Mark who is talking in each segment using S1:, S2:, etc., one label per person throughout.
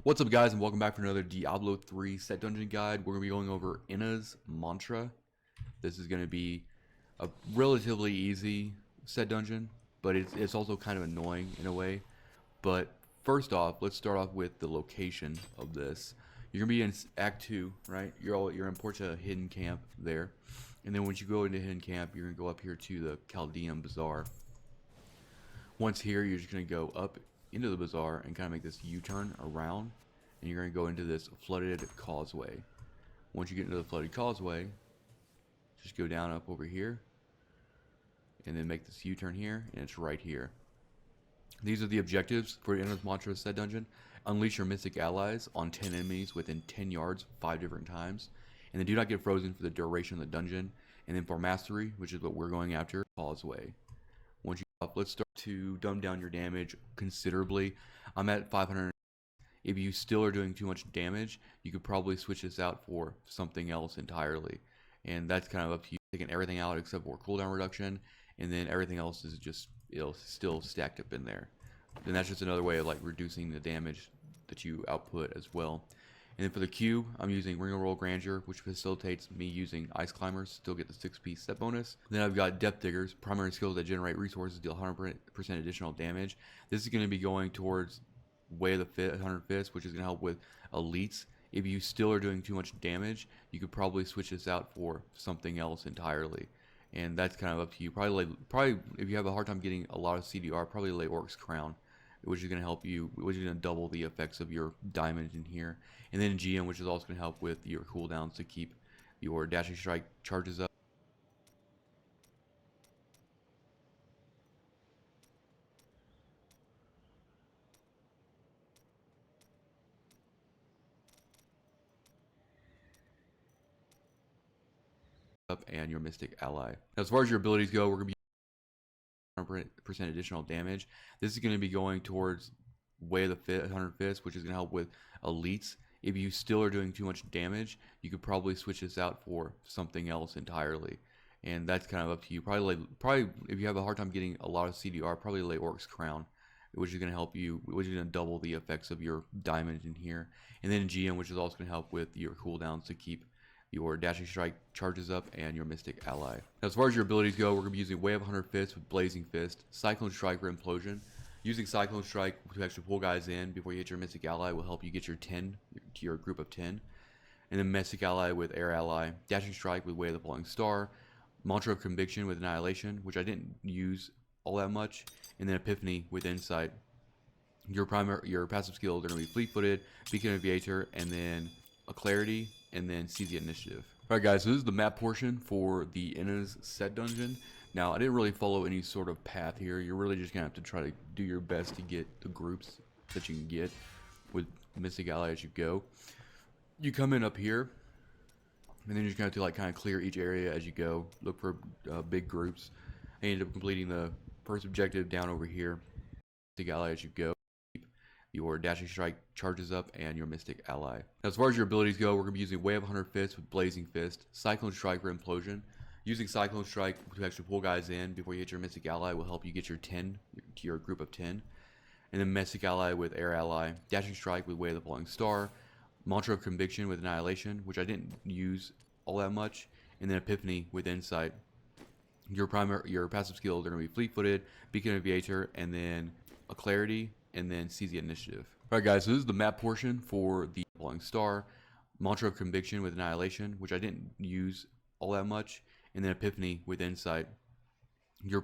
S1: What's up, guys, and welcome back for another Diablo 3 set dungeon guide. We're going to be going over Inna's Mantra. This is going to be a relatively easy set dungeon, but it's also kind of annoying in a way. But first off, let's start off with the location of this. You're going to be in Act 2, right? You're in Porta Hidden Camp there. And then once you go into Hidden Camp, you're going to go up here to the Chaldean Bazaar. Once here, you're just going to go up into the bazaar and kind of make this U-turn around, and you're going to go into this flooded causeway. Once you get into the flooded causeway, just go down up over here and then make this U-turn here, and it's right here. These are the objectives for Inna's Mantra set dungeon. Unleash your mystic allies on 10 enemies within 10 yards 5 different times, and then do not get frozen for the duration of the dungeon. And then for mastery, which is what we're going after, causeway. Once you up, let's start to dumb down your damage considerably. I'm at 500. If you still are doing too much damage, you could probably switch this out for something else entirely, and that's kind of up to you. Taking everything out except for cooldown reduction, and then everything else is just, it'll still stacked up in there. And that's just another way of like reducing the damage that you output as well. And then for the Q, I'm using Ring of Royal Grandeur, which facilitates me using Ice Climbers, still get the 6-piece step bonus. Then I've got Depth Diggers, primary skills that generate resources, deal 100% additional damage. This is going to be going towards Way of the 100 Fists, which is going to help with elites. If you still are doing too much damage, you could probably switch this out for something else entirely. And that's kind of up to you. Probably if you have a hard time getting a lot of CDR, probably lay Orc's Crown, which is going to help you, which is going to double the effects of your diamond in here. And then GM, which is also going to help with your cooldowns to keep your dashing strike charges up. And your mystic ally. Now, as far as your abilities go, we're going to be 100% additional damage. This is going to be going towards Way of the 100 Fists, which is going to help with elites. If you still are doing too much damage, you could probably switch this out for something else entirely. And that's kind of up to you. Probably if you have a hard time getting a lot of CDR, probably lay Orc's Crown, which is going to help you, which is going to double the effects of your diamond in here. And then GM, which is also going to help with your cooldowns to keep your dashing strike charges up and your mystic ally. Now, as far as your abilities go, we're going to be using Way of 100 Fists with Blazing Fist, Cyclone Strike for Implosion. Using Cyclone Strike to actually pull guys in before you hit your mystic ally will help you get your 10 to your group of 10. And then mystic ally with Air Ally, Dashing Strike with Way of the Falling Star, Mantra of Conviction with Annihilation, which I didn't use all that much, and then Epiphany with Insight. Your passive skills are going to be Fleet-Footed, Beacon of Aviator, and then a Clarity, and then Seize the Initiative. Alright guys, so this is the map portion for the Inna's set dungeon. Now, I didn't really follow any sort of path here. You're really just going to have to try to do your best to get the groups that you can get with Mystic Ally as you go. You come in up here, and then you're just going to have to like kind of clear each area as you go. Look for big groups. I ended up completing the first objective down over here. Mystic Ally as you go. Your dashing strike charges up and your mystic ally. Now, as far as your abilities go, we're going to be using Way of 100 Fists with Blazing Fist, Cyclone Strike for Implosion. Using Cyclone Strike to actually pull guys in before you hit your mystic ally will help you get your 10 to your group of 10. And then mystic ally with Air Ally, Dashing Strike with Way of the Falling Star, Mantra of Conviction with Annihilation, which I didn't use all that much, and then Epiphany with Insight. Your passive skills are going to be Fleet-Footed, Beacon of Aviator, and then a Clarity, and then Seize the Initiative. Alright guys, so this is the map portion for the Falling Star, Mantra of Conviction with Annihilation, which I didn't use all that much, and then Epiphany with Insight. Your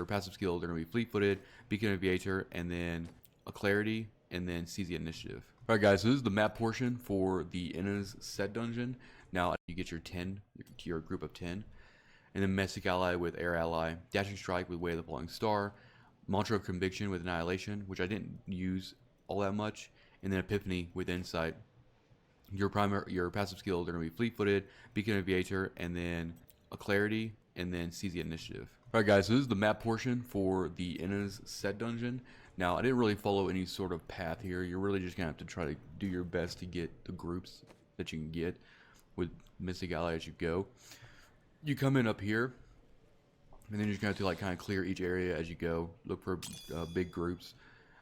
S1: passive skills are going to be Fleet-Footed, Beacon of Aviator, and then a Clarity, and then Seize the Initiative. Alright guys, so this is the map portion for the Inna's set dungeon. Now you get your 10 to your group of 10. And then Mystic Ally with Air Ally, Dashing Strike with Way of the Falling Star, Mantra of Conviction with Annihilation, which I didn't use all that much, and then Epiphany with Insight. Your passive skills are going to be Fleet-Footed, Beacon of Aviator, and then a Clarity, and then Seize the Initiative. Alright guys, so this is the map portion for the Inna's set dungeon. Now, I didn't really follow any sort of path here. You're really just going to have to try to do your best to get the groups that you can get with Mystic Ally as you go. You come in up here, and then you're just going to have to like kind of clear each area as you go. Look for big groups.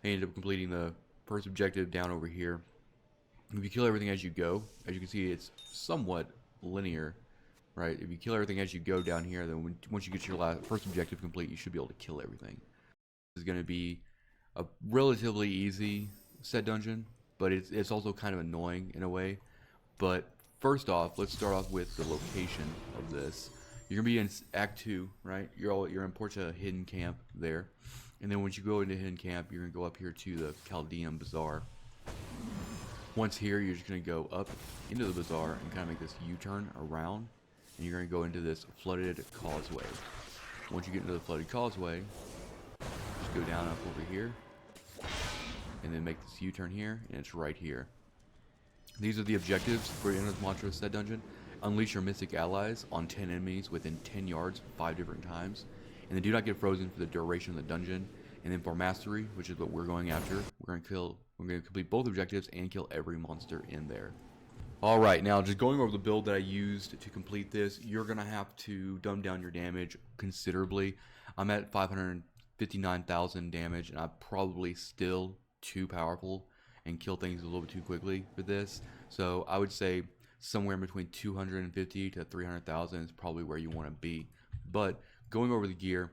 S1: I ended up completing the first objective down over here. If you kill everything as you go, as you can see, it's somewhat linear, right? If you kill everything as you go down here, then once you get your first objective complete, you should be able to kill everything. This is going to be a relatively easy set dungeon, but it's also kind of annoying in a way. But first off, let's start off with the location of this. You're gonna be in Act 2, right? You're in Portia Hidden Camp there, and then once you go into Hidden Camp, you're gonna go up here to the Chaldean Bazaar. Once here, you're just gonna go up into the bazaar and kind of make this U-turn around, and you're gonna go into this flooded causeway. Once you get into the flooded causeway, just go down up over here, and then make this U-turn here, and it's right here. These are the objectives for your Inner's Mantra set dungeon. Unleash your mystic allies on 10 enemies within 10 yards 5 different times. And then do not get frozen for the duration of the dungeon. And then for mastery, which is what we're going after, we're gonna complete both objectives and kill every monster in there. Alright, now just going over the build that I used to complete this, you're gonna have to dumb down your damage considerably. I'm at 559,000 damage, and I'm probably still too powerful and kill things a little bit too quickly for this. So I would say somewhere in between 250 to 300,000 is probably where you want to be. But going over the gear,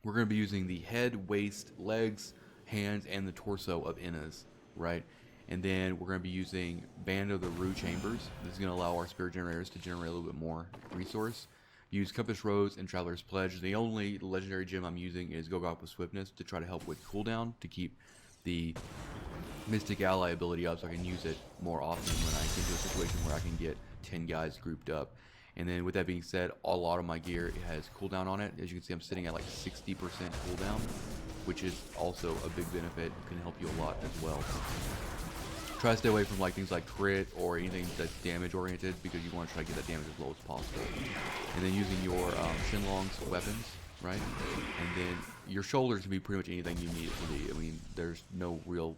S1: we're going to be using the head, waist, legs, hands, and the torso of Inna's, right? And then we're going to be using Band of the Rue Chambers. This is going to allow our spirit generators to generate a little bit more resource. Use Compass Rose and Traveler's Pledge. The only legendary gem I'm using is Gogop with Swiftness to try to help with cooldown, to keep the Mystic Ally ability up so I can use it more often when I get into a situation where I can get 10 guys grouped up. And then with that being said, a lot of my gear has cooldown on it. As you can see, I'm sitting at like 60% cooldown, which is also a big benefit. Can help you a lot as well. Try to stay away from like things like crit or anything that's damage oriented, because you want to try to get that damage as low as possible. And then using your Shenlong's weapons, right? And then your shoulders can be pretty much anything you need it to be. I mean, there's no real,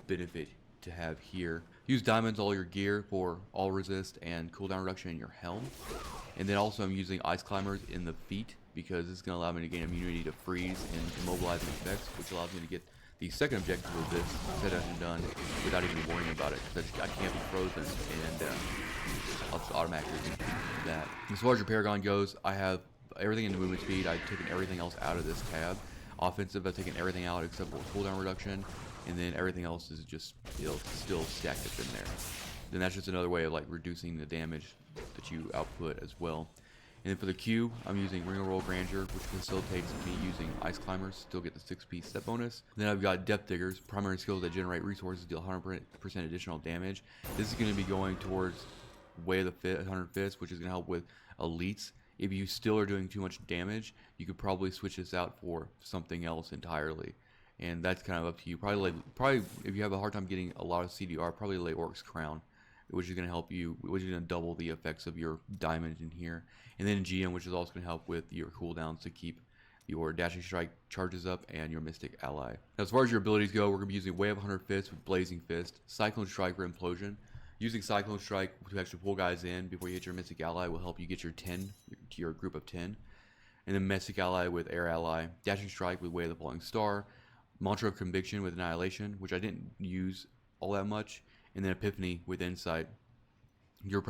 S1: benefit to have here. Use diamonds all your gear for all resist and cooldown reduction in your helm. And then also I'm using ice climbers in the feet, because this is going to allow me to gain immunity to freeze and immobilizing effects, which allows me to get the second objective of this set dungeon done without even worrying about it, because I can't be frozen, and I'll just automatically do that. As far as your Paragon goes, I have everything in the movement speed. I've taken everything else out of this tab. Offensive, I've taken everything out except for cooldown reduction, and then everything else is just still stacked up in there. Then that's just another way of like reducing the damage that you output as well. And then for the Q, I'm using Ring of Royal Grandeur, which facilitates me using Ice Climbers, still get the 6-piece step bonus. Then I've got Depth Diggers, primary skills that generate resources, deal 100% additional damage. This is going to be going towards Way of the 100 Fists, which is going to help with elites. If you still are doing too much damage, you could probably switch this out for something else entirely. And that's kind of up to you. Probably if you have a hard time getting a lot of CDR, probably lay Orc's Crown, which is going to help you, which is going to double the effects of your diamond in here. And then GM, which is also going to help with your cooldowns to keep your Dashing Strike charges up and your Mystic Ally. Now, as far as your abilities go, we're going to be using Way of 100 Fists with Blazing Fist, Cyclone Strike for Implosion. Using Cyclone Strike to actually pull guys in before you hit your Mystic Ally will help you get your 10 to your group of 10. And then Mystic Ally with Air Ally, Dashing Strike with Way of the Falling Star, Mantra of Conviction with Annihilation, which I didn't use all that much, and then Epiphany with Insight. Your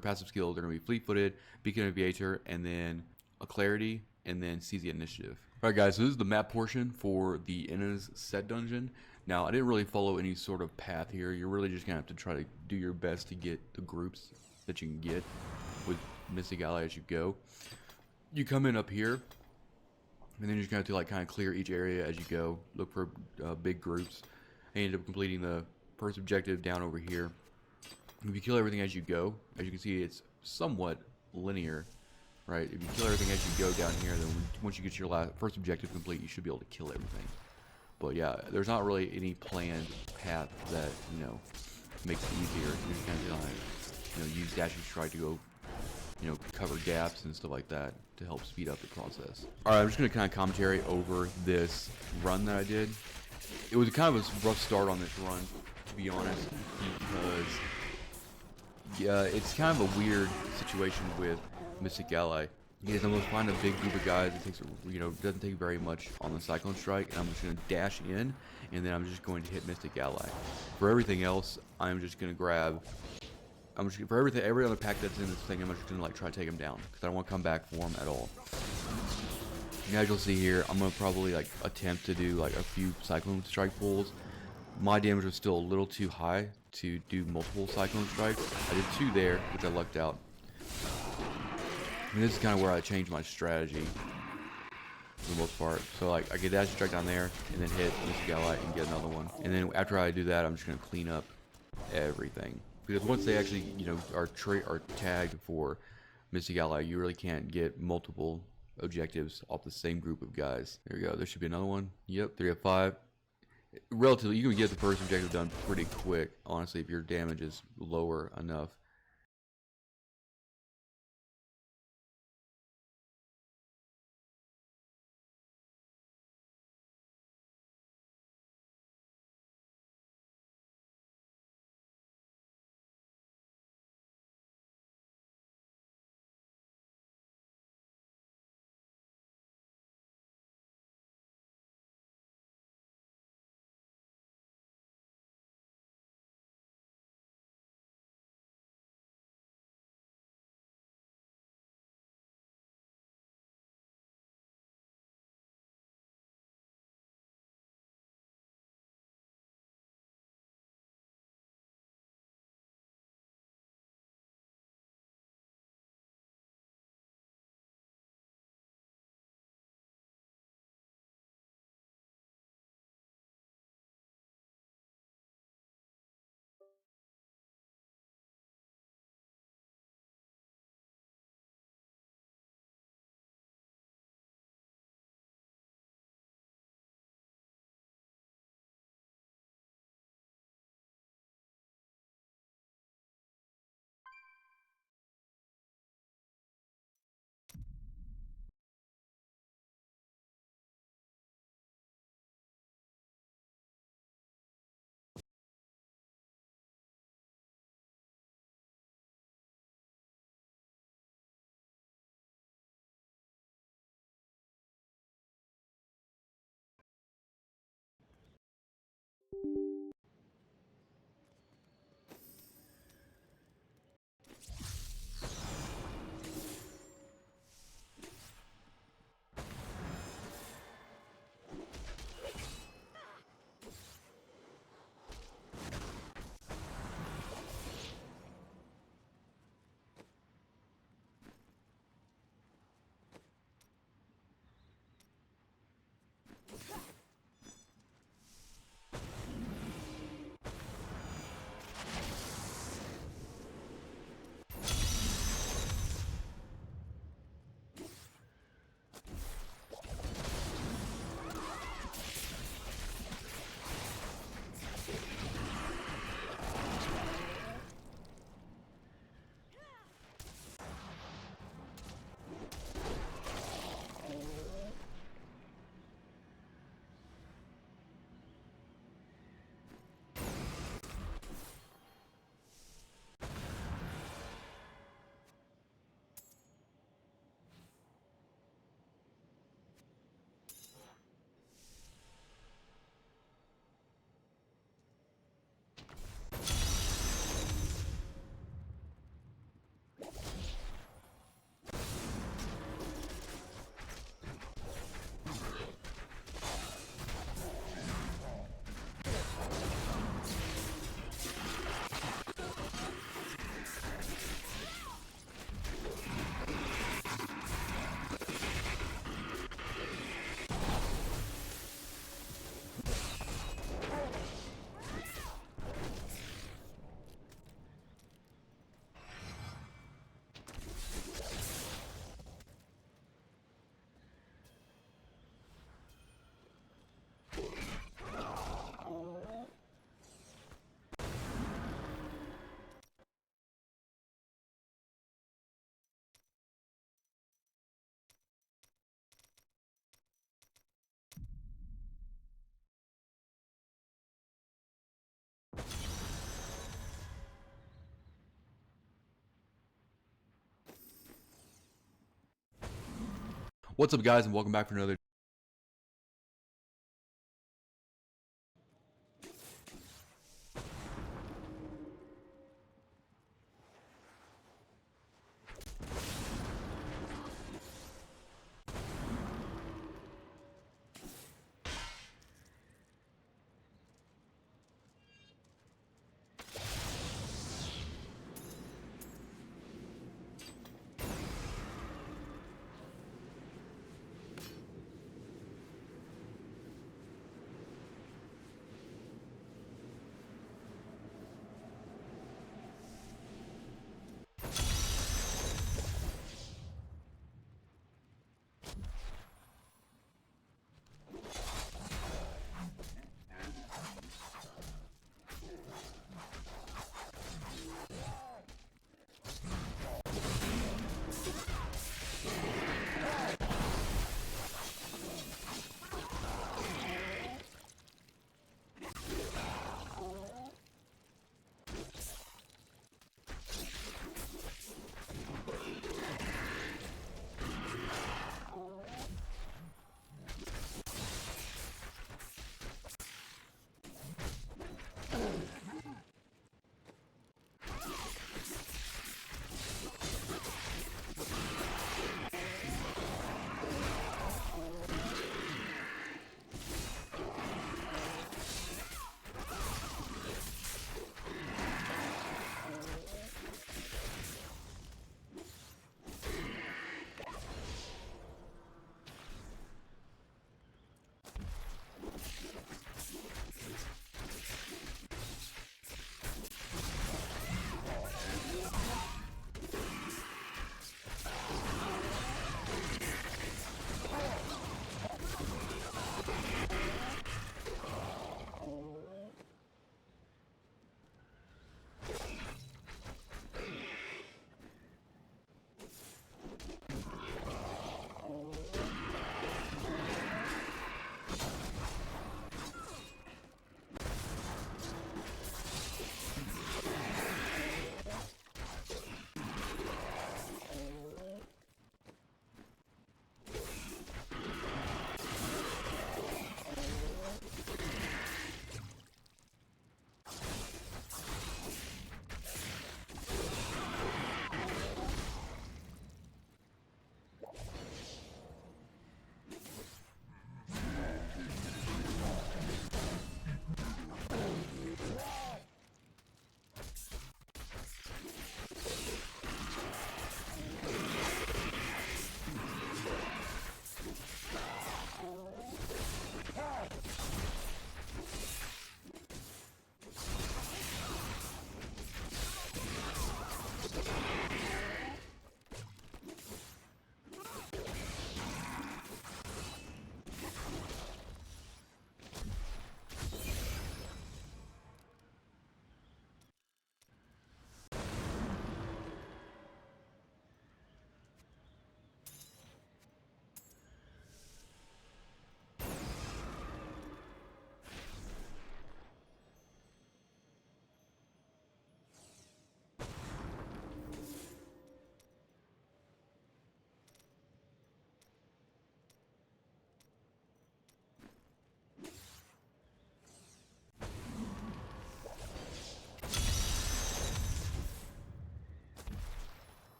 S1: passive skills are going to be Fleet-Footed, Beacon of Aviator, and then a Clarity, and then Seize the Initiative. Alright guys, so this is the map portion for the Inna's set dungeon. Now, I didn't really follow any sort of path here. You're really just going to have to try to do your best to get the groups that you can get with Mystic Ally as you go. You come in up here, and then you're just going to have to like kind of clear each area as you go. Look for big groups. I ended up completing the first objective down over here. If you kill everything as you go, as you can see, it's somewhat linear, right? If you kill everything as you go down here, then once you get your first objective complete, you should be able to kill everything. But yeah, there's not really any planned path that, makes it easier. You're just kind of use Dashing Strike to go, cover gaps and stuff like that to help speed up the process. Alright, I'm just going to kind of commentary over this run that I did. It was kind of a rough start on this run, to be honest, because yeah, it's kind of a weird situation with Mystic Ally. Because I'm gonna find a big group of guys. It takes, doesn't take very much on the Cyclone Strike, and I'm just gonna dash in, and then I'm just going to hit Mystic Ally. For everything else, I'm just gonna grab. For every other pack that's in this thing, I'm just gonna like try to take him down because I don't want to come back for him at all. And as you'll see here, I'm gonna probably like attempt to do like a few Cyclone Strike pulls. My damage was still a little too high to do multiple Cyclone Strikes. I did 2 there, which I lucked out. And this is kind of where I changed my strategy for the most part. So like I get that strike down there and then hit Mystic Ally and get another one. And then after I do that, I'm just gonna clean up everything. Because once they actually, are tagged for Mystic Ally, you really can't get multiple objectives off the same group of guys. There we go. There should be another one. Yep, 3 of 5. Relatively, you can get the first objective done pretty quick, honestly, if your damage is lower enough. What's up, guys, and welcome back for another.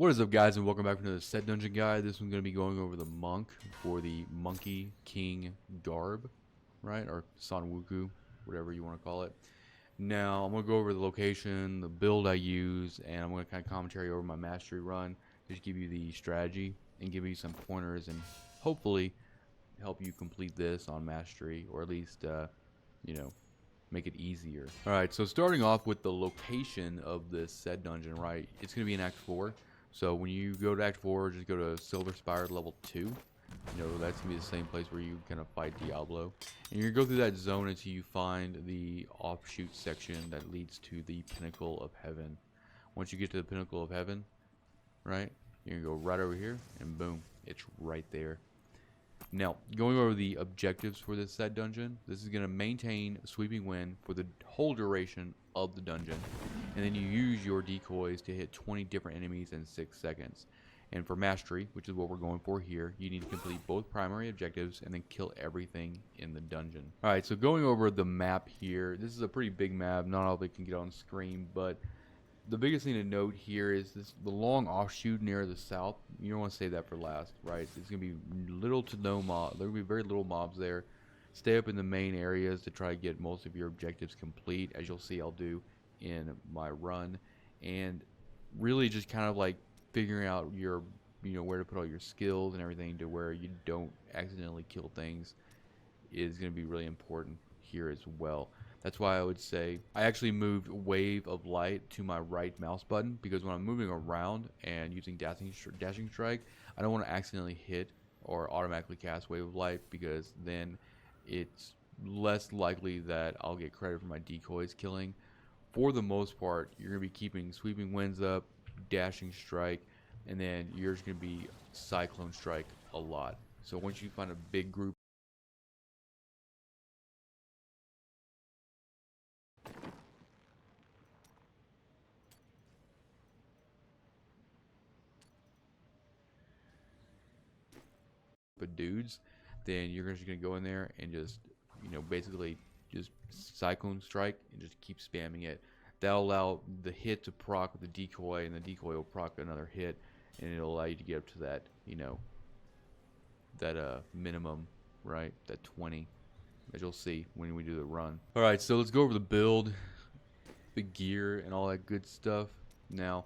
S1: What is up, guys, and welcome back to another set dungeon guide. This one's going to be going over the monk for the Monkey King garb, right? Or Sanwuku, whatever you want to call it. Now, I'm going to go over the location, the build I use, and I'm going to kind of commentary over my mastery run, just give you the strategy and give you some pointers and hopefully help you complete this on mastery, or at least, you know, make it easier. Alright, so starting off with the location of this said dungeon, right? It's going to be in Act 4. So when you go to Act 4, just go to Silver Spire level 2. You know, that's going to be the same place where you kind of fight Diablo. And you're going to go through that zone until you find the offshoot section that leads to the Pinnacle of Heaven. Once you get to the Pinnacle of Heaven, right, you're going to go right over here, and boom, it's right there. Now, going over the objectives for this set dungeon, this is going to maintain Sweeping Wind for the whole duration of the dungeon. And then you use your decoys to hit 20 different enemies in 6 seconds. And for mastery, which is what we're going for here, you need to complete both primary objectives and then kill everything in the dungeon. Alright, so going over the map here, this is a pretty big map. Not all of it can get on screen, but the biggest thing to note here is the long offshoot near the south. You don't want to save that for last, right? It's going to be little to no mob. There will be very little mobs there. Stay up in the main areas to try to get most of your objectives complete, as you'll see I'll do in my run. And really just kind of like figuring out your, where to put all your skills and everything to where you don't accidentally kill things is going to be really important here as well. That's why I would say I actually moved Wave of Light to my right mouse button, because when I'm moving around and using Dashing Strike, I don't want to accidentally hit or automatically cast Wave of Light, because then it's less likely that I'll get credit for my decoys killing. For the most part, you're going to be keeping Sweeping Winds up, Dashing Strike, and then you're just going to be Cyclone Strike a lot. So once you find a big group of dudes, then you're just gonna go in there and just basically just Cyclone Strike and just keep spamming it. That'll allow the hit to proc with the decoy, and the decoy will proc another hit, and it'll allow you to get up to that that minimum, right, that 20, as you'll see when we do the run. All right, so let's go over the build, the gear, and all that good stuff. Now,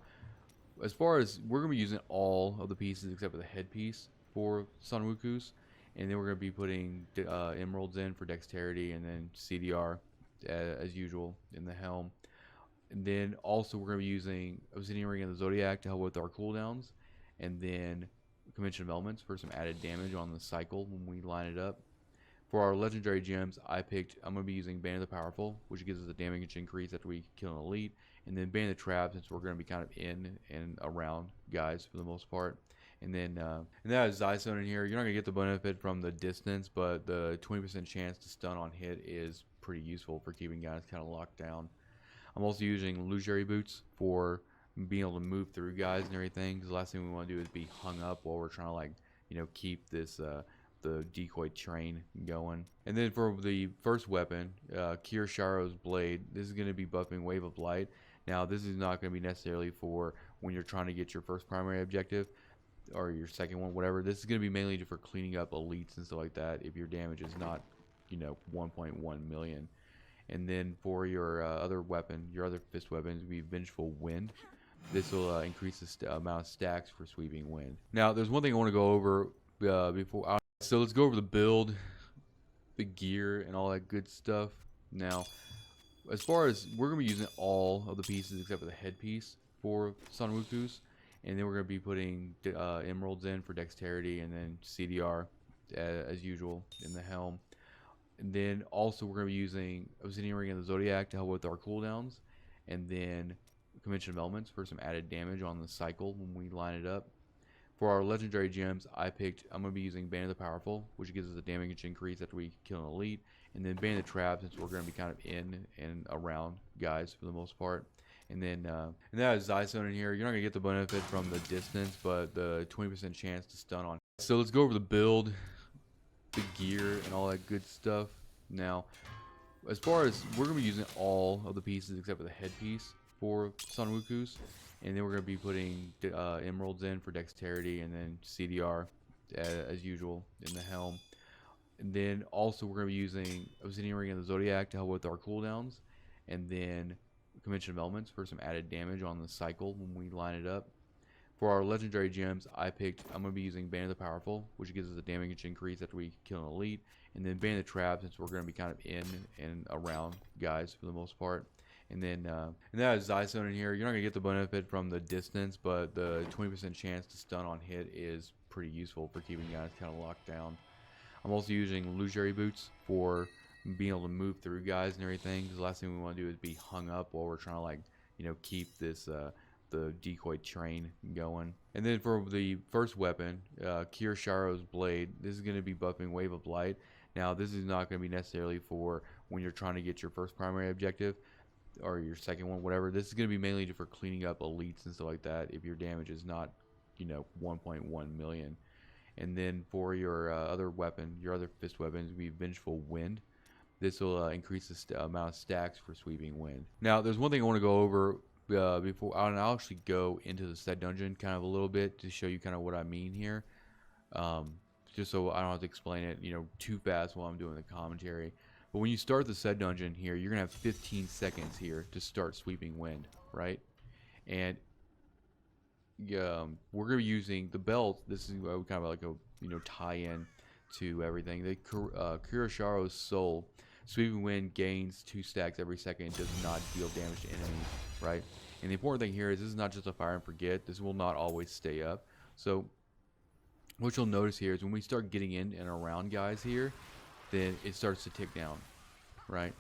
S1: as far as, we're going to be using all of the pieces except for the headpiece for Sanwuku's, and then we're going to be putting emeralds in for dexterity, and then CDR as usual in the helm. And then also we're going to be using Obsidian Ring and the Zodiac to help with our cooldowns, and then Convention of Elements for some added damage on the cycle when we line it up. For our legendary gems, I'm going to be using Bane of the Powerful, which gives us a damage increase after we kill an elite, and then Bane of the Trap, since we're going to be kind of in and around guys for the most part. And then that is Zystone in here. You're not going to get the benefit from the distance, but the 20% chance to stun on hit is pretty useful for keeping guys kind of locked down. I'm also using illusory boots for being able to move through guys and everything, because the last thing we want to do is be hung up while we're trying to, like, keep this the decoy train going. And then for the first weapon, Kirsharo's Blade, this is going to be buffing Wave of Light. Now, this is not going to be necessarily for when you're trying to get your first primary objective or your second one, whatever. This is going to be mainly for cleaning up elites and stuff like that if your damage is not 1.1 million. And then for your other weapon, your other fist weapon, will be Vengeful Wind. This will increase the amount of stacks for Sweeping Wind. Now, there's one thing I want to go over before. So let's go over the build, the gear, and all that good stuff. Now, as far as, we're going to be using all of the pieces except for the headpiece for Sanwuku's, and then we're going to be putting emeralds in for dexterity, and then CDR as usual in the helm. And then also we're going to be using Obsidian Ring and the Zodiac to help with our cooldowns, and then Convention of Elements for some added damage on the cycle when we line it up. For our legendary gems, I'm going to be using Bane of the Powerful, which gives us a damage increase after we kill an elite, and then Bane of the Trap, since we're going to be kind of in and around guys for the most part. And then that is Zystone in here. You're not going to get the benefit from the distance, but the 20% chance to stun on. So let's go over the build, the gear, and all that good stuff. Now, as far as, we're going to be using all of the pieces except for the headpiece for Sanwuku's, And then we're going to be putting emeralds in for dexterity, and then CDR as usual in the helm. And then also we're going to be using Obsidian Ring and the Zodiac to help with our cooldowns, and then Convention of Elements for some added damage on the cycle when we line it up. For our legendary gems, I'm going to be using Bane of the Powerful, which gives us a damage increase after we kill an elite, and then Bane of the Trap, since we're going to be kind of in and around guys for the most part. And then that is Zystone in here. You're not going to get the benefit from the distance, but the 20% chance to stun on hit is pretty useful for keeping guys kind of locked down. I'm also using illusory boots for being able to move through guys and everything, because the last thing we want to do is be hung up while we're trying to, like, keep this the decoy train going. And then for the first weapon, Kirsharo's Blade, this is going to be buffing Wave of Light. Now this is not going to be necessarily for when you're trying to get your first primary objective or your second one, whatever. This is going to be mainly for cleaning up elites and stuff like that if your damage is not 1.1 million. And then for your other weapon, your other fist weapons, will be Vengeful Wind. This will increase the amount of stacks for Sweeping Wind. Now, there's one thing I want to go over before, and I'll actually go into the set dungeon kind of a little bit to show you kind of what I mean here. Just so I don't have to explain it, too fast while I'm doing the commentary. But when you start the set dungeon here, you're going to have 15 seconds here to start Sweeping Wind, right? And we're going to be using the belt. This is kind of like a tie-in to everything. The Kurosharo's Soul, Sweeping Wind gains 2 stacks every second and does not deal damage to enemies, right? And the important thing here is this is not just a fire and forget. This will not always stay up. So what you'll notice here is when we start getting in and around guys here, then it starts to tick down, right?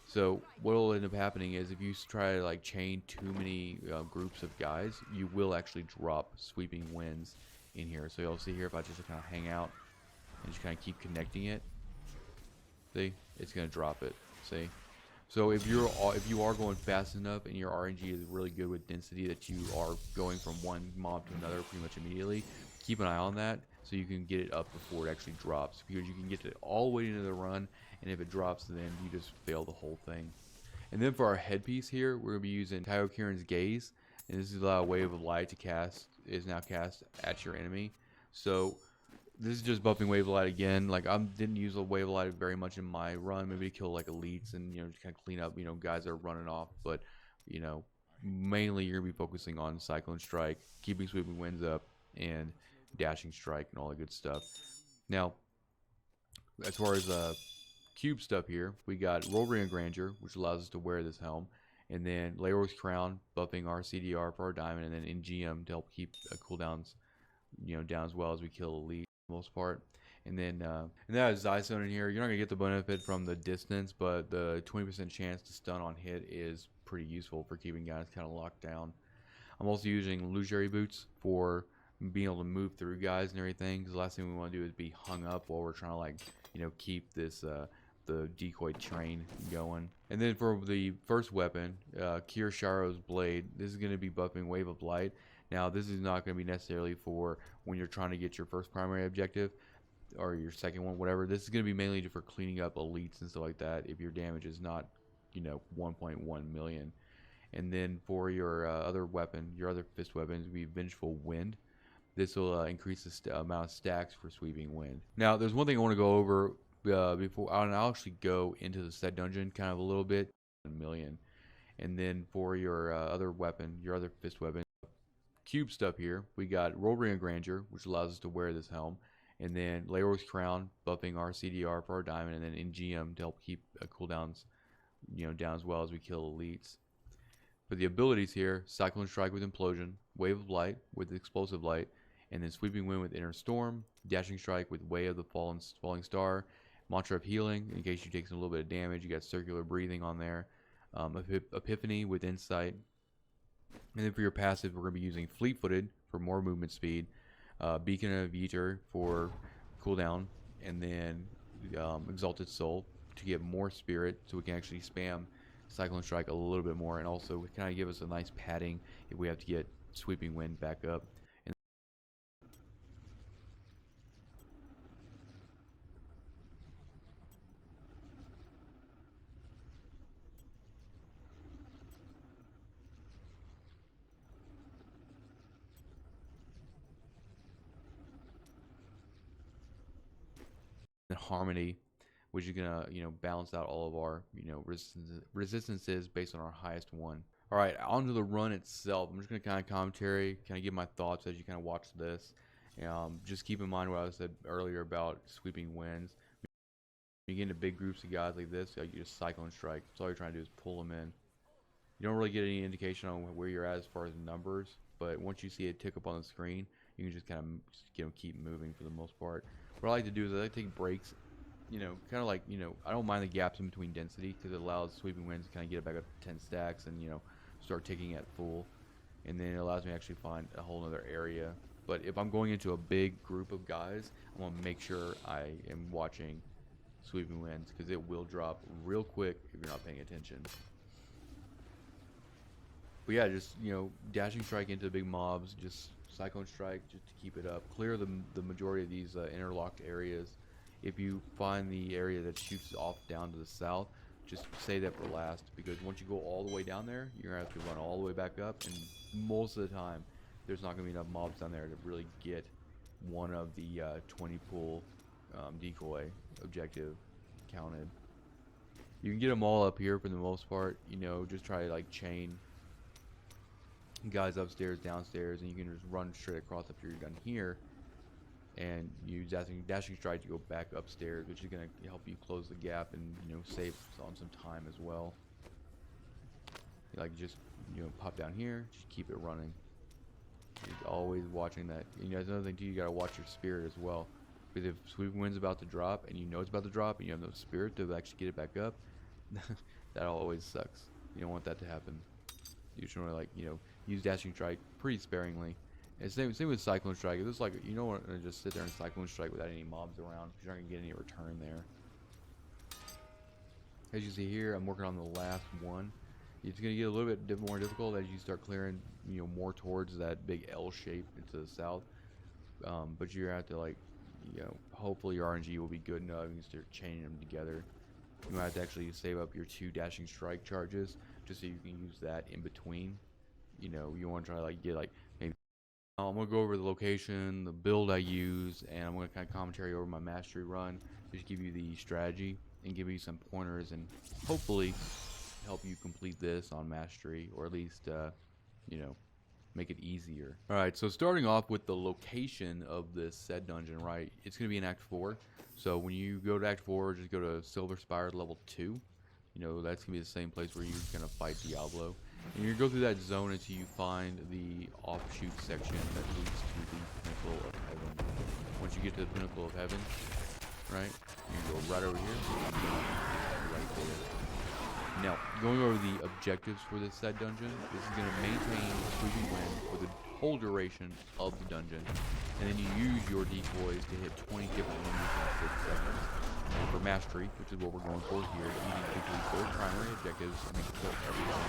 S1: So what will end up happening is if you try to like chain too many groups of guys, you will actually drop Sweeping Winds in here. So you'll see here if I just kind of hang out and just kind of keep connecting it, see, it's going to drop it. See, so if you are going fast enough and your RNG is really good with density that you are going from one mob to another pretty much immediately, keep an eye on that so you can get it up before it actually drops, because you can get it all the way into the run, and if it drops, then you just fail the whole thing. And then for our headpiece here, we're going to be using Tyokiran's Gaze, and this is a Wave of Light is now cast at your enemy. So this is just buffing Wave of Light again. Like, I didn't use a Wave of Light very much in my run, maybe to kill like elites and just kind of clean up guys that are running off, but mainly you're gonna be focusing on Cyclone Strike, keeping Sweeping Winds up, and Dashing Strike and all that good stuff. Now, as far as cube stuff here, we got Roll Ring of Grandeur, which allows us to wear this helm, and then Leroy's Crown, buffing our CDR for our diamond, and then NGM to help keep cooldowns down as well as we kill elite for the most part. And then that is Zystone in here. You're not gonna get the benefit from the distance, but the 20% chance to stun on hit is pretty useful for keeping guys kind of locked down. I'm also using illusory boots for being able to move through guys and everything, because the last thing we want to do is be hung up while we're trying to, like, keep this the decoy train going. And then for the first weapon, Kirsharo's Blade, this is going to be buffing Wave of Light. Now this is not going to be necessarily for when you're trying to get your first primary objective or your second one, whatever. This is going to be mainly for cleaning up elites and stuff like that if your damage is not 1.1 million. And then for your other weapon, your other fist weapons, will be Vengeful Wind. This will increase the amount of stacks for Sweeping Wind. Now, there's one thing I want to go over before, and I'll actually go into the set dungeon kind of a little bit. 1 million. And then for your other weapon, your other fist weapon, cube stuff here, we got Roll Ring of Grandeur, which allows us to wear this helm, and then Leroy's Crown, buffing our CDR for our diamond, and then NGM to help keep cooldowns down as well as we kill elites. For the abilities here, Cyclone Strike with Implosion, Wave of Light with Explosive Light, and then Sweeping Wind with Inner Storm, Dashing Strike with Way of the Falling Star, Mantra of Healing in case you take a little bit of damage. You got Circular Breathing on there, Epiphany with Insight, and then for your passive, we're going to be using Fleet Footed for more movement speed, Beacon of Yeeter for cooldown, and then Exalted Soul to get more spirit so we can actually spam Cyclone Strike a little bit more, and also kind of give us a nice padding if we have to get Sweeping Wind back up. and harmony, which is gonna, balance out all of our, resistances based on our highest one. All right, onto the run itself. I'm just gonna kind of commentary, kind of give my thoughts as you kind of watch this. Just keep in mind what I said earlier about sweeping winds. When you get into big groups of guys like this, you just cyclone strike. So all you're trying to do is pull them in. You don't really get any indication on where you're at as far as numbers, but once you see it tick up on the screen, you can just kind of keep moving for the most part. What I like to do is I like to take breaks, kind of like, I don't mind the gaps in between density because it allows sweeping winds to kind of get it back up to 10 stacks and, start ticking at full. And then it allows me to actually find a whole other area. But if I'm going into a big group of guys, I want to make sure I am watching sweeping winds because it will drop real quick if you're not paying attention. But yeah, just, dashing strike into big mobs, just cyclone strike just to keep it up. Clear the majority of these interlocked areas. If you find the area that shoots off down to the south, just save that for last, because once you go all the way down there, you're going to have to run all the way back up, and most of the time, there's not going to be enough mobs down there to really get one of the 20 pool decoy objective counted. You can get them all up here for the most part, just try to like chain guys upstairs, downstairs, and you can just run straight across up to your gun here and use dashing strike to go back upstairs, which is going to help you close the gap and save on some time as well. Like just pop down here, just keep it running. You're always watching that. That's another thing too, you got to watch your spirit as well, because if sweeping wind's about to drop and it's about to drop and you have no spirit to actually get it back up, that always sucks. You don't want that to happen. You should really use dashing strike pretty sparingly. And same with cyclone strike. It's like you don't want to just sit there and cyclone strike without any mobs around because you're not gonna get any return there. As you see here, I'm working on the last one. It's gonna get a little bit more difficult as you start clearing, more towards that big L shape into the south. But you're gonna have to hopefully your RNG will be good enough. You can start chaining them together. You might have to actually save up your 2 dashing strike charges just so you can use that in between. You want to try to get maybe. I'm gonna go over the location, the build I use, and I'm gonna kind of commentary over my mastery run, just give you the strategy and give you some pointers and hopefully help you complete this on mastery, or at least make it easier. All right, so starting off with the location of this said dungeon, right? It's gonna be in Act 4. So when you go to Act 4, just go to Silver Spire level 2. That's gonna be the same place where you're gonna fight Diablo. And you're gonna go through that zone until you find the offshoot section that leads to the Pinnacle of Heaven. Once you get to the Pinnacle of Heaven, right, you go right over here, right there. Now, going over the objectives for this said dungeon, this is gonna maintain sweeping wind for the whole duration of the dungeon, and then you use your decoys to hit 20 different enemies in 6 seconds. And for mastery, which is what we're going for here, you need to complete 4 primary objectives and kill everything.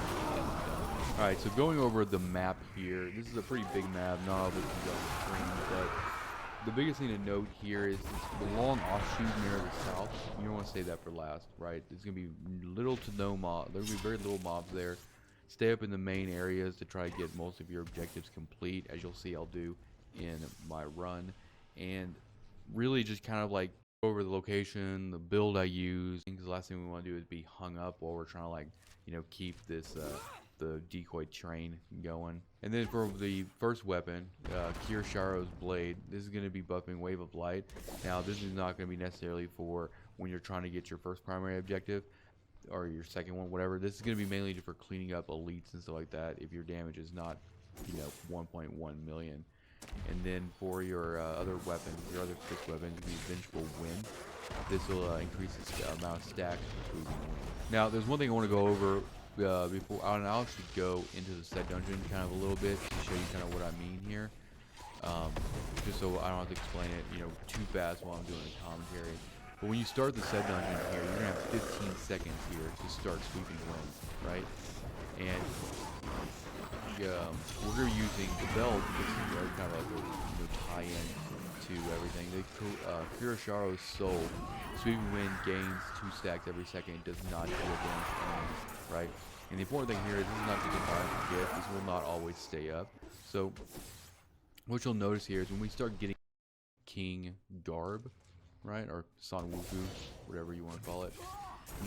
S1: Alright, so going over the map here, this is a pretty big map, not all of it can go on the screen, but the biggest thing to note here is the long offshoot near the south. You don't want to save that for last, right? There's going to be little to no mob. There's going to be very little mobs there. Stay up in the main areas to try to get most of your objectives complete, as you'll see I'll do in my run. And really just kind of go over the location, the build I use. Because the last thing we want to do is be hung up while we're trying to keep this the decoy train going. And then for the first weapon, Kirsharo's Blade, this is going to be buffing Wave of Light. Now this is not going to be necessarily for when you're trying to get your first primary objective or your second one, whatever. This is going to be mainly for cleaning up elites and stuff like that if your damage is not 1.1 million. And then for your other weapon, your other fixed weapon, the Vengeful Wind, this will increase the amount of stacks. Now there's one thing I want to go over before I'll actually go into the said dungeon kind of a little bit to show you kind of what I mean here, just so I don't have to explain it too fast while I'm doing the commentary. But when you start the said dungeon here, you're gonna have 15 seconds here to start sweeping winds, right? And we're gonna be using the belt, which is kind of like a tie-in to everything. The Kurosharo's Soul, sweeping wind gains 2 stacks every second. It does not deal damage to enemies, right? And the important thing here is this is not just a time to get. This will not always stay up. So what you'll notice here is when we start getting King Garb, right? Or Son Wuku, whatever you want to call it.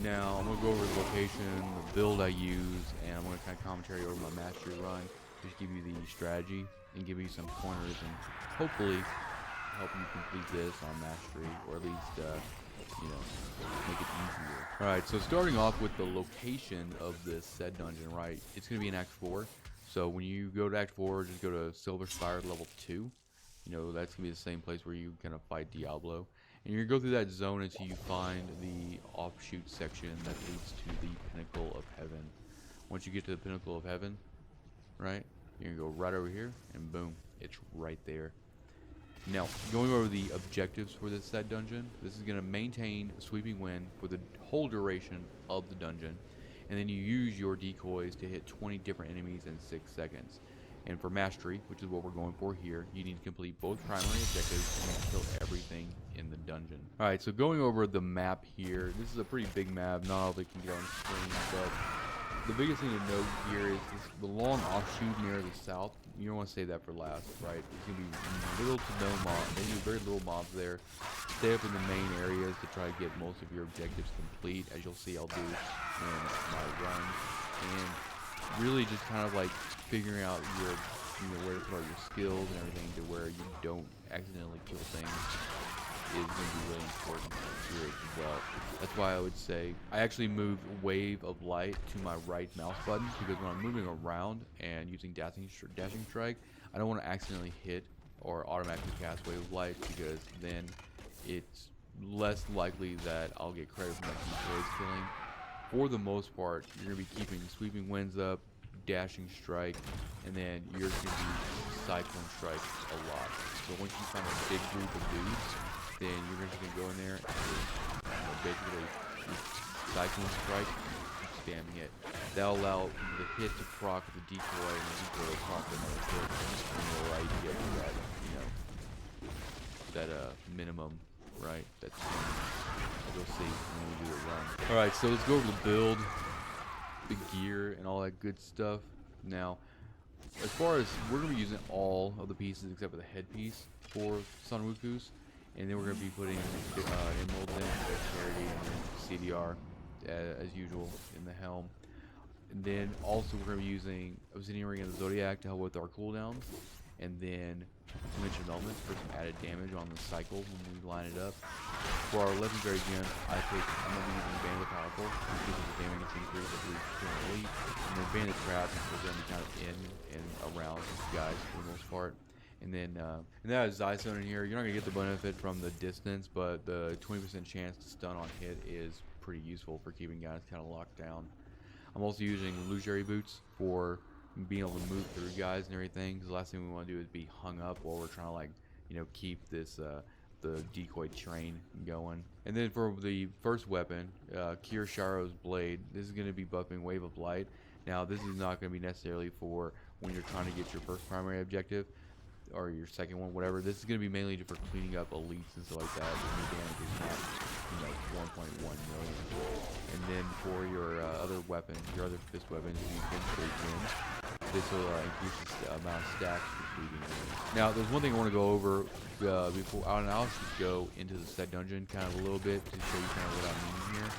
S1: Now I'm gonna go over the location, the build I use, and I'm gonna kind of commentary over my mastery run, just give you the strategy and give you some pointers and hopefully help you complete this on mastery, or at least you know, make it easier. All right, so starting off with the location of this said dungeon, right? It's gonna be in Act 4. So when you go to Act 4, just go to Silver Spire level 2. You know, that's gonna be the same place where you kind of fight Diablo. And you're gonna go through that zone until you find the offshoot section that leads to the Pinnacle of Heaven. Once you get to the Pinnacle of Heaven, right, you're gonna go right over here, and boom, it's right there. Now, going over the objectives for this set dungeon, this is gonna maintain Sweeping Wind for the whole duration of the dungeon, and then you use your decoys to hit 20 different enemies in 6 seconds. And for mastery, which is what we're going for here, you need to complete both primary objectives and kill everything in the dungeon. Alright, so going over the map here, this is a pretty big map, not all of it can get on the screen, but the biggest thing to note here is the long offshoot near the south. You don't want to save that for last, right? It's going to be little to no mobs, maybe very little mobs there. Stay up in the main areas to try to get most of your objectives complete, as you'll see I'll do in my run. And really just kind of like figuring out your, where to put your skills and everything to where you don't accidentally kill things is going to be really important here as well. That's why I would say I actually move Wave of Light to my right mouse button, because when I'm moving around and using dashing strike, I don't want to accidentally hit or automatically cast Wave of Light, because then it's less likely that I'll get credit from that decoys killing. For the most part, you're going to be keeping Sweeping Winds up, Dashing Strike, and then you're going to be Cyclone Strike a lot. So once you find a big group of dudes, then you're just going to go in there and just, basically Cyclone Strike, keep spamming it. That'll allow the hit to proc the decoy, and the decoy will proc another hit, and it'll allow you to get to that, that minimum, right? That's you'll see when we do it run. Alright, so let's go over the build, the gear, and all that good stuff. Now, as far as we're going to be using all of the pieces except for the headpiece for Son Wuku's, and then we're going to be putting emeralds in, dexterity, and then CDR as usual in the helm. And then also we're going to be using Obsidian Ring of the Zodiac to help with our cooldowns, and then Dimension Element for some added damage on the cycle when we line it up. For our legendary gem, I'm going to be using Band of the Powerful, which gives us a damage increase that we can elite, and then Band of Traps, which is going to be kind of in and around these guys for the most part. And then that is Zystone in here. You're not going to get the benefit from the distance, but the 20% chance to stun on hit is pretty useful for keeping guys kind of locked down. I'm also using illusory boots for being able to move through guys and everything, because the last thing we want to do is be hung up while we're trying to, like, keep this the decoy train going. And then for the first weapon, Kirisharo's Blade, this is going to be buffing Wave of Light. Now this is not going to be necessarily for when you're trying to get your first primary objective or your second one, whatever. This is going to be mainly for cleaning up elites and stuff like that. The damage is not 1.1 million. And then for your other weapon, your other fist weapon, you can trade wins. This will increase the amount of stacks for fleeting wins. Now, there's one thing I want to go over before, and I'll just go into the set dungeon kind of a little bit to show you kind of what I mean here.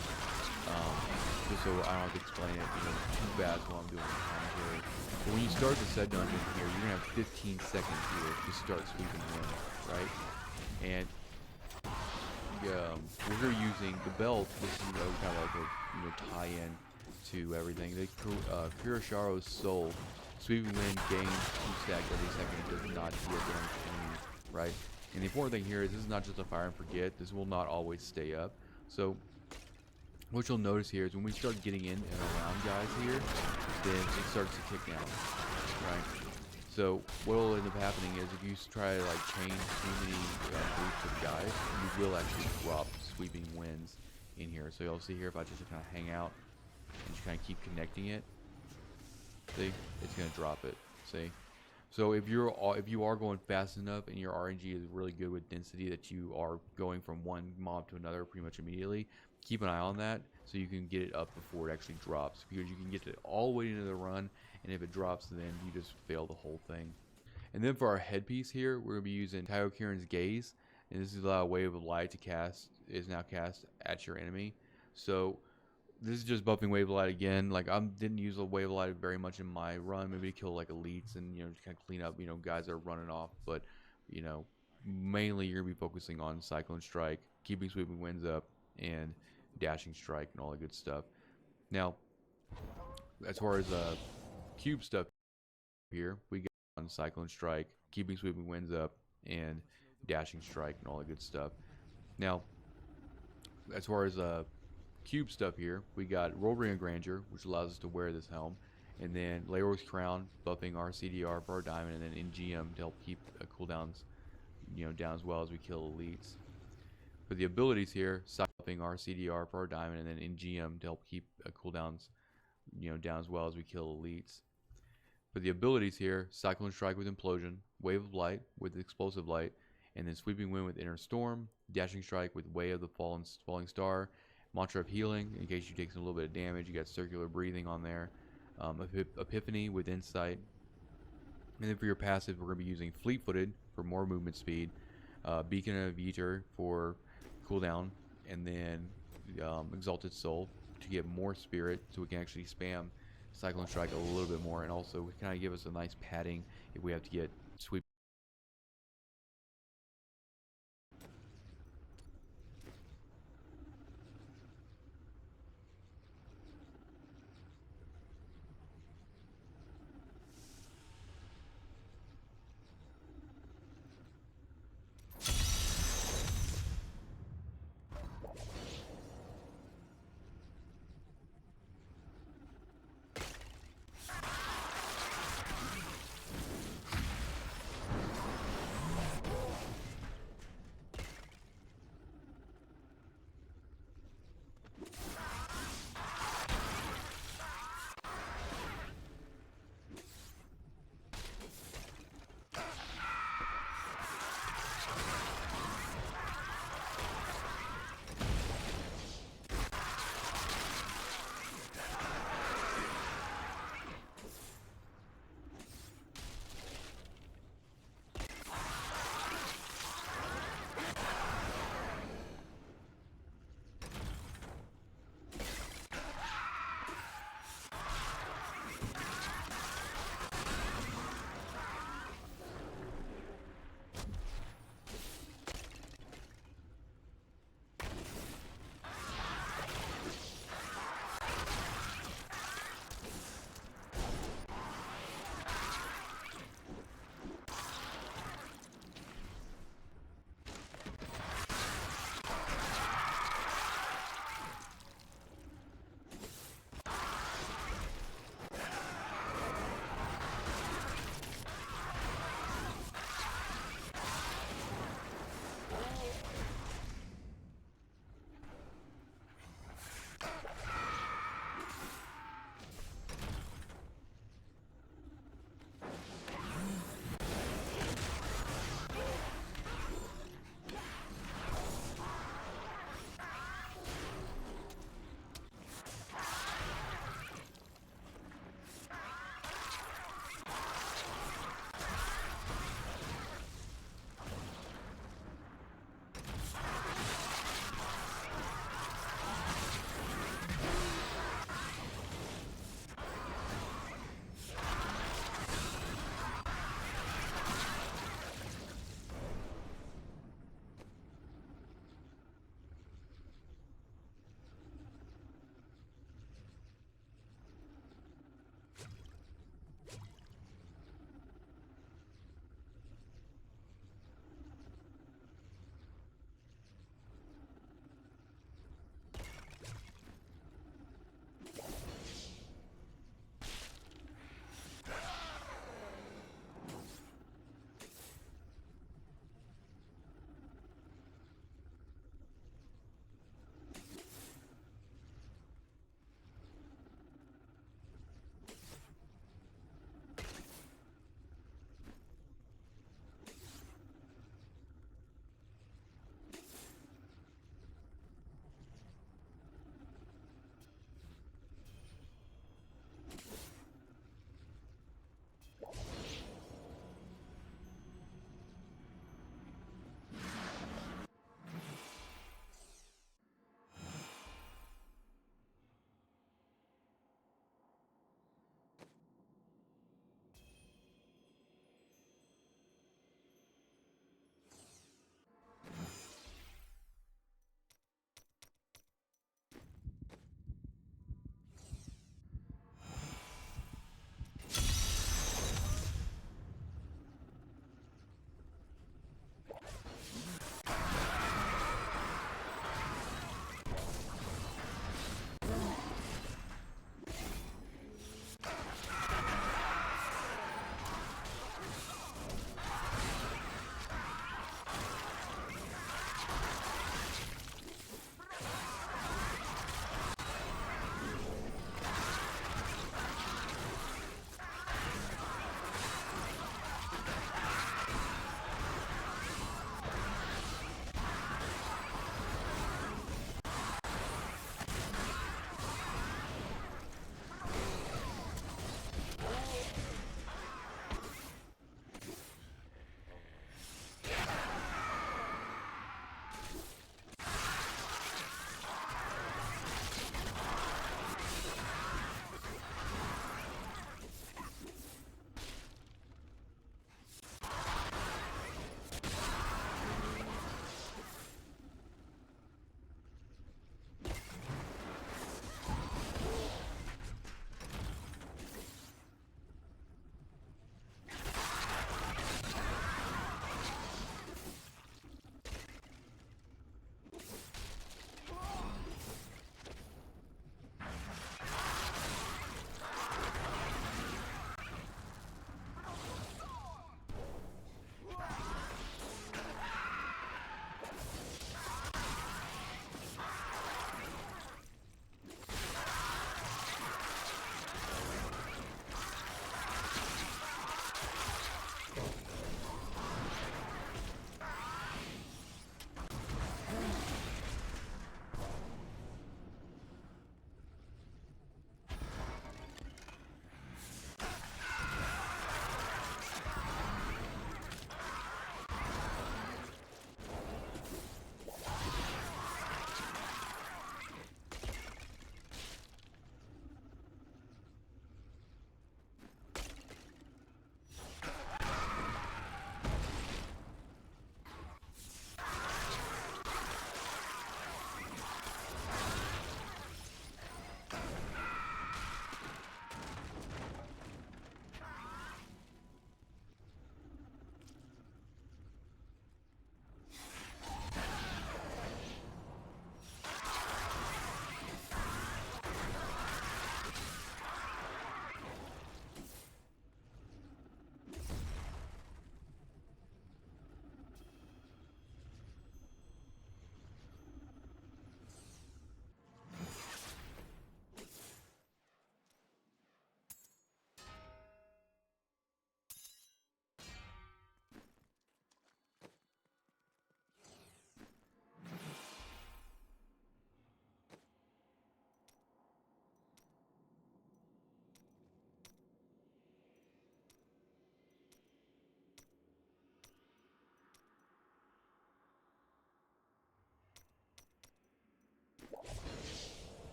S1: Just so I don't have to explain it too bad while I'm doing the commentary. But when you start the set dungeon here, you're going to have 15 seconds here to start sweeping wind, right? And we're going to be using the belt. This is kind of like a tie-in to everything. The Kirisharo's Soul, Sweeping Wind gains 2 stacks every second. It does not deal damage to enemies, right? And the important thing here is this is not just a fire and forget. This will not always stay up. So what you'll notice here is when we start getting in and around guys here, then it starts to kick down, right? So what will end up happening is if you try to like chain too many groups of guys, you will actually drop Sweeping Winds in here. So you'll see here if I just kind of hang out and just kind of keep connecting it, see, it's going to drop it, see? So if you are going fast enough and your RNG is really good with density that you are going from one mob to another pretty much immediately, keep an eye on that so you can get it up before it actually drops, because you can get it all the way into the run, and if it drops then you just fail the whole thing. And then for our headpiece here, we're going to be using Taiyo Kirin's Gaze. and this is a wave of light to cast is now cast at your enemy. So this is just buffing wave of light again. Like I didn't use a wave of light very much in my run, maybe to kill like elites and just kind of clean up guys that are running off. But you know mainly you're gonna be focusing on Cyclone Strike, keeping sweeping winds up, and dashing strike and all that good stuff. Now as far as cube stuff here, we got on Cyclone Strike, keeping sweeping winds up, and dashing strike and all that good stuff. Now, as far as cube stuff here, we got Roll Ring of Grandeur, which allows us to wear this helm, and then Leor's Crown, buffing our CDR for our diamond, and then NGM to help keep cooldowns, down as well as we kill elites. For the abilities here, buffing our CDR for our diamond, and then NGM to help keep cooldowns, down as well as we kill elites. For the abilities here, Cyclone Strike with Implosion, Wave of Light with Explosive Light, and then Sweeping Wind with Inner Storm, Dashing Strike with Way of the Falling Star, Mantra of Healing in case you take a little bit of damage. You got Circular Breathing on there, Epiphany with Insight, and then for your passive, we're going to be using Fleet Footed for more movement speed, Beacon of Eater for cooldown, and then Exalted Soul to get more spirit so we can actually spam Cyclone Strike a little bit more, and also kind of give us a nice padding if we have to get sweep.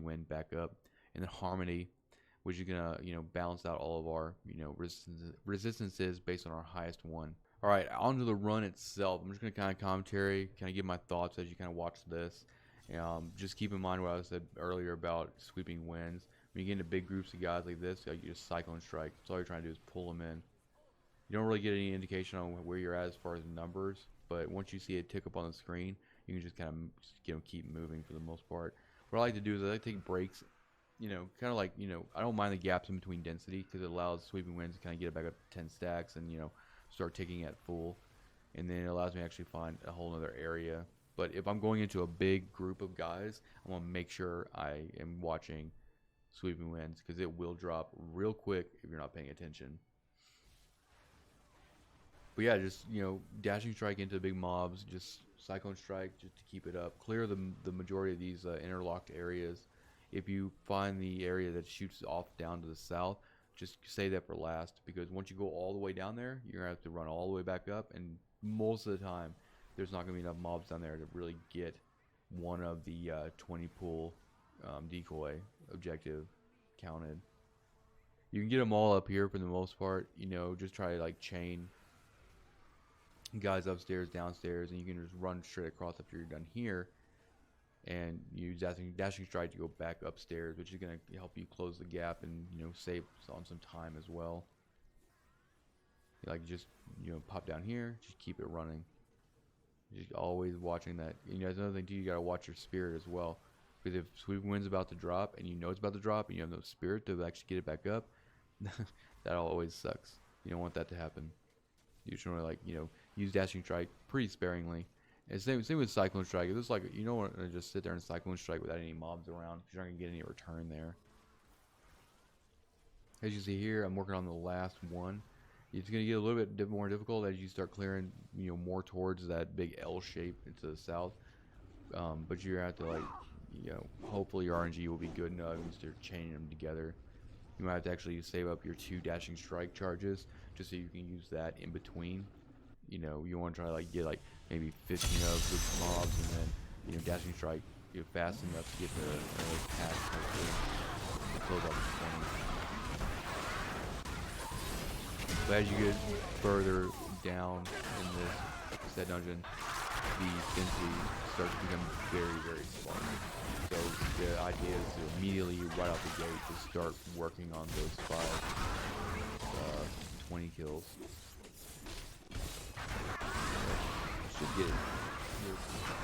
S1: sweeping wind back up, and then harmony, which is gonna balance out all of our resistances based on our highest one. All right, onto the run itself. I'm just gonna kind of commentary, kind of give my thoughts as you kind of watch this. Just keep in mind what I said earlier about sweeping winds. When you get into big groups of guys like this, you just cyclone strike. So all you're trying to do is pull them in. You don't really get any indication on where you're at as far as numbers, but once you see it tick up on the screen, you can just kind of keep moving for the most part. What I like to do is I like to take breaks, kind of like, I don't mind the gaps in between density because it allows sweeping winds to kind of get it back up to 10 stacks and, start ticking at full. And then it allows me to actually find a whole other area. But if I'm going into a big group of guys, I want to make sure I am watching sweeping winds because it will drop real quick if you're not paying attention. But yeah, just dashing strike into big mobs, just cyclone strike just to keep it up. Clear the majority of these interlocked areas. If you find the area that shoots off down to the south, just save that for last because once you go all the way down there, you're gonna have to run all the way back up, and most of the time, there's not gonna be enough mobs down there to really get one of the 20 pool decoy objective counted. You can get them all up here for the most part. Just try to like chain guys upstairs, downstairs, and you can just run straight across after you're done here and use dashing strike to go back upstairs, which is going to help you close the gap and save on some time as well. Like just pop down here, just keep it running, just always watching that. That's another thing too, you got to watch your spirit as well, because if sweeping wind's about to drop and it's about to drop and you have no spirit to actually get it back up, that always sucks. You don't want that to happen. You should really use dashing strike pretty sparingly. And same with cyclone strike. If it's like you don't want to just sit there and cyclone strike without any mobs around, because you're not gonna get any return there. As you see here, I'm working on the last one. It's gonna get a little bit more difficult as you start clearing, more towards that big L shape into the south. But you're gonna have to hopefully your RNG will be good enough and start chaining them together. You might have to actually save up your 2 dashing strike charges just so you can use that in between. You want to try to get maybe 15 of the mobs and then dashing strike fast enough to get the pack to close up the 20. But as you get further down in this set dungeon, the density starts to become very, very sparse. So the idea is to immediately, right off the gate, to start working on those 20 kills. I should get it.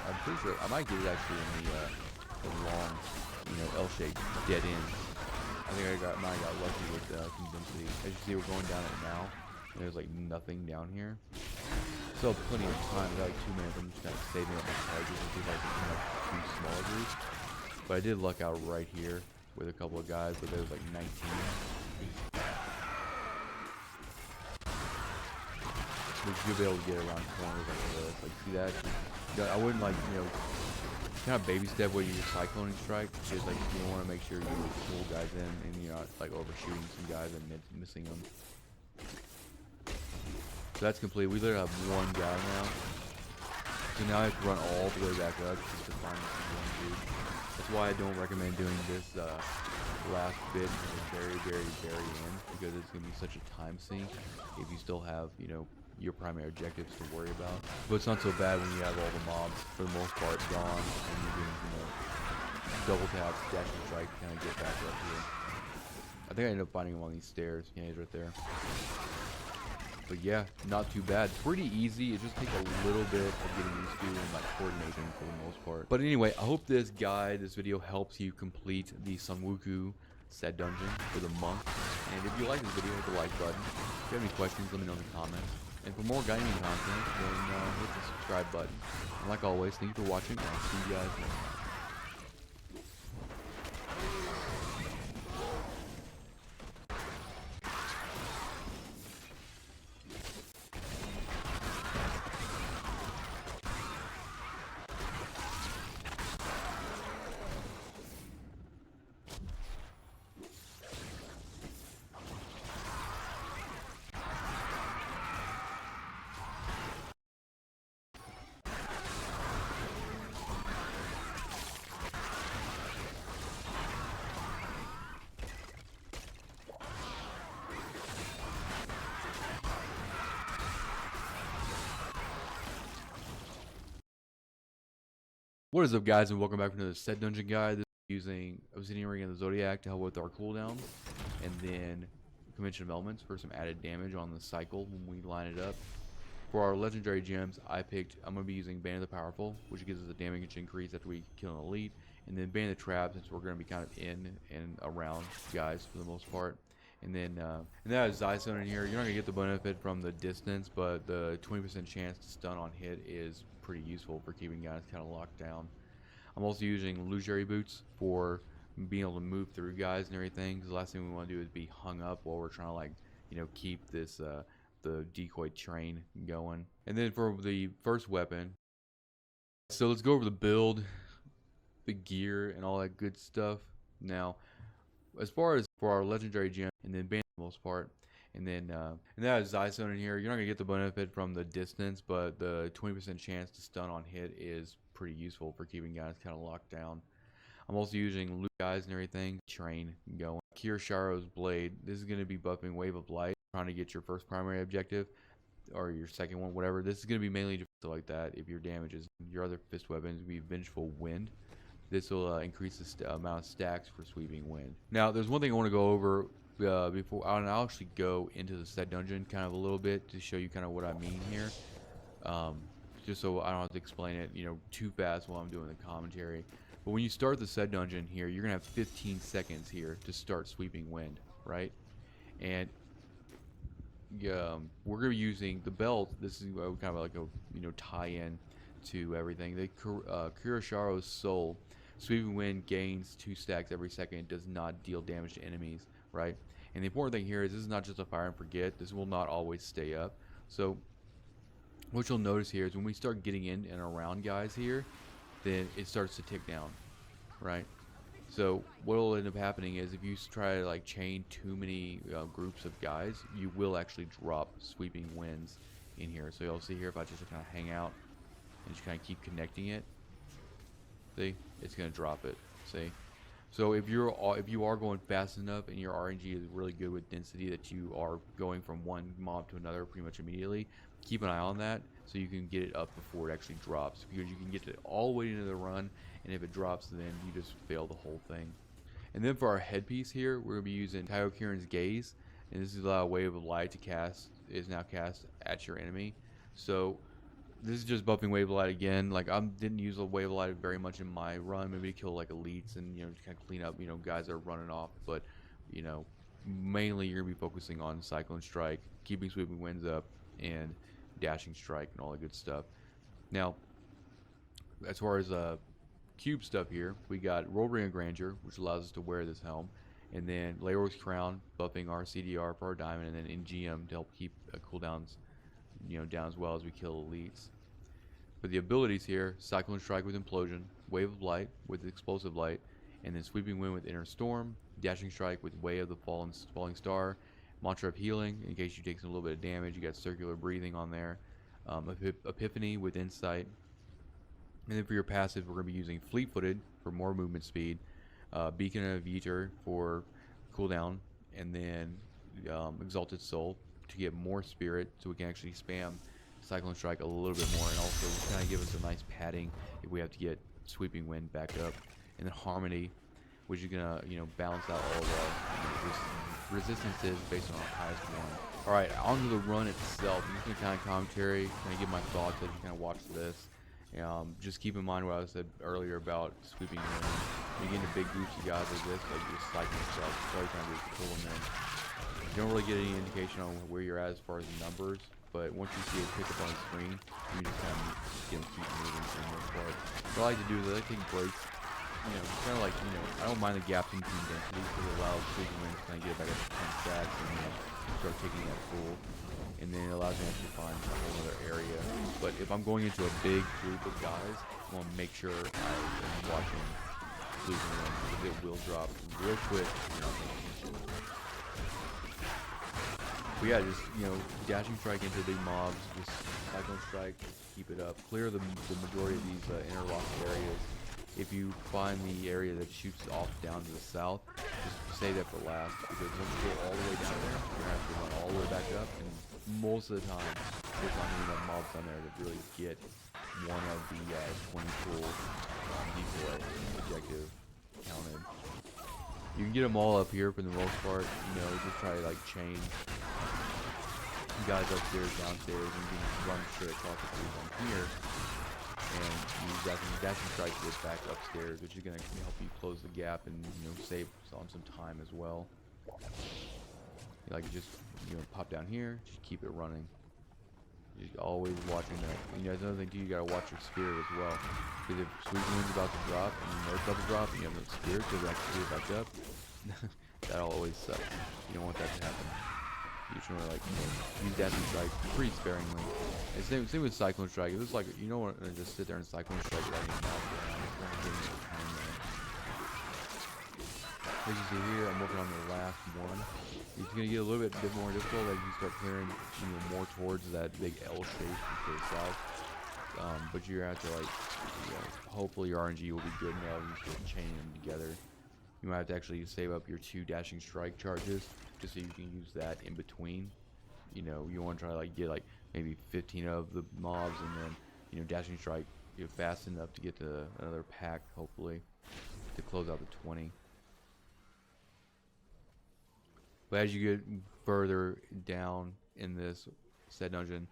S1: I'm pretty sure I might get it actually in the long, L-shaped dead end. I think I might got lucky with some density. As you see, we're going down it now. And there's nothing down here. Still plenty of time. I got 2 minutes. I'm just kind of saving up my charges and see if I can come up 2 smaller groups. But I did luck out right here with a couple of guys, but there was 19. But you'll be able to get around corners like this. See that? I wouldn't kind of baby step where you cycloning strike. Just you want to make sure you pull guys in and you're not overshooting some guys and missing them. So that's complete. We literally have 1 guy now. So now I have to run all the way back up just to find this one dude. That's why I don't recommend doing this last bit to the very, very, very end, because it's going to be such a time sink if you still have, your primary objectives to worry about. But it's not so bad when you have all the mobs, for the most part, gone, and you're doing, double taps, dash and strike, kind of get back up here. I think I ended up finding him on these stairs. Yeah, he's right there. But yeah, not too bad. Pretty easy. It just takes a little bit of getting used to and coordination for the most part. But anyway, I hope this video helps you complete the Sunwuku set dungeon for the monk. And if you like this video, hit the like button. If you have any questions, let me know in the comments. And for more gaming content, then hit the subscribe button. And like always, thank you for watching, and I'll see you guys next time. What is up, guys, and welcome back to another set dungeon guide. This is using Obsidian Ring and the Zodiac to help with our cooldowns, and then Convention of Elements for some added damage on the cycle when we line it up. For our legendary gems, I'm going to be using Bane of the Powerful, which gives us a damage increase after we kill an elite, and then Bane of the Trap, since we're going to be kind of in and around guys for the most part. And then that is Zystone in here. You're not going to get the benefit from the distance, but the 20% chance to stun on hit is pretty useful for keeping guys kind of locked down. I'm also using illusory boots for being able to move through guys and everything, because the last thing we want to do is be hung up while we're trying to, like, keep this the decoy train going. And then for the first weapon, so let's go over the build, the gear, and all that good stuff. Now, as far as for our legendary gem, and then Bane for the most part, and that is Zystone in here. You're not gonna get the benefit from the distance, but the 20% chance to stun on hit is pretty useful for keeping guys kind of locked down. I'm also using loot guys and everything, train going. Kirashiro's blade. This is gonna be buffing Wave of Light, trying to get your first primary objective, or your second one, whatever. This is gonna be mainly just like that. If your damage is your other fist weapons, will be Vengeful Wind. This will increase the amount of stacks for Sweeping Wind. Now, there's one thing I want to go over before I'll actually go into the set dungeon kind of a little bit to show you kind of what I mean here. Just so I don't have to explain it, too fast while I'm doing the commentary. But when you start the set dungeon here, you're gonna have 15 seconds here to start Sweeping Wind, right? And we're gonna be using the belt. This is kind of like a tie-in to everything. The Kirashiro's Soul. Sweeping Wind gains 2 stacks every second. It does not deal damage to enemies, right? And the important thing here is this is not just a fire and forget. This will not always stay up. So what you'll notice here is when we start getting in and around guys here, then it starts to tick down, right? So what will end up happening is if you try to chain too many groups of guys, you will actually drop Sweeping Winds in here. So you'll see here if I just kind of hang out and just kind of keep connecting it, see, it's gonna drop it. See, so if you are going fast enough and your RNG is really good with density, that you are going from one mob to another pretty much immediately, keep an eye on that so you can get it up before it actually drops, because you can get it all the way into the run, and if it drops, then you just fail the whole thing. And then for our headpiece here, we're gonna be using Taiyo Gaze, and this is a Wave of Light is now cast at your enemy. So this is just buffing Wave of Light again. I didn't use a Wave of Light very much in my run, maybe to kill elites and kind of clean up guys that are running off. But mainly you're gonna be focusing on Cyclone Strike, keeping Sweeping Winds up, and Dashing Strike and all that good stuff. Now, as far as cube stuff here, we got Roll Ring of Grandeur, which allows us to wear this helm, and then Leor's Crown, buffing our CDR for our diamond, and then NGM to help keep cooldowns down as well as we kill elites. For the abilities here, Cyclone Strike with Implosion, Wave of Light with Explosive Light, and then Sweeping Wind with Inner Storm, Dashing Strike with Way of the Falling Star, Mantra of Healing in case you take a little bit of damage. You got Circular Breathing on there, Epiphany with Insight, and then for your passive, we're going to be using Fleet Footed for more movement speed, Beacon of Eater for cooldown, and then Exalted Soul to get more spirit, so we can actually spam Cyclone Strike a little bit more, and also kind of give us a nice padding if we have to get Sweeping Wind back up. And then Harmony, which is gonna balance out all of our resistances based on our highest one. All right, onto the run itself. I'm just gonna kind of commentary, kind of give my thoughts as you kind of watch this. Just keep in mind what I said earlier about Sweeping Wind. When you get into big groups of guys like this, just Cyclone Strike, so you're trying to pull them in. You don't really get any indication on where you're at as far as numbers, but once you see it pick up on the screen, you just kind of keep moving for the most part. What I like to do is I like to take breaks. Kind of I don't mind the gaps in between density, because it allows Sweeping Wind to kind of get back up to 10 stacks and start taking that full. And then it allows me to actually find a whole other area. But if I'm going into a big group of guys, I want to make sure I am watching Sweeping Wind, because it will drop real quick. But yeah, just Dashing Strike into big mobs, just Cyclone Strike, keep it up, clear the majority of these interlocked areas. If you find the area that shoots off down to the south, just save that for last, because once you go all the way down there, you're gonna have to run all the way back up, and most of the time there's not enough mobs on there to really get one of the 20 tools decoy objective counted. You can get them all up here for the most part. You know, just try to like chain guys upstairs, downstairs, and you can run straight across the three from here. And use dashing strike to get back upstairs, which is going to help you close the gap and save on some time as well. Like just pop down here, just keep it running. You're always watching that. There's another thing too. You gotta watch your spirit as well, because if Sweet Wind's about to drop and Nerf's about to drop, and you have no spirit to actually get back up, that'll always suck. You don't want that to happen. You just want to use dashing strike pretty sparingly. And same with cyclone strike. It was like you don't want to just sit there and cyclone strike without any knocks around. It's kind of getting your time there. As you see here, I'm working on the last one. It's gonna get a little bit more difficult as you start clearing more towards that big L shape to the south. But you're gonna have to hopefully your RNG will be good enough and you can chain them together. You might have to actually save up your 2 dashing strike charges just so you can use that in between. You want to try to get maybe 15 of the mobs, and then dashing strike fast enough to get to another pack, hopefully, to close out the 20. But as you get further down in this said dungeon,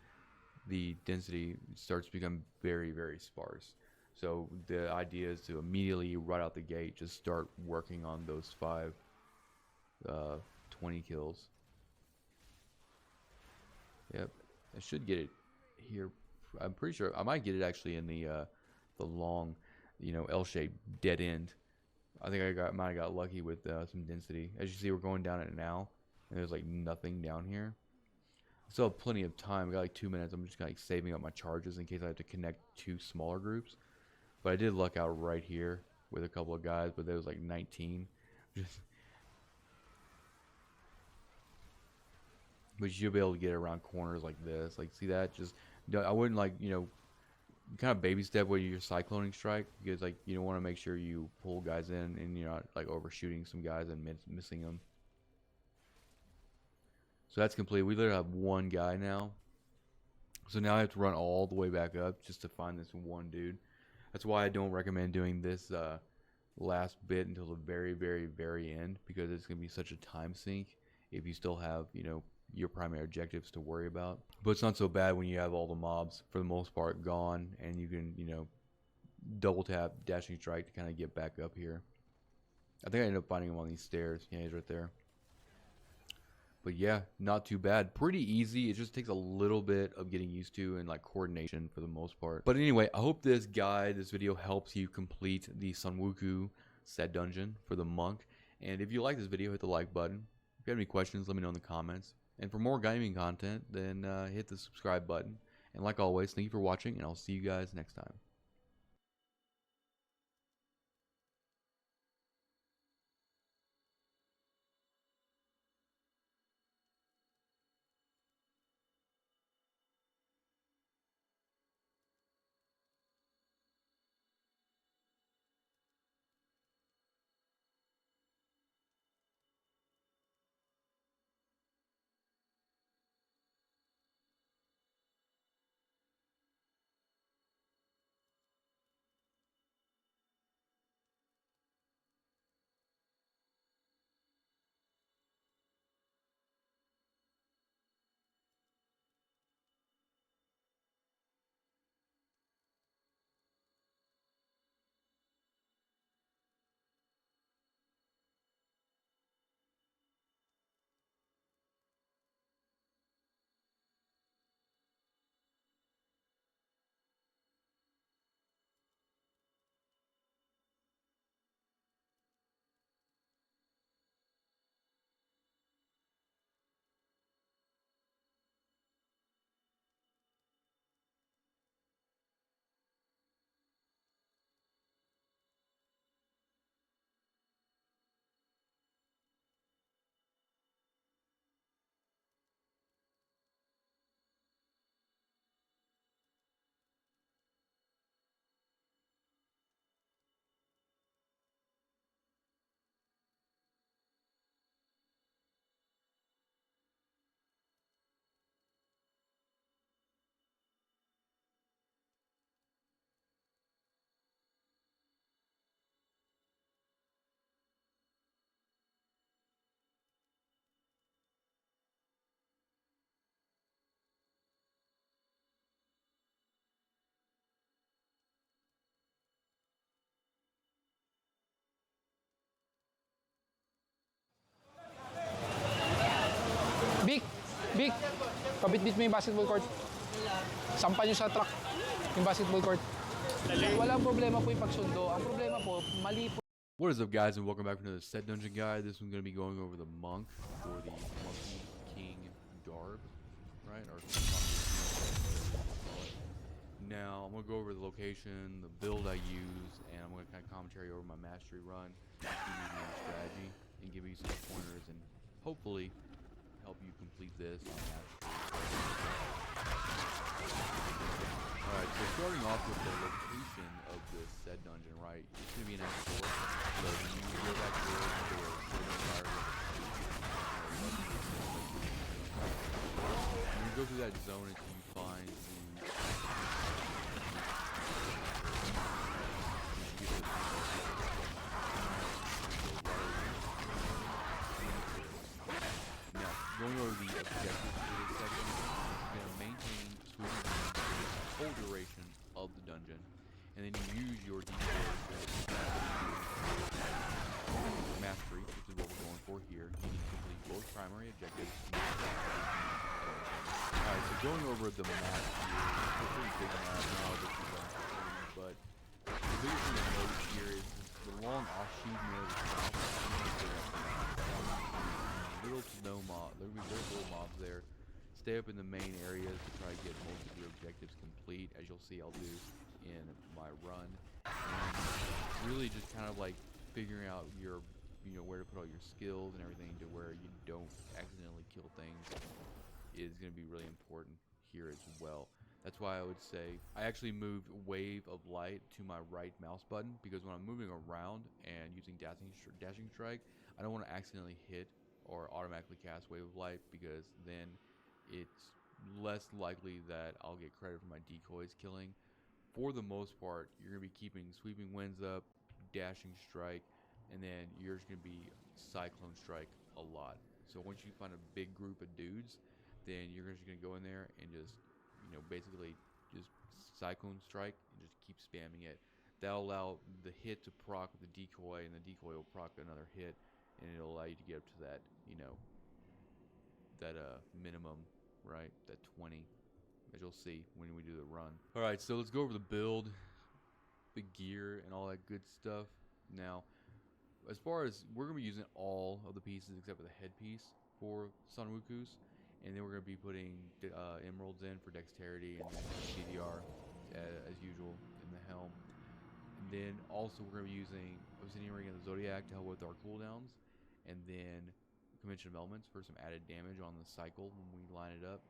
S1: the density starts to become very, very sparse. So the idea is to immediately, right out the gate, just start working on those 20 kills. Yep, I should get it here. I'm pretty sure I might get it actually in the long, L-shaped dead end. I think I might have got lucky with some density. As you see, we're going down it now, and there's nothing down here. I still have plenty of time. I got 2 minutes. I'm just saving up my charges in case I have to connect 2 smaller groups. But I did luck out right here with a couple of guys, but there was 19. But you'll be able to get around corners like this. See that? Just I wouldn't kind of baby step with your cycloning strike, because you don't want to make sure you pull guys in and you're not overshooting some guys and missing them. So that's complete. We literally have 1 guy now. So now I have to run all the way back up just to find this 1 dude. That's why I don't recommend doing this last bit until the very, very, very end, because it's going to be such a time sink if you still have, your primary objectives to worry about. But it's not so bad when you have all the mobs, for the most part, gone, and you can, double tap dashing strike to kind of get back up here. I think I ended up finding him on these stairs. Yeah, he's right there. But yeah, not too bad. Pretty easy. It just takes a little bit of getting used to and coordination for the most part. But anyway, I hope this video helps you complete the Sunwuku said dungeon for the monk. And if you like this video, hit the like button. If you have any questions, let me know in the comments. And for more gaming content, then hit the subscribe button. And like always, thank you for watching, and I'll see you guys next time.
S2: Jake, pabitbit mo yung basketball court. Sampa nyo sa truck yung basketball court. Walang problema po yung pagsundo. Ang problema po, mali po.
S1: What is up, guys, and welcome back to another set dungeon guide. This one's going to be going over the monk for the Monkey King Garb, right? Or now I'm going to go over the location, the build I use, and I'm going to kind of commentary over my mastery run, give you the strategy, and give you some pointers, and hopefully help you complete this on mastery. Alright, so starting off with the location of this said dungeon, right? It's going to be an X4. So when you go back to the door, when you go through that zone until you find now, going over the objectives for this section, you're going to maintain sweeping the whole duration of the dungeon, and then you use your D4 mastery, which is what we're going for here. You need to complete both primary objectives. Alright, so going over the map here, it's a pretty big map, but the biggest thing to note here is the long offshoot near the south. Little to no mob. There'll be very little mobs there. Stay up in the main areas to try to get most of your objectives complete, as you'll see I'll do in my run. And really just kind of like figuring out your, where to put all your skills and everything to where you don't accidentally kill things is going to be really important here as well. That's why I would say I actually moved Wave of Light to my right mouse button, because when I'm moving around and using dashing strike, I don't want to accidentally hit or automatically cast Wave of Light, because then it's less likely that I'll get credit for my decoys killing. For the most part, you're going to be keeping Sweeping Winds up, Dashing Strike, and then you're just going to be Cyclone Strike a lot. So once you find a big group of dudes, then you're just going to go in there and just, basically just Cyclone Strike and just keep spamming it. That'll allow the hit to proc with the decoy, and the decoy will proc another hit, and it'll allow you to get up to that, that minimum, right? That 20, as you'll see when we do the run. All right, so let's go over the build, the gear, and all that good stuff. Now, as far as we're gonna be using all of the pieces except for the headpiece for Sanwuku's, and then we're gonna be putting emeralds in for dexterity, and then CDR as usual in the helm. And then also we're gonna be using Obsidian Ring and the Zodiac to help with our cooldowns, and then Convention of Elements for some added damage on the cycle when we line it up.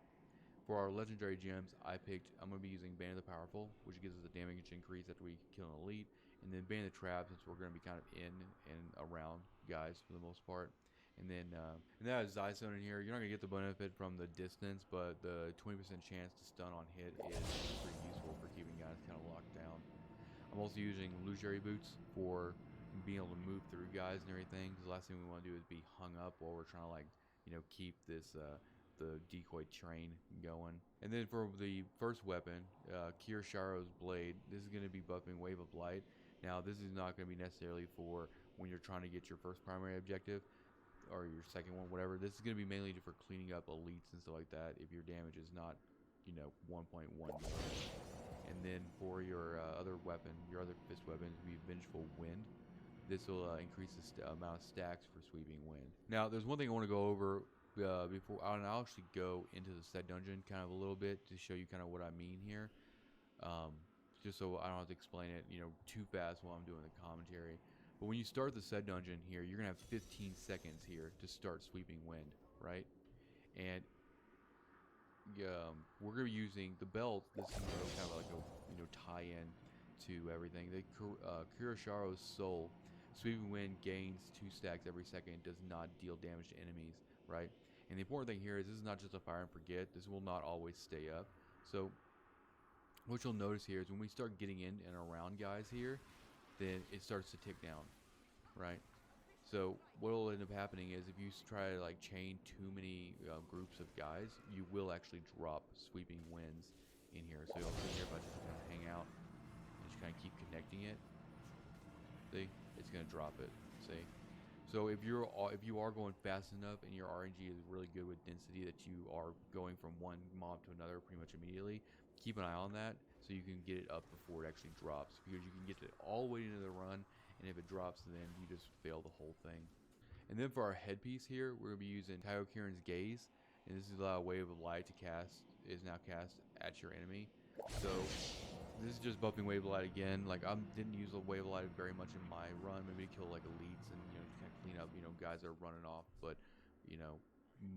S1: For our legendary gems, I'm going to be using Bane of the Powerful, which gives us a damage increase after we kill an elite, and then Bane of the Trap, since we're going to be kind of in and around guys for the most part. And then that is Zystone in here. You're not going to get the benefit from the distance, but the 20% chance to stun on hit is pretty useful for keeping guys kind of locked down. I'm also using illusory boots for being able to move through guys and everything, because the last thing we want to do is be hung up while we're trying to, like, keep this the decoy train going. And then for the first weapon, Kirsharo's Blade, this is going to be buffing Wave of Light. Now, this is not going to be necessarily for when you're trying to get your first primary objective or your second one, whatever. This is going to be mainly for cleaning up elites and stuff like that if your damage is not 1.1 million. And then for your other weapon, your other fist weapon, is going to be Vengeful Wind. This will increase the amount of stacks for Sweeping Wind. Now, there's one thing I want to go over before, and I'll actually go into the said dungeon kind of a little bit to show you kind of what I mean here, just so I don't have to explain it too fast while I'm doing the commentary. But when you start the said dungeon here, you're gonna have 15 seconds here to start Sweeping Wind, right? And we're gonna be using the belt. This is kind of like a tie-in to everything. The Kurosharo's Soul, Sweeping Wind gains 2 stacks every second. Does not deal damage to enemies, right? And the important thing here is this is not just a fire and forget. This will not always stay up. So what you'll notice here is when we start getting in and around guys here, then it starts to tick down, right? So what will end up happening is if you try to like chain too many groups of guys, you will actually drop Sweeping Winds in here. So you'll see here if I just kind of hang out and just kind of keep connecting it, see, it's going to drop it, see? So if you are going fast enough and your RNG is really good with density that you are going from one mob to another pretty much immediately, keep an eye on that so you can get it up before it actually drops, because you can get it all the way into the run, and if it drops, then you just fail the whole thing. And then for our headpiece here, we're gonna be using Taiyo Kirin's Gaze, and this is a wave of light to cast is now cast at your enemy. So this is just buffing wave of light again. Like I didn't use a wave of light very much in my run, maybe to kill like elites and just kind of clean up guys that are running off. But you know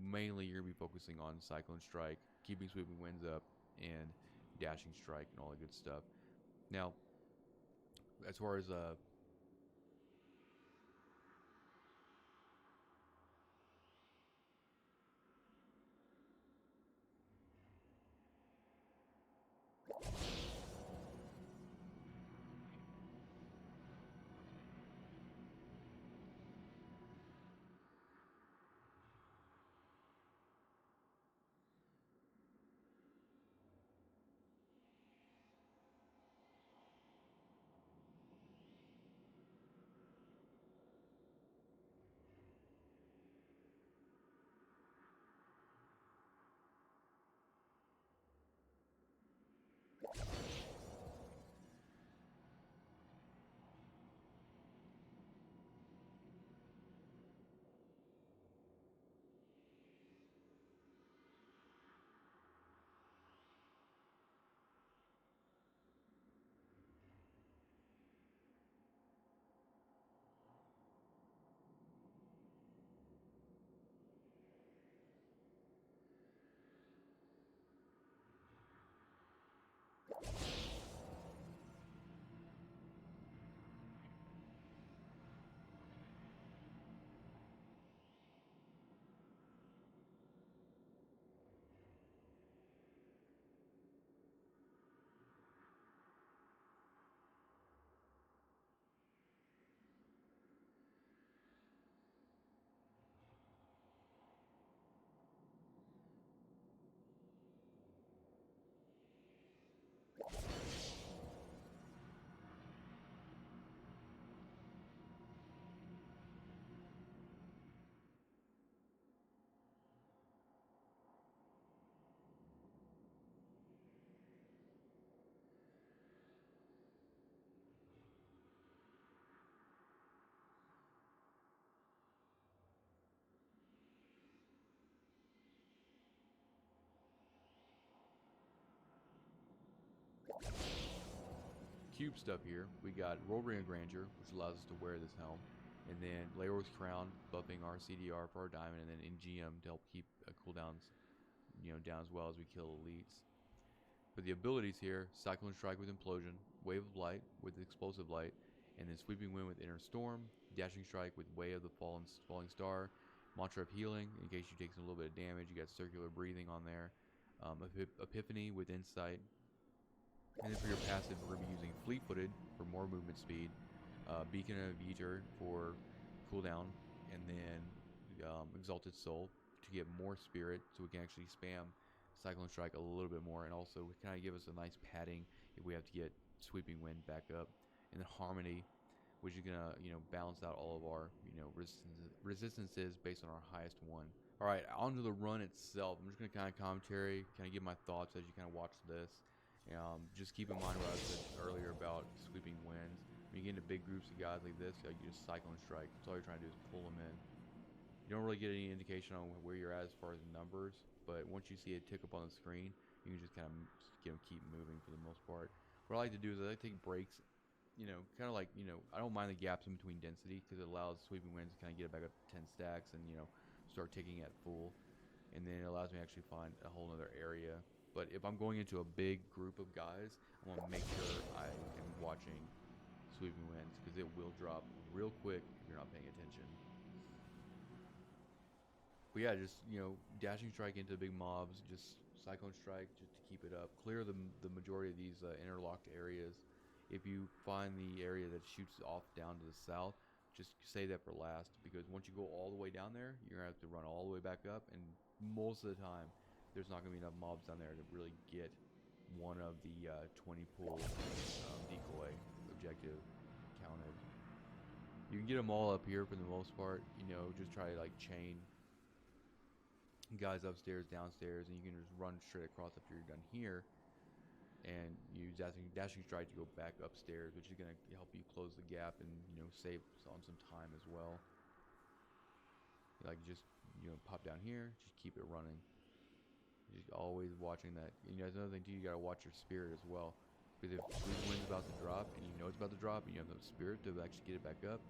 S1: mainly you're gonna be focusing on Cyclone Strike, keeping sweeping winds up, and dashing strike and all that good stuff. Now as far as cube stuff here, we got Roll Ring of Grandeur, which allows us to wear this helm, and then Leor's Crown, buffing our CDR for our diamond, and then NGM to help keep cooldowns down as well as we kill elites. For the abilities here, Cyclone Strike with Implosion, Wave of Light with Explosive Light, and then Sweeping Wind with Inner Storm, Dashing Strike with Way of the Falling Star, Mantra of Healing, in case you take a little bit of damage, you got Circular Breathing on there, Epiphany with Insight, and then for your passive, we're going to be using Fleet-Footed for more movement speed, Beacon of Eater for cooldown, and then Exalted Soul to get more spirit so we can actually spam Cyclone Strike a little bit more, and also kind of give us a nice padding if we have to get Sweeping Wind back up. And then Harmony, which is going to balance out all of our resistances based on our highest one. All right, on to the run itself. I'm just going to kind of commentary, kind of give my thoughts as you kind of watch this. Just keep in mind what I said earlier about sweeping winds. When you get into big groups of guys like this, you just Cyclone Strike. That's all you're trying to do is pull them in. You don't really get any indication on where you're at as far as numbers, but once you see it tick up on the screen, you can just kind of keep moving for the most part. What I like to do is I like to take breaks, kind of like, I don't mind the gaps in between density because it allows sweeping winds to kind of get it back up to 10 stacks and, start ticking at full. And then it allows me to actually find a whole other area. But if I'm going into a big group of guys, I want to make sure I am watching sweeping winds because it will drop real quick if you're not paying attention. But yeah, just dashing strike into big mobs, just Cyclone Strike just to keep it up. Clear the majority of these interlocked areas. If you find the area that shoots off down to the south, just save that for last, because once you go all the way down there, you're gonna have to run all the way back up, and most of the time, there's not gonna be enough mobs down there to really get one of the 20 pool decoy objective counted. You can get them all up here for the most part. You know, just try to like chain guys upstairs, downstairs, and you can just run straight across after you're done here. And use dashing strike to go back upstairs, which is going to help you close the gap and, you know, save on some time as well. Like, just, you know, pop down here, just keep it running. Just always watching that. You know, that's another thing too, you got to watch your spirit as well, because if Sweet Wind's about to drop and you know it's about to drop and you have no spirit to actually get it back up,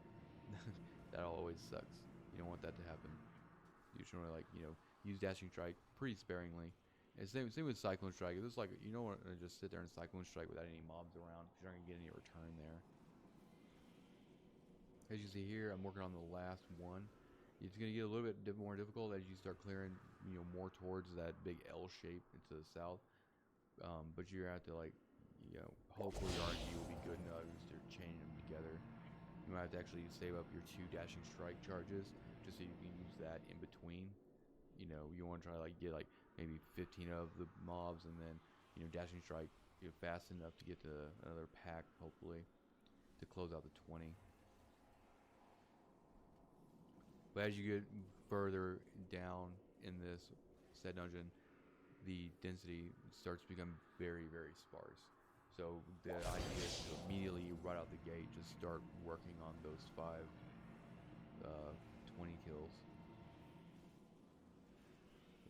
S1: that always sucks. You don't want that to happen. You should only, like, you know, use dashing strike pretty sparingly. And same with Cyclone Strike. It's like, you don't want to just sit there and Cyclone Strike without any mobs around, because you're not going to get any return there. As you see here, I'm working on the last one. It's going to get a little bit more difficult as you start clearing, you know, more towards that big L shape into the south. But you're going to have to, like, you know, hopefully your RNG will be good enough to start chaining them together. You might have to actually save up your 2 dashing strike charges just so you can use that in between. You know, you want to try to like get like maybe 15 of the mobs, and then, you know, dashing strike, you know, fast enough to get to another pack, hopefully, to close out the 20. But as you get further down in this said dungeon, the density starts to become very, very sparse. So the idea is to immediately, right out the gate, just start working on those 5 20 kills.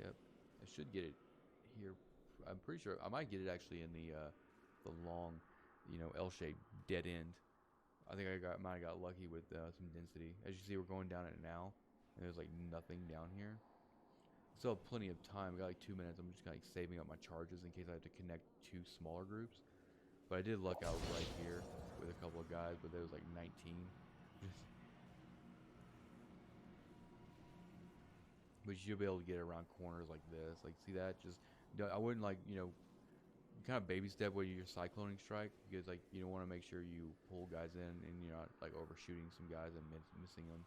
S1: Yep, I should get it here. I'm pretty sure I might get it actually in the long, you know, L-shaped dead end. I think might have got lucky with some density. As you see, we're going down it now, and there's like nothing down here. Still have plenty of time. We got like 2 minutes. I'm just kind of like saving up my charges in case I have to connect 2 smaller groups. But I did luck out right here with a couple of guys, but there was like 19. But you'll be able to get around corners like this. Like, see that? Just, I wouldn't, like, you know, kind of baby step where you're cycloning strike, because like you don't want to make sure you pull guys in and you're not like overshooting some guys and missing them.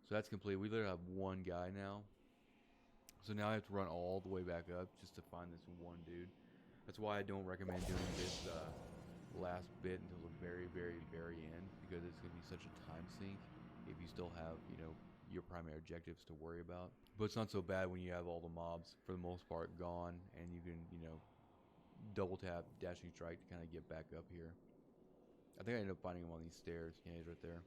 S1: So that's complete. We literally have 1 guy now. So now I have to run all the way back up just to find this 1 dude. That's why I don't recommend doing this last bit until the very, very, very end, because it's going to be such a time sink if you still have, you know, your primary objectives to worry about. But it's not so bad when you have all the mobs, for the most part, gone, and you can, you know, double tap dashing strike to kind of get back up here. I think I ended up finding him on these stairs. Yeah, he's right there.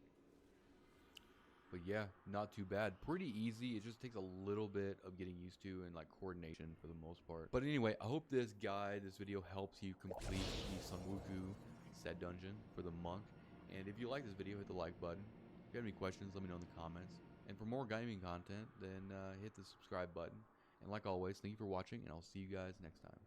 S1: But yeah, not too bad. Pretty easy. It just takes a little bit of getting used to and like coordination for the most part. But anyway, I hope this video helps you complete the Sunwuku said dungeon for the monk. And if you like this video, hit the like button. If you have any questions, let me know in the comments. And for more gaming content, then hit the subscribe button. And like always, thank you for watching, and I'll see you guys next time.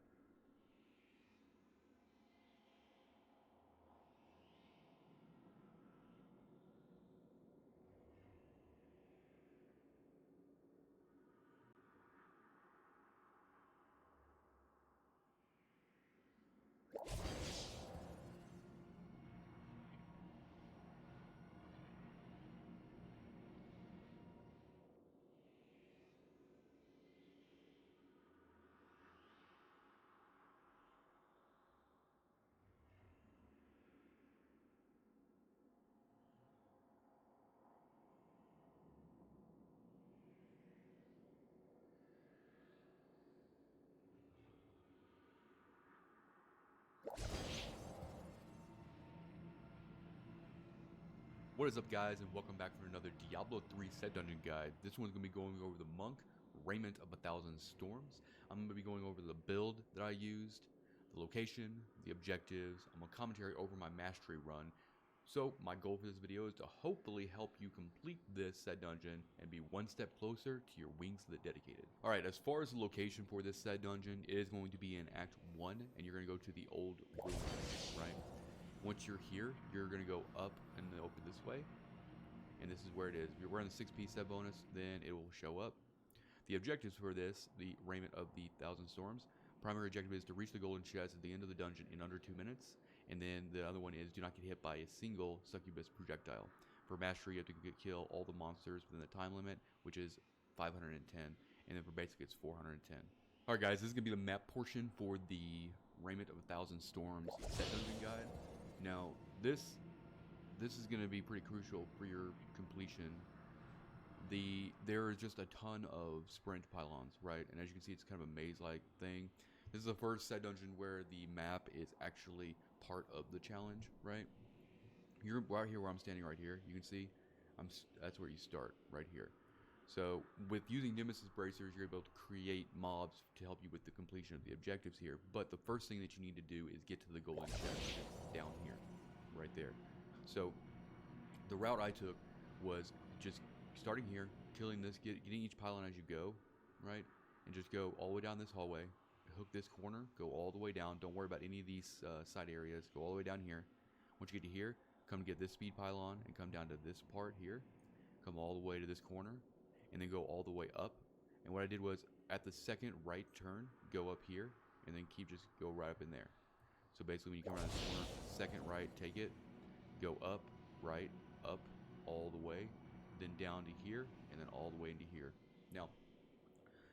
S1: What is up, guys, and welcome back for another Diablo 3 set dungeon guide. This one's going to be going over the Monk, Raiment of 1,000 Storms. I'm going to be going over the build that I used, the location, the objectives. I'm going to commentary over my mastery run. So my goal for this video is to hopefully help you complete this set dungeon and be one step closer to your Wings of the Dedicated. Alright, as far as the location for this set dungeon, it is going to be in Act 1, and you're going to go to the old ruins, right? Once you're here, you're going to go up and over this way. And this is where it is. If you're wearing the 6P set bonus, then it will show up. The objectives for this, the Raiment of the 1,000 Storms, primary objective is to reach the golden chest at the end of the dungeon in under 2 minutes. And then the other one is do not get hit by a single succubus projectile. For mastery, you have to kill all the monsters within the time limit, which is 510. And then for basic, it's 410. Alright guys, this is going to be the map portion for the Raiment of 1,000 Storms set dungeon guide. Now, this this is going to be pretty crucial for your completion. There is just a ton of sprint pylons, right? And as you can see, it's kind of a maze-like thing. This is the first side dungeon where the map is actually part of the challenge, right? You're right here where I'm standing right here. You can see, that's where you start, right here. So with using Nemesis bracers, you're able to create mobs to help you with the completion of the objectives here. But the first thing that you need to do is get to the golden chest down here, right there. So the route I took was just starting here, killing this, getting each pylon as you go, right? And just go all the way down this hallway, hook this corner, go all the way down. Don't worry about any of these side areas. Go all the way down here. Once you get to here, come get this speed pylon and come down to this part here. Come all the way to this corner, and then go all the way up. And what I did was, at the second right turn, go up here, and then just go right up in there. So basically, when you come around this corner, second right, take it, go up, right, up, all the way, then down to here, and then all the way into here. Now,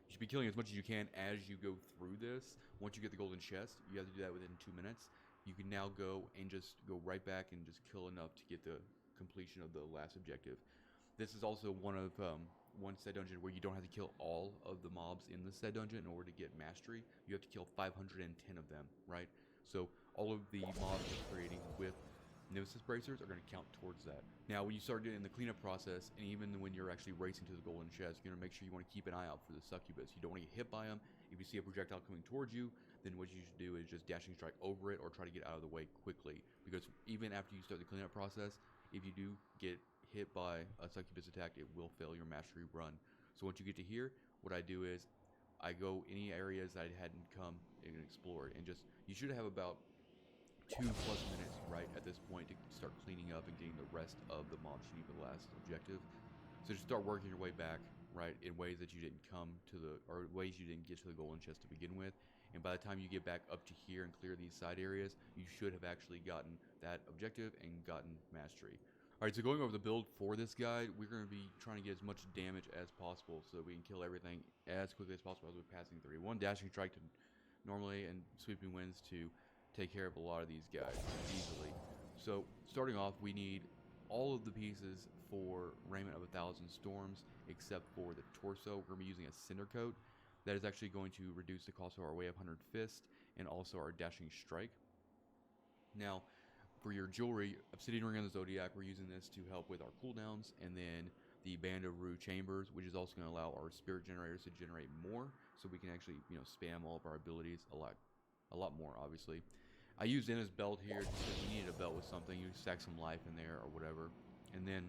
S1: you should be killing as much as you can as you go through this. Once you get the golden chest, you have to do that within 2 minutes. You can now go and just go right back and just kill enough to get the completion of the last objective. This is also one set dungeon where you don't have to kill all of the mobs in the set dungeon in order to get mastery. You have to kill 510 of them, right? So all of the mobs you're creating with Nemesis bracers are going to count towards that. Now, when you start getting the cleanup process, and even when you're actually racing to the golden chest, you're going to make sure you want to keep an eye out for the succubus. You don't want to get hit by them. If you see a projectile coming towards you, then what you should do is just dashing strike over it or try to get out of the way quickly. Because even after you start the cleanup process, if you do get hit by a succubus attack, it will fail your mastery run. So once you get to here, what I do is I go any areas that I hadn't come and explored, and just, you should have about 2+ minutes right at this point to start cleaning up and getting the rest of the mobs you need for the last objective. So just start working your way back, right, in ways that you didn't come to the, or ways you didn't get to the golden chest to begin with. And by the time you get back up to here and clear these side areas, you should have actually gotten that objective and gotten mastery. Alright, so going over the build for this guy, we're going to be trying to get as much damage as possible so that we can kill everything as quickly as possible as we're passing through. One dashing strike to normally, and sweeping winds to take care of a lot of these guys easily. So starting off, we need all of the pieces for Raiment of 1,000 Storms except for the torso. We're going to be using a Cinder Coat. That is actually going to reduce the cost of our Way of 100 Fist and also our Dashing Strike. Now, for your jewelry, Obsidian Ring of the Zodiac, we're using this to help with our cooldowns, and then the Band of Rue Chambers, which is also going to allow our Spirit Generators to generate more, so we can actually, spam all of our abilities a lot more, obviously. I used Inna's belt here because you needed a belt with something. You stack some life in there or whatever, and then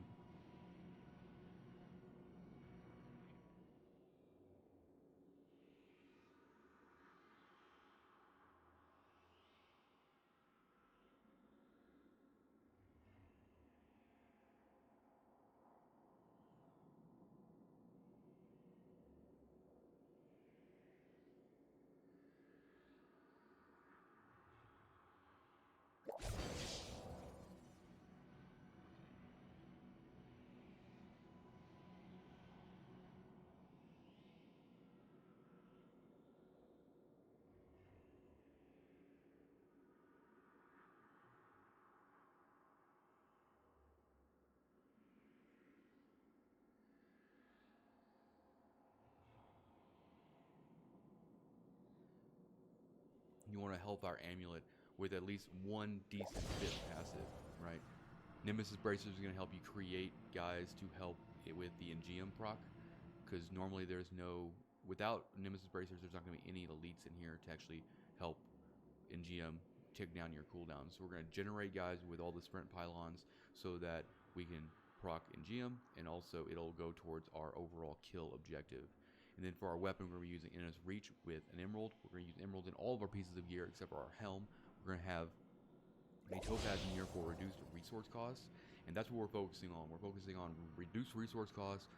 S1: you want to help our amulet with at least one decent fit passive, right? Nemesis Bracers is going to help you create guys to help it with the Engeum proc, because normally without Nemesis Bracers, there's not going to be any elites in here to actually help Engeum take down your cooldown. So we're going to generate guys with all the sprint pylons so that we can proc Engeum, and also it'll go towards our overall kill objective. And then for our weapon, we're going to be using Inna's Reach with an Emerald. We're going to use Emerald in all of our pieces of gear except for our helm. We're going to have a Topaz in here for reduced resource costs, and that's what we're focusing on. We're focusing on reduced resource costs,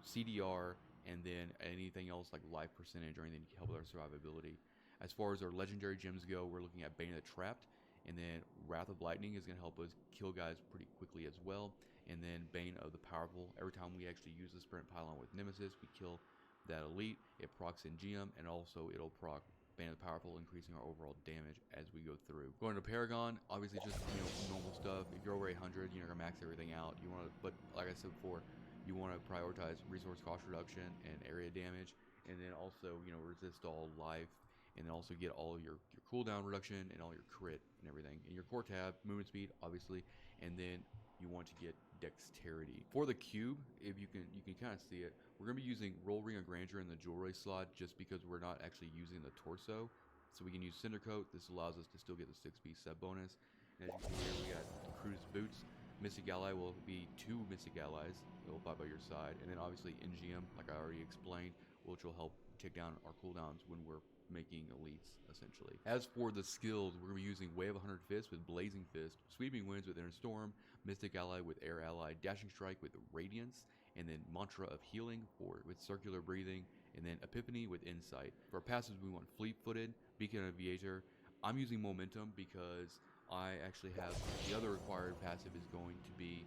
S1: CDR, and then anything else like life percentage or anything to help with our survivability. As far as our legendary gems go, we're looking at Bane of the Trapped, and then Wrath of Lightning is going to help us kill guys pretty quickly as well, and then Bane of the Powerful. Every time we actually use the sprint pylon with Nemesis, we kill that elite. It procs Engeum, and also it'll proc Band of the Powerful, increasing our overall damage as we go through. Going to Paragon, obviously just normal stuff. If you're over 800, you're gonna max everything out. You want to, but like I said before, you want to prioritize resource cost reduction and area damage, and then also resist all life, and then also get all of your cooldown reduction and all your crit and everything. In your core tab, movement speed, obviously, and then you want to get dexterity. For the cube, if you can kind of see it, we're going to be using Roll Ring of Grandeur in the jewelry slot just because we're not actually using the torso. So we can use Cinder Coat. This allows us to still get the 6-piece set bonus. And as you can see here, we got the Crew's Boots. Mystic Ally will be 2 Mystic Allies. They'll fight by your side. And then obviously NGM, like I already explained, which will help take down our cooldowns when we're making elites, essentially. As for the skills, we're going to be using Wave of 100 Fists with Blazing Fist, Sweeping Winds with Inner Storm, Mystic Ally with Air Ally, Dashing Strike with Radiance, and then Mantra of Healing with Circular Breathing, and then Epiphany with Insight. For our passives, we want Fleet-Footed, Beacon of Viator. I'm using Momentum because I actually have the other required passive is going to be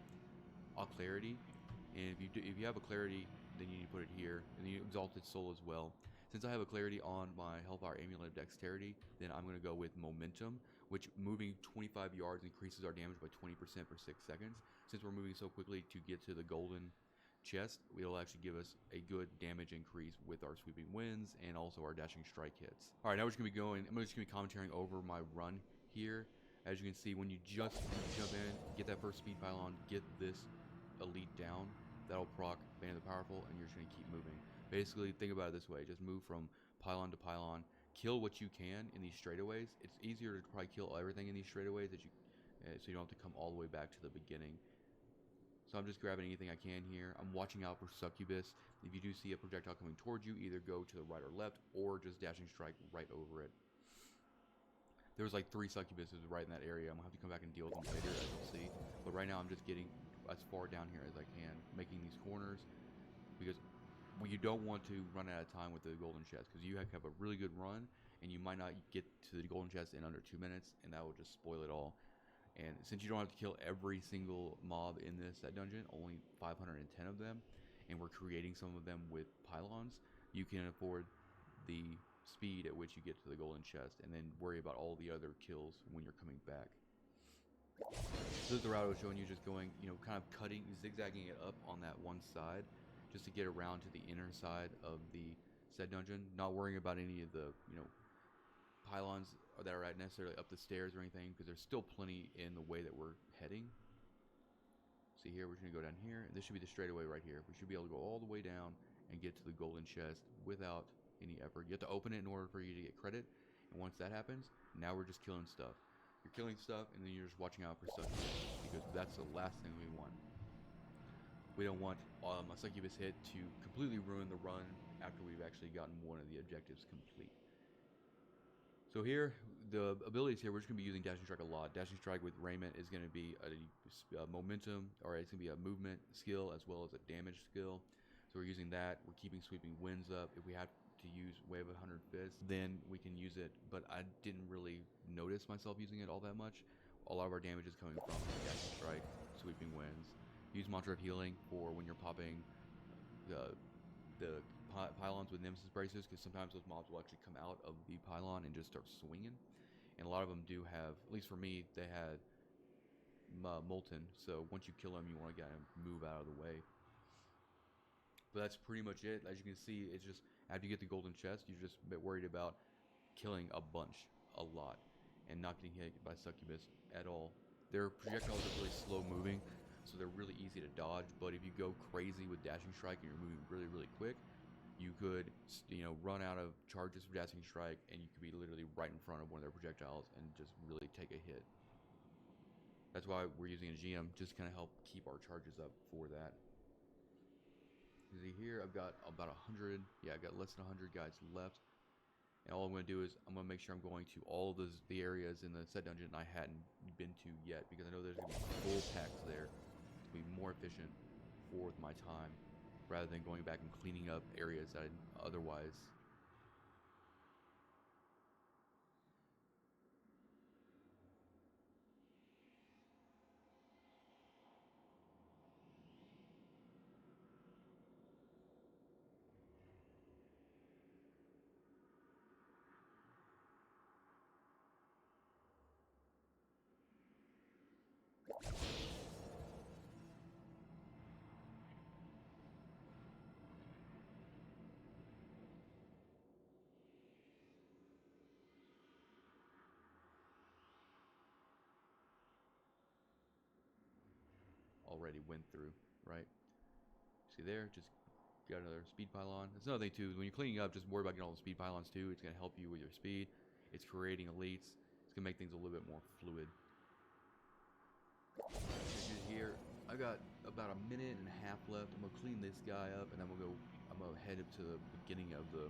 S1: a Clarity, and if you have a Clarity, then you need to put it here, and then Exalted Soul as well. Since I have a Clarity on my Hellfire Amulet of Dexterity, then I'm going to go with Momentum, which moving 25 yards increases our damage by 20% per 6 seconds. Since we're moving so quickly to get to the golden chest, it'll actually give us a good damage increase with our Sweeping Winds and also our Dashing Strike hits. Alright, now we're just going to be going, I'm just going to be commentating over my run here. As you can see, when you jump in, get that first speed pylon, get this elite down, that'll proc Band of the Powerful, and you're just going to keep moving. Basically, think about it this way. Just move from pylon to pylon. Kill what you can in these straightaways. It's easier to probably kill everything in these straightaways that so you don't have to come all the way back to the beginning. So I'm just grabbing anything I can here. I'm watching out for Succubus. If you do see a projectile coming towards you, either go to the right or left, or just Dashing Strike right over it. There was like 3 Succubuses right in that area. I'm going to have to come back and deal with them later, as you'll see. But right now, I'm just getting as far down here as I can, making these corners, because you don't want to run out of time with the golden chest, because you have to have a really good run, and you might not get to the golden chest in under 2 minutes, and that will just spoil it all. And since you don't have to kill every single mob in this dungeon, only 510 of them, and we're creating some of them with pylons, you can afford the speed at which you get to the golden chest, and then worry about all the other kills when you're coming back. This is the route I was showing you, just going, kind of cutting, zigzagging it up on that one side, just to get around to the inner side of the said dungeon, not worrying about any of the, pylons that are necessarily up the stairs or anything, because there's still plenty in the way that we're heading. See here, we're going to go down here, and this should be the straightaway right here. We should be able to go all the way down and get to the golden chest without any effort. You have to open it in order for you to get credit, and once that happens, now we're just killing stuff. You're killing stuff, and then you're just watching out for succubus, because that's the last thing we want. We don't want a succubus hit to completely ruin the run after we've actually gotten one of the objectives complete. So here, the abilities here, we're just going to be using Dashing Strike a lot. Dashing Strike with Raiment is going to be a momentum, or it's going to be a movement skill as well as a damage skill. So we're using that. We're keeping Sweeping Winds up. If we have to use Wave of 100 Fists, then we can use it. But I didn't really notice myself using it all that much. A lot of our damage is coming from Dashing Strike, Sweeping Winds. Use Mantra of Healing for when you're popping the pylons with Nemesis Braces, because sometimes those mobs will actually come out of the pylon and just start swinging. And a lot of them do have, at least for me, they had Molten. So once you kill them, you want to get them move out of the way. But that's pretty much it. As you can see, it's just after you get the golden chest, you're just a bit worried about killing a lot, and not getting hit by Succubus at all. Their projectiles are really slow moving, so they're really easy to dodge. But if you go crazy with Dashing Strike and you're moving really, really quick, you could, run out of charges for Dashing Strike, and you could be literally right in front of one of their projectiles and just really take a hit. That's why we're using a GM, just to kind of help keep our charges up for that. See here, I've got about 100. Yeah, I've got less than 100 guys left. And all I'm going to do is I'm going to make sure I'm going to all of the areas in the set dungeon I hadn't been to yet, because I know there's going to be full packs there to be more efficient for my time, rather than going back and cleaning up areas that I'd otherwise. already went through, right? See there, just got another speed pylon. That's another thing too. When you're cleaning up, just worry about getting all the speed pylons too. It's gonna help you with your speed. It's creating elites. It's gonna make things a little bit more fluid. Here, I got about a minute and a half left. I'm gonna clean this guy up, and then I'm gonna head up to the beginning of the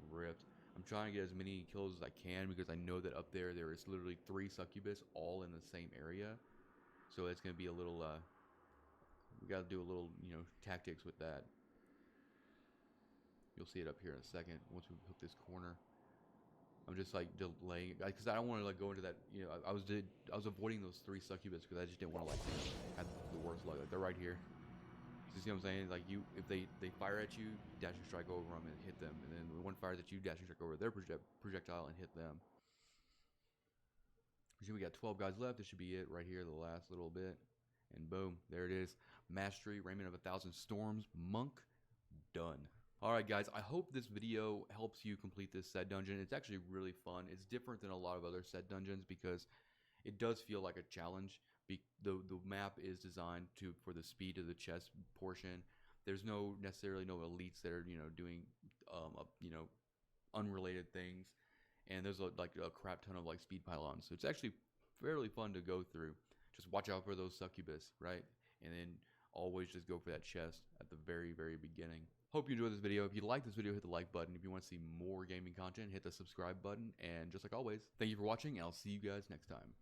S1: rift. I'm trying to get as many kills as I can because I know that up there is literally 3 succubus all in the same area. So it's gonna be a little. We gotta do a little, tactics with that. You'll see it up here in a second once we hook this corner. I'm just like delaying because I don't want to like go into that. I was avoiding those 3 succubus because I just didn't want to like have the worst luck. Like they're right here. You see what I'm saying? Like if they fire at you, dash and strike over them and hit them, and then when one fires at you, dash and strike over their projectile and hit them. See, we got 12 guys left. This should be it right here, the last little bit, and boom, there it is. Mastery, Raiment of 1,000 Storms, Monk, done. Alright guys, I hope this video helps you complete this set dungeon. It's actually really fun. It's different than a lot of other set dungeons because it does feel like a challenge. The map is designed for the speed of the chest portion. There's necessarily no elites that are doing unrelated things, and there's like a crap ton of like speed pylons. So it's actually fairly fun to go through. Just watch out for those succubus, right? And then always just go for that chest at the very beginning. Hope you enjoyed this video. If you like this video, hit the like button. If you want to see more gaming content, hit the subscribe button. And just like always, thank you for watching, and I'll see you guys next time.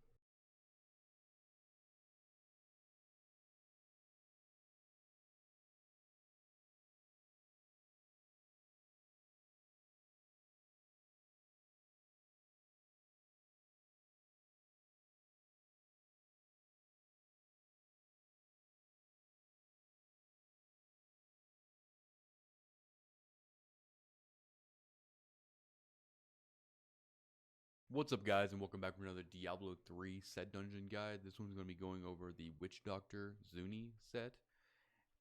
S1: What's up guys, and welcome back for another Diablo 3 set dungeon guide. This one's going to be going over the Witch Doctor Zuni set.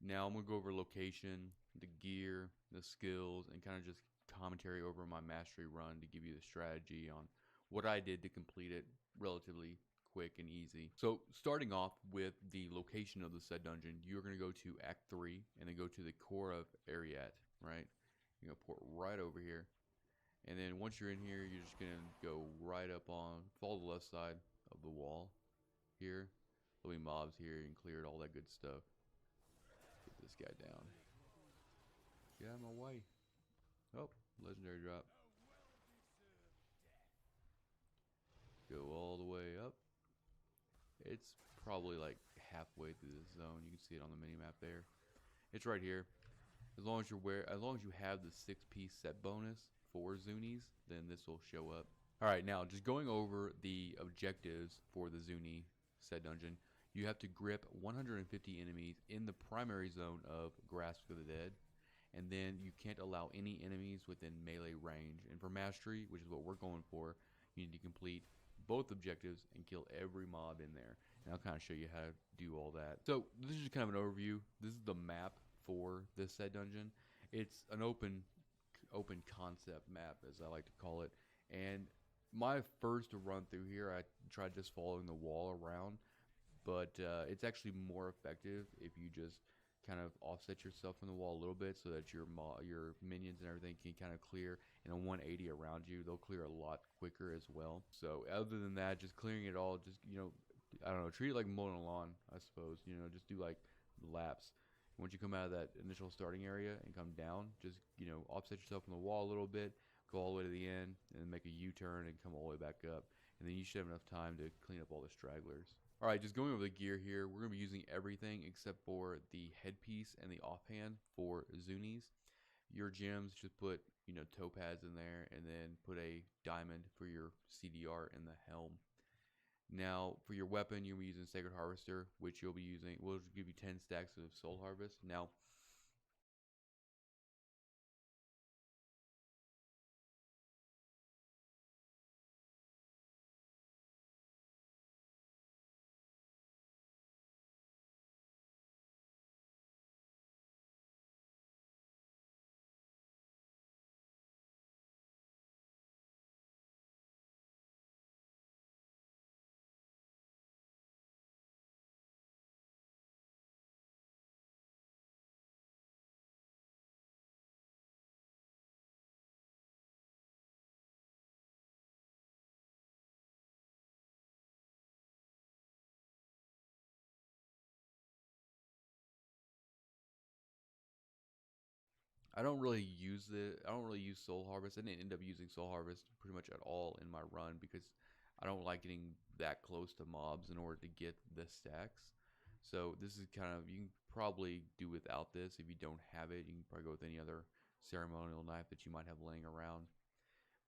S1: Now I'm going to go over location, the gear, the skills, and kind of just commentary over my mastery run to give you the strategy on what I did to complete it relatively quick and easy. So starting off with the location of the set dungeon, you're going to go to Act 3 and then go to the core of Ariat, right? You're going to port right over here. And then once you're in here, you're just going to go right up on, follow the left side of the wall here. There'll be mobs here and cleared, all that good stuff. Get this guy down. Get out of my way. Oh, legendary drop. Go all the way up. It's probably like halfway through this zone. You can see it on the mini map there. It's right here. As long as you have the 6-piece set bonus for Zunis, then this will show up. Alright, now just going over the objectives for the Zuni set dungeon. You have to grip 150 enemies in the primary zone of Grasp of the Dead. And then you can't allow any enemies within melee range. And for mastery, which is what we're going for, you need to complete both objectives and kill every mob in there. And I'll kind of show you how to do all that. So this is just kind of an overview. This is the map for this set dungeon. It's an open concept map, as I like to call it. And my first run through here, I tried just following the wall around, but it's actually more effective if you just kind of offset yourself from the wall a little bit so that your minions and everything can kind of clear in a 180 around you. They'll clear a lot quicker as well. So other than that, just clearing it all, just I don't know, treat it like mowing a lawn, I suppose. Just do like laps. Once you come out of that initial starting area and come down, just offset yourself from the wall a little bit, go all the way to the end, and then make a U-turn and come all the way back up. And then you should have enough time to clean up all the stragglers. Alright, just going over the gear here, we're going to be using everything except for the headpiece and the offhand for Zunis. Your gems, just put, topaz in there, and then put a diamond for your CDR in the helm. Now, for your weapon, you'll be using Sacred Harvester, which you'll be using, will give you 10 stacks of Soul Harvest. Now, I don't really use I don't really use Soul Harvest. I didn't end up using Soul Harvest pretty much at all in my run because I don't like getting that close to mobs in order to get the stacks. So this is kind of, you can probably do without this. If you don't have it, you can probably go with any other ceremonial knife that you might have laying around.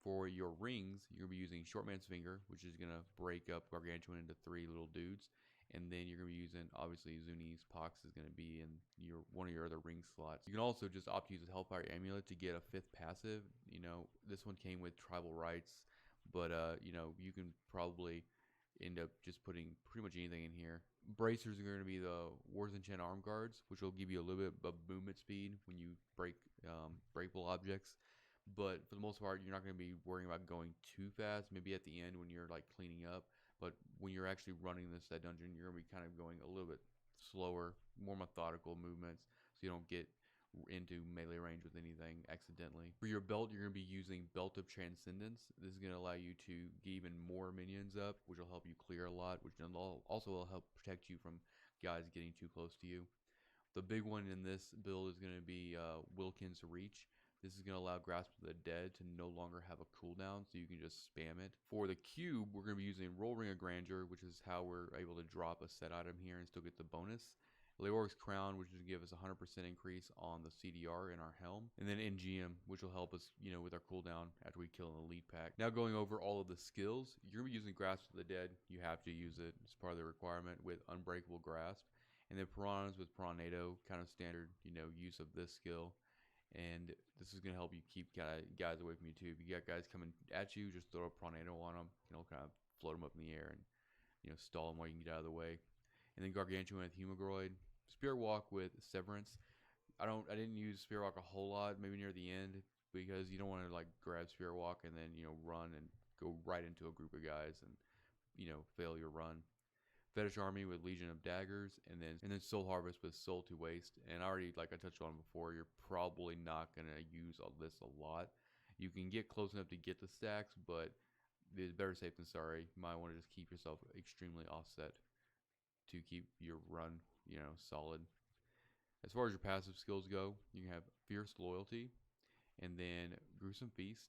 S1: For your rings, you're going to be using Shortman's Finger, which is going to break up Gargantuan into 3 little dudes. And then you're going to be using, obviously, Zuni's Pox is going to be in one of your other ring slots. You can also just opt to use a Hellfire Amulet to get a 5th passive. You know, this one came with Tribal Rights, but, you know, you can probably end up just putting pretty much anything in here. Bracers are going to be the Wars Enchant Arm Guards, which will give you a little bit of movement speed when you break breakable objects. But for the most part, you're not going to be worrying about going too fast. Maybe at the end when you're like cleaning up, but when you're actually running that dungeon, you're going to be kind of going a little bit slower, more methodical movements, so you don't get into melee range with anything accidentally. For your belt, you're going to be using Belt of Transcendence. This is going to allow you to get even more minions up, which will help you clear a lot, which also will help protect you from guys getting too close to you. The big one in this build is going to be Wilkins Reach. This is going to allow Grasp of the Dead to no longer have a cooldown, so you can just spam it. For the cube, we're going to be using Roll Ring of Grandeur, which is how we're able to drop a set item here and still get the bonus. Leoric's Crown, which is going to give us a 100% increase on the CDR in our helm. And then NGM, which will help us, you know, with our cooldown after we kill an elite pack. Now going over all of the skills, you're going to be using Grasp of the Dead. You have to use it. It's part of the requirement with Unbreakable Grasp. And then Piranhas with Piranado, kind of standard, you know, use of this skill. And this is going to help you keep guys away from you too. If you got guys coming at you, just throw a Piranado on them. You know, kind of float them up in the air and, you know, stall them while you can get out of the way. And then Gargantuan with Humagroid. Spirit Walk with Severance. I didn't use Spirit Walk a whole lot, maybe near the end, because you don't want to like grab Spirit Walk and then, you know, run and go right into a group of guys and, you know, fail your run. Fetish Army with Legion of Daggers, and then Soul Harvest with Soul to Waste. And already, like I touched on before, you're probably not gonna use all this a lot. You can get close enough to get the stacks, but it's better safe than sorry. You might want to just keep yourself extremely offset to keep your run, you know, solid. As far as your passive skills go, you can have Fierce Loyalty, and then Gruesome Feast,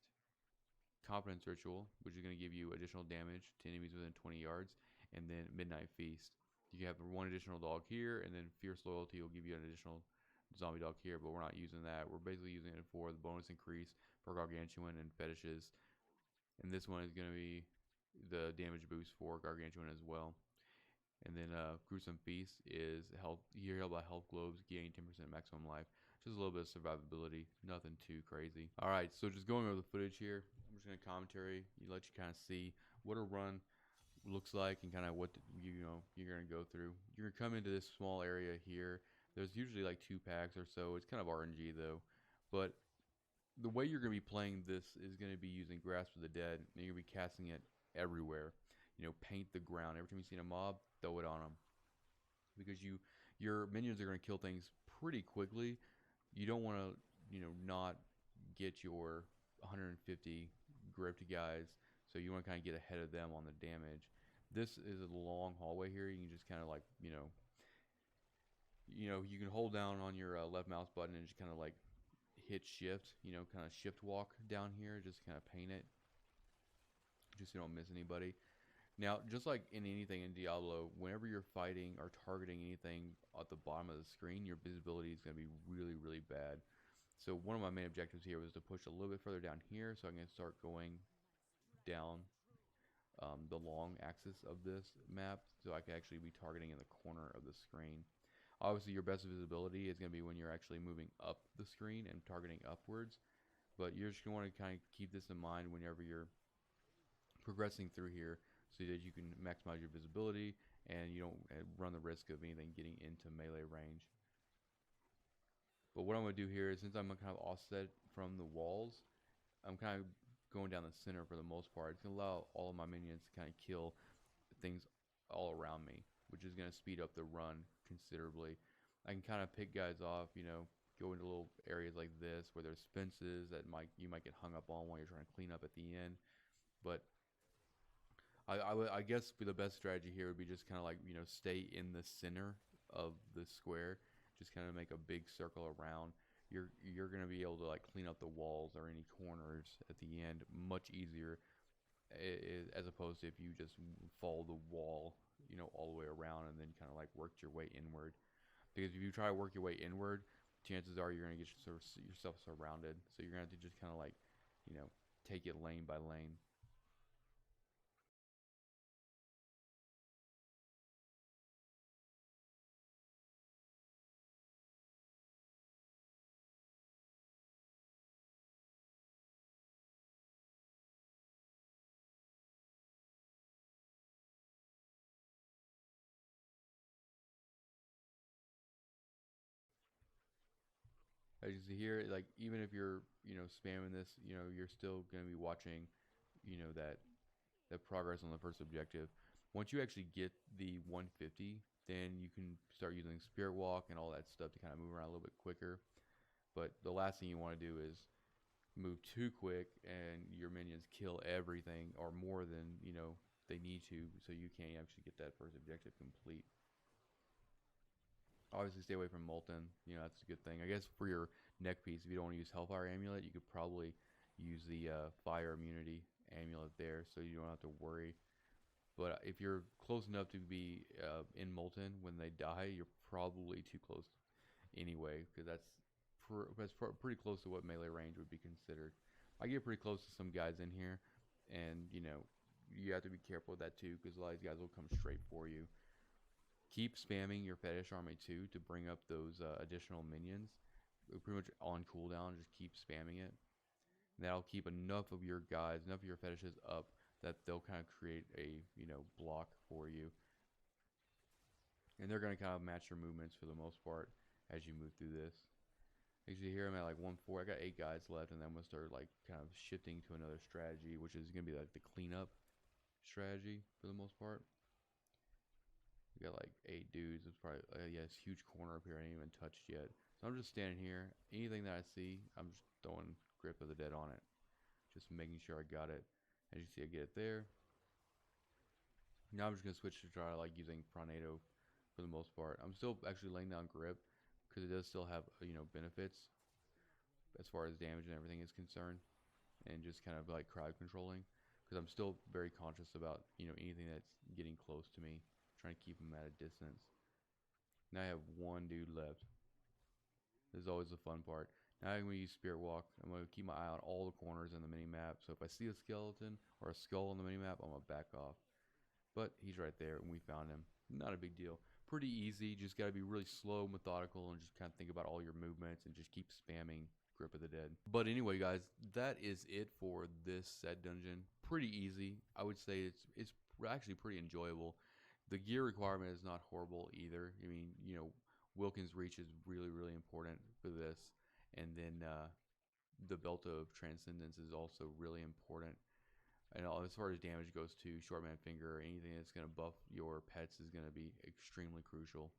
S1: Confidence Ritual, which is going to give you additional damage to enemies within 20 yards, and then Midnight Feast. You can have one additional dog here, and then Fierce Loyalty will give you an additional zombie dog here, but we're not using that. We're basically using it for the bonus increase for Gargantuan and Fetishes. And this one is going to be the damage boost for Gargantuan as well. And then Gruesome Feast is health. You're healed by health globes, gaining 10% maximum life. Just a little bit of survivability, nothing too crazy. All right, so just going over the footage here. I'm just gonna commentary. Let you kind of see what a run looks like and kind of what you're gonna go through. You're gonna come into this small area here. There's usually like 2 packs or so. It's kind of RNG though, but the way you're going to be playing this is going to be using Grasp of the Dead, and you're going to be casting it everywhere. You know, paint the ground. Every time you see a mob, throw it on them. Because your minions are going to kill things pretty quickly. You don't want to, you know, not get your 150 gripped guys, so you want to kind of get ahead of them on the damage. This is a long hallway here. You can just kind of like, you can hold down on your left mouse button and just kind of like hit shift, kind of shift walk down here, just kind of paint it, just so you don't miss anybody. Now, just like in anything in Diablo, whenever you're fighting or targeting anything at the bottom of the screen, your visibility is going to be really, really bad. So one of my main objectives here was to push a little bit further down here, so I'm going to start going down the long axis of this map, so I can actually be targeting in the corner of the screen. Obviously, your best visibility is going to be when you're actually moving up the screen and targeting upwards, but you're just going to want to kind of keep this in mind whenever you're progressing through here, so that you can maximize your visibility and you don't run the risk of anything getting into melee range. But what I'm going to do here is, since I'm kind of offset from the walls, I'm kind of going down the center for the most part. It's going to allow all of my minions to kind of kill things all around me, which is going to speed up the run considerably. I can kind of pick guys off, go into little areas like this where there's fences that you might get hung up on while you're trying to clean up at the end. But I guess the best strategy here would be just kind of like, stay in the center of the square, just kind of make a big circle around, you're gonna be able to like clean up the walls or any corners at the end much easier, as opposed to if you just follow the wall, all the way around and then kind of like worked your way inward. Because if you try to work your way inward, chances are you're gonna get yourself surrounded. So you're gonna have to just kind of like, take it lane by lane. As you see here, like even if you're spamming this, you're still gonna be watching, that progress on the first objective. Once you actually get the 150, then you can start using Spirit Walk and all that stuff to kind of move around a little bit quicker. But the last thing you want to do is move too quick and your minions kill everything or more than they need to, so you can't actually get that first objective complete. Obviously stay away from Molten, that's a good thing. I guess for your neck piece, if you don't want to use Hellfire Amulet, you could probably use the Fire Immunity Amulet there, so you don't have to worry. But if you're close enough to be in Molten when they die, you're probably too close anyway, because that's pretty close to what melee range would be considered. I get pretty close to some guys in here, and you have to be careful with that too, because a lot of these guys will come straight for you. Keep spamming your Fetish Army too to bring up those additional minions. Pretty much on cooldown, just keep spamming it. And that'll keep enough of your guys, enough of your fetishes up that they'll kind of create a block for you. And they're going to kind of match your movements for the most part as you move through this. Actually, here I'm at like 1-4. I got 8 guys left, and then I'm going to start like kind of shifting to another strategy, which is going to be like the cleanup strategy for the most part. We got like 8 dudes. It's probably yeah, this huge corner up here I ain't even touched yet. So I'm just standing here. Anything that I see, I'm just throwing Grip of the Dead on it, just making sure I got it. As you see, I get it there. Now I'm just gonna switch to try like using Tornado for the most part. I'm still actually laying down Grip because it does still have benefits as far as damage and everything is concerned, and just kind of like crowd controlling, because I'm still very conscious about anything that's getting close to me, trying to keep them at a distance. Now I have 1 dude left. This is always the fun part. Now I'm going to use Spirit Walk. I'm going to keep my eye on all the corners in the mini map. So if I see a skeleton or a skull on the mini map, I'm going to back off. But he's right there, and we found him. Not a big deal. Pretty easy. Just got to be really slow, methodical, and just kind of think about all your movements and just keep spamming Grip of the Dead. But anyway, guys, that is it for this set dungeon. Pretty easy. I would say it's actually pretty enjoyable. The gear requirement is not horrible either. I mean, Wilkins Reach is really, really important for this. And then the Belt of Transcendence is also really important. And as far as damage goes too, Shortman Finger or anything that's going to buff your pets is going to be extremely crucial.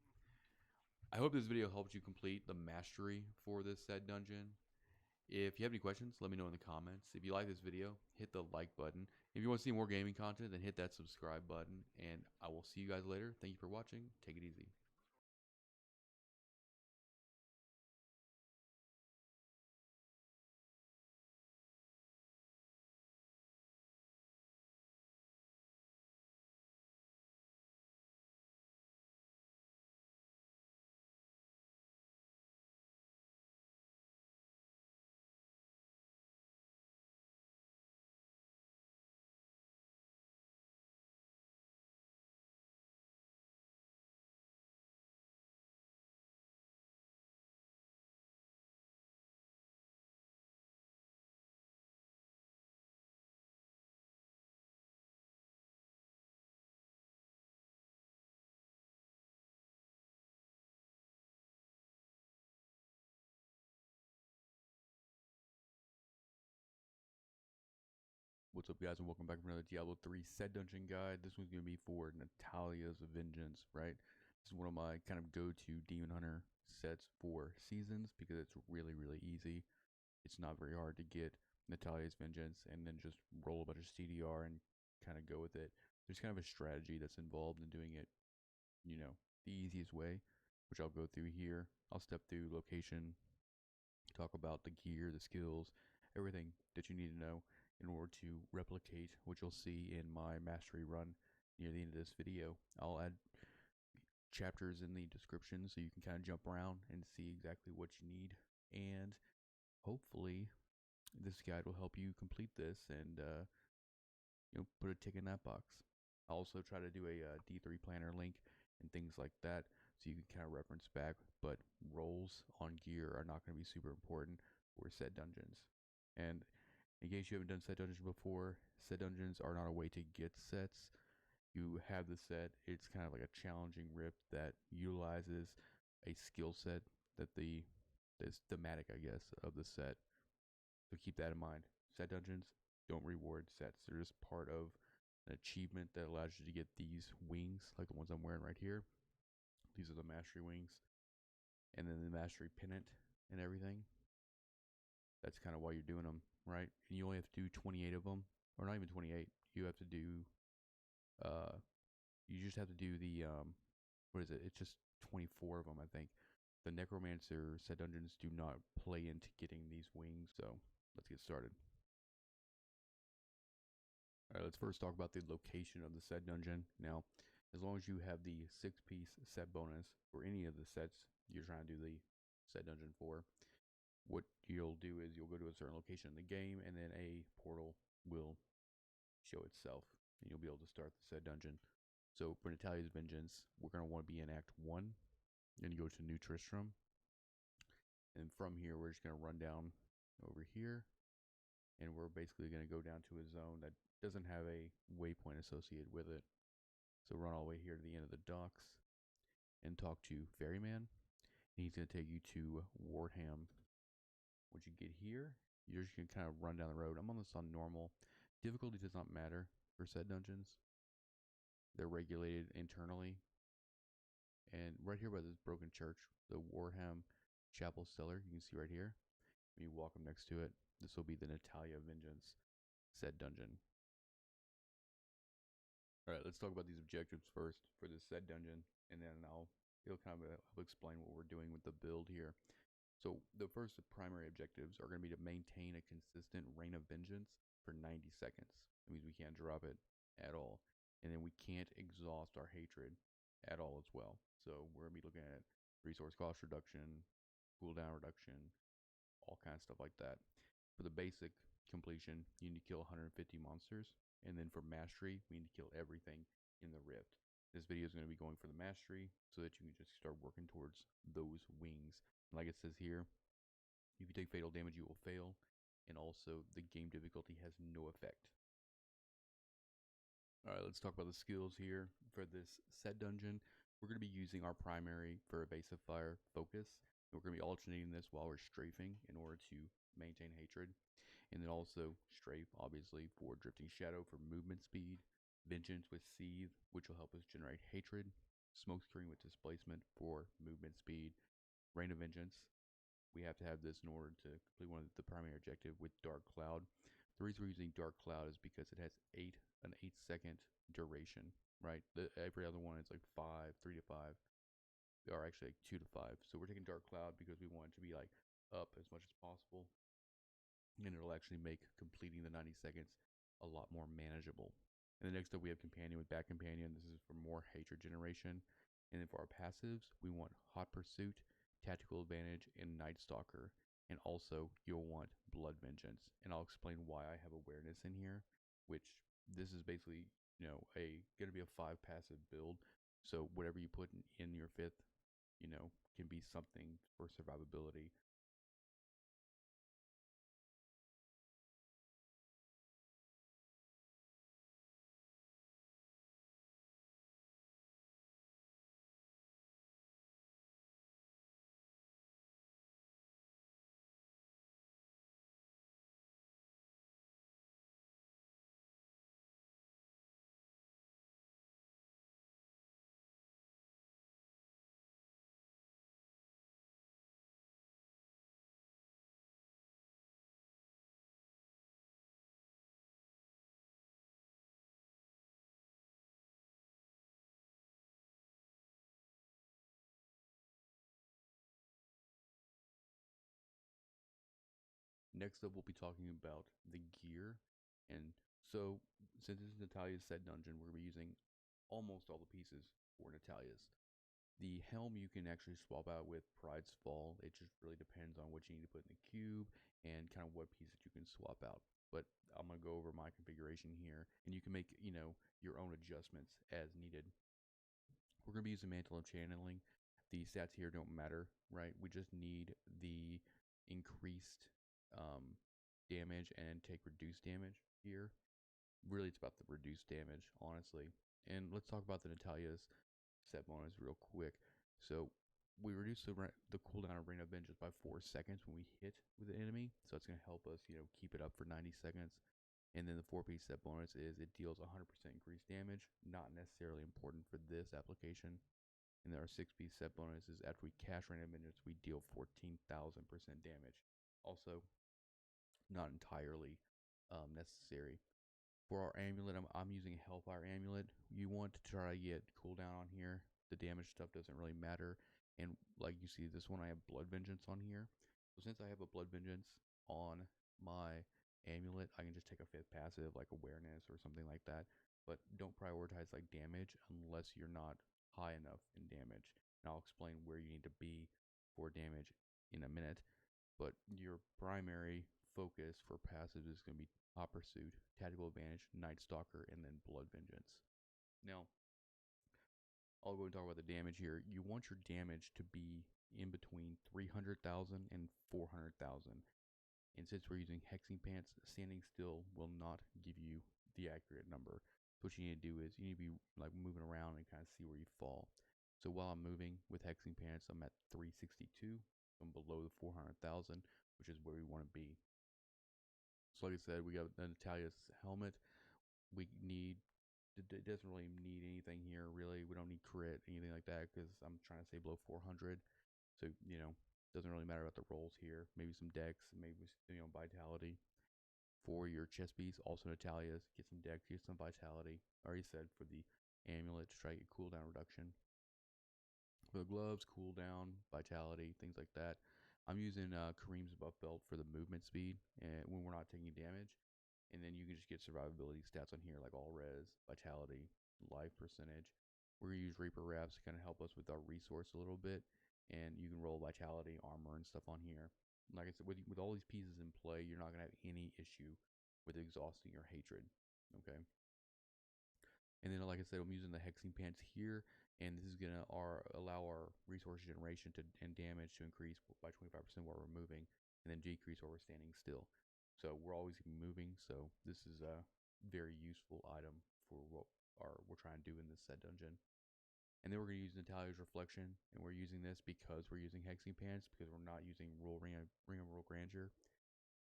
S1: I hope this video helped you complete the mastery for this said dungeon. If you have any questions, let me know in the comments. If you like this video, hit the like button. If you want to see more gaming content, then hit that subscribe button. And I will see you guys later. Thank you for watching. Take it easy. What's up, guys, and welcome back for another Diablo 3 set dungeon guide. This one's going to be for Natalia's Vengeance, right? This is one of my kind of go-to Demon Hunter sets for seasons because it's really, really easy. It's not very hard to get Natalia's Vengeance and then just roll a bunch of CDR and kind of go with it. There's kind of a strategy that's involved in doing it, the easiest way, which I'll go through here. I'll step through location, talk about the gear, the skills, everything that you need to know in order to replicate what you'll see in my mastery run near the end of this video. I'll add chapters in the description so you can kind of jump around and see exactly what you need, and hopefully this guide will help you complete this and put a tick in that box. I'll also try to do a D3 planner link and things like that so you can kind of reference back, but rolls on gear are not going to be super important for set dungeons. And in case you haven't done set dungeons before, set dungeons are not a way to get sets. You have the set, it's kind of like a challenging rift that utilizes a skill set that is thematic, I guess, of the set. So keep that in mind. Set dungeons don't reward sets. They're just part of an achievement that allows you to get these wings, like the ones I'm wearing right here. These are the mastery wings. And then the mastery pennant and everything. That's kind of why you're doing them, right? And you only have to do 28 of them. Or not even 28. You have to do, you just have to do the, what is it? It's just 24 of them, I think. The Necromancer set dungeons do not play into getting these wings, so let's get started. Alright, let's first talk about the location of the set dungeon. Now, as long as you have the 6-piece set bonus for any of the sets you're trying to do the set dungeon for, what you'll do is you'll go to a certain location in the game, and then a portal will show itself, and you'll be able to start the set dungeon. So for Natalia's Vengeance, we're going to want to be in Act 1, and you go to New Tristram, and from here we're just going to run down over here, and we're basically going to go down to a zone that doesn't have a waypoint associated with it. So run all the way here to the end of the docks and talk to Ferryman. And he's going to take you to Wardham. Once you get here, you're just going to kind of run down the road. I'm on this on normal. Difficulty does not matter for set dungeons. They're regulated internally. And right here by this broken church, the Warham Chapel Cellar, you can see right here. When you walk up next to it, this will be the Natalia Vengeance set dungeon. Alright, let's talk about these objectives first for this set dungeon, and then it'll kind of help explain what we're doing with the build here. So the first primary objectives are going to be to maintain a consistent reign of vengeance for 90 seconds. That means we can't drop it at all. And then we can't exhaust our hatred at all as well. So we're going to be looking at resource cost reduction, cooldown reduction, all kinds of stuff like that. For the basic completion, you need to kill 150 monsters. And then for mastery, we need to kill everything in the rift. This video is going to be going for the mastery so that you can just start working towards those wings. Like it says here, if you take fatal damage, you will fail. And also, the game difficulty has no effect. Alright, let's talk about the skills here. For this set dungeon, we're going to be using our primary for evasive fire focus. And we're going to be alternating this while we're strafing in order to maintain hatred. And then also strafe, obviously, for drifting shadow for movement speed. Vengeance with seethe, which will help us generate hatred. Smokescreen with displacement for movement speed. Reign of Vengeance. We have to have this in order to complete one of the primary objective with Dark Cloud. The reason we're using Dark Cloud is because it has an 8-second duration, right? Every other one is like 5, 3 to 5, or actually like 2 to 5. So we're taking Dark Cloud because we want it to be like up as much as possible, and it'll actually make completing the 90 seconds a lot more manageable. And then next up we have Companion with Back Companion. This is for more hatred generation. And then for our passives, we want Hot Pursuit, Tactical Advantage, and Night Stalker. And also, you'll want Blood Vengeance. And I'll explain why I have Awareness in here, which this is basically, going to be a 5 passive build. So whatever you put in your 5th, can be something for survivability. Next up, we'll be talking about the gear. And so, since this is Natalia's set dungeon, we're going to be using almost all the pieces for Natalia's. The helm you can actually swap out with Pride's Fall. It just really depends on what you need to put in the cube and kind of what pieces you can swap out. But I'm going to go over my configuration here, and you can make, your own adjustments as needed. We're going to be using Mantle of Channeling. The stats here don't matter, right? We just need the increased damage and take reduced damage here. Really, it's about the reduced damage, honestly. And let's talk about the Natalia's set bonus real quick. So we reduce the cooldown of Rain of Vengeance by 4 seconds when we hit with an enemy. So it's going to help us, keep it up for 90 seconds. And then the 4-piece set bonus is it deals 100% increased damage. Not necessarily important for this application. And then our 6-piece set bonus is after we cast Rain of Vengeance, we deal 14,000% damage. Also, not entirely necessary. For our amulet, I'm using Hellfire Amulet. You want to try to get cooldown on here. The damage stuff doesn't really matter. And like you see, this one I have Blood Vengeance on here. So since I have a Blood Vengeance on my amulet, I can just take a 5th passive like Awareness or something like that. But don't prioritize like damage unless you're not high enough in damage. And I'll explain where you need to be for damage in a minute. But your primary focus for passives is going to be Hot Pursuit, Tactical Advantage, Night Stalker, and then Blood Vengeance. Now, I'll go and talk about the damage here. You want your damage to be in between 300,000 and 400,000. And since we're using Hexing Pants, standing still will not give you the accurate number. So what you need to do is you need to be like moving around and kind of see where you fall. So while I'm moving with Hexing Pants, I'm at 362. I'm below the 400,000, which is where we want to be. So like I said, we got the Natalia's helmet. It doesn't really need anything here, really. We don't need crit, anything like that, because I'm trying to stay below 400. So, doesn't really matter about the rolls here. Maybe some dex, maybe, vitality. For your chest piece, also Natalia's, get some dex, get some vitality. I already said for the amulet to try to get cooldown reduction. For the gloves, cooldown, vitality, things like that. I'm using Kareem's buff belt for the movement speed and when we're not taking damage. And then you can just get survivability stats on here like all res, vitality, life percentage. We're going to use Reaper Wraps to kind of help us with our resource a little bit. And you can roll vitality, armor, and stuff on here. Like I said, with all these pieces in play, you're not going to have any issue with exhausting your hatred. Okay. And then, like I said, I'm using the Hexing Pants here, and this is going to allow our resource generation and damage to increase by 25% while we're moving, and then decrease while we're standing still. So we're always moving, so this is a very useful item for what we're trying to do in this set dungeon. And then we're going to use Natalia's Reflection, and we're using this because we're using Hexing Pants, because we're not using Ring of Royal Grandeur.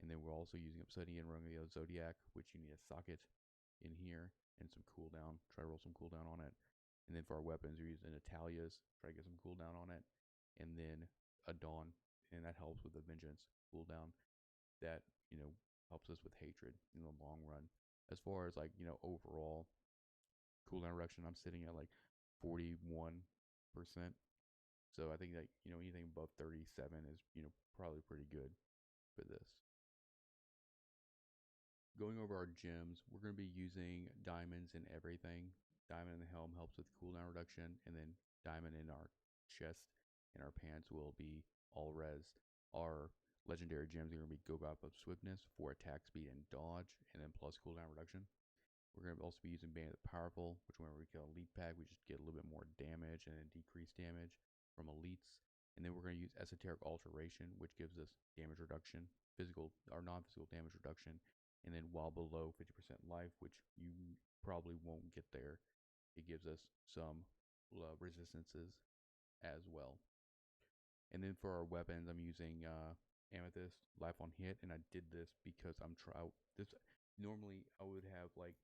S1: And then we're also using Obsidian Ring of the Zodiac, which you need a socket in here and some cooldown. Try to roll some cooldown on it. And then for our weapons, we're using Natalia's. Try to get some cooldown on it. And then a Dawn, and that helps with the Vengeance cooldown. That, helps us with hatred in the long run. As far as like, overall cooldown reduction, I'm sitting at like 41%. So I think that, anything above 37 is, probably pretty good for this. Going over our gems, we're going to be using diamonds in everything. Diamond in the helm helps with cooldown reduction, and then diamond in our chest and our pants will be all res. Our legendary gems are going to be Go Up of Swiftness for attack speed and dodge, and then plus cooldown reduction. We're going to also be using Band of the Powerful, which whenever we kill an elite pack, we just get a little bit more damage and then decreased damage from elites. And then we're going to use Esoteric Alteration, which gives us damage reduction, physical or non-physical damage reduction. And then while below 50% life, which you probably won't get there, it gives us some resistances as well. And then for our weapons, I'm using Amethyst, Life on Hit, and I did this because normally I would have like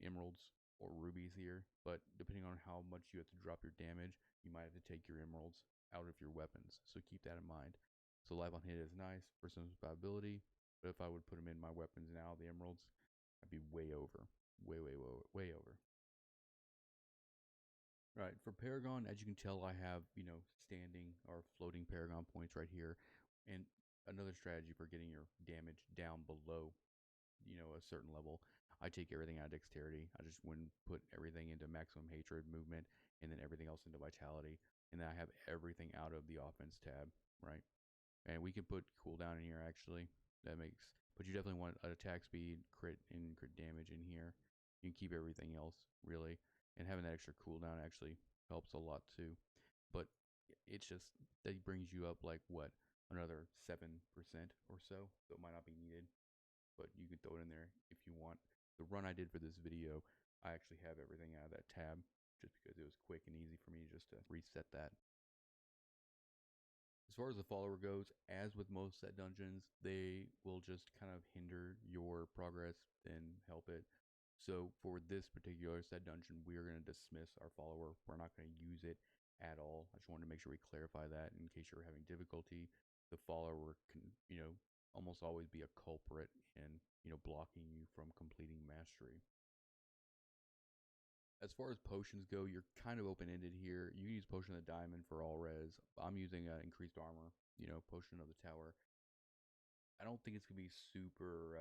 S1: emeralds or rubies here, but depending on how much you have to drop your damage, you might have to take your emeralds out of your weapons. So keep that in mind. So Life on Hit is nice for some survivability, but if I would put them in my weapons now, the emeralds, I'd be way over. Way over. Right, for Paragon, as you can tell, I have, standing or floating Paragon points right here. And another strategy for getting your damage down below, a certain level. I take everything out of dexterity. I just wouldn't put everything into maximum hatred movement, and then everything else into vitality, and then I have everything out of the offense tab, right? And we can put cooldown in here actually. But you definitely want attack speed, crit, and crit damage in here. You can keep everything else really, and having that extra cooldown actually helps a lot too. But it's just that brings you up like what, another 7% or so. So it might not be needed, but you can throw it in there if you want. The run I did for this video, I actually have everything out of that tab just because it was quick and easy for me just to reset that. As far as the follower goes, as with most set dungeons, they will just kind of hinder your progress and help it. So for this particular set dungeon, we are going to dismiss our follower. We're not going to use it at all. I just wanted to make sure we clarify that in case you're having difficulty. The follower can, almost always be a culprit in, blocking you from completing mastery. As far as potions go, you're kind of open-ended here. You can use Potion of the Diamond for all res. I'm using increased armor, Potion of the Tower. I don't think it's going to be super,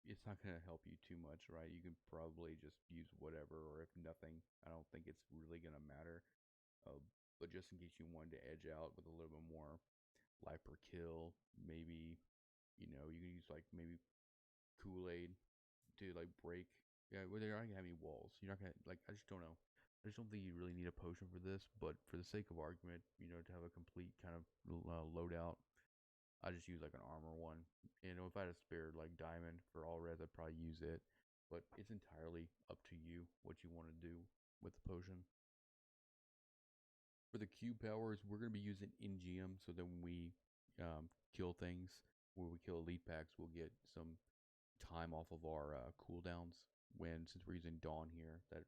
S1: it's not going to help you too much, right? You can probably just use whatever, or if nothing, I don't think it's really going to matter. But just in case you wanted to edge out with a little bit more life per kill, maybe, you can use like maybe Kool-Aid to like break. Yeah, well, they're not gonna have any walls. You're not gonna like. I just don't know. I just don't think you really need a potion for this. But for the sake of argument, to have a complete kind of loadout, I just use like an armor one. If I had a spare like diamond for all res, I'd probably use it. But it's entirely up to you what you want to do with the potion. For the cube powers, we're gonna be using NGM, so that when we kill things, when we kill elite packs, we'll get some time off of our cooldowns. Since we're using Dawn here, that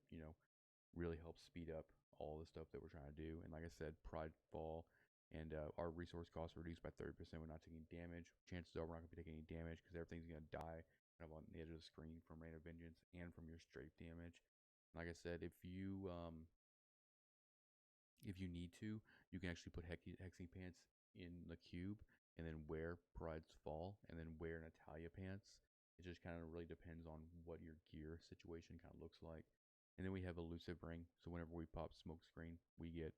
S1: really helps speed up all the stuff that we're trying to do. And like I said, Pride Fall and our resource costs reduced by 30%. We're not taking damage. Chances are we're not going to be taking any damage because everything's going to die kind of on the edge of the screen from Rain of Vengeance and from your strafe damage. Like I said, if you need to, you can actually put hexing pants in the cube and then wear Pride's Fall and then wear Natalia pants. It just kind of really depends on what your gear situation kind of looks like. And then we have Elusive Ring. So whenever we pop Smoke Screen, we get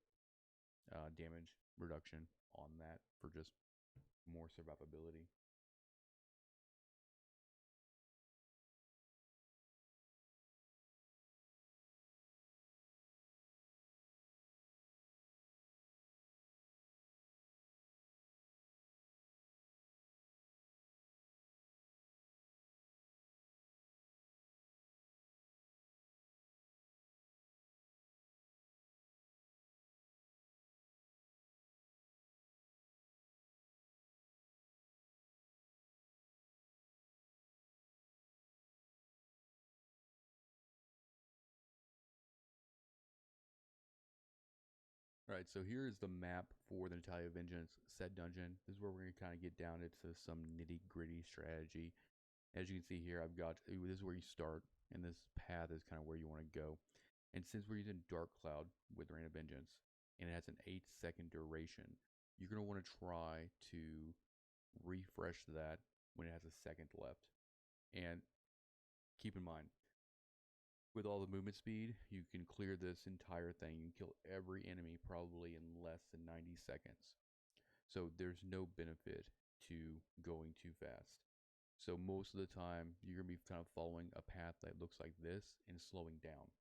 S1: damage reduction on that for just more survivability. All right, so here is the map for the Natalia Vengeance set dungeon. This is where we're going to kind of get down into some nitty gritty strategy. As you can see here, this is where you start, and this path is kind of where you want to go. And since we're using Dark Cloud with Rain of Vengeance, and it has an 8-second duration, you're going to want to try to refresh that when it has a second left. And keep in mind, with all the movement speed, you can clear this entire thing. You can kill every enemy probably in less than 90 seconds. So there's no benefit to going too fast. So most of the time, you're going to be kind of following a path that looks like this and slowing down.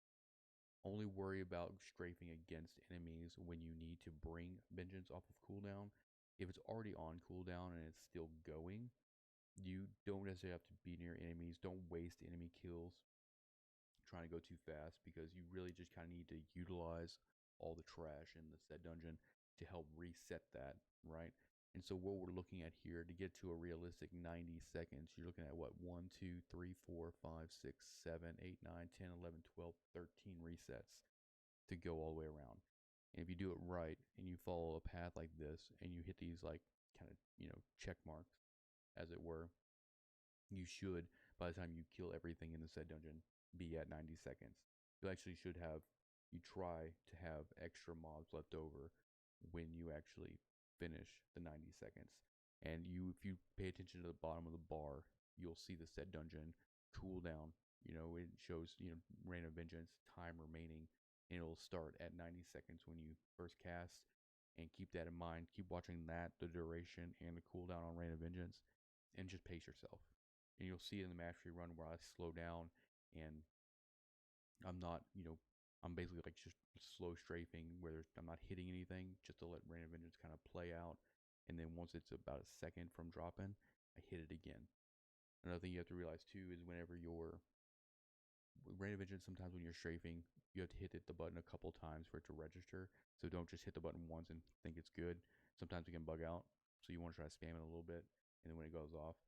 S1: Only worry about strafing against enemies when you need to bring vengeance off of cooldown. If it's already on cooldown and it's still going, you don't necessarily have to be near enemies. Don't waste enemy kills trying to go too fast, because you really just kind of need to utilize all the trash in the set dungeon to help reset that, right? And so what we're looking at here, to get to a realistic 90 seconds, you're looking at what, 1, 2, 3, 4, 5, 6, 7, 8, 9, 10, 11, 12, 13 resets to go all the way around. And if you do it right and you follow a path like this and you hit these like kind of, check marks, as it were, you should, by the time you kill everything in the set dungeon, be at 90 seconds. You try to have extra mobs left over when you actually finish the 90 seconds. And if you pay attention to the bottom of the bar, you'll see the set dungeon cooldown. It shows, Rain of Vengeance, time remaining, and it'll start at 90 seconds when you first cast. And keep that in mind. Keep watching that, the duration, and the cooldown on Rain of Vengeance, and just pace yourself. And you'll see it in the mastery run where I slow down, and I'm not, I'm basically like just slow strafing where I'm not hitting anything, just to let Rain of Vengeance kind of play out. And then once it's about a second from dropping, I hit it again. Another thing you have to realize too is whenever you're Rain of Vengeance, sometimes when you're strafing, you have to hit the button a couple times for it to register. So don't just hit the button once and think it's good. Sometimes it can bug out. So you want to try to spam it a little bit. And then when it goes off,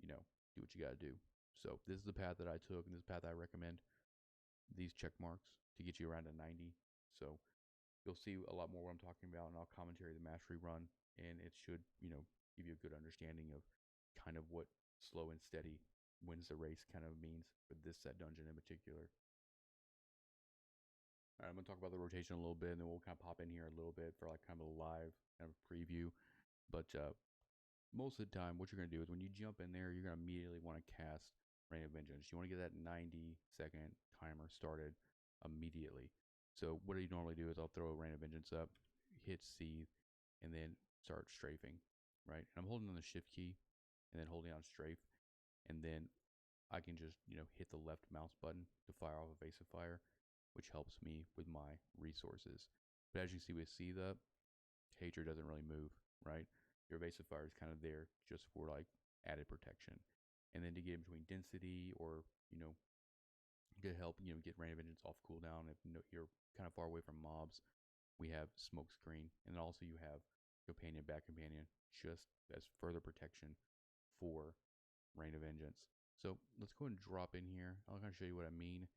S1: do what you got to do. So this is the path that I took, and this is the path I recommend. These check marks to get you around a 90. So you'll see a lot more what I'm talking about, and I'll commentary the mastery run, and it should, give you a good understanding of kind of what slow and steady wins the race kind of means for this set dungeon in particular. All right, I'm going to talk about the rotation a little bit, and then we'll kind of pop in here a little bit for like kind of a live kind of preview. But most of the time, what you're going to do is when you jump in there, you're going to immediately want to cast Rain of Vengeance. You want to get that 90-second timer started immediately. So what you normally do is I'll throw a Rain of Vengeance up, hit C, and then start strafing, right? And I'm holding on the shift key and then holding on strafe, and then I can just, hit the left mouse button to fire off evasive fire, which helps me with my resources. But as you see with C, the Hatred doesn't really move, right? Your evasive fire is kind of there just for like added protection. And then to get in between density or, get help, get Rain of Vengeance off cooldown if you're kind of far away from mobs, we have Smoke Screen. And then also you have Companion, Back Companion, just as further protection for Rain of Vengeance. So let's go ahead and drop in here. I'll kind of show you what I mean.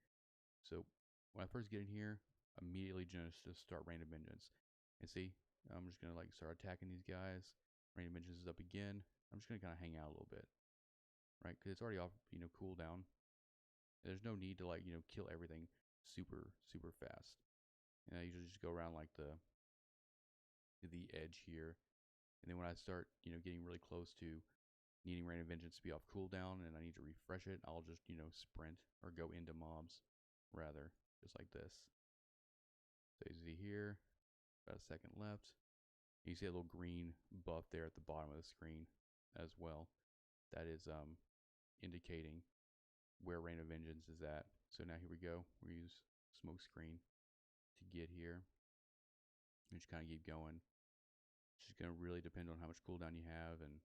S1: So when I first get in here, immediately just start Rain of Vengeance. And see, I'm just going to like start attacking these guys. Rain of Vengeance is up again. I'm just going to kind of hang out a little bit, right? Because it's already off, cooldown. There's no need to like, kill everything super, super fast. And I usually just go around like the edge here. And then when I start, getting really close to needing Rain of Vengeance to be off cooldown and I need to refresh it, I'll just, sprint or go into mobs rather, just like this. So you see here, about a second left. You see a little green buff there at the bottom of the screen as well. That is indicating where Rain of Vengeance is at. So now here we go. We use Smoke Screen to get here. And just kind of keep going. It's just going to really depend on how much cooldown you have and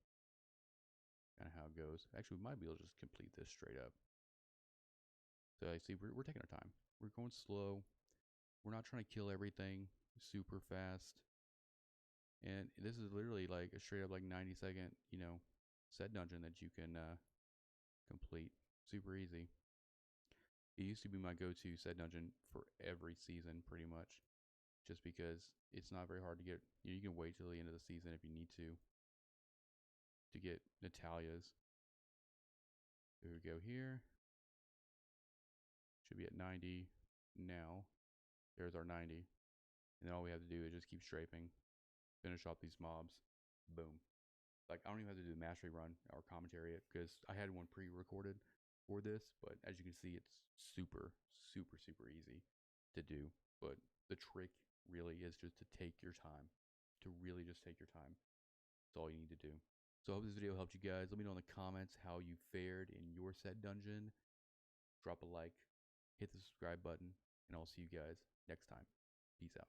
S1: kind of how it goes. Actually, we might be able to just complete this straight up. So I see we're taking our time. We're going slow. We're not trying to kill everything super fast. And this is literally like a straight up like 90-second, set dungeon that you can complete. Super easy. It used to be my go-to set dungeon for every season pretty much. Just because it's not very hard to get. You can wait till the end of the season if you need to get Natalia's. Here we go here. Should be at 90 now. There's our 90. And then all we have to do is just keep strafing. Finish off these mobs. Boom. Like, I don't even have to do the mastery run or commentary it because I had one pre-recorded for this. But as you can see, it's super, super, super easy to do. But the trick really is just to take your time. To really just take your time. That's all you need to do. So I hope this video helped you guys. Let me know in the comments how you fared in your set dungeon. Drop a like. Hit the subscribe button. And I'll see you guys next time. Peace out.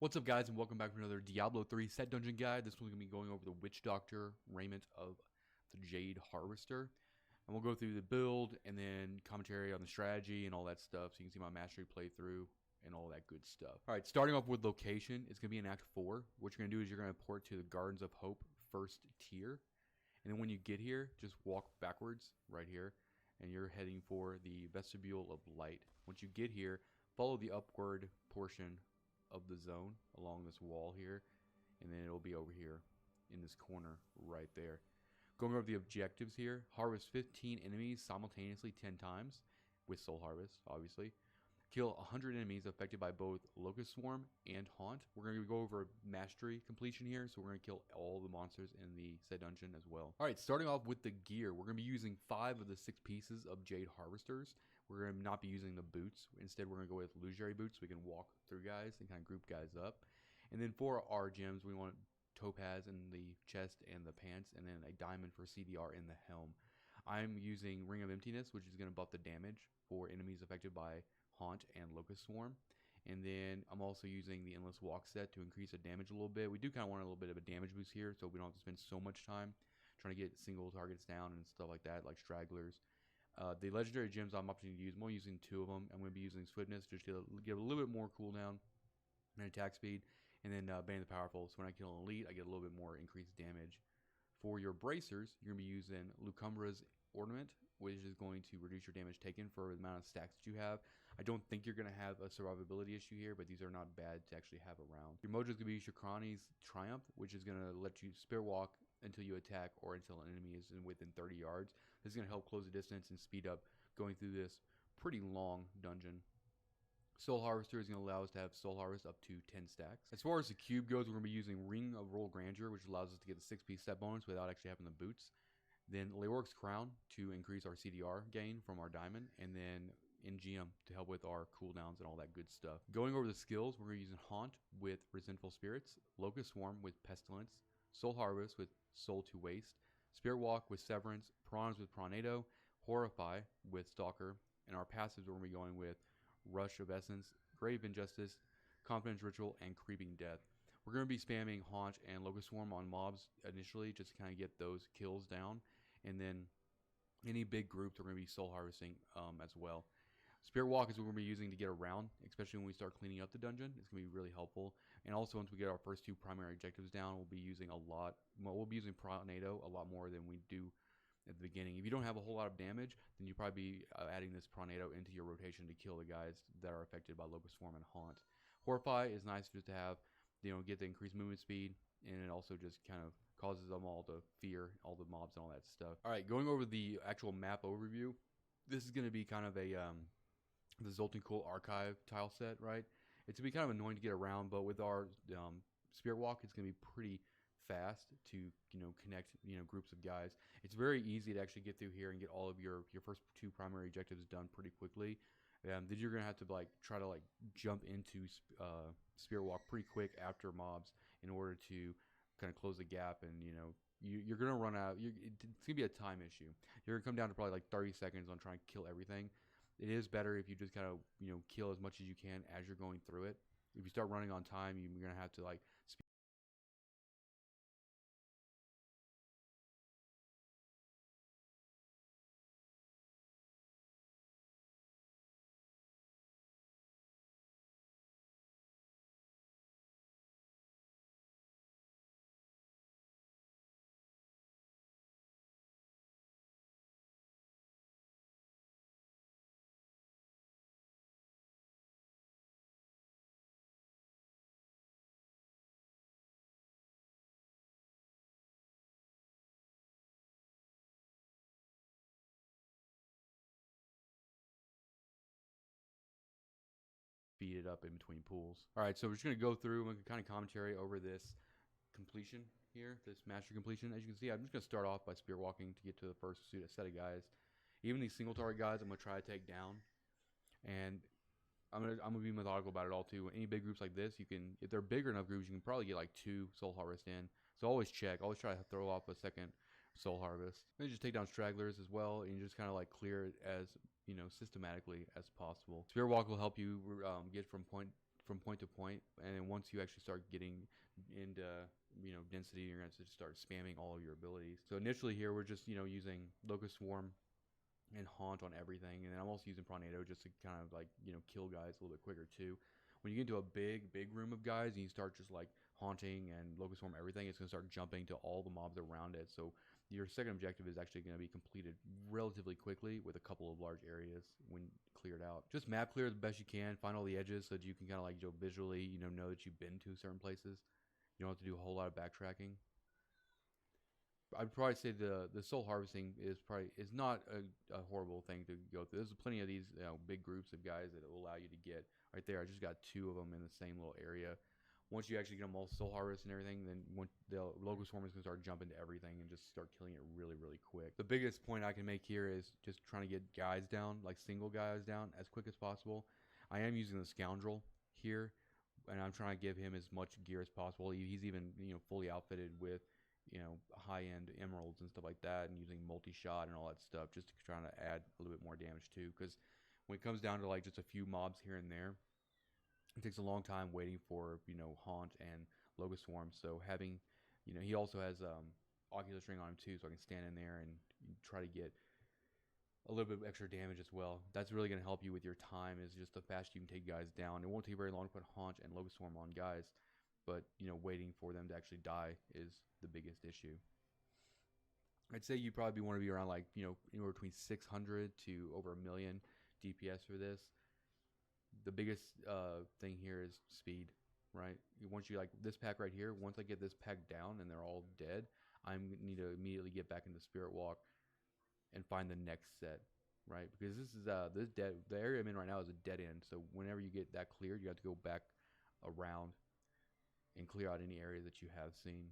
S1: What's up, guys, and welcome back to another Diablo 3 set dungeon guide. This one's going to be going over the Witch Doctor raiment of the Jade Harvester. And we'll go through the build and then commentary on the strategy and all that stuff, so you can see my mastery playthrough and all that good stuff. Alright, starting off with location, it's going to be in Act 4. What you're going to do is you're going to port to the Gardens of Hope first tier. And then when you get here, just walk backwards right here. And you're heading for the Vestibule of Light. Once you get here, follow the upward portion of the zone along this wall here, and then it'll be over here in this corner right there. Going over the objectives here: harvest 15 enemies simultaneously 10 times with soul harvest, obviously. Kill 100 enemies affected by both Locust Swarm and Haunt. We're going to go over mastery completion here, so we're going to kill all the monsters in the said dungeon as well. Alright, starting off with the gear, we're going to be using 5 of the 6 pieces of Jade Harvesters. We're going to not be using the boots. Instead, we're going to go with illusionary boots so we can walk through guys and kind of group guys up. And then for our gems, we want topaz in the chest and the pants, and then a diamond for CDR in the helm. I'm using Ring of Emptiness, which is going to buff the damage for enemies affected by Haunt and Locust Swarm. And then I'm also using the Endless Walk set to increase the damage a little bit. We do kind of want a little bit of a damage boost here, so we don't have to spend so much time trying to get single targets down and stuff like that, like stragglers. The legendary gems I'm opting to use, I'm only using 2 of them. I'm going to be using Swiftness just to give a little bit more cooldown and attack speed, and then Bane the Powerful. So when I kill an elite, I get a little bit more increased damage. For your bracers, you're going to be using Lucumbra's Ornament, which is going to reduce your damage taken for the amount of stacks that you have. I don't think you're going to have a survivability issue here, but these are not bad to actually have around. Your mojo is going to be Shakrani's Triumph, which is going to let you Spirit Walk until you attack or until an enemy is within 30 yards. This is going to help close the distance and speed up going through this pretty long dungeon. Soul Harvester is going to allow us to have Soul Harvest up to 10 stacks. As far as the cube goes, we're going to be using Ring of Royal Grandeur, which allows us to get the 6-piece set bonus without actually having the boots. Then Leoric's Crown to increase our CDR gain from our diamond, and then NGM to help with our cooldowns and all that good stuff. Going over the skills, we're going to be using Haunt with Resentful Spirits, Locust Swarm with Pestilence, Soul Harvest with Soul to Waste, Spirit Walk with Severance, Piranhas with Piranado, Horrify with Stalker, and our passives we're going to be going with Rush of Essence, Grave Injustice, Confidence Ritual, and Creeping Death. We're going to be spamming Haunt and Locust Swarm on mobs initially just to kind of get those kills down. And then any big groups we're going to be soul harvesting as well. Spirit Walk is what we're going to be using to get around, especially when we start cleaning up the dungeon. It's going to be really helpful. And also once we get our first 2 primary objectives down, we'll be using Piranado a lot more than we do at the beginning. If you don't have a whole lot of damage, then you probably be adding this Piranado into your rotation to kill the guys that are affected by Locust Swarm and Haunt. Horrify is nice just to have, get the increased movement speed, and it also just kind of causes them all to fear all the mobs and all that stuff. All right, going over the actual map overview, this is going to be kind of a the Zoltan Cool Archive tile set, right? It's going to be kind of annoying to get around, but with our Spirit Walk, it's going to be pretty fast to connect groups of guys. It's very easy to actually get through here and get all of your first 2 primary objectives done pretty quickly. Then you're gonna have to try to jump into Spirit Walk pretty quick after mobs in order to kind of close the gap, and you're gonna run out. It's gonna be a time issue. You're gonna come down to probably 30 seconds on trying to kill everything. It is better if you just kind of kill as much as you can as you're going through it. If you start running on time, you're gonna have to speed it up in between pools. All right, so we're just gonna go through and kind of commentary over this completion here, this mastery completion. As you can see, I'm just gonna start off by spear walking to get to the first set of guys. Even these single target guys, I'm gonna try to take down, and I'm gonna be methodical about it all too. Any big groups like this, you can, if they're bigger enough groups, you can probably get 2 soul harvest in. So always check. Always try to throw off a second soul harvest. Then just take down stragglers as well, and you just kind of clear it as systematically as possible. Spirit Walk will help you get from point from point to point, and then once you actually start getting into density, you're going to start spamming all of your abilities. So initially here we're just using Locust Swarm and Haunt on everything, and then I'm also using Tornado just to kind of like kill guys a little bit quicker too. When you get into a big room of guys and you start just like haunting and Locust Swarm everything, it's going to start jumping to all the mobs around it. So your second objective is actually going to be completed relatively quickly with a couple of large areas when cleared out. Just map clear the best you can, find all the edges so that you can kind of like visually know that you've been to certain places. You don't have to do a whole lot of backtracking. I'd probably say the soul harvesting is not a horrible thing to go through. There's plenty of these big groups of guys that will allow you to get right there. I just got 2 of them in the same little area. Once you actually get them all soul harvest and everything, then the Locust Swarm is going to start jumping to everything and just start killing it really quick. The biggest point I can make here is just trying to get guys down, like single guys down, as quick as possible. I am using the Scoundrel here, and I'm trying to give him as much gear as possible. He's even fully outfitted with high-end emeralds and stuff like that, and using multi-shot and all that stuff just to try to add a little bit more damage too, because when it comes down to like just a few mobs here and there, it takes a long time waiting for Haunt and Locust Swarm. So having he also has Oculus Ring on him too, so I can stand in there and try to get a little bit of extra damage as well. That's really going to help you with your time, is just the faster you can take guys down. It won't take very long to put Haunt and Locust Swarm on guys, but waiting for them to actually die is the biggest issue. I'd say you probably want to be around like anywhere between 600 to over 1,000,000 DPS for this. The biggest thing here is speed, right? Once you like this pack right here, once I get this pack down and they're all dead, I need to immediately get back into Spirit Walk and find the next set, right? Because this is the area I'm in right now is a dead end. So whenever you get that cleared, you have to go back around and clear out any area that you have seen.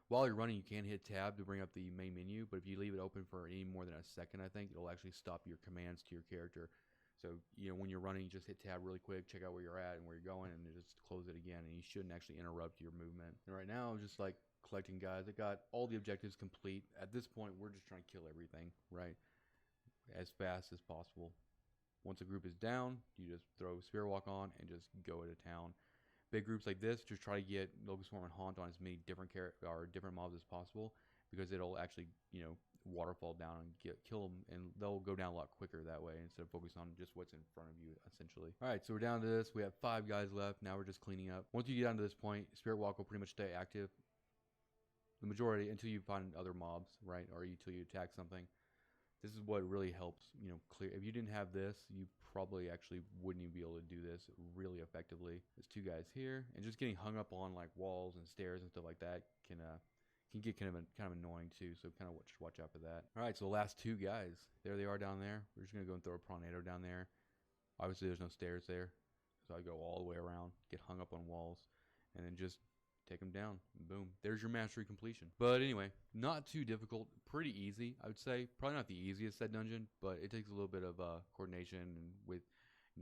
S1: While you're running, you can hit tab to bring up the main menu, but if you leave it open for any more than a second, I think it'll actually stop your commands to your character. So when you're running, you just hit tab really quick, check out where you're at and where you're going, and just close it again, and you shouldn't actually interrupt your movement. And right now I'm just like collecting guys. I got all the objectives complete. At this point, we're just trying to kill everything, right, as fast as possible. Once a group is down, you just throw Spirit Walk on and just go to town. Big groups like this, just try to get Locust Swarm and Haunt on as many different mobs as possible, because it'll actually waterfall down and kill them, and they'll go down a lot quicker that way instead of focusing on just what's in front of you essentially. All right, so we're down to this. We have 5 guys left. Now we're just cleaning up. Once you get down to this point, Spirit Walk will pretty much stay active the majority until you find other mobs, right, or until you attack something. This is what really helps, clear. If you didn't have this, you probably actually wouldn't even be able to do this really effectively. There's 2 guys here, and just getting hung up on like walls and stairs and stuff like that can get kind of annoying too. So kind of just watch out for that. All right, so the last 2 guys, there they are down there. We're just gonna go and throw a tornado down there. Obviously, there's no stairs there, so I go all the way around, get hung up on walls, and then just take them down, and boom, there's your mastery completion. But anyway, not too difficult, pretty easy, I would say. Probably not the easiest set dungeon, but it takes a little bit of coordination, and with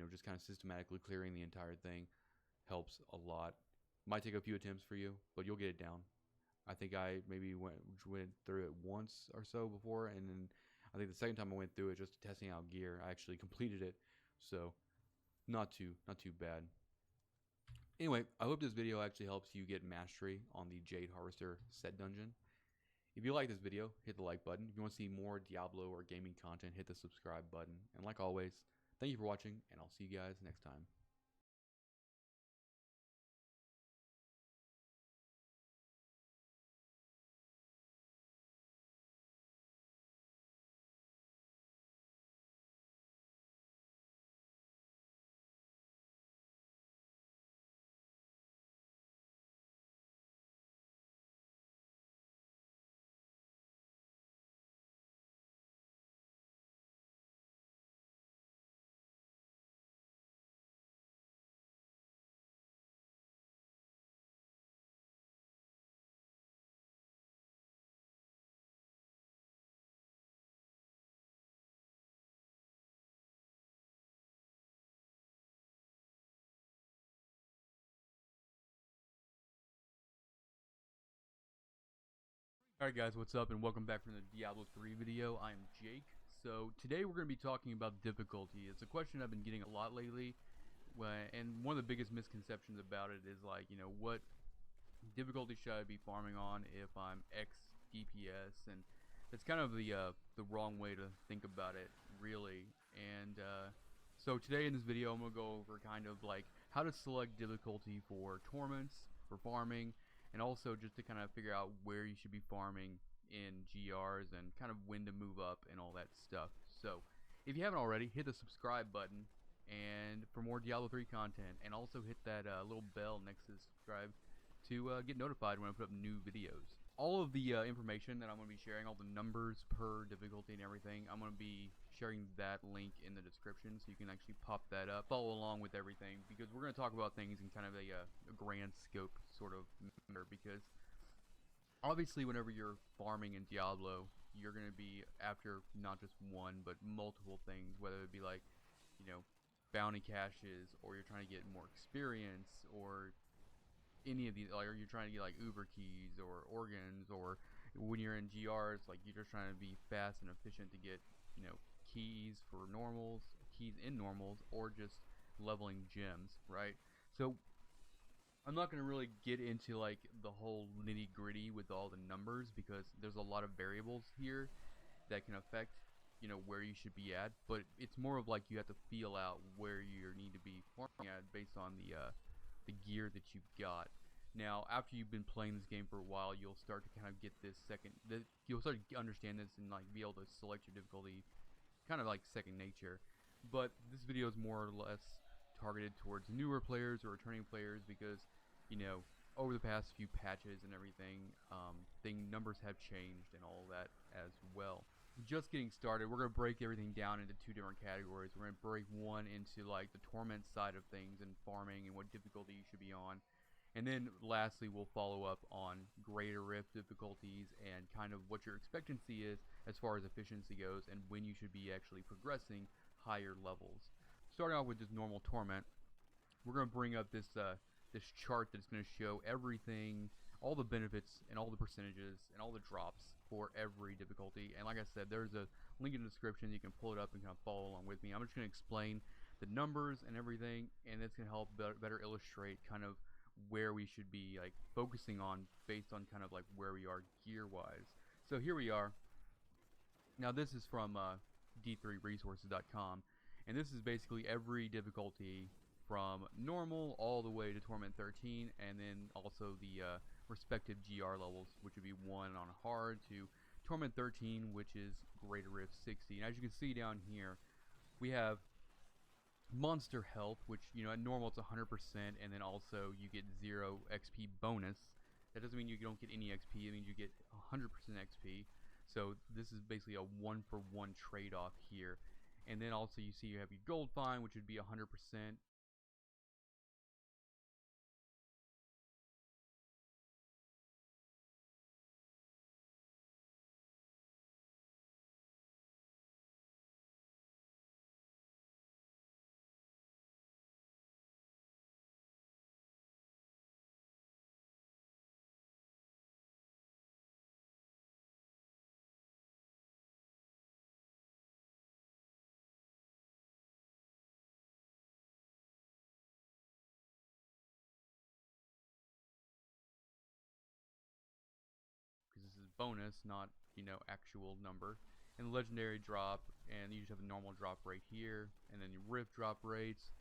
S1: just kind of systematically clearing the entire thing helps a lot. Might take a few attempts for you, but you'll get it down. I think I maybe went through it once or so before, and then I think the second time I went through it just testing out gear, I actually completed it. So not too bad. Anyway, I hope this video actually helps you get mastery on the Jade Harvester set dungeon. If you like this video, hit the like button. If you want to see more Diablo or gaming content, hit the subscribe button. And like always, thank you for watching, and I'll see you guys next time. Alright guys, what's up, and welcome back from the Diablo 3 video. I'm Jake. So today we're going to be talking about difficulty. It's a question I've been getting a lot lately, And one of the biggest misconceptions about it is like, what difficulty should I be farming on if I'm X DPS, and it's kind of the wrong way to think about it, really. And so today in this video, I'm gonna go over kind of like how to select difficulty for torments, for farming, and also just to kind of figure out where you should be farming in GRs and kind of when to move up and all that stuff. So if you haven't already, hit the subscribe button and for more Diablo 3 content, and also hit that little bell next to subscribe to get notified when I put up new videos. All of the information that I'm going to be sharing, all the numbers per difficulty and everything, I'm going to be sharing that link in the description, so you can actually pop that up, follow along with everything, because we're going to talk about things in kind of a grand scope sort of manner, because obviously whenever you're farming in Diablo, you're going to be after not just one, but multiple things, whether it be like, bounty caches, or you're trying to get more experience, or any of these, like, or you're trying to get like Uber keys or organs, or when you're in GRs, like you're just trying to be fast and efficient to get, keys for normals, keys in normals, or just leveling gems, right? So I'm not going to really get into like the whole nitty gritty with all the numbers, because there's a lot of variables here that can affect, where you should be at, but it's more of like you have to feel out where you need to be farming at based on the gear that you've got. Now, after you've been playing this game for a while, you'll start to kind of get this you'll start to understand this and like be able to select your difficulty, kind of like second nature. But this video is more or less targeted towards newer players or returning players, because, over the past few patches and everything, numbers have changed and all that as well. Just getting started, we're going to break everything down into two different categories. We're going to break one into like the torment side of things and farming and what difficulty you should be on, and then lastly we'll follow up on greater rift difficulties and kind of what your expectancy is as far as efficiency goes, and when you should be actually progressing higher levels. Starting off with just normal torment, we're going to bring up this chart that's going to show everything, all the benefits and all the percentages and all the drops for every difficulty. And like I said, there's a link in the description. You can pull it up and kind of follow along with me. I'm just going to explain the numbers and everything, and it's going to help better illustrate kind of where we should be like focusing on based on kind of like where we are gear wise. So here we are. Now this is from d3resources.com, and this is basically every difficulty from normal all the way to Torment 13, and then also the respective GR levels, which would be 1 on hard to Torment 13, which is Greater Rift 60. And as you can see down here, we have monster health, which, at normal it's 100%, and then also you get 0 XP bonus. That doesn't mean you don't get any XP, it means you get 100% XP. So this is basically a 1-for-1 trade-off here. And then also you see you have your gold find, which would be 100%. Because this is bonus, not, actual number. And the legendary drop, and you just have a normal drop rate here, and then your rift drop rates,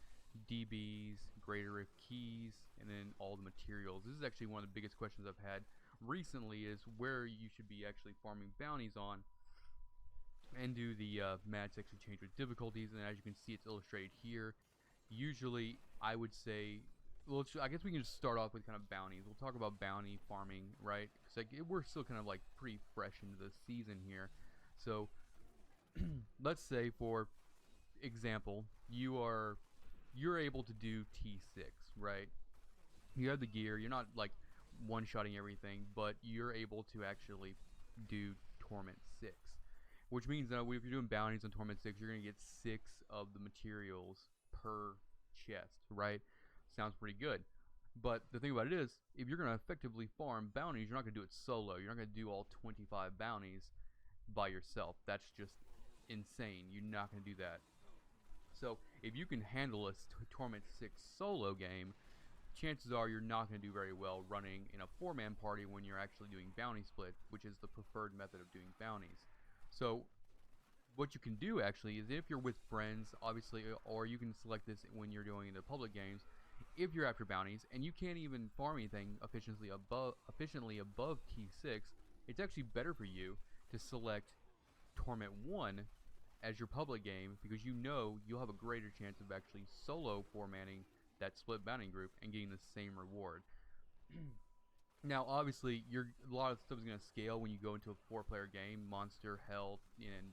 S1: DBs, greater rift keys, and then all the materials. This is actually one of the biggest questions I've had recently, is where you should be actually farming bounties on, and do the mad sex exchange with difficulties. And as you can see, it's illustrated here. Usually I would say, well, I guess we can just start off with kind of bounties. We'll talk about bounty farming, right? Because like, we're still kind of like pretty fresh into the season here. So let's say, for example, you're able to do T6, right? You have the gear, you're not like one-shotting everything, but you're able to actually do Torment 6, which means that if you're doing bounties on Torment 6, you're going to get 6 of the materials per chest, right? Sounds pretty good. But the thing about it is, if you're going to effectively farm bounties, you're not going to do it solo. You're not going to do all 25 bounties by yourself. That's just insane. You're not going to do that. So if you can handle a Torment 6 solo game, chances are you're not going to do very well running in a 4-man party when you're actually doing bounty split, which is the preferred method of doing bounties. So what you can do actually is, if you're with friends, obviously, or you can select this when you're doing the public games, if you're after bounties and you can't even farm anything efficiently above T6, it's actually better for you to select Torment 1 as your public game, because you know you'll have a greater chance of actually solo 4-manning that split bounty group and getting the same reward. Now, obviously, a lot of stuff is going to scale when you go into a 4-player game, monster, health, and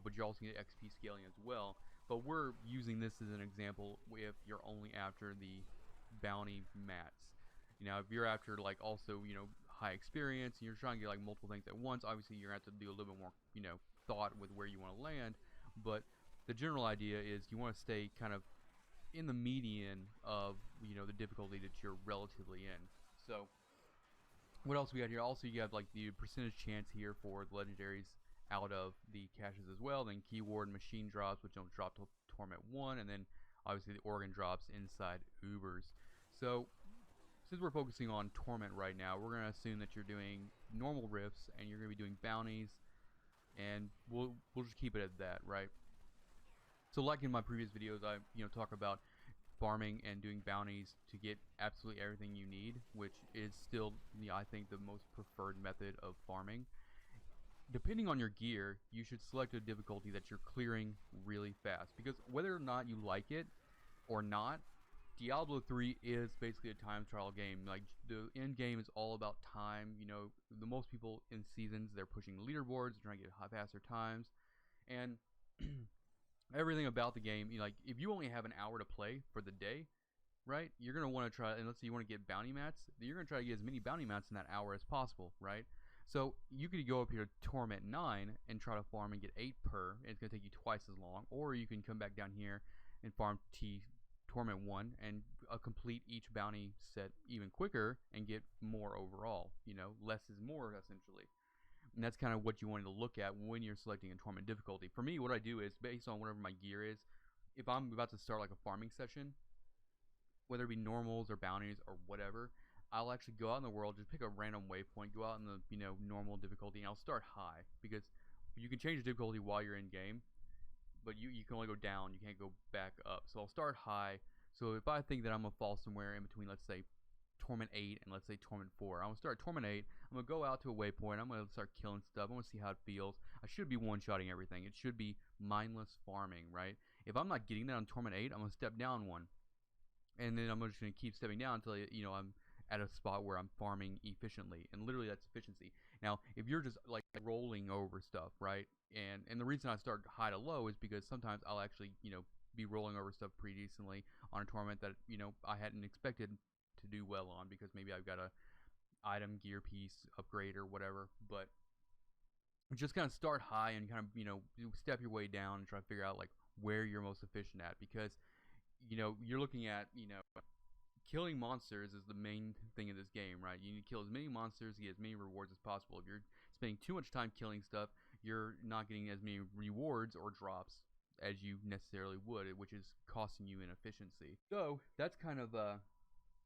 S1: but you're also going to get XP scaling as well. But we're using this as an example if you're only after the bounty mats. If you're after like also high experience and you're trying to get like multiple things at once, obviously you're going to have to do a little bit more thought with where you want to land. But the general idea is you want to stay kind of in the median of the difficulty that you're relatively in. So what else we got here? Also, you have like the percentage chance here for the legendaries out of the caches as well. Then keyword and machine drops, which don't drop till Torment 1, and then obviously the organ drops inside Ubers. So since we're focusing on Torment right now, we're going to assume that you're doing normal rifts and you're going to be doing bounties, and we'll just keep it at that, right? So like in my previous videos, I talk about farming and doing bounties to get absolutely everything you need, which is still I think the most preferred method of farming. Depending on your gear, you should select a difficulty that you're clearing really fast, because whether or not you like it or not, Diablo 3 is basically a time trial game. Like, the end game is all about time. The most people in seasons, they're pushing leaderboards, trying to get faster times, and everything about the game, like if you only have an hour to play for the day, right, you're going to want to try, and let's say you want to get bounty mats, you're going to try to get as many bounty mats in that hour as possible, right? So you could go up here to Torment 9 and try to farm and get 8 per, and it's going to take you twice as long. Or you can come back down here and farm Torment 1 and complete each bounty set even quicker and get more overall. Less is more, essentially. And that's kind of what you wanted to look at when you're selecting a Torment difficulty. For me, what I do is, based on whatever my gear is, if I'm about to start like a farming session, whether it be normals or bounties or whatever, I'll actually go out in the world, just pick a random waypoint, go out in the normal difficulty, and I'll start high, because you can change the difficulty while you're in game, but you can only go down, you can't go back up. So I'll start high. So if I think that I'm gonna fall somewhere in between, let's say Torment 8 and let's say Torment 4, I'm gonna start Torment 8. I'm gonna go out to a waypoint. I'm gonna start killing stuff. I'm gonna see how it feels. I should be one-shotting everything. It should be mindless farming, right? If I'm not getting that on Torment 8, I'm gonna step down one, and then I'm just gonna keep stepping down until I'm at a spot where I'm farming efficiently, and literally that's efficiency. Now, if you're just like rolling over stuff, right? And the reason I start high to low is because sometimes I'll actually be rolling over stuff pretty decently on a Torment that I hadn't expected to do well on, because maybe I've got a item gear piece upgrade or whatever. But just kind of start high and kind of step your way down and try to figure out like where you're most efficient at, because you're looking at killing monsters is the main thing in this game, right? You need to kill as many monsters to get as many rewards as possible. If you're spending too much time killing stuff, you're not getting as many rewards or drops as you necessarily would, which is costing you in efficiency. So that's kind of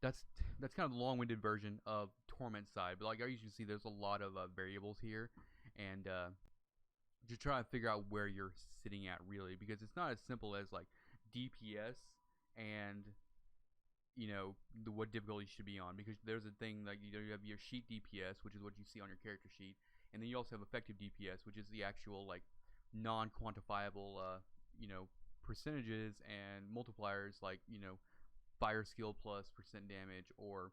S1: that's kind of the long-winded version of Torment side. But like as you can see, there's a lot of variables here, and just try to figure out where you're sitting at really, because it's not as simple as like DPS and what difficulty you should be on, because there's a thing like you have your sheet DPS, which is what you see on your character sheet, and then you also have effective DPS, which is the actual like non-quantifiable percentages and multipliers, like fire skill plus percent damage, or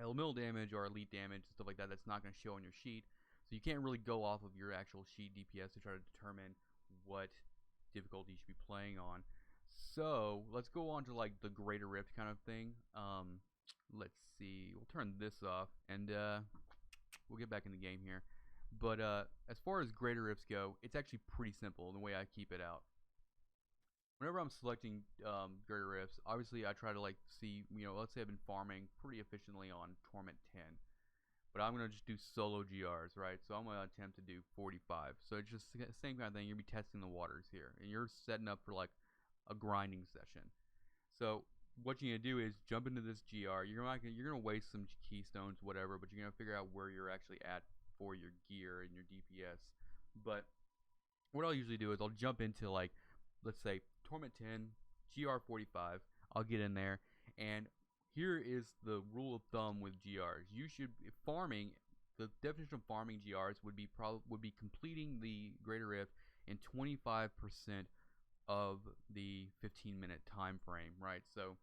S1: elemental damage, or elite damage, stuff like that. That's not going to show on your sheet, so you can't really go off of your actual sheet DPS to try to determine what difficulty you should be playing on. So let's go on to like the Greater Rift kind of thing. Let's see, we'll turn this off and we'll get back in the game here. But as far as Greater Rifts go, it's actually pretty simple in the way I keep it out. Whenever I'm selecting Greater Rifts, obviously I try to like see, let's say I've been farming pretty efficiently on Torment 10, but I'm gonna just do solo GRs, right? So I'm gonna attempt to do 45. So it's just the same kind of thing. You'll be testing the waters here, and you're setting up for like a grinding session. So what you're gonna do is jump into this GR. You're gonna waste some keystones, whatever, but you're gonna figure out where you're actually at for your gear and your DPS. But what I'll usually do is I'll jump into, like, let's say Torment 10, GR 45. I'll get in there, and here is the rule of thumb with GRs. You should farming. The definition of farming GRs would be completing the Greater Rift in 25% of the 15-minute time frame, right? So,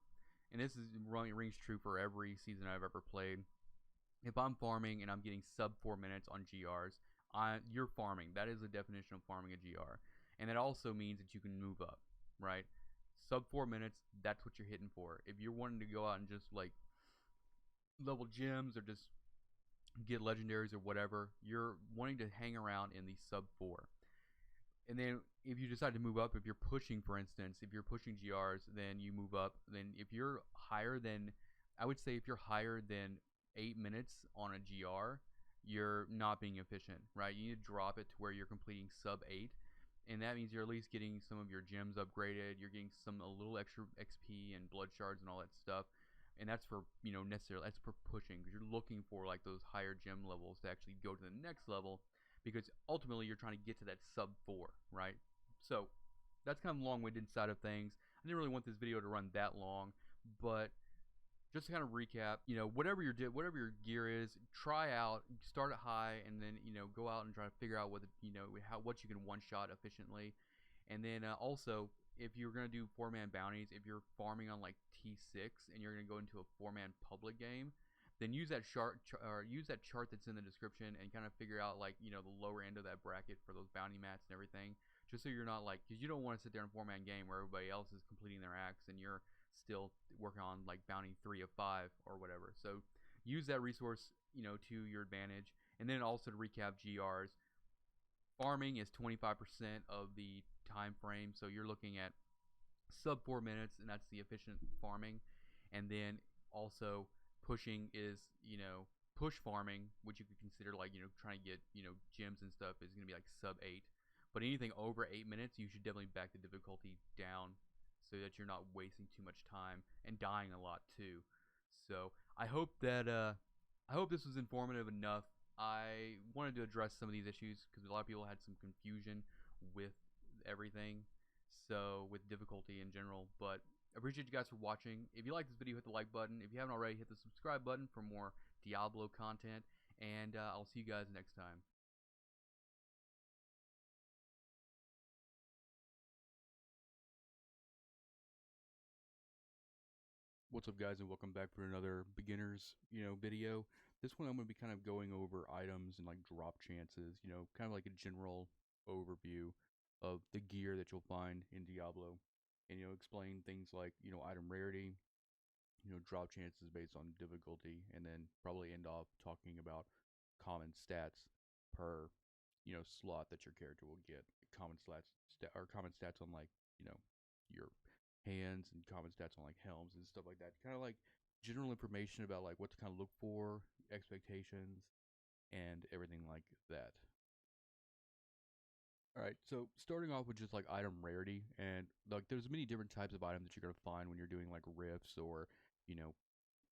S1: and this rings true for every season I've ever played. If I'm farming and I'm getting sub 4 minutes on GRs, you're farming. That is the definition of farming a GR. And that also means that you can move up, right? Sub 4 minutes, that's what you're hitting for. If you're wanting to go out and just like level gems or just get legendaries or whatever, you're wanting to hang around in the sub 4. And then if you decide to move up, if you're pushing, for instance, if you're pushing GRs, then you move up. Then if you're higher than, I would say if you're higher than 8 minutes on a GR, you're not being efficient, right? You need to drop it to where you're completing sub 8. And that means you're at least getting some of your gems upgraded. You're getting a little extra XP and blood shards and all that stuff. And that's for, that's for pushing, because you're looking for like those higher gem levels to actually go to the next level, because ultimately you're trying to get to that sub 4, right? So that's kind of long-winded side of things. I didn't really want this video to run that long, but just to kind of recap, whatever your gear is, try out, start it high, and then go out and try to figure out what you can one-shot efficiently. And then also, if you're gonna do 4-man bounties, if you're farming on like T6 and you're gonna go into a 4-man public game, then use that chart that's in the description and kind of figure out, like, the lower end of that bracket for those bounty mats and everything, just so you're not like, because you don't want to sit there in a 4-man game where everybody else is completing their acts and you're still working on like bounty 3 of 5 or whatever. So use that resource to your advantage. And then also, to recap GRs, farming is 25% of the time frame, so you're looking at sub 4 minutes, and that's the efficient farming. And then also pushing is, push farming, which you could consider like, trying to get, gems and stuff, is going to be like sub 8. But anything over 8 minutes, you should definitely back the difficulty down so that you're not wasting too much time and dying a lot too. So I hope this was informative enough. I wanted to address some of these issues because a lot of people had some confusion with everything, so with difficulty in general. But I appreciate you guys for watching. If you like this video, hit the like button. If you haven't already, hit the subscribe button for more Diablo content, and I'll see you guys next time. What's up, guys, and welcome back for another beginners video. This one I'm going to be kind of going over items and like drop chances, kind of like a general overview of the gear that you'll find in Diablo, and explain things like item rarity, drop chances based on difficulty, and then probably end off talking about common stats per slot that your character will get. Common stats on, like, your hands, and common stats on like helms and stuff like that. Kind of like general information about like what to kind of look for, expectations, and everything like that. Alright, so starting off with just like item rarity, and like there's many different types of items that you're gonna find when you're doing like rifts or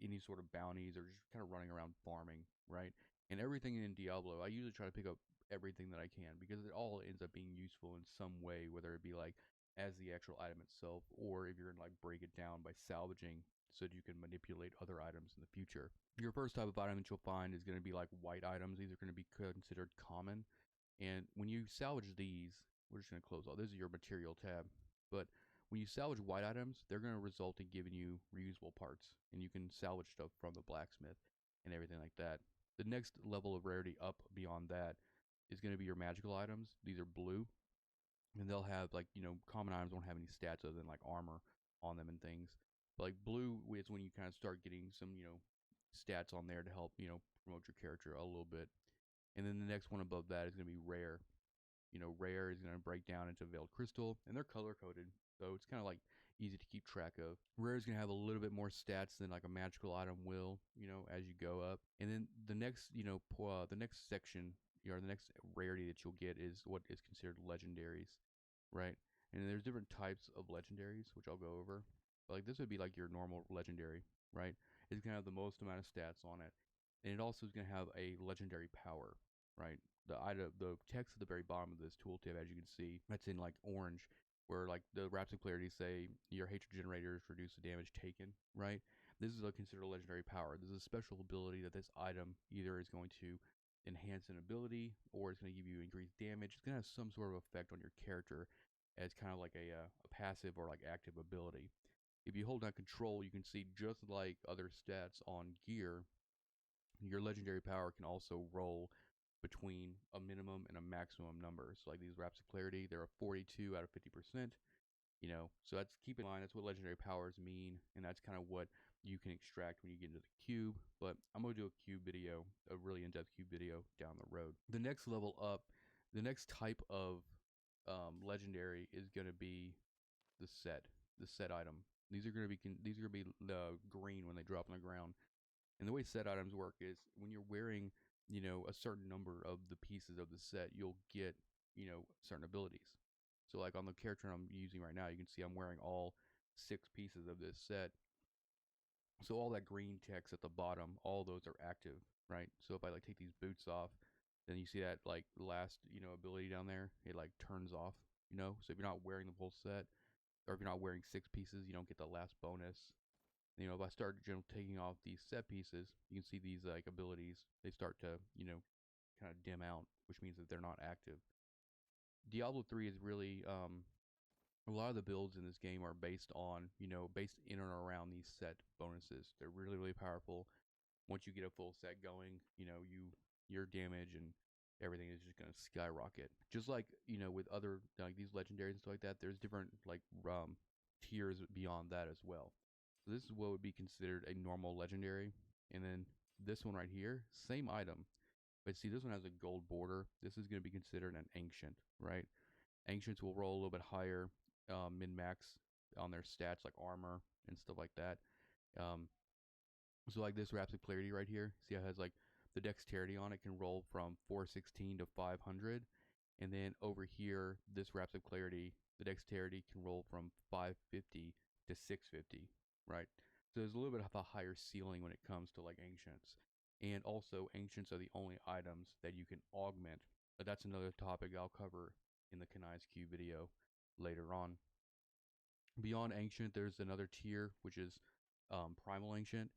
S1: any sort of bounties, or just kind of running around farming, right? And everything in Diablo, I usually try to pick up everything that I can, because it all ends up being useful in some way, whether it be like as the actual item itself, or if you're gonna like break it down by salvaging so that you can manipulate other items in the future. Your first type of item that you'll find is going to be like white items. These are going to be considered common, and when you salvage these, we're just going to close all. This is your material tab, but when you salvage white items, they're going to result in giving you reusable parts, and you can salvage stuff from the blacksmith and everything like that. The next level of rarity up beyond that is going to be your magical items. These are blue, and they'll have like, common items don't have any stats other than like armor on them and things. But like blue is when you kind of start getting some, stats on there to help, promote your character a little bit. And then the next one above that is going to be rare. Rare is going to break down into veiled crystal, and they're color coded, so it's kind of like easy to keep track of. Rare is going to have a little bit more stats than like a magical item will, as you go up. And then the next, the next section, or the next rarity that you'll get is what is considered legendaries, right? And there's different types of legendaries, which I'll go over. But like this would be like your normal legendary, right? It's gonna have the most amount of stats on it, and it also is gonna have a legendary power, right? The text at the very bottom of this tooltip, as you can see, that's in like orange, where like the Rhapsody Clarity say your hatred generators reduce the damage taken, right? This is considered a legendary power. This is a special ability that this item either is going to enhance an ability or it's going to give you increased damage. It's going to have some sort of effect on your character as kind of like a passive or like active ability. If you hold down control, you can see just like other stats on gear, your legendary power can also roll between a minimum and a maximum number. So like these Raps of Clarity, they're a 42 out of 50%. So that's, keep in mind, that's what legendary powers mean, and that's kind of what you can extract when you get into the cube. But I'm going to do a cube video, a really in-depth cube video down the road. The next level up, the next type of legendary is going to be the set item. These are going to be green when they drop on the ground. And the way set items work is when you're wearing, a certain number of the pieces of the set, you'll get, certain abilities. So like on the character I'm using right now, you can see I'm wearing all 6 pieces of this set. So all that green text at the bottom, all those are active, right? So if I like take these boots off, then you see that like last, ability down there, it like turns off, So if you're not wearing the full set, or if you're not wearing 6 pieces, you don't get the last bonus. If I start taking off these set pieces, you can see these like abilities, they start to, kind of dim out, which means that they're not active. Diablo 3 is really a lot of the builds in this game are based on, based in and around these set bonuses. They're really, really powerful. Once you get a full set going, your damage and everything is just gonna skyrocket. Just like, with other like these legendaries and stuff like that, there's different like tiers beyond that as well. So this is what would be considered a normal legendary. And then this one right here, same item. But see, this one has a gold border. This is going to be considered an ancient, right? Ancients will roll a little bit higher min-max on their stats like armor and stuff like that. So like this Rhapsody Clarity right here, see how it has like the dexterity on it can roll from 416 to 500. And then over here, this Rhapsody Clarity, the dexterity can roll from 550 to 650, right? So there's a little bit of a higher ceiling when it comes to like ancients. And also ancients are the only items that you can augment. But that's another topic I'll cover in the Kanai's Cube video later on. Beyond ancient, there's another tier, which is primal ancient.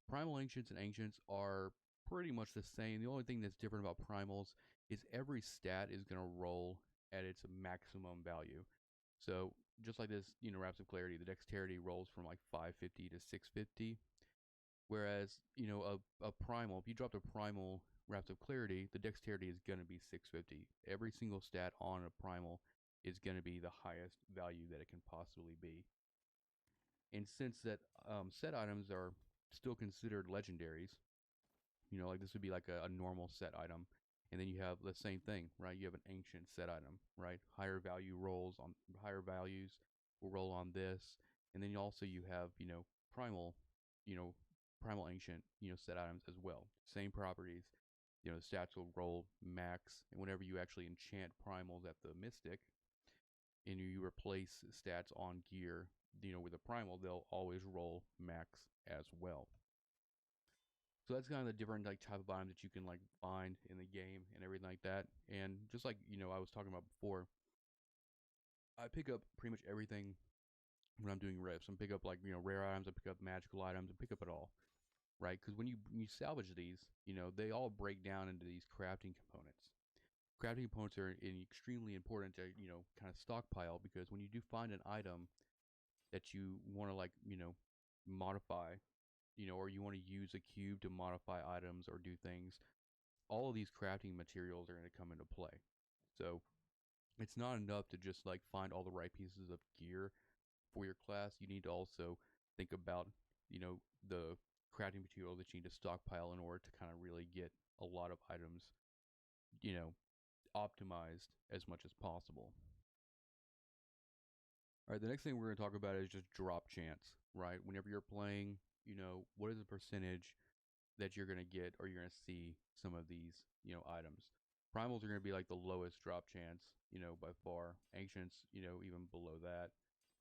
S1: Primal ancients and ancients are pretty much the same. The only thing that's different about primals is every stat is going to roll at its maximum value. So just like this, Raps of Clarity, the dexterity rolls from like 550 to 650. Whereas, a primal, if you dropped a primal Raps of Clarity, the dexterity is going to be 650. Every single stat on a primal is going to be the highest value that it can possibly be. And since that set items are still considered legendaries, like this would be like a normal set item. And then you have the same thing, right? You have an ancient set item, right? Higher values will roll on this. And then you have, primal, primal ancient, set items as well. Same properties. The stats will roll max. And whenever you actually enchant primals at the Mystic, and you replace stats on gear, with a primal, they'll always roll max as well. So that's kind of the different like type of items that you can like find in the game and everything like that. And just like I was talking about before, I pick up pretty much everything when I'm doing rifts. I pick up like rare items, I pick up magical items, I pick up it all, right? Because when you salvage these, they all break down into these crafting components. Crafting components are extremely important to kind of stockpile, because when you do find an item that you want to like modify, or you want to use a cube to modify items or do things, all of these crafting materials are going to come into play. So it's not enough to just like find all the right pieces of gear for your class. You need to also think about the crafting material that you need to stockpile in order to kind of really get a lot of items optimized as much as possible. All right, the next thing we're going to talk about is just drop chance, right? Whenever you're playing, what is the percentage that you're going to get or you're going to see some of these, items? Primals are going to be like the lowest drop chance, by far. Ancients, even below that.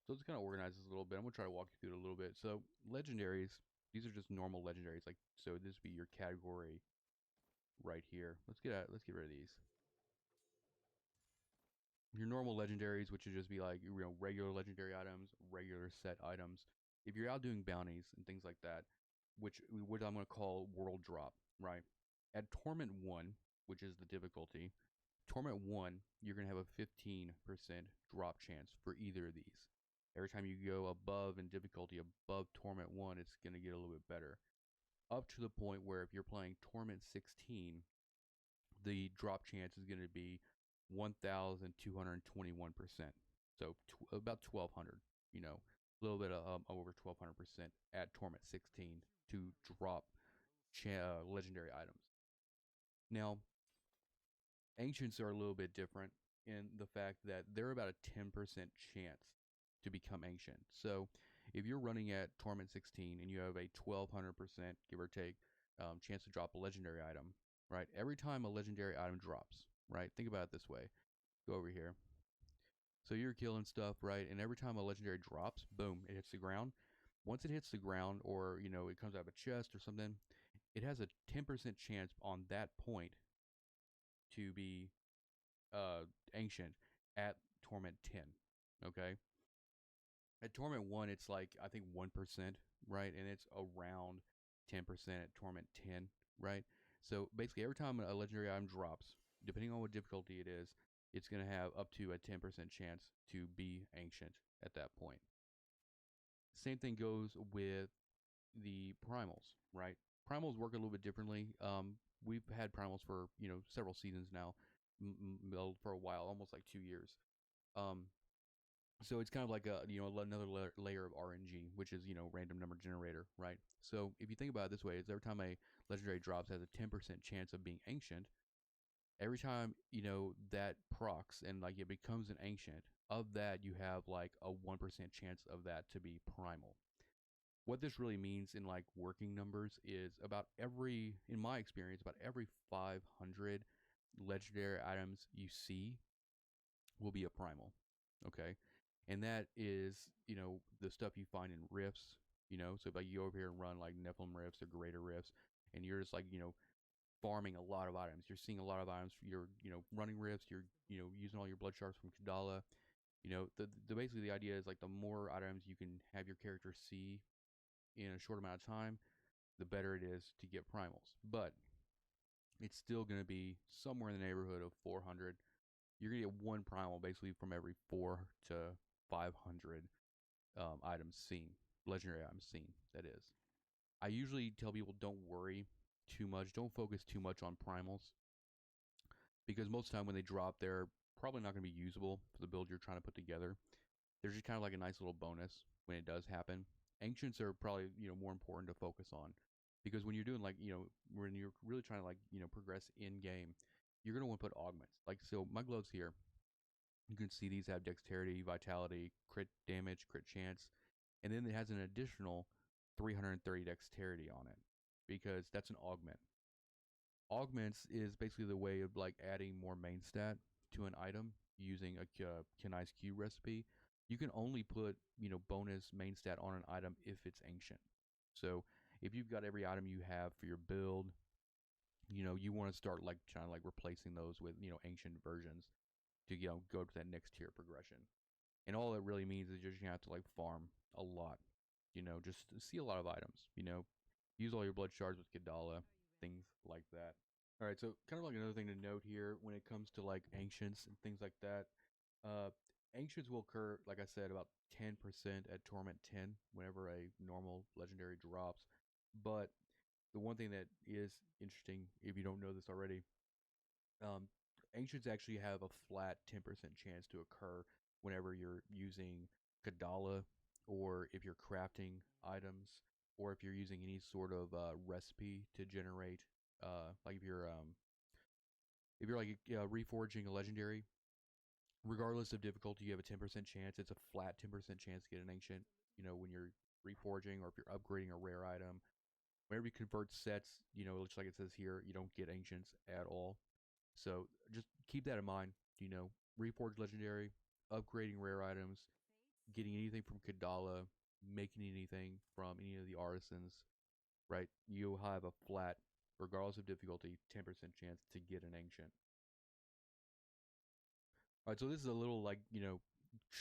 S1: So let's kind of organize this a little bit. I'm going to try to walk you through it a little bit. So legendaries, these are just normal legendaries. Like, so this would be your category right here. Let's get rid of these. Your normal legendaries, which would just be like, regular legendary items, regular set items. If you're out doing bounties and things like that, what I'm going to call world drop, right? At Torment 1, which is the difficulty, Torment 1, you're going to have a 15% drop chance for either of these. Every time you go above in difficulty, above Torment 1, it's going to get a little bit better. Up to the point where if you're playing Torment 16, the drop chance is going to be 1,221%. So about 1,200, a little bit of over 1,200% at Torment 16 to drop legendary items. Now, Ancients are a little bit different in the fact that they're about a 10% chance to become Ancient. So if you're running at Torment 16 and you have a 1,200%, give or take, chance to drop a legendary item, right? Every time a legendary item drops, right? Think about it this way. Go over here. So you're killing stuff, right? And every time a legendary drops, boom, it hits the ground. Once it hits the ground, or it comes out of a chest or something, it has a 10% chance on that point to be Ancient at Torment 10. Okay. At Torment 1, it's like, I think 1%, right? And it's around 10% at Torment 10, right? So basically, every time a legendary item drops, depending on what difficulty it is, it's going to have up to a 10% chance to be Ancient at that point. Same thing goes with the primals, right? Primals work a little bit differently. We've had primals for, several seasons now, for a while, almost like 2 years. So it's kind of like another layer of RNG, which is, random number generator, right? So if you think about it this way, it's every time a legendary drops, has a 10% chance of being Ancient. Every time, that procs and like it becomes an Ancient, of that you have like a 1% chance of that to be primal. What this really means in like working numbers is in my experience, about every 500 legendary items you see will be a primal. Okay. And that is, the stuff you find in rifts, so if like you go over here and run like Nephilim rifts or greater rifts, and you're just like, farming a lot of items. You're seeing a lot of items. You're, running rifts. You're, using all your blood shards from Kadala. Basically the idea is like the more items you can have your character see in a short amount of time, the better it is to get primals. But it's still going to be somewhere in the neighborhood of 400. You're going to get one primal basically from every 4 to 500 items seen, legendary items seen, that is. I usually tell people don't worry too much, don't focus too much on primals, because most of the time when they drop, they're probably not going to be usable for the build you're trying to put together. They're just kind of like a nice little bonus when it does happen. Ancients are probably, more important to focus on, because when you're doing like, when you're really trying to like, progress in game, you're going to want to put augments. Like, so my gloves here, you can see these have dexterity, vitality, crit damage, crit chance, and then it has an additional 330 dexterity on it, because that's an augment. Augments is basically the way of like adding more main stat to an item using a Kenai's Q recipe. You can only put, bonus main stat on an item if it's Ancient. So if you've got every item you have for your build, you want to start like trying to like replacing those with, Ancient versions to, go to that next tier progression. And all it really means is you're just gonna have to like farm a lot, just see a lot of items, use all your blood shards with Kadala, things like that. All right, so kind of like another thing to note here when it comes to like Ancients and things like that. Uh, Ancients will occur, like I said, about 10% at Torment 10 whenever a normal legendary drops. But the one thing that is interesting, if you don't know this already, um, Ancients actually have a flat 10% chance to occur whenever you're using Kadala, or if you're crafting items, or if you're using any sort of recipe to generate, like if you're like reforging a legendary, regardless of difficulty, you have a 10% chance. It's a flat 10% chance to get an Ancient, when you're reforging or if you're upgrading a rare item. Whenever you convert sets, looks like it says here, you don't get Ancients at all. So just keep that in mind. Reforged legendary, upgrading rare items, getting anything from Kadala, making anything from any of the artisans, right? You'll have a flat, regardless of difficulty, 10% chance to get an ancient. All right, so this is a little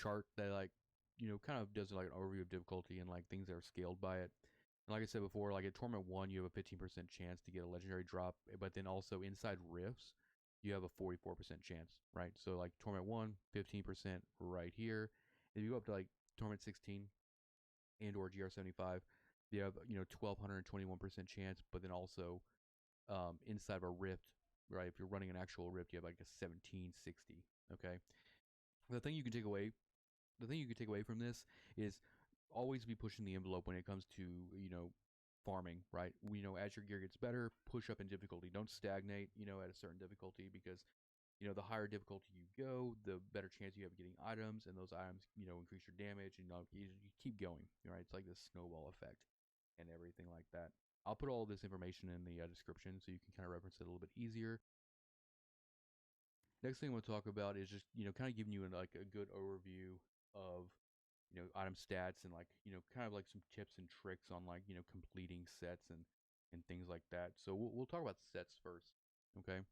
S1: chart that kind of does like an overview of difficulty and like things that are scaled by it. And like I said before, like at Tournament 1, you have a 15% chance to get a legendary drop, but then also inside rifts, you have a 44% chance, right? So like Tournament 1, 15% right here. If you go up to like Tournament 16 and or GR75, you have 1221% chance, but then also inside of a rift, right? If you're running an actual rift, you have like a 1760. Okay. The thing you can take away from this is always be pushing the envelope when it comes to farming, right? As your gear gets better, push up in difficulty. Don't stagnate at a certain difficulty, because the higher difficulty you go, the better chance you have of getting items, and those items increase your damage, and you keep going, right? It's like this snowball effect and everything like that. I'll put all this information in the description so you can kind of reference it a little bit easier. Next thing I want to talk about is just kind of giving you like a good overview of item stats, and like kind of like some tips and tricks on like completing sets and things like that. So we'll talk about sets first. Okay,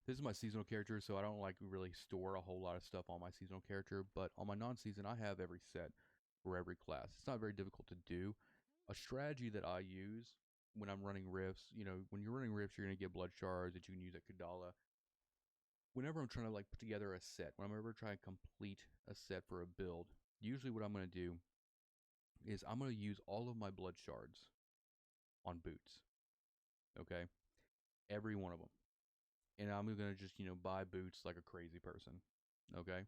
S1: this is my seasonal character, so I don't like really store a whole lot of stuff on my seasonal character, but on my non-season I have every set for every class. It's not very difficult to do. A strategy that I use when I'm running rifts, when you're running rifts, you're going to get blood shards that you can use at Kadala. Whenever I'm trying to like put together a set, when I'm ever trying to complete a set for a build, usually what I'm going to do is I'm going to use all of my blood shards on boots. Okay? Every one of them. And I'm going to just, buy boots like a crazy person. Okay?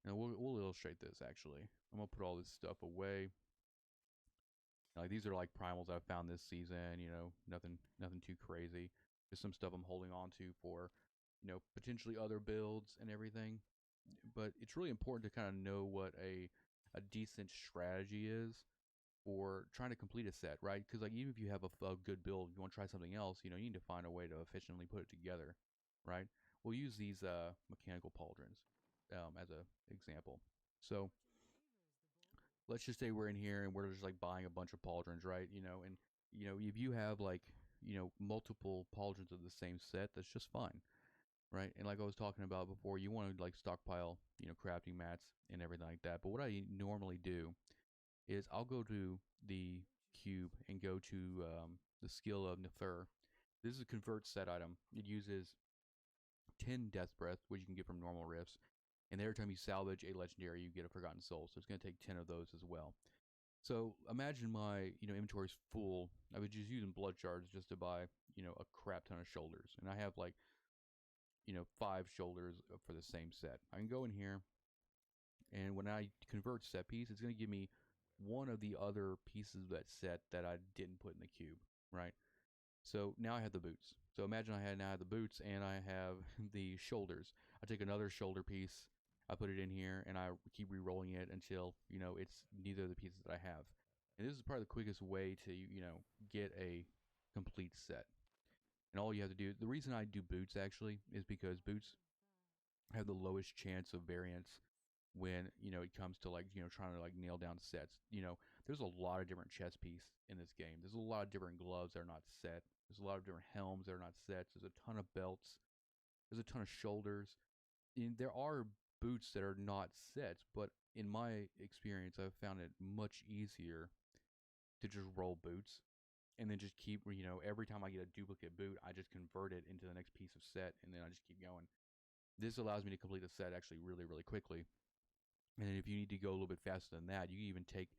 S1: And we'll illustrate this actually. I'm going to put all this stuff away. Like these are like primals I've found this season, nothing too crazy. Just some stuff I'm holding on to for, potentially other builds and everything. But it's really important to kind of know what a decent strategy is for trying to complete a set, right? Because like even if you have a good build, you want to try something else, you need to find a way to efficiently put it together, right? We'll use these mechanical pauldrons as an example. So let's just say we're in here and we're just like buying a bunch of pauldrons, right? And if you have like multiple pauldrons of the same set, that's just fine, right? And like I was talking about before, you want to like stockpile crafting mats and everything like that. But what I normally do is I'll go to the cube and go to the skill of Nefer. This is a convert set item. It uses 10 death breath, which you can get from normal rifts, and every time you salvage a legendary, you get a forgotten soul. So it's going to take 10 of those as well. So imagine my inventory's full. I was just using blood shards just to buy a crap ton of shoulders, and I have like 5 shoulders for the same set. I can go in here, and when I convert set piece, it's going to give me one of the other pieces of that set that I didn't put in the cube, right? So now I have the boots. So imagine now have the boots and I have the shoulders. I take another shoulder piece, I put it in here, and I keep re-rolling it until it's neither of the pieces that I have. And this is probably the quickest way to get a complete set. And all you have to do, the reason I do boots actually is because boots have the lowest chance of variance when it comes to like trying to like nail down sets. There's a lot of different chest piece in this game. There's a lot of different gloves that are not set. There's a lot of different helms that are not sets. There's a ton of belts. There's a ton of shoulders. And there are boots that are not sets, but in my experience I've found it much easier to just roll boots and then just keep every time I get a duplicate boot I just convert it into the next piece of set, and then I just keep going. This allows me to complete the set actually really, really quickly. And then if you need to go a little bit faster than that, you can even take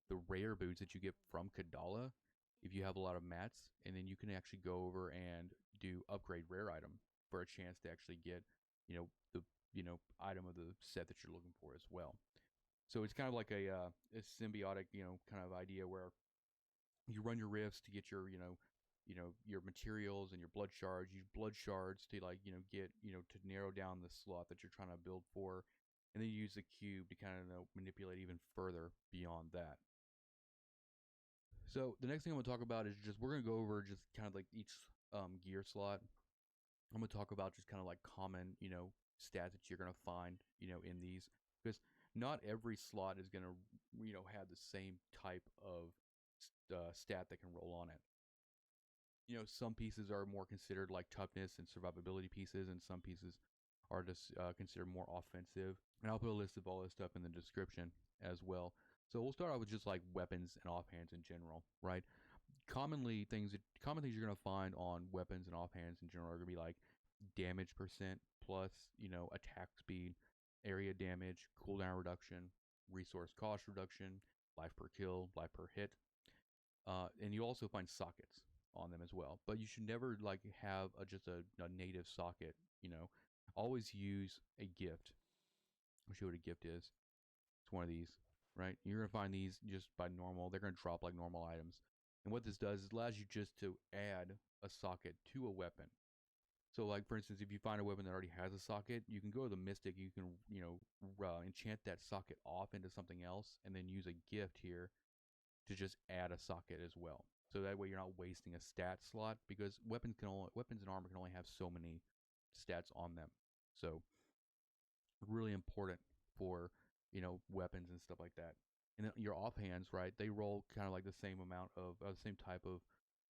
S1: the rare boots that you get from Kadala if you have a lot of mats, and then you can actually go over and do upgrade rare item for a chance to actually get, the item of the set that you're looking for as well. So it's kind of like a symbiotic, kind of idea where you run your rifts to get your, your materials and your blood shards. Use blood shards to like, get, to narrow down the slot that you're trying to build for, and then you use the cube to kind of manipulate even further beyond that. So the next thing I'm going to talk about is just we're going to go over just kind of like each gear slot I'm gonna talk about just kind of like common, stats that you're gonna find, in these, because not every slot is gonna, have the same type of stat that can roll on it. Some pieces are more considered like toughness and survivability pieces, and some pieces are just considered more offensive. And I'll put a list of all this stuff in the description as well. So we'll start out with just like weapons and offhands in general, right? Common things you're gonna find on weapons and offhands in general are gonna be like damage percent plus, attack speed, area damage, cooldown reduction, resource cost reduction, life per kill, life per hit, and you also find sockets on them as well. But you should never like have just a native socket. Always use a gift. I'll show you what a gift is. It's one of these, right? You're gonna find these just by normal. They're gonna drop like normal items. And what this does is allows you just to add a socket to a weapon. So, like for instance, if you find a weapon that already has a socket, you can go to the Mystic. You can, enchant that socket off into something else, and then use a gift here to just add a socket as well. So that way you're not wasting a stat slot, because weapons and armor can only have so many stats on them. So really important for weapons and stuff like that. And then your offhands, right? They roll kind of like the same amount of the same type of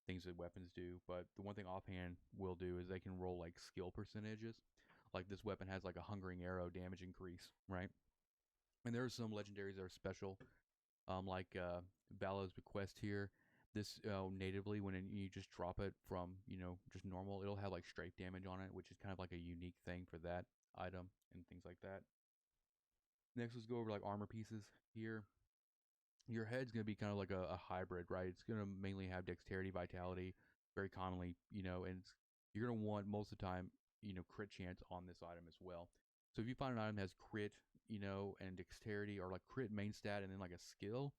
S1: things that weapons do, but the one thing offhand will do is they can roll like skill percentages. Like this weapon has like a hungering arrow damage increase, right? And there are some legendaries that are special, like Vala's Bequest here. This natively, when you just drop it from just normal, it'll have like strafe damage on it, which is kind of like a unique thing for that item and things like that. Next, let's go over like armor pieces here. Your head's gonna be kind of like a hybrid, right? It's gonna mainly have dexterity, vitality, very commonly, and you're gonna want most of the time, crit chance on this item as well. So if you find an item that has crit, and dexterity, or like crit main stat and then like a skill,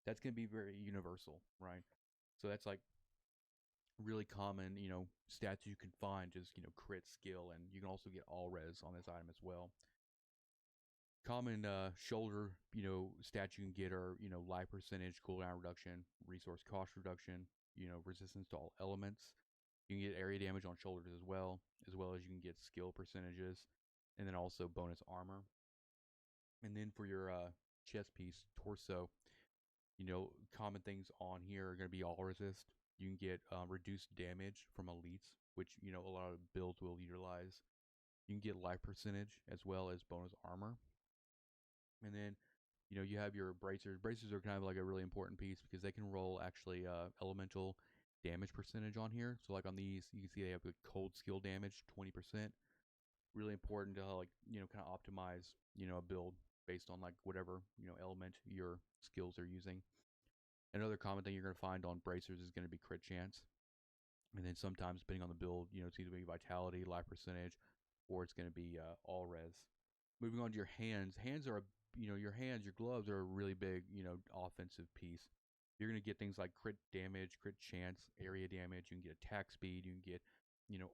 S1: that's gonna be very universal, right? So that's like really common, stats you can find, just crit, skill, and you can also get all res on this item as well. Common shoulder, stats you can get are, life percentage, cooldown reduction, resource cost reduction, resistance to all elements. You can get area damage on shoulders as well as you can get skill percentages, and then also bonus armor. And then for your chest piece, torso, common things on here are going to be all resist. You can get reduced damage from elites, which, a lot of builds will utilize. You can get life percentage as well as bonus armor. And then, you have your bracers. Bracers are kind of like a really important piece because they can roll actually elemental damage percentage on here. So like on these, you can see they have a cold skill damage, 20%. Really important to like, kind of optimize, a build based on like whatever, element your skills are using. Another common thing you're going to find on bracers is going to be crit chance. And then sometimes, depending on the build, it's either going to be vitality, life percentage, or it's going to be all res. Moving on to your hands. Hands are, your gloves are a really big, offensive piece. You're going to get things like crit damage, crit chance, area damage. You can get attack speed. You can get,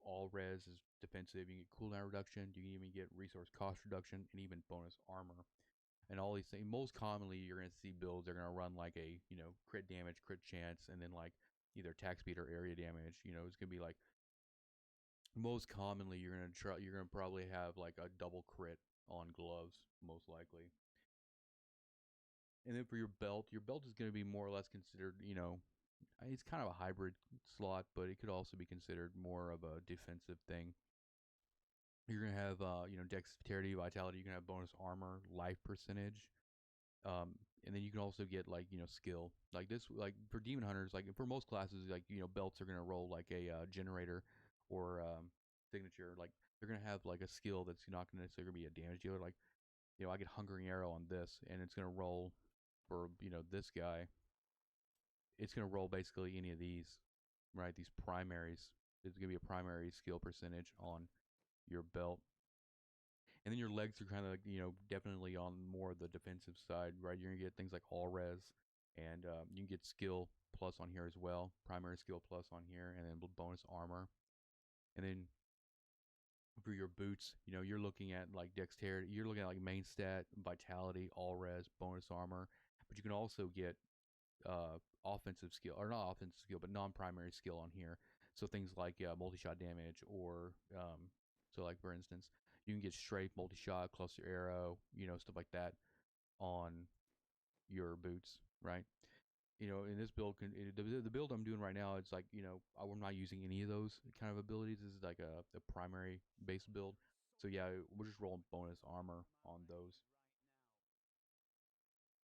S1: all res is defensive. You can get cooldown reduction. You can even get resource cost reduction and even bonus armor. And all these things, most commonly, you're going to see builds are going to run like a, crit damage, crit chance, and then like either attack speed or area damage. It's going to be like, most commonly, you're going to probably have like a double crit on gloves, most likely. And then for your belt is going to be more or less considered, it's kind of a hybrid slot, but it could also be considered more of a defensive thing. You're going to have, dexterity, vitality. You can have bonus armor, life percentage. And then you can also get like, skill. Like this, like for demon hunters, like for most classes, like, belts are going to roll like a generator or signature. Like they're going to have like a skill that's not going to necessarily be a damage dealer. Like, I get hungering arrow on this, and it's going to roll for, this guy. It's going to roll basically any of these, right? These primaries. There's going to be a primary skill percentage on your belt. And then your legs are kind of like, definitely on more of the defensive side, right? You're going to get things like all res, and you can get skill plus on here as well. Primary skill plus on here, and then bonus armor. And then for your boots, you're looking at like dexterity. You're looking at like main stat, vitality, all res, bonus armor. But you can also get offensive skill, or not offensive skill, but non-primary skill on here. So things like multi-shot damage, or so like for instance, you can get strafe, multi-shot, cluster arrow, stuff like that on your boots, right? In this build, the build I'm doing right now, it's like, I'm not using any of those kind of abilities. This is like a primary base build. So yeah, we're just rolling bonus armor on those.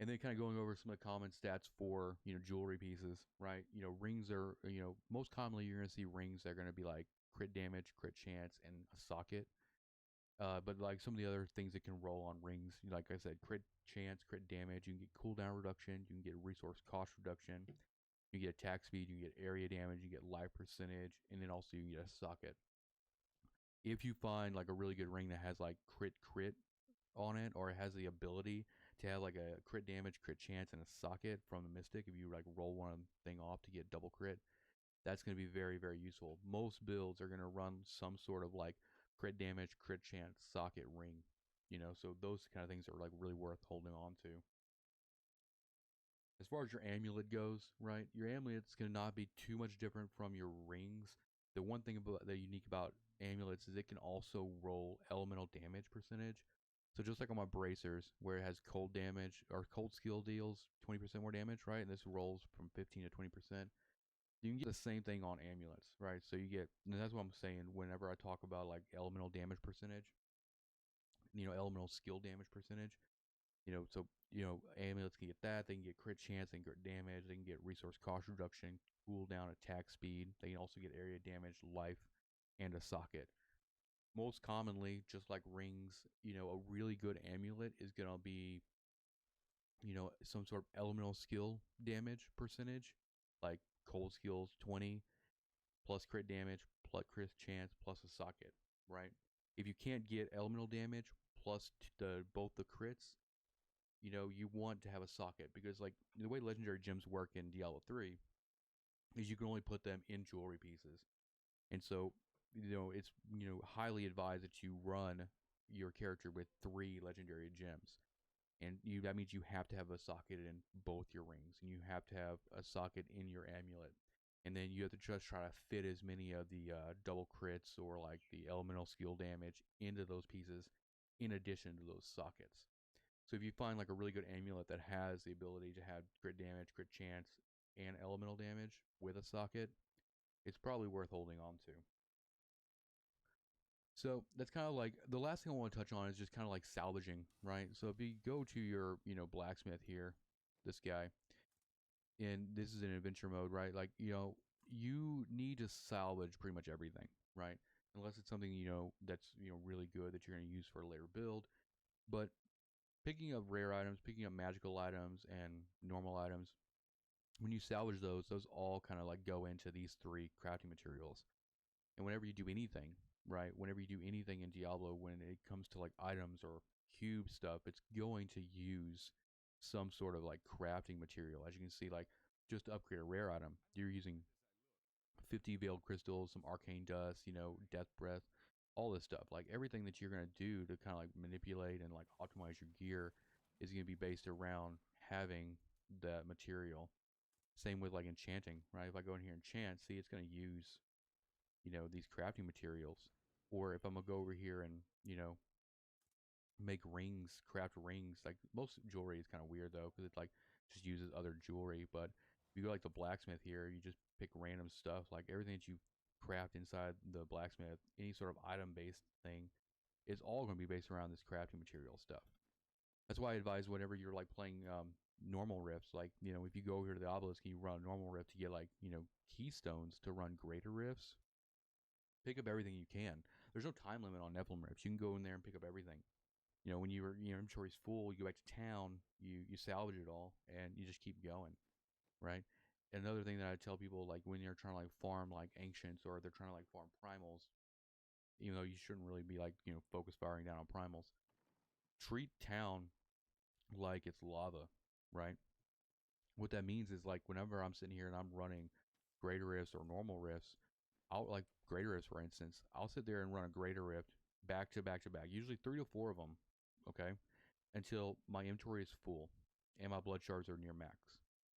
S1: And then kind of going over some of the common stats for, jewelry pieces, right? Rings are, most commonly you're going to see rings that are going to be like crit damage, crit chance, and a socket. But like some of the other things that can roll on rings, like I said, crit chance, crit damage, you can get cooldown reduction, you can get resource cost reduction, you get attack speed, you get area damage, you get life percentage, and then also you get a socket. If you find like a really good ring that has like crit on it, or it has the ability to have like a crit damage, crit chance, and a socket from the Mystic, if you like roll one thing off to get double crit, that's going to be very, very useful. Most builds are going to run some sort of like crit damage, crit chance, socket ring. So those kind of things are like really worth holding on to. As far as your amulet goes, right? Your amulet's going to not be too much different from your rings. The one thing about that unique about amulets is it can also roll elemental damage percentage. So just like on my bracers, where it has cold damage or cold skill deals 20% more damage, right? And this rolls from 15 to 20%. You can get the same thing on amulets, right? So you get, and that's what I'm saying whenever I talk about like elemental damage percentage, elemental skill damage percentage. So amulets can get that. They can get crit chance, they can get damage, they can get resource cost reduction, cooldown, attack speed. They can also get area damage, life, and a socket. Most commonly, just like rings, a really good amulet is gonna be, some sort of elemental skill damage percentage, like cold skills 20 plus crit damage plus crit chance plus a socket, right? If you can't get elemental damage plus both the crits, you want to have a socket, because like the way legendary gems work in Diablo 3 is you can only put them in jewelry pieces. And so, it's highly advised that you run your character with 3 legendary gems. And that means you have to have a socket in both your rings, and you have to have a socket in your amulet. And then you have to just try to fit as many of the double crits or like the elemental skill damage into those pieces in addition to those sockets. So if you find like a really good amulet that has the ability to have crit damage, crit chance, and elemental damage with a socket, it's probably worth holding on to. So that's kind of like the last thing I want to touch on is just kind of like salvaging, right? So if you go to your, blacksmith here, this guy, and this is in adventure mode, right? Like, you need to salvage pretty much everything, right? Unless it's something, that's, really good that you're going to use for a later build. But picking up rare items, picking up magical items, and normal items, when you salvage those all kind of like go into these 3 crafting materials. And whenever you do anything, right? Whenever you do anything in Diablo, when it comes to like items or cube stuff, it's going to use some sort of like crafting material. As you can see, like just to upgrade a rare item, you're using 50 veiled crystals, some arcane dust, death breath, all this stuff. Like everything that you're going to do to kind of like manipulate and like optimize your gear is going to be based around having that material. Same with like enchanting, right? If I go in here and enchant, see, it's going to use, these crafting materials. Or if I'm going to go over here and, make rings, craft rings, like most jewelry is kind of weird though, because it like just uses other jewelry. But if you go like the blacksmith here, you just pick random stuff, like everything that you craft inside the blacksmith, any sort of item based thing is all going to be based around this crafting material stuff. That's why I advise whenever you're like playing normal rifts, like, if you go over to the obelisk and you run a normal rift to get like, keystones to run greater rifts, pick up everything you can. There's no time limit on Nephilim rifts. You can go in there and pick up everything. When your inventory's full, you go back to town, you salvage it all, and you just keep going, right? Another thing that I tell people, like when you're trying to like farm like ancients, or they're trying to like farm primals, even though you shouldn't really be like, focus firing down on primals, treat town like it's lava, right? What that means is like whenever I'm sitting here and I'm running greater rifts or normal rifts, I'll like greater rifts, for instance, I'll sit there and run a greater rift back to back to back, usually 3 to 4 of them, okay, until my inventory is full and my blood shards are near max.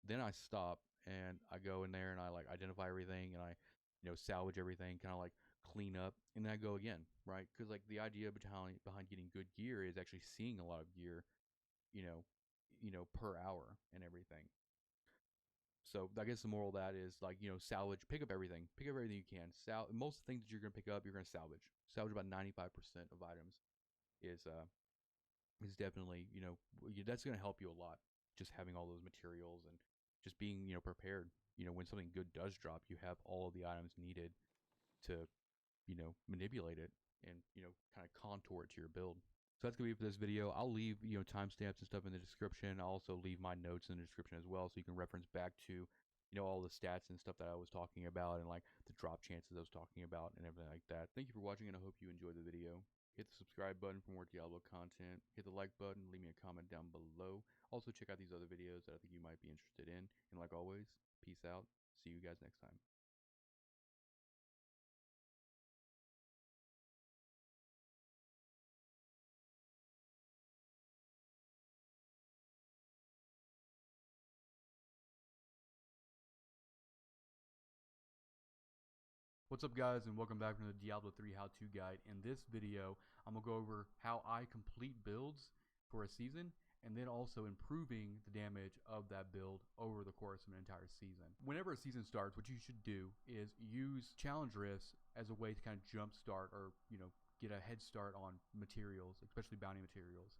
S1: Then I stop and I go in there and I like identify everything, and I salvage everything, kind of like clean up, and then I go again, right? Because like the idea behind getting good gear is actually seeing a lot of gear, you know, per hour and everything. So I guess the moral of that is like, salvage, pick up everything you can. Most things that you're gonna pick up, you're gonna salvage. Salvage about 95% of items is definitely, that's gonna help you a lot. Just having all those materials and just being, prepared. When something good does drop, you have all of the items needed to, manipulate it and, kind of contour it to your build. So that's gonna be it for this video. I'll leave, timestamps and stuff in the description. I'll also leave my notes in the description as well, so you can reference back to, all the stats and stuff that I was talking about, and like the drop chances I was talking about and everything like that. Thank you for watching, and I hope you enjoyed the video. Hit the subscribe button for more Diablo content. Hit the like button. Leave me a comment down below. Also check out these other videos that I think you might be interested in. And like always, peace out. See you guys next time. What's up guys, and welcome back to the Diablo 3 how-to guide. In this video, I'm going to go over how I complete builds for a season, and then also improving the damage of that build over the course of an entire season. Whenever a season starts, what you should do is use challenge rifts as a way to kind of jump start, or get a head start on materials, especially bounty materials.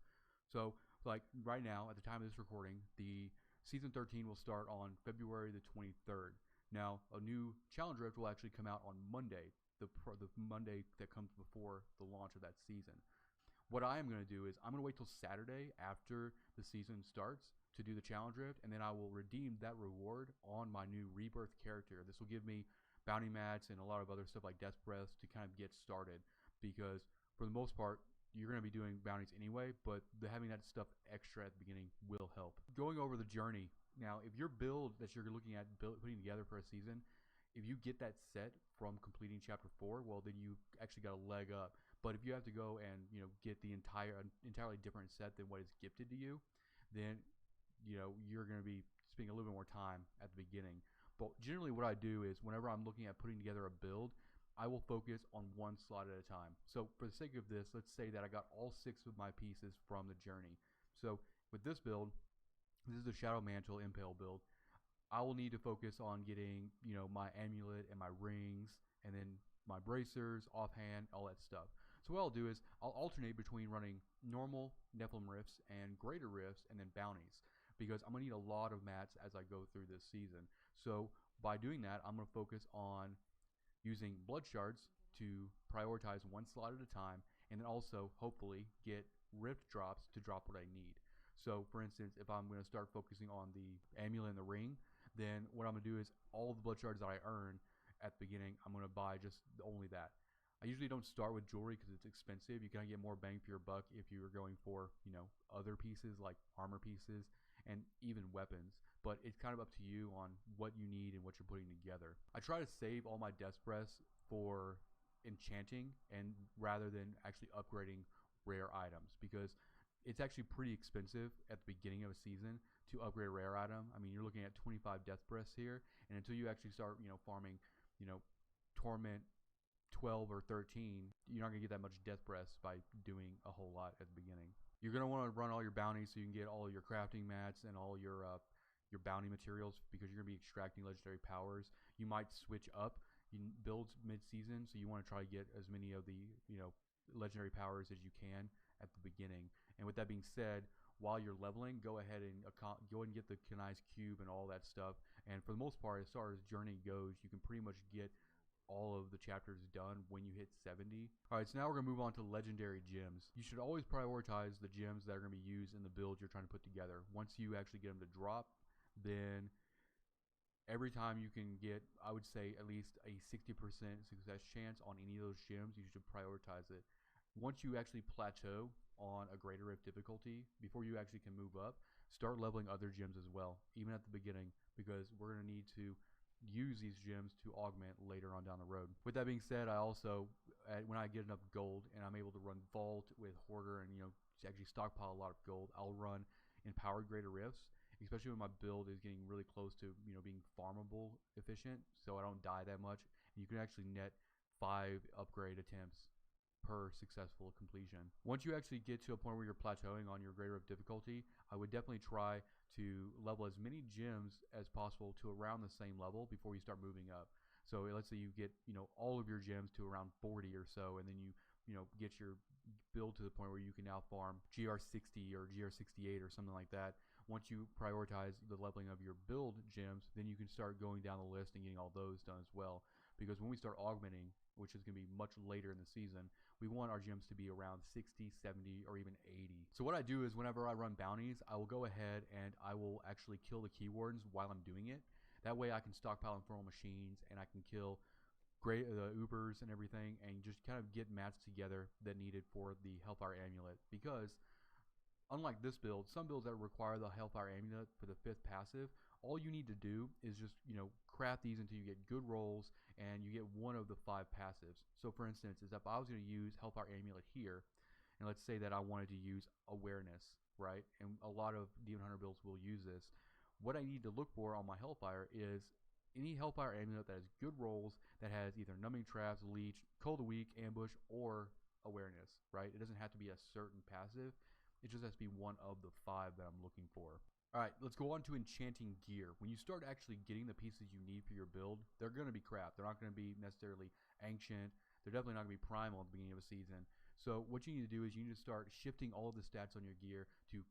S1: So like right now, at the time of this recording, the season 13 will start on February the 23rd. Now, a new challenge rift will actually come out on Monday, the Monday that comes before the launch of that season. What I am going to do is I'm going to wait till Saturday after the season starts to do the challenge rift, and then I will redeem that reward on my new rebirth character. This will give me bounty mats and a lot of other stuff like death breaths to kind of get started, because for the most part, you're going to be doing bounties anyway, but having that stuff extra at the beginning will help. Going over the journey. Now, if your build that you're looking at putting together for a season, if you get that set from completing chapter 4, well, then you actually got a leg up. But if you have to go and get the entirely different set than what is gifted to you, then you're going to be spending a little bit more time at the beginning. But generally, what I do is whenever I'm looking at putting together a build, I will focus on one slot at a time. So for the sake of this, let's say that I got all 6 of my pieces from the journey. So with this build, this is the Shadow Mantle Impale build. I will need to focus on getting, my amulet and my rings, and then my bracers, offhand, all that stuff. So what I'll do is I'll alternate between running normal Nephilim rifts and greater rifts and then bounties, because I'm going to need a lot of mats as I go through this season. So by doing that, I'm going to focus on using blood shards to prioritize one slot at a time, and then also hopefully get rift drops to drop what I need. So for instance, if I'm going to start focusing on the amulet and the ring, then what I'm going to do is all the blood shards that I earn at the beginning, I'm going to buy just only that. I usually don't start with jewelry because it's expensive. You can get more bang for your buck if you are going for, other pieces like armor pieces and even weapons. But it's kind of up to you on what you need and what you're putting together. I try to save all my death breaths for enchanting, and rather than actually upgrading rare items, because it's actually pretty expensive at the beginning of a season to upgrade a rare item. I mean, you're looking at 25 death breaths here, and until you actually start, farming, torment 12 or 13, you're not gonna get that much death breaths by doing a whole lot at the beginning. You're gonna want to run all your bounties so you can get all your crafting mats and all your bounty materials, because you're gonna be extracting legendary powers. You might switch up builds mid-season, so you want to try to get as many of the legendary powers as you can at the beginning. And with that being said, while you're leveling, go ahead and get the Kanai's cube and all that stuff. And for the most part, as far as journey goes, you can pretty much get all of the chapters done when you hit 70. Alright, so now we're going to move on to legendary gems. You should always prioritize the gems that are going to be used in the build you're trying to put together. Once you actually get them to drop, then every time you can get, I would say, at least a 60% success chance on any of those gems, you should prioritize it. Once you actually plateau on a greater rift difficulty, before you actually can move up, start leveling other gems as well, even at the beginning, because we're going to need to use these gems to augment later on down the road. With that being said, I also, when I get enough gold and I'm able to run Vault with Hoarder and actually stockpile a lot of gold, I'll run Empowered Greater Rifts. especially when my build is getting really close to being farmable efficient, so I don't die that much. And you can actually net 5 upgrade attempts per successful completion. Once you actually get to a point where you're plateauing on your greater of difficulty, I would definitely try to level as many gems as possible to around the same level before you start moving up. So let's say you get all of your gems to around 40 or so, and then you get your build to the point where you can now farm GR60 or GR68 or something like that. Once you prioritize the leveling of your build gems, then you can start going down the list and getting all those done as well. Because when we start augmenting, which is going to be much later in the season, we want our gems to be around 60, 70, or even 80. So what I do is whenever I run bounties, I will go ahead and I will actually kill the key wardens while I'm doing it. That way I can stockpile infernal machines and I can kill the Ubers and everything, and just kind of get mats together that needed for the Hellfire Amulet. Because unlike this build, some builds that require the Hellfire Amulet for the 5th passive, all you need to do is just craft these until you get good rolls and you get one of the 5 passives. So for instance, is if I was going to use Hellfire Amulet here, and let's say that I wanted to use awareness, right? And a lot of Demon Hunter builds will use this. What I need to look for on my Hellfire is any Hellfire Amulet that has good rolls, that has either Numbing Traps, Leech, Cold Weak, Ambush, or Awareness, right? It doesn't have to be a certain passive. It just has to be one of the 5 that I'm looking for. Alright, let's go on to enchanting gear. When you start actually getting the pieces you need for your build, they're going to be crap. They're not going to be necessarily ancient. They're definitely not going to be primal at the beginning of a season. So what you need to do is you need to start shifting all of the stats on your gear to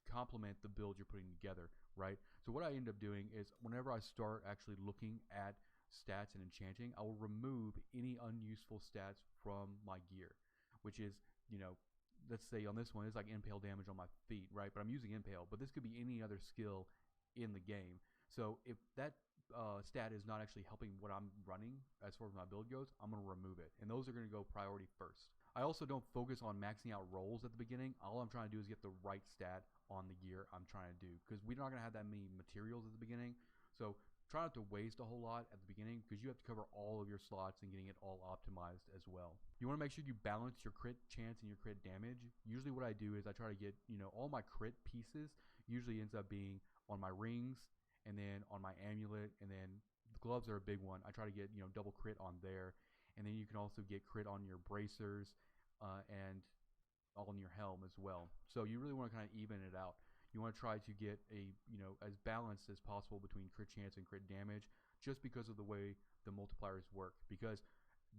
S1: complement the build you're putting together, right? So what I end up doing is whenever I start actually looking at stats and enchanting, I will remove any unuseful stats from my gear, which is, let's say on this one, it's like impale damage on my feet, right? But I'm using impale, but this could be any other skill in the game. So if that stat is not actually helping what I'm running as far as my build goes, I'm going to remove it. And those are going to go priority first. I also don't focus on maxing out rolls at the beginning. All I'm trying to do is get the right stat on the gear I'm trying to do, because we're not going to have that many materials at the beginning. So try not to waste a whole lot at the beginning, because you have to cover all of your slots and getting it all optimized as well. You want to make sure you balance your crit chance and your crit damage. Usually what I do is I try to get, all my crit pieces usually ends up being on my rings, and then on my amulet, and then the gloves are a big one. I try to get, double crit on there. And then you can also get crit on your bracers and on your helm as well. So you really want to kind of even it out. You want to try to get a, as balanced as possible between crit chance and crit damage, just because of the way the multipliers work. Because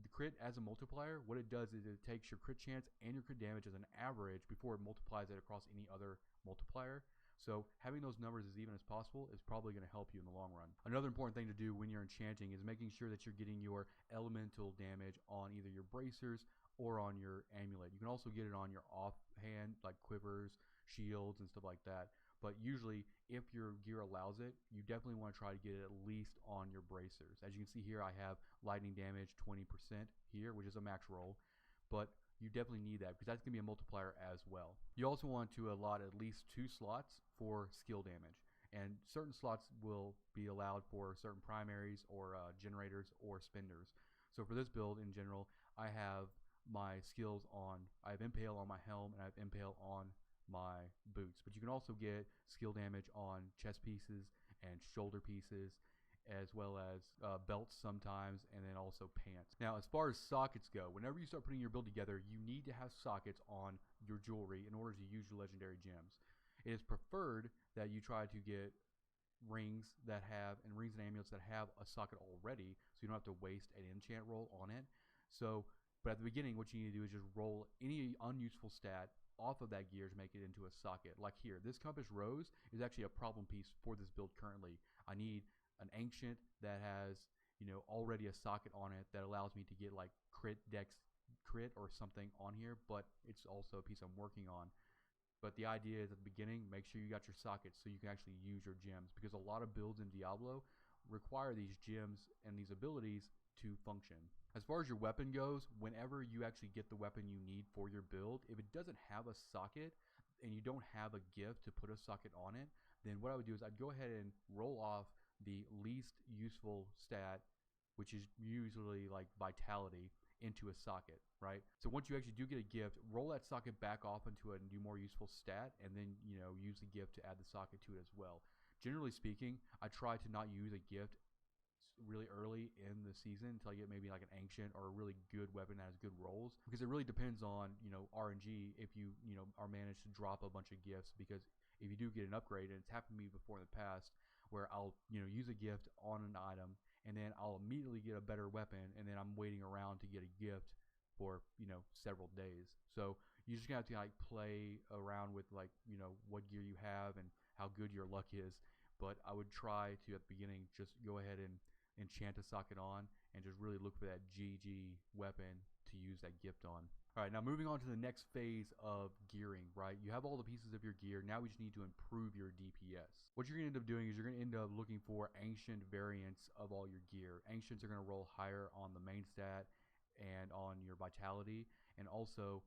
S1: the crit as a multiplier, what it does is it takes your crit chance and your crit damage as an average before it multiplies it across any other multiplier. So having those numbers as even as possible is probably going to help you in the long run. Another important thing to do when you're enchanting is making sure that you're getting your elemental damage on either your bracers or on your amulet. You can also get it on your offhand, like quivers, shields, and stuff like that. But usually, if your gear allows it, you definitely want to try to get it at least on your bracers. As you can see here, I have lightning damage 20% here, which is a max roll. But you definitely need that, because that's going to be a multiplier as well. You also want to allot at least 2 slots for skill damage. And certain slots will be allowed for certain primaries or generators or spenders. So for this build in general, I have my skills on, I have impale on my helm and I have impale on my boots. But you can also get skill damage on chest pieces and shoulder pieces, as well as belts sometimes, and then also pants. Now, as far as sockets go, whenever you start putting your build together, you need to have sockets on your jewelry in order to use your legendary gems. It is preferred that you try to get rings that have, and rings and amulets that have a socket already, so you don't have to waste an enchant roll on it. So, but at the beginning, what you need to do is just roll any unuseful stat off of that gear to make it into a socket. Like here, this compass rose is actually a problem piece for this build currently. I need an ancient that has, already a socket on it that allows me to get like crit dex crit or something on here, but it's also a piece I'm working on. But the idea is at the beginning, make sure you got your sockets so you can actually use your gems, because a lot of builds in Diablo require these gems and these abilities to function. As far as your weapon goes, whenever you actually get the weapon you need for your build, if it doesn't have a socket and you don't have a gift to put a socket on it, then what I would do is I'd go ahead and roll off the least useful stat, which is usually like vitality, into a socket, right? So once you actually do get a gift, roll that socket back off into a new, more useful stat, and then, you know, use the gift to add the socket to it as well. Generally speaking, I try to not use a gift really early in the season until I get maybe like an ancient or a really good weapon that has good rolls, because it really depends on, you know, RNG if you know, are managed to drop a bunch of gifts. Because if you do get an upgrade, and it's happened to me before in the past, where I'll, you know, use a gift on an item and then I'll immediately get a better weapon, and then I'm waiting around to get a gift for, you know, several days. So you just have to like play around with, like, you know, what gear you have and how good your luck is. But I would try to, at the beginning, just go ahead and enchant a socket on and just really look for that GG weapon to use that gift on. All right, now moving on to the next phase of gearing, right? You have all the pieces of your gear. Now we just need to improve your DPS. What you're going to end up doing is you're going to end up looking for ancient variants of all your gear. Ancients are going to roll higher on the main stat and on your vitality, and also,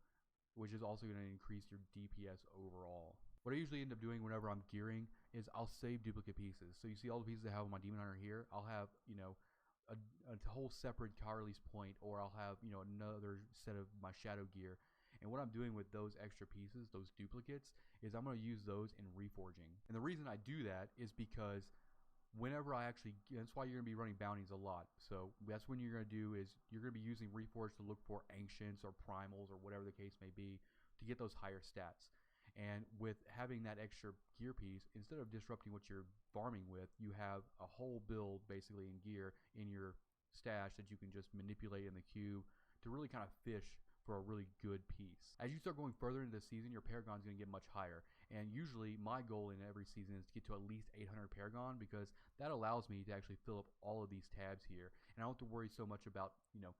S1: which is also going to increase your DPS overall. What I usually end up doing whenever I'm gearing is I'll save duplicate pieces. So you see all the pieces I have on my Demon Hunter here, I'll have, you know, a whole separate car release point, or I'll have, you know, another set of my shadow gear. And what I'm doing with those extra pieces, those duplicates, is I'm going to use those in reforging. And the reason I do that is because whenever I actually, that's why you're going to be running bounties a lot. So that's when you're going to do is you're going to be using reforge to look for ancients or primals or whatever the case may be to get those higher stats. And with having that extra gear piece, instead of disrupting what you're farming with, you have a whole build basically in gear in your stash that you can just manipulate in the queue to really kind of fish for a really good piece. As you start going further into the season, your Paragon is going to get much higher. And usually my goal in every season is to get to at least 800 Paragon, because that allows me to actually fill up all of these tabs here. And I don't have to worry so much about, you know,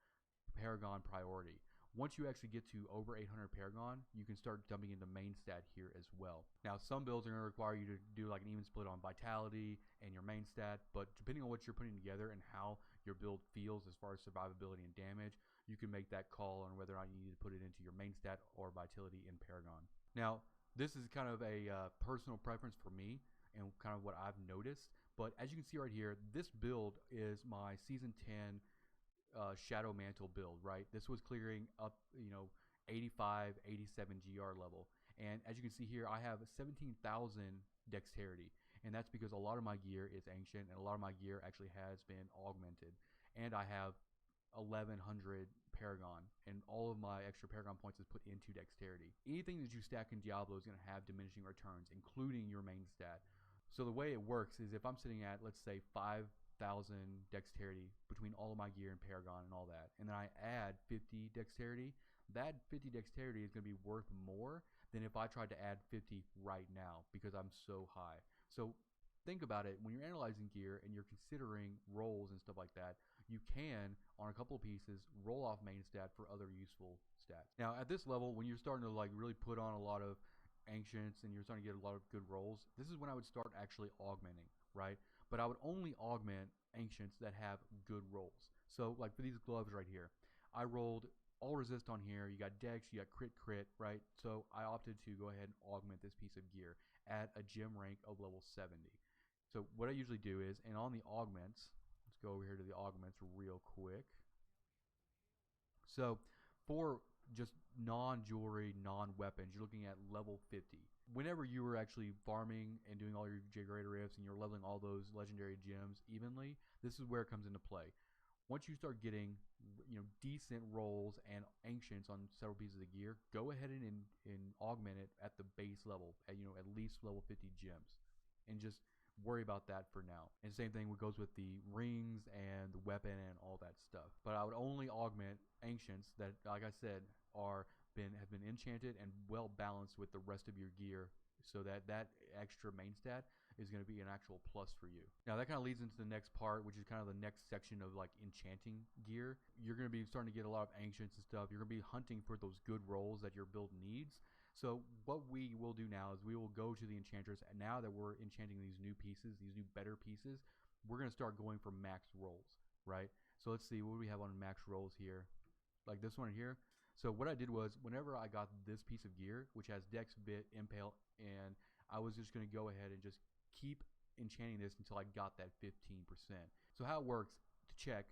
S1: Paragon priority. Once you actually get to over 800 Paragon, you can start dumping into main stat here as well. Now, some builds are going to require you to do like an even split on vitality and your main stat, but depending on what you're putting together and how your build feels as far as survivability and damage, you can make that call on whether or not you need to put it into your main stat or vitality in Paragon. Now, this is kind of a personal preference for me and kind of what I've noticed, but as you can see right here, this build is my Season 10 Shadow Mantle build, right? This was clearing up, you know, 85, 87 GR level. And as you can see here, I have 17,000 dexterity. And that's because a lot of my gear is ancient and a lot of my gear actually has been augmented. And I have 1100 Paragon, and all of my extra Paragon points is put into dexterity. Anything that you stack in Diablo is going to have diminishing returns, including your main stat. So the way it works is if I'm sitting at, let's say, 5,000 dexterity between all of my gear and Paragon and all that, and then I add 50 dexterity, that 50 dexterity is going to be worth more than if I tried to add 50 right now, because I'm so high. So think about it, when you're analyzing gear and you're considering rolls and stuff like that, you can, on a couple of pieces, roll off main stat for other useful stats. Now at this level, when you're starting to like really put on a lot of ancients and you're starting to get a lot of good rolls, this is when I would start actually augmenting, right? But I would only augment ancients that have good rolls. So like for these gloves right here, I rolled all resist on here. You got dex, you got crit, right? So I opted to go ahead and augment this piece of gear at a gem rank of level 70. So what I usually do is, and on the augments, let's go over here to the augments real quick. So for just non-jewelry, non-weapons, you're looking at level 50. Whenever you were actually farming and doing all your J-grade rifts and you're leveling all those legendary gems evenly, this is where it comes into play. Once you start getting, you know, decent rolls and ancients on several pieces of gear, go ahead and augment it at the base level, at, you know, at least level 50 gems, and just worry about that for now. And same thing goes with the rings and the weapon and all that stuff. But I would only augment ancients that, like I said, have been enchanted and well balanced with the rest of your gear, so that that extra main stat is going to be an actual plus for you. Now that kind of leads into the next part, which is kind of the next section of like enchanting gear. You're going to be starting to get a lot of ancients and stuff. You're going to be hunting for those good rolls that your build needs. So what we will do now is we will go to the enchanters, and now that we're enchanting these new pieces, these new better pieces, we're going to start going for max rolls, right? So let's see, what do we have on max rolls here? Like this one here. So what I did was, whenever I got this piece of gear, which has dex, bit, impale, and I was just going to go ahead and just keep enchanting this until I got that 15%. So how it works, to check,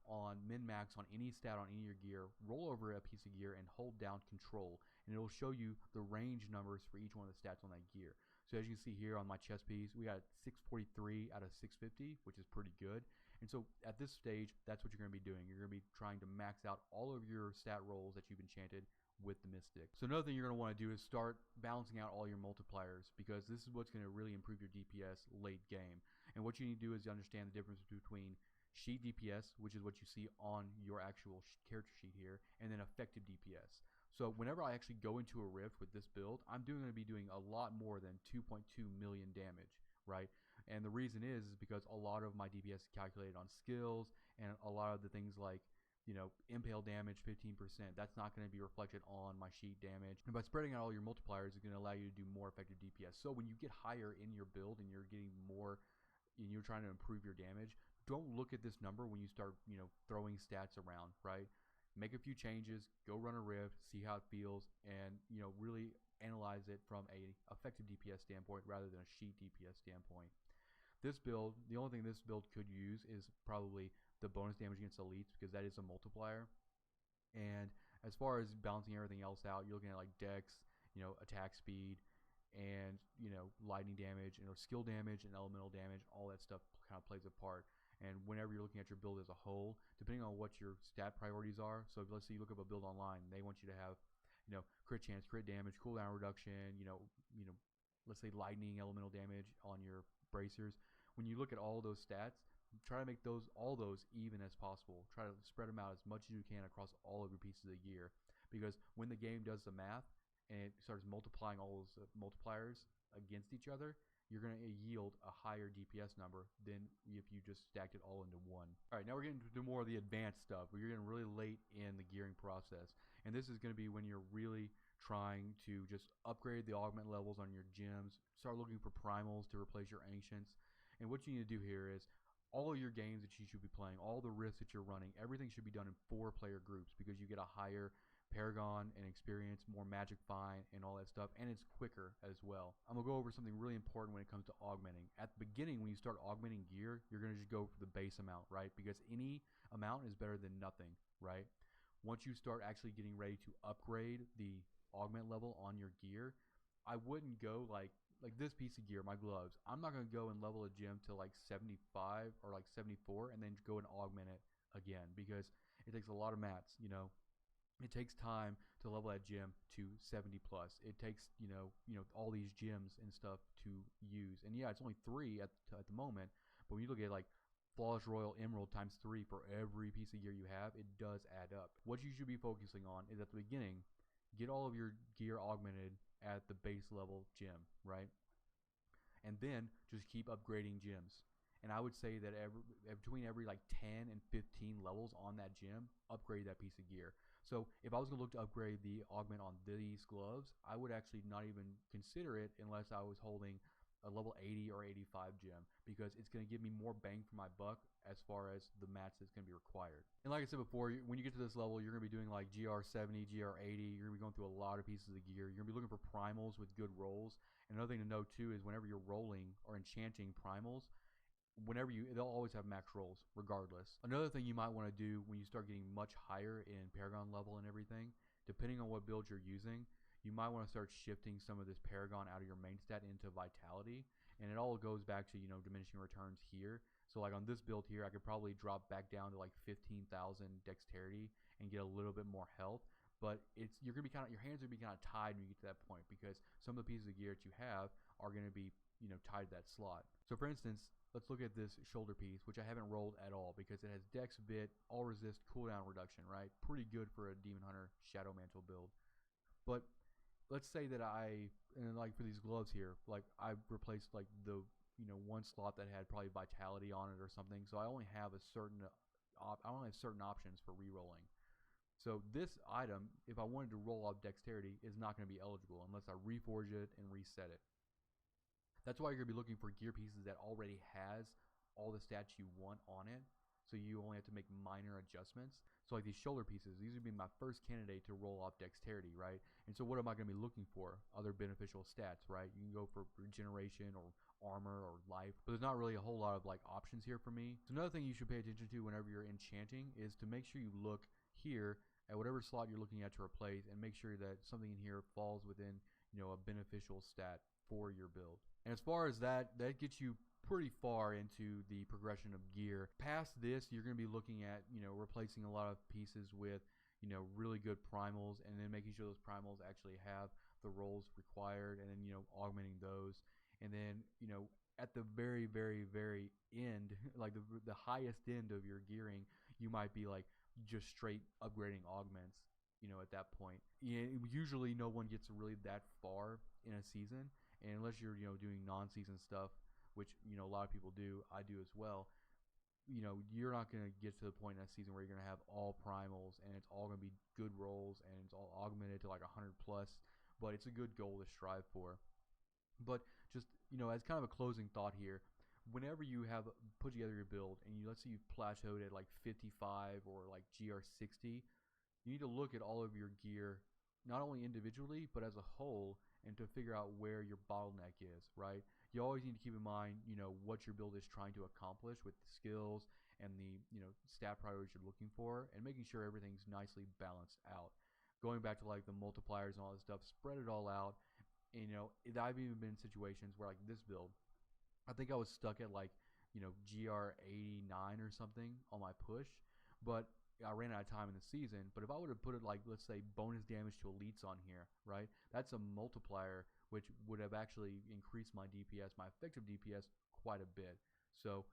S1: on min-max on any stat on any of your gear, roll over a piece of gear and hold down control, and it'll show you the range numbers for each one of the stats on that gear. So as you can see here on my chest piece, we got 643 out of 650, which is pretty good. And so at this stage, that's what you're going to be doing. You're going to be trying to max out all of your stat rolls that you've enchanted with the Mystic. So another thing you're going to want to do is start balancing out all your multipliers, because this is what's going to really improve your DPS late game. And what you need to do is understand the difference between sheet DPS, which is what you see on your actual character sheet here, and then effective DPS. So whenever I actually go into a rift with this build, I'm going to be doing a lot more than 2.2 million damage, right? And the reason is because a lot of my DPS is calculated on skills, and a lot of the things like, you know, impale damage 15%, that's not going to be reflected on my sheet damage. And by spreading out all your multipliers, it's going to allow you to do more effective DPS. So when you get higher in your build and you're getting more, and you're trying to improve your damage, don't look at this number when you start, you know, throwing stats around, right? Make a few changes, go run a rift, see how it feels, and, you know, really analyze it from a effective DPS standpoint rather than a sheet DPS standpoint. This build, the only thing this build could use is probably the bonus damage against elites, because that is a multiplier. And as far as balancing everything else out, you're looking at like dex, you know, attack speed, and, you know, lightning damage, you know, skill damage and elemental damage. All that stuff kind of plays a part. And whenever you're looking at your build as a whole, depending on what your stat priorities are, so if, let's say you look up a build online, they want you to have, you know, crit chance, crit damage, cooldown reduction, you know, let's say lightning, elemental damage on your bracers. When you look at all those stats, try to make all those even as possible. Try to spread them out as much as you can across all of your pieces of gear, because when the game does the math and it starts multiplying all those multipliers against each other, you're going to yield a higher DPS number than if you just stacked it all into one. All right, now we're getting to more of the advanced stuff, where you're getting really late in the gearing process. And this is going to be when you're really trying to just upgrade the augment levels on your gems, start looking for primals to replace your ancients. And what you need to do here is, all of your games that you should be playing, all the rifts that you're running, everything should be done in 4-player groups, because you get a higher Paragon and experience, more magic find, and all that stuff, and it's quicker as well. I'm gonna go over something really important when it comes to augmenting. At the beginning, when you start augmenting gear, you're gonna just go for the base amount, right? Because any amount is better than nothing, right? Once you start actually getting ready to upgrade the augment level on your gear, I wouldn't go like this piece of gear, my gloves. I'm not gonna go and level a gem to like 75 or like 74 and then go and augment it again, because it takes a lot of mats, you know. It takes time to level that gem to 70 plus. It takes, you know, all these gems and stuff to use. And yeah, it's only 3 at the moment, but when you look at like Flawless Royal Emerald times 3 for every piece of gear you have, it does add up. What you should be focusing on is at the beginning, get all of your gear augmented at the base level gem, right? And then just keep upgrading gems. And I would say that between every like 10 and 15 levels on that gem, upgrade that piece of gear. So if I was going to look to upgrade the augment on these gloves, I would actually not even consider it unless I was holding a level 80 or 85 gem, because it's going to give me more bang for my buck as far as the mats that's going to be required. And like I said before, when you get to this level, you're going to be doing like GR70, GR80. You're going to be going through a lot of pieces of gear. You're going to be looking for primals with good rolls. And another thing to note too is whenever you're rolling or enchanting primals, they'll always have max rolls regardless. Another thing you might want to do when you start getting much higher in Paragon level and everything, depending on what build you're using, you might want to start shifting some of this Paragon out of your main stat into Vitality. And it all goes back to, you know, diminishing returns here. So like on this build here, I could probably drop back down to like 15,000 Dexterity and get a little bit more health. But you're gonna be your hands are gonna be kind of tied when you get to that point, because some of the pieces of gear that you have are gonna be, you know, tied to that slot. So for instance, let's look at this shoulder piece, which I haven't rolled at all because it has Dex, Bit, All Resist, Cooldown Reduction, right? Pretty good for a Demon Hunter Shadow Mantle build. But let's say that and like for these gloves here, like I replaced like the, you know, one slot that had probably Vitality on it or something. So I only have certain options for re-rolling. So this item, if I wanted to roll off Dexterity, is not going to be eligible unless I reforge it and reset it. That's why you're going to be looking for gear pieces that already has all the stats you want on it, so you only have to make minor adjustments. So like these shoulder pieces, these would be my first candidate to roll off Dexterity, right? And so what am I going to be looking for? Other beneficial stats, right? You can go for regeneration or armor or life, but there's not really a whole lot of like options here for me. So another thing you should pay attention to whenever you're enchanting is to make sure you look here at whatever slot you're looking at to replace, and make sure that something in here falls within, you know, a beneficial stat for your build. And as far as that gets you pretty far into the progression of gear. Past this, you're going to be looking at, you know, replacing a lot of pieces with, you know, really good primals, and then making sure those primals actually have the roles required, and then, you know, augmenting those. And then, you know, at the very, very, very end, like the highest end of your gearing, you might be like just straight upgrading augments, you know, at that point. Usually no one gets really that far in a season, and unless you're, you know, doing non-season stuff, which, you know, a lot of people do, I do as well, you know, you're not going to get to the point in a season where you're going to have all primals and it's all going to be good rolls and it's all augmented to like 100 plus, but it's a good goal to strive for. But just, you know, as kind of a closing thought here, whenever you have put together your build and you, let's say you've plateaued at like 55 or like GR 60, you need to look at all of your gear, not only individually but as a whole, and to figure out where your bottleneck is, right? You always need to keep in mind, you know, what your build is trying to accomplish with the skills and the, you know, stat priorities you're looking for, and making sure everything's nicely balanced out. Going back to like the multipliers and all this stuff, spread it all out. And, you know, I've even been in situations where like this build, I think I was stuck at like, you know, GR 89 or something on my push, but I ran out of time in the season. But if I would have put it like, let's say, bonus damage to elites on here, right? That's a multiplier which would have actually increased my DPS, my effective DPS, quite a bit. So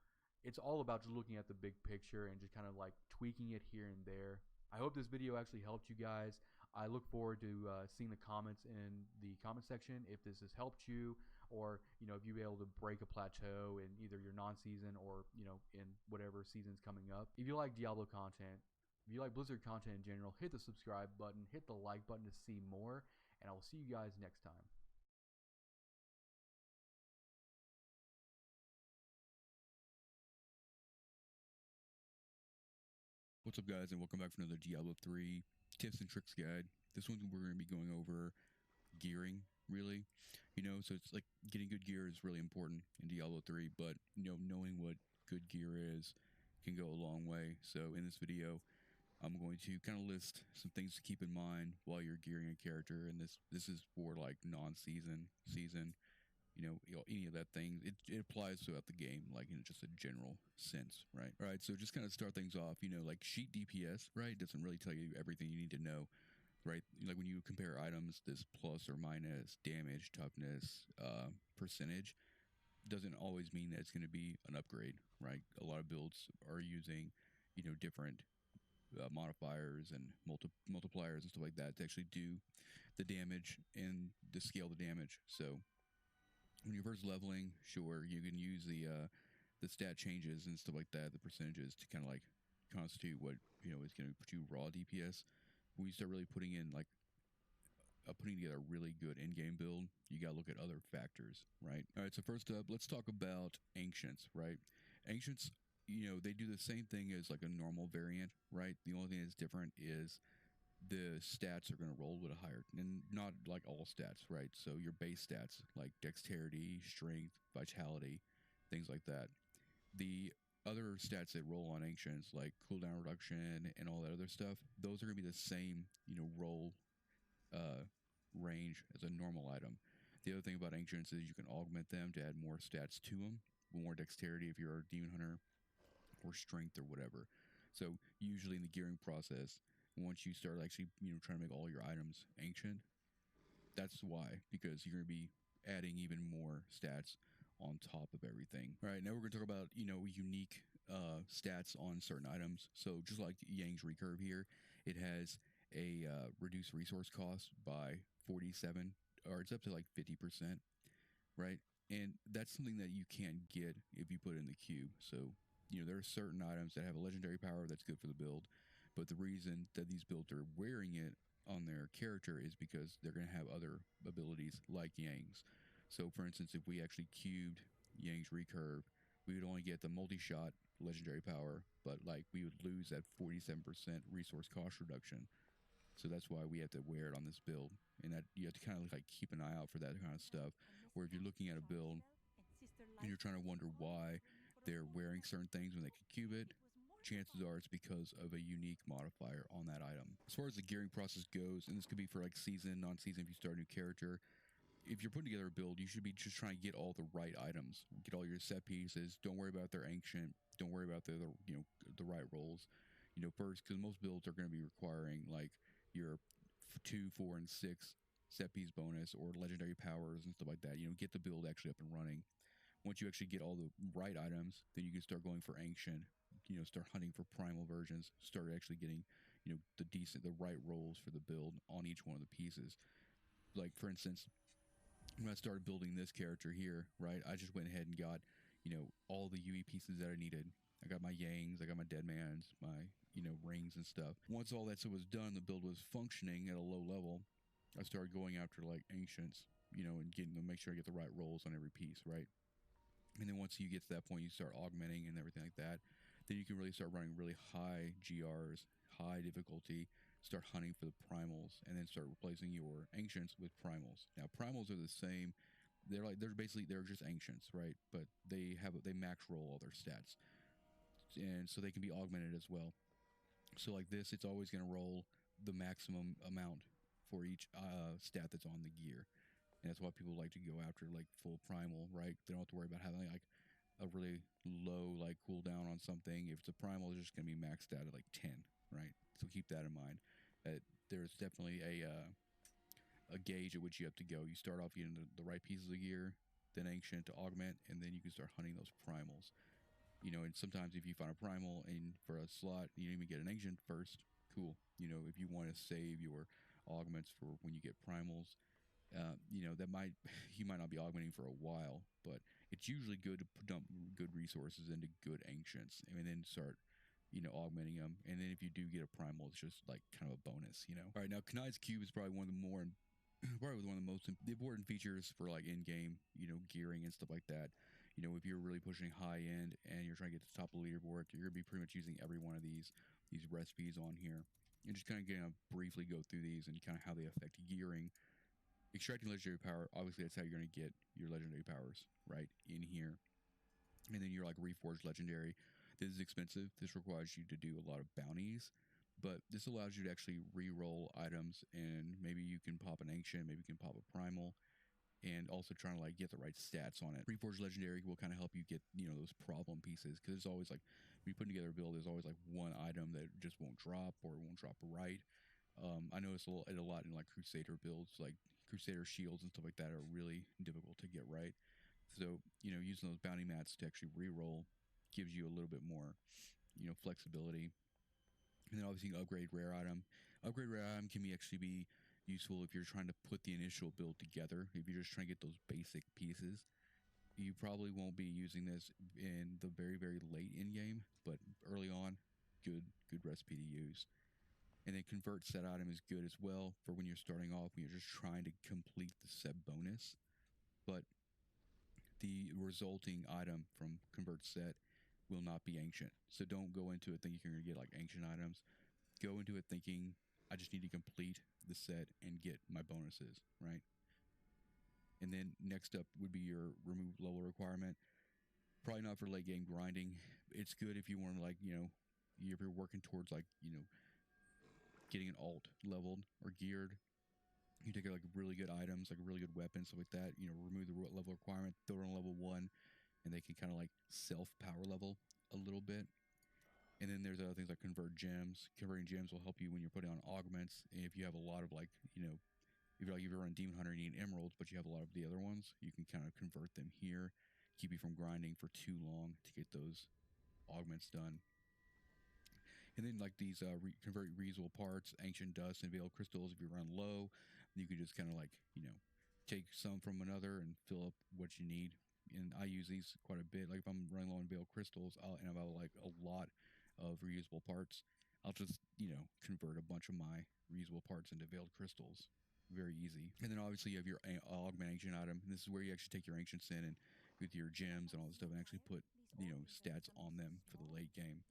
S1: it's all about just looking at the big picture and just kind of like tweaking it here and there. I hope this video actually helped you guys. I look forward to seeing the comments in the comment section if this has helped you, or, you know, if you've been able to break a plateau in either your non-season or, you know, in whatever season's coming up. If you like Diablo content, if you like Blizzard content in general, hit the subscribe button, hit the like button to see more, and I will see you guys next time.
S3: What's up, guys, and welcome back for another Diablo 3 tips and tricks guide. This one we're going to be going over gearing, really. You know, so it's like getting good gear is really important in Diablo 3, but, you know, knowing what good gear is can go a long way. So in this video, I'm going to kind of list some things to keep in mind while you're gearing a character, and this is for like non-season, season, you know, any of that thing. It applies throughout the game, like in just a general sense, right? All right, so just kind of start things off, you know, like sheet DPS, right, doesn't really tell you everything you need to know, right? Like when you compare items, this plus or minus damage, toughness, percentage doesn't always mean that it's going to be an upgrade, right? A lot of builds are using, you know, different modifiers and multipliers and stuff like that to actually do the damage and to scale the damage. So when you're first leveling, sure, you can use the stat changes and stuff like that, the percentages, to kind of like constitute what, you know, is going to put you raw DPS. When you start really putting in like putting together a really good in-game build, you got to look at other factors, right? All right, so first up, let's talk about Ancients, right? Ancients, you know, they do the same thing as like a normal variant, right? The only thing that's different is the stats are going to roll with a higher, and not like all stats, right? So your base stats like dexterity, strength, vitality, things like that. The other stats that roll on Ancients, like cooldown reduction and all that other stuff, those are going to be the same, you know, roll range as a normal item. The other thing about Ancients is you can augment them to add more stats to them, more dexterity if you're a demon hunter, or strength or whatever. So usually in the gearing process, once you start actually, you know, trying to make all your items ancient, that's why, because you're going to be adding even more stats on top of everything. All right, now we're going to talk about, you know, unique stats on certain items. So just like Yang's recurve here, it has a reduced resource cost by 47, or it's up to like 50%, right? And that's something that you can't get if you put it in the queue. So, you know, there are certain items that have a legendary power that's good for the build, but the reason that these builds are wearing it on their character is because they're going to have other abilities like Yang's. So, for instance, if we actually cubed Yang's recurve, we would only get the multi-shot legendary power, but like we would lose that 47% resource cost reduction. So that's why we have to wear it on this build, and that you have to kind of like keep an eye out for that kind of stuff. Where if you're looking at a build you're trying to wonder why they're wearing certain things when they can cube it, chances are it's because of a unique modifier on that item. As far as the gearing process goes, and this could be for like season, non-season if you start a new character, if you're putting together a build, you should be just trying to get all the right items, get all your set pieces. Don't worry about their ancient. Don't worry about the the right rolls. First, because most builds are going to be requiring like your 2, 4, and 6 set piece bonus or legendary powers and stuff like that. Get the build actually up and running. Once you actually get all the right items, then you can start going for ancient. Start hunting for primal versions. Start actually getting the right rolls for the build on each one of the pieces. Like for instance, when I started building this character here, right, I just went ahead and got, all the UE pieces that I needed. I got my Yangs, I got my Deadmans, my, rings and stuff. Once all that stuff was done, the build was functioning at a low level. I started going after like ancients, and getting them, make sure I get the right rolls on every piece, right? And then once you get to that point, you start augmenting and everything like that. Then you can really start running really high GRs, high difficulty, start hunting for the primals, and then start replacing your ancients with primals. Now primals are the same. They're just ancients, right? But they max roll all their stats, and so they can be augmented as well. So like this, it's always going to roll the maximum amount for each stat that's on the gear. And that's why people like to go after like full primal, right? They don't have to worry about having like a really low like cooldown on something. If it's a primal, it's just going to be maxed out at like 10, right? So keep that in mind. There's definitely a gauge at which you have to go. You start off getting the right pieces of gear, then ancient to augment, and then you can start hunting those primals. And sometimes if you find a primal and for a slot, you don't even get an ancient first, cool. If you want to save your augments for when you get primals, that you might not be augmenting for a while, but it's usually good to dump good resources into good ancients and then start, augmenting them. And then if you do get a primal, it's just like kind of a bonus, All right, now Kanai's Cube is probably one of the most important features for like in-game, gearing and stuff like that. If you're really pushing high end and you're trying to get to the top of the leaderboard, you're gonna be pretty much using every one of these recipes on here. And just kind of gonna briefly go through these and kind of how they affect gearing. Extracting legendary power, obviously that's how you're going to get your legendary powers, right, in here. And then you're like reforged legendary. This is expensive. This requires you to do a lot of bounties, but this allows you to actually re-roll items, and maybe you can pop an ancient, maybe you can pop a primal, and also trying to like get the right stats on it. Reforged legendary will kind of help you get those problem pieces, because there's always like when you put together a build, there's always like one item that just won't drop or won't drop right. I notice a lot in like Crusader builds, like Crusader shields and stuff like that are really difficult to get right. So, using those bounty mats to actually re-roll gives you a little bit more, flexibility. And then obviously upgrade rare item. Upgrade rare item can actually be useful if you're trying to put the initial build together. If you're just trying to get those basic pieces, you probably won't be using this in the very, very late in game, but early on, good recipe to use. And then convert set item is good as well for when you're starting off, when you're just trying to complete the set bonus. But the resulting item from convert set will not be ancient. So don't go into it thinking you're going to get like ancient items. Go into it thinking, I just need to complete the set and get my bonuses, right? And then next up would be your remove level requirement. Probably not for late game grinding. It's good if you want to like, if you're working towards like, getting an alt leveled or geared. You take like really good items, like a really good weapon, stuff like that. Remove the level requirement, throw it on level 1, and they can kind of like self power level a little bit. And then there's other things like convert gems. Converting gems will help you when you're putting on augments. And if you have a lot of like, if you're on Demon Hunter and you need emeralds, but you have a lot of the other ones, you can kind of convert them here, keep you from grinding for too long to get those augments done. And then like these convert reusable parts, ancient dust, and veiled crystals. If you run low, you can just kind of like, take some from another and fill up what you need. And I use these quite a bit. Like if I'm running low on veiled crystals, and I've got like a lot of reusable parts, I'll just, convert a bunch of my reusable parts into veiled crystals. Very easy. And then obviously you have your augment ancient item. And this is where you actually take your ancients in and with your gems and all this stuff and actually put, stats on them for the late game.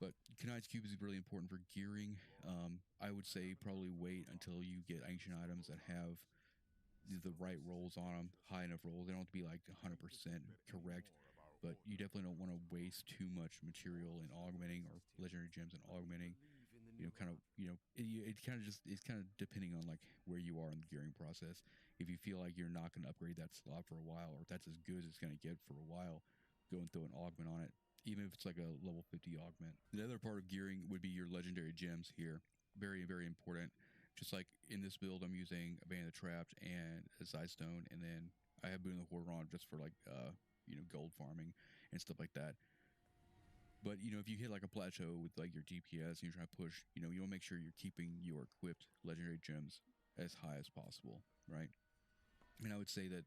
S3: But Kanai's Cube is really important for gearing. I would say probably wait until you get ancient items that have the right rolls on them, high enough rolls. They don't have to be like 100% correct, but you definitely don't want to waste too much material in augmenting or legendary gems and augmenting. It kind of just it's kind of depending on like where you are in the gearing process. If you feel like you're not going to upgrade that slot for a while, or if that's as good as it's going to get for a while, go and throw an augment on it, even if it's like a level 50 augment. The other part of gearing would be your legendary gems here. Very, very important. Just like in this build, I'm using a Band of the Trapped and a Zystone, and then I have Boon of the Hoarder on just for like gold farming and stuff like that. But if you hit like a plateau with like your DPS and you're trying to push, you want to make sure you're keeping your equipped legendary gems as high as possible, right? And I would say that,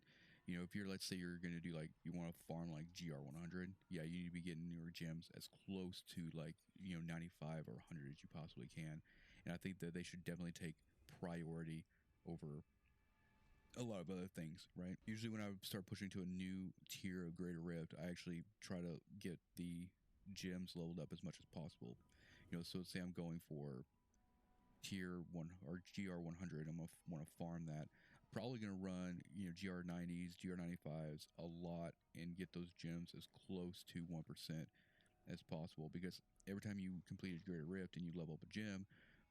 S3: if you're, let's say you're going to do like, you want to farm like GR 100, yeah, you need to be getting your gems as close to like, 95 or 100 as you possibly can. And I think that they should definitely take priority over a lot of other things, right? Usually when I start pushing to a new tier of Greater Rift, I actually try to get the gems leveled up as much as possible. So say I'm going for tier 1 or GR 100, I'm going to want to farm that. Probably going to run, GR 90s, GR 95s a lot and get those gems as close to 1% as possible, because every time you complete a Greater Rift and you level up a gem,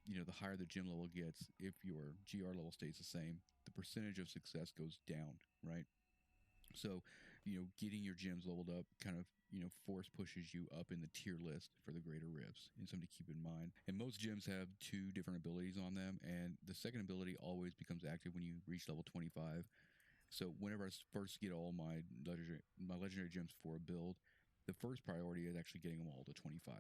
S3: the higher the gem level gets, if your GR level stays the same, the percentage of success goes down, right? So, getting your gems leveled up kind of, force pushes you up in the tier list for the Greater Rifts, and something to keep in mind. And most gems have 2 different abilities on them, and the second ability always becomes active when you reach level 25. So whenever I first get all my legendary gems for a build, the first priority is actually getting them all to 25,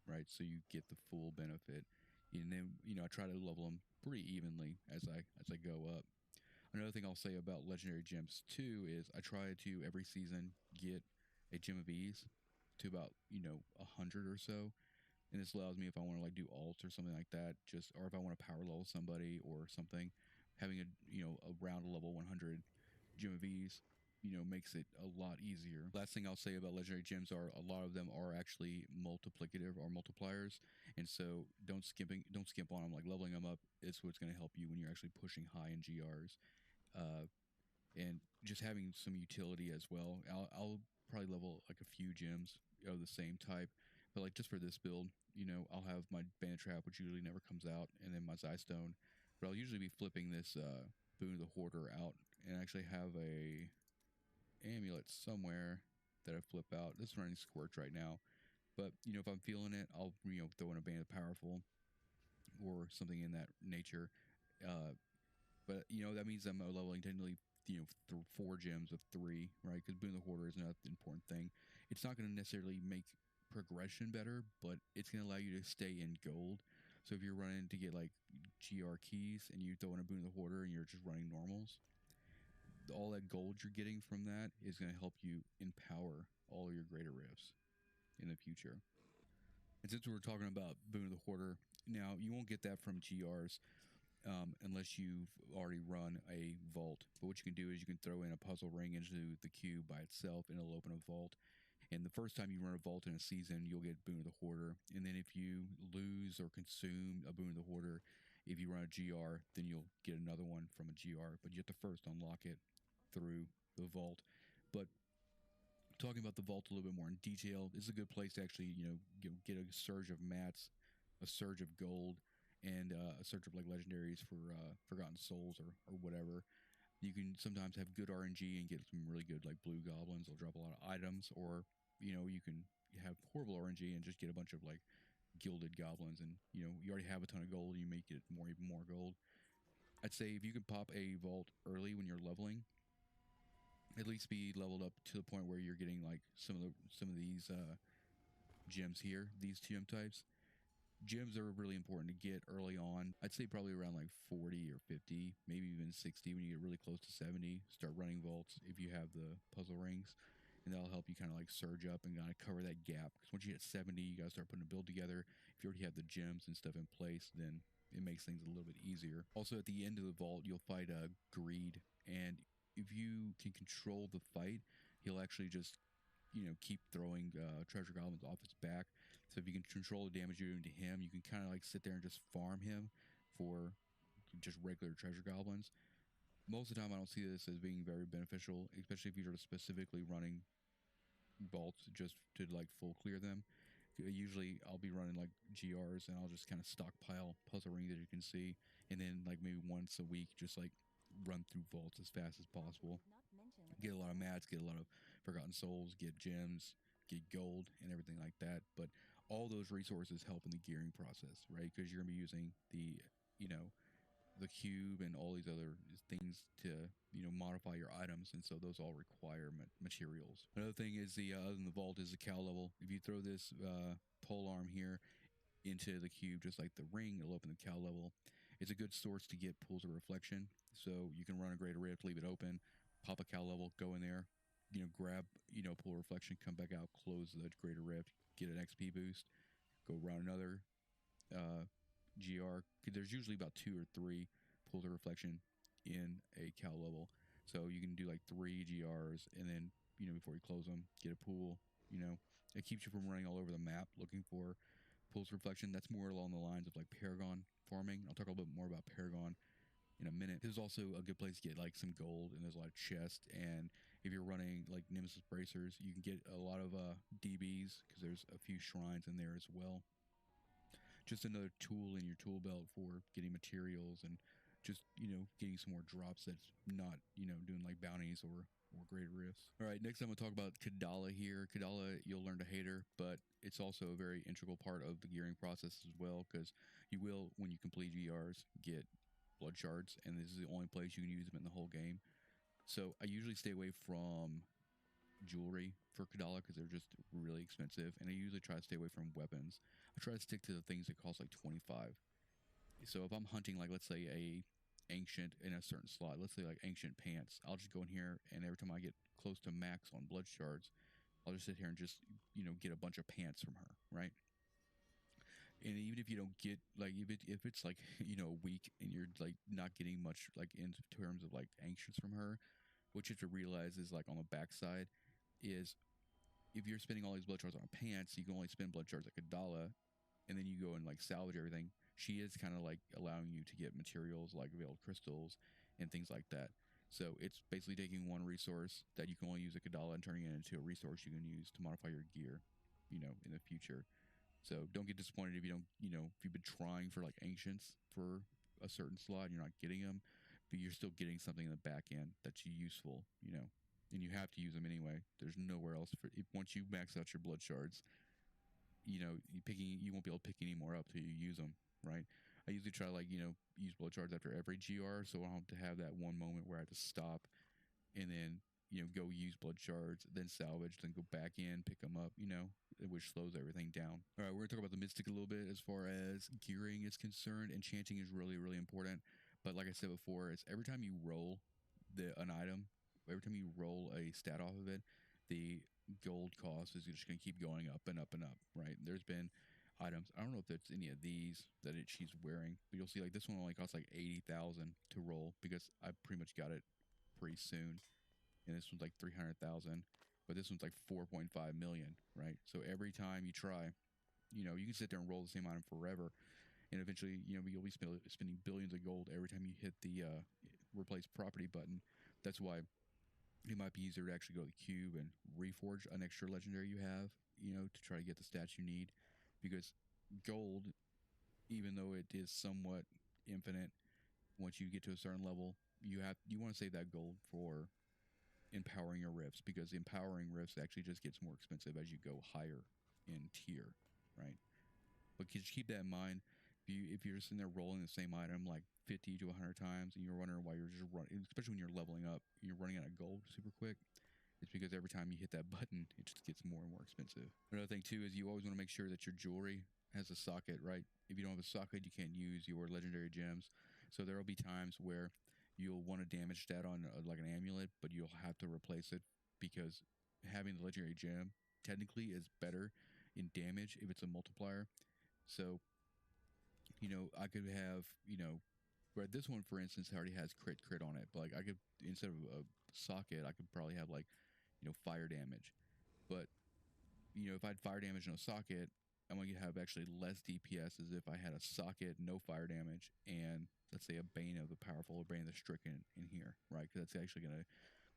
S3: right? So you get the full benefit, and then I try to level them pretty evenly as I go up. Another thing I'll say about legendary gems too is I try to every season get a gem of ease to about 100 or so, and this allows me, if I want to like do alts or something like that, or if I want to power level somebody or something, having around a level 100 gem of ease makes it a lot easier. Last thing I'll say about legendary gems are a lot of them are actually multiplicative or multipliers, and so don't skimp on them. Like leveling them up is what's going to help you when you're actually pushing high in GRs, and just having some utility as well. I'll probably level like a few gems of the same type, but like just for this build, I'll have my Bandit Trap, which usually never comes out, and then my Zystone, but I'll usually be flipping this Boon of the Hoarder out, and actually have a amulet somewhere that I flip out. This is running Squirch right now, but if I'm feeling it, I'll throw in a Band of Powerful or something in that nature. But that means I'm leveling technically 4 gems of 3, right? Because Boon of the Hoarder is not the important thing. It's not going to necessarily make progression better, but it's going to allow you to stay in gold. So if you're running to get like GR keys and you throw in a Boon of the Hoarder and you're just running normals, all that gold you're getting from that is going to help you empower all your Greater Rifts in the future. And since we're talking about Boon of the Hoarder, now you won't get that from GRs unless you've already run a vault. But what you can do is you can throw in a puzzle ring into the cube by itself, and it'll open a vault. And the first time you run a vault in a season, you'll get Boon of the Hoarder. And then if you lose or consume a Boon of the Hoarder, if you run a GR, then you'll get another one from a GR. But you have to first unlock it through the vault. But talking about the vault a little bit more in detail, this is a good place to actually get a surge of mats, a surge of gold, and a surge of like legendaries for Forgotten Souls or whatever. You can sometimes have good RNG and get some really good like blue goblins. They'll drop a lot of items, or you can have horrible RNG and just get a bunch of like gilded goblins, and you already have a ton of gold and you make it even more gold. I'd say if you can pop a vault early when you're leveling, at least be leveled up to the point where you're getting like some of these gems here, these gem types. Gems are really important to get early on. I'd say probably around like 40 or 50, maybe even 60. When you get really close to 70, start running vaults if you have the puzzle rings, and that'll help you kind of like surge up and kind of cover that gap. Because once you hit 70, you gotta start putting a build together. If you already have the gems and stuff in place, then it makes things a little bit easier. Also, at the end of the vault, you'll fight Greed, and if you can control the fight, he'll actually just keep throwing treasure goblins off its back. So if you can control the damage you're doing to him, you can kind of like sit there and just farm him for just regular treasure goblins. Most of the time, I don't see this as being very beneficial, especially if you're specifically running vaults just to like full clear them. Usually, I'll be running like GRs and I'll just kind of stockpile puzzle rings that you can see, and then like maybe once a week, just like run through vaults as fast as possible. Get a lot of mats, get a lot of forgotten souls, get gems, get gold, and everything like that. But all those resources help in the gearing process, right? Because you're gonna be using the, you know, the cube and all these other things to modify your items, and so those all require materials. Another thing is the other than the vault is the cow level. If you throw this pole arm here into the cube, just like the ring, it'll open the cow level. It's a good source to get pools of reflection, so you can run a greater rift, leave it open, pop a cow level, go in there, grab pool of reflection, come back out, close the greater rift, get an XP boost, go run another uh, GR. There's usually about 2 or 3 pools of reflection in a cow level, so you can do like 3 GRs, and then before you close them, get a pool. It keeps you from running all over the map looking for pools of reflection. That's more along the lines of like Paragon farming. I'll talk a little bit more about Paragon in a minute. This is also a good place to get like some gold, and there's a lot of chests. And if you're running like Nemesis bracers, you can get a lot of DBs because there's a few shrines in there as well. Just another tool in your tool belt for getting materials and just getting some more drops that's not doing like bounties or greater rifts. All right, next I'm going to talk about Kadala here. Kadala, you'll learn to hate her, but it's also a very integral part of the gearing process as well, because you will, when you complete GRs, get blood shards, and this is the only place you can use them in the whole game. So I usually stay away from jewelry for Kadala because they're just really expensive, and I usually try to stay away from weapons. I try to stick to the things that cost like 25. So if I'm hunting, like, let's say a ancient in a certain slot, let's say like ancient pants, I'll just go in here, and every time I get close to max on blood shards, I'll just sit here and just get a bunch of pants from her, right? And even if you don't get like if it's like a week and you're like not getting much like in terms of like ancients from her, what you have to realize is like on the backside is if you're spending all these blood shards on pants, you can only spend blood shards like $1, and then you go and like salvage everything. She is kind of like allowing you to get materials like veiled crystals and things like that. So it's basically taking one resource that you can only use like $1 and turning it into a resource you can use to modify your gear, in the future. So don't get disappointed if you don't, if you've been trying for like ancients for a certain slot and you're not getting them, but you're still getting something in the back end that's useful, and you have to use them anyway. There's nowhere else for once you max out your blood shards, you won't be able to pick any more up till you use them, right? I usually try to like use blood shards after every GR, so I don't have to have that one moment where I have to stop and then go use blood shards, then salvage, then go back in, pick them up, which slows everything down. All right, we're gonna talk about the mystic a little bit as far as gearing is concerned. Enchanting is really, really important, but like I said before, it's every time you roll an item, every time you roll a stat off of it, the gold cost is just gonna keep going up and up and up, right? There's been items. I don't know if it's any of these that she's wearing, but you'll see like this one only costs like 80,000 to roll because I pretty much got it pretty soon, and this one's like 300,000, but this one's like 4.5 million, right? So every time you try, you can sit there and roll the same item forever, and eventually, you'll be spending billions of gold every time you hit the replace property button. That's why it might be easier to actually go to the cube and reforge an extra legendary you have, to try to get the stats you need, because gold, even though it is somewhat infinite, once you get to a certain level, you want to save that gold for empowering your rifts, because empowering rifts actually just gets more expensive as you go higher in tier, right? But just keep that in mind. If you're just sitting there rolling the same item like 50 to 100 times, and you're wondering why you're just running, especially when you're leveling up, you're running out of gold super quick, it's because every time you hit that button, it just gets more and more expensive. Another thing too is you always want to make sure that your jewelry has a socket, right? If you don't have a socket, you can't use your legendary gems. So there will be times where you'll want to damage stat on like an amulet, but you'll have to replace it because having the legendary gem technically is better in damage if it's a multiplier. So, I could have, where this one, for instance, already has crit on it, but like I could, instead of a socket, I could probably have like, fire damage. But, if I had fire damage in a socket, I'm going to have actually less DPS as if I had a socket, no fire damage, and let's say a Bane of the Powerful or Bane of the Stricken in here, right? Because that's actually going to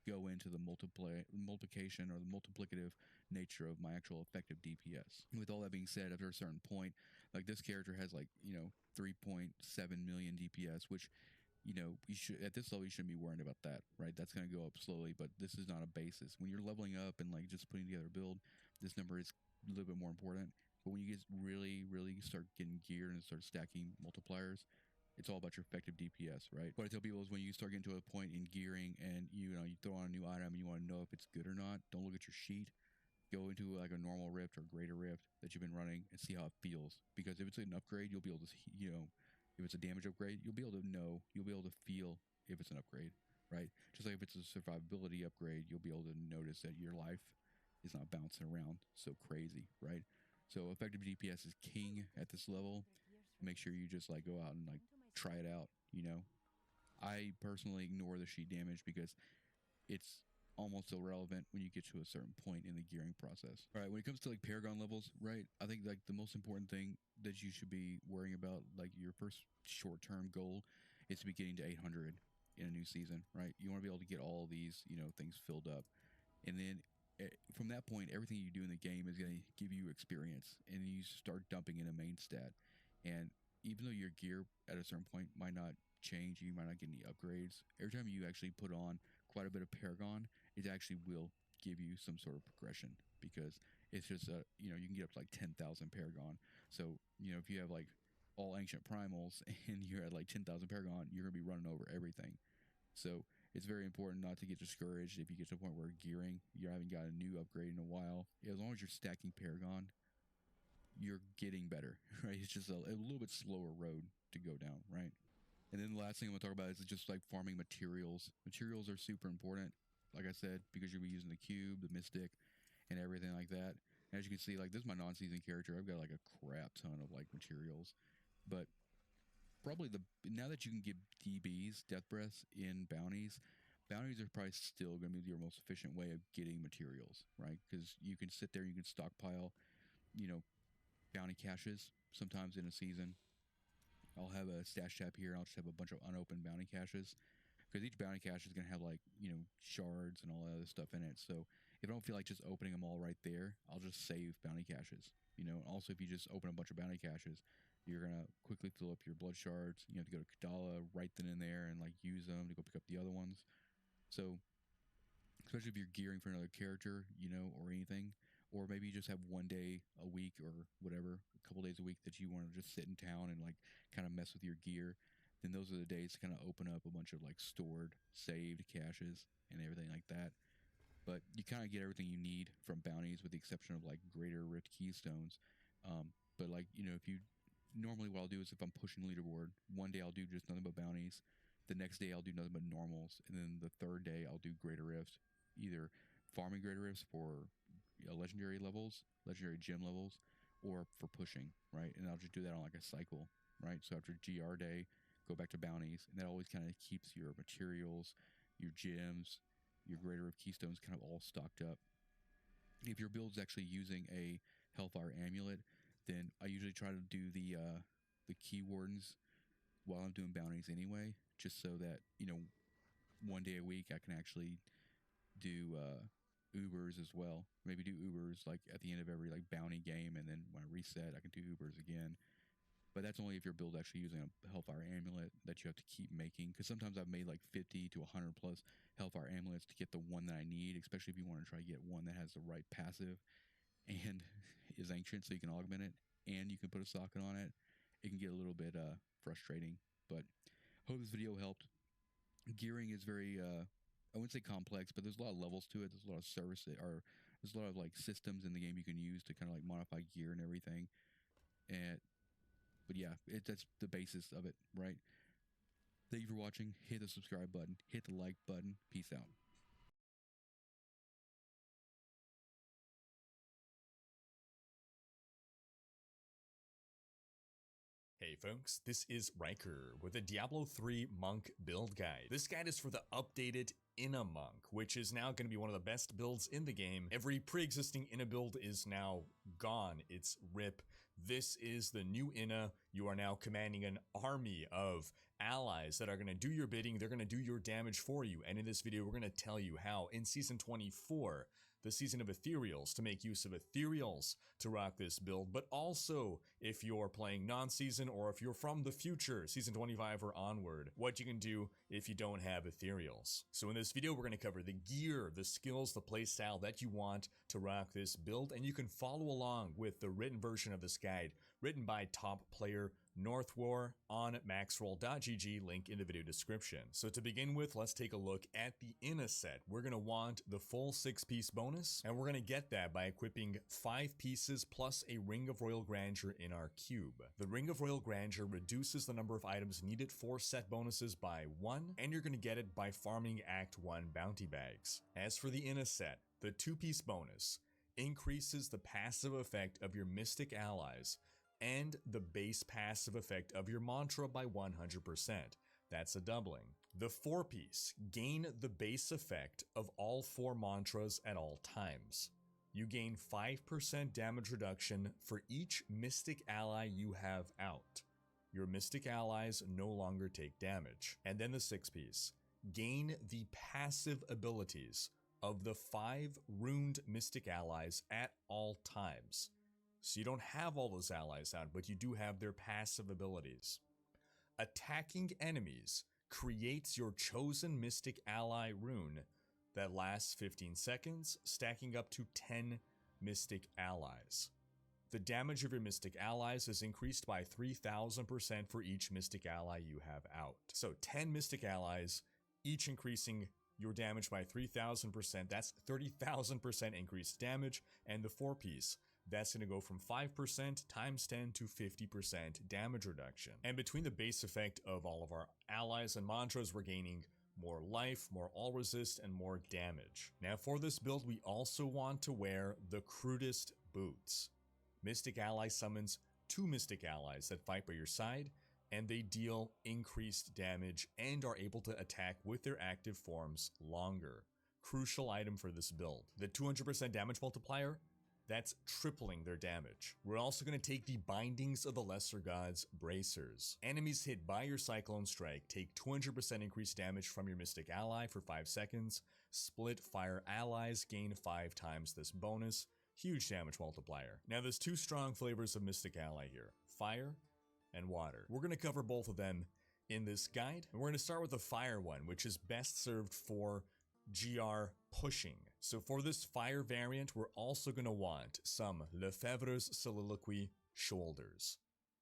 S3: go into the multiplication or the multiplicative nature of my actual effective DPS. With all that being said, after a certain point, like this character has like, 3.7 million DPS, which, you should, at this level, you shouldn't be worrying about that, right? That's going to go up slowly, but this is not a basis. When you're leveling up and like just putting together a build, this number is a little bit more important. But when you get really, really start getting geared and start stacking multipliers, it's all about your effective DPS, right? What I tell people is when you start getting to a point in gearing and you throw on a new item and you want to know if it's good or not, don't look at your sheet. Go into like a normal rift or greater rift that you've been running and see how it feels. Because if it's an upgrade, you'll be able to, if it's a damage upgrade, you'll be able to know, you'll be able to feel if it's an upgrade, right? Just like if it's a survivability upgrade, you'll be able to notice that your life is not bouncing around so crazy, right? So effective DPS is king at this level. Make sure you just like go out and like try it out, I personally ignore the sheet damage because it's almost irrelevant when you get to a certain point in the gearing process. All right, when it comes to like Paragon levels, right? I think like the most important thing that you should be worrying about, like your first short-term goal, is to be getting to 800 in a new season, right? You want to be able to get all these, things filled up, and then from that point, everything you do in the game is going to give you experience, and you start dumping in a main stat. And even though your gear at a certain point might not change, you might not get any upgrades. Every time you actually put on quite a bit of Paragon, it actually will give you some sort of progression because it's just you can get up to like 10,000 Paragon. So if you have like all ancient primals and you're at like 10,000 Paragon, you're gonna be running over everything. So it's very important not to get discouraged if you get to a point where gearing you haven't got a new upgrade in a while. As long as you're stacking Paragon, you're getting better, right? It's just a little bit slower road to go down, right? And then the last thing I'm going to talk about is just like farming materials. Materials are super important, like I said, because you'll be using the cube, the mystic, and everything like that. And as you can see, like this is my non-season character. I've got like a crap ton of like materials. But probably now that you can get DBs, death breaths in bounties, bounties are probably still going to be your most efficient way of getting materials, right? Because you can sit there, you can stockpile, bounty caches sometimes in a season. I'll have a stash tab here. I'll just have a bunch of unopened bounty caches because each bounty cache is going to have like, shards and all that other stuff in it. So if I don't feel like just opening them all right there, I'll just save bounty caches. Also if you just open a bunch of bounty caches, you're going to quickly fill up your blood shards. You have to go to Kadala, write them in there and like use them to go pick up the other ones. So especially if you're gearing for another character, or anything, or maybe you just have one day a week or whatever, a couple days a week that you want to just sit in town and like kind of mess with your gear, then those are the days to kind of open up a bunch of like stored, saved caches and everything like that. But you kind of get everything you need from bounties with the exception of like greater rift keystones. But like, if you normally what I'll do is if I'm pushing leaderboard, one day I'll do just nothing but bounties. The next day I'll do nothing but normals, and then the third day I'll do greater rifts, either farming greater rifts for legendary levels, legendary gem levels, or for pushing, right? And I'll just do that on like a cycle, right? So after GR day, go back to bounties, and that always kind of keeps your materials, your gems, your greater rift keystones kind of all stocked up. If your build's actually using a Hellfire amulet, then I usually try to do the key wardens while I'm doing bounties anyway, just so that one day a week I can actually do Ubers as well. Maybe do Ubers like at the end of every like bounty game, and then when I reset, I can do Ubers again. But that's only if your build actually using a Hellfire amulet that you have to keep making. Because sometimes I've made like 50 to 100 plus Hellfire amulets to get the one that I need, especially if you want to try to get one that has the right passive and is ancient so you can augment it and you can put a socket on it. It can get a little bit frustrating, but hope this video helped. Gearing is very I wouldn't say complex, but there's a lot of levels to it. There's a lot of there's a lot of like systems in the game you can use to kind of like modify gear and everything. But yeah, that's the basis of it, right? Thank you for watching. Hit the subscribe button, hit the like button. Peace out.
S4: Hey folks, this is Riker with a Diablo 3 Monk build guide. This guide is for the updated Inna Monk, which is now going to be one of the best builds in the game. Every pre-existing Inna build is now gone. It's RIP. This is the new Inna. You are now commanding an army of allies that are going to do your bidding. They're going to do your damage for you. And in this video, we're going to tell you how in Season 24, the Season of Ethereals, to make use of Ethereals to rock this build, but also if you're playing non-season or if you're from the future, Season 25 or onward, what you can do if you don't have Ethereals. So in this video, we're going to cover the gear, the skills, the playstyle that you want to rock this build, and you can follow along with the written version of this guide, written by top player Northwar on maxroll.gg, link in the video description. So to begin with, let's take a look at the Inna set. We're going to want the full 6-piece bonus, and we're going to get that by equipping 5 pieces plus a Ring of Royal Grandeur in our cube. The Ring of Royal Grandeur reduces the number of items needed for set bonuses by 1, and you're going to get it by farming Act 1 bounty bags. As for the Inna set, the 2-piece bonus increases the passive effect of your Mystic allies and the base passive effect of your mantra by 100%. That's a doubling. The 4-piece gain the base effect of all 4 mantras at all times. You gain 5% damage reduction for each Mystic ally you have out. Your Mystic allies no longer take damage. And then the 6-piece gain the passive abilities of the 5 runed Mystic allies at all times. So you don't have all those allies out, but you do have their passive abilities. Attacking enemies creates your chosen Mystic ally rune that lasts 15 seconds, stacking up to 10 Mystic allies. The damage of your Mystic allies is increased by 3,000% for each Mystic ally you have out. So 10 Mystic allies, each increasing your damage by 3,000%. That's 30,000% increased damage, and the 4-piece, that's going to go from 5% times 10 to 50% damage reduction. And between the base effect of all of our allies and mantras, we're gaining more life, more all resist, and more damage. Now for this build, we also want to wear the crudest boots. Mystic ally summons 2 Mystic allies that fight by your side, and they deal increased damage and are able to attack with their active forms longer. Crucial item for this build. The 200% damage multiplier, that's tripling their damage. We're also going to take the Bindings of the Lesser Gods bracers. Enemies hit by your Cyclone Strike take 200% increased damage from your Mystic ally for 5 seconds. Split fire allies gain 5 times this bonus. Huge damage multiplier. Now there's 2 strong flavors of Mystic ally here, fire and water. We're going to cover both of them in this guide, and we're going to start with the fire one, which is best served for GR pushing. So for this fire variant, we're also going to want some Lefebvre's Soliloquy shoulders.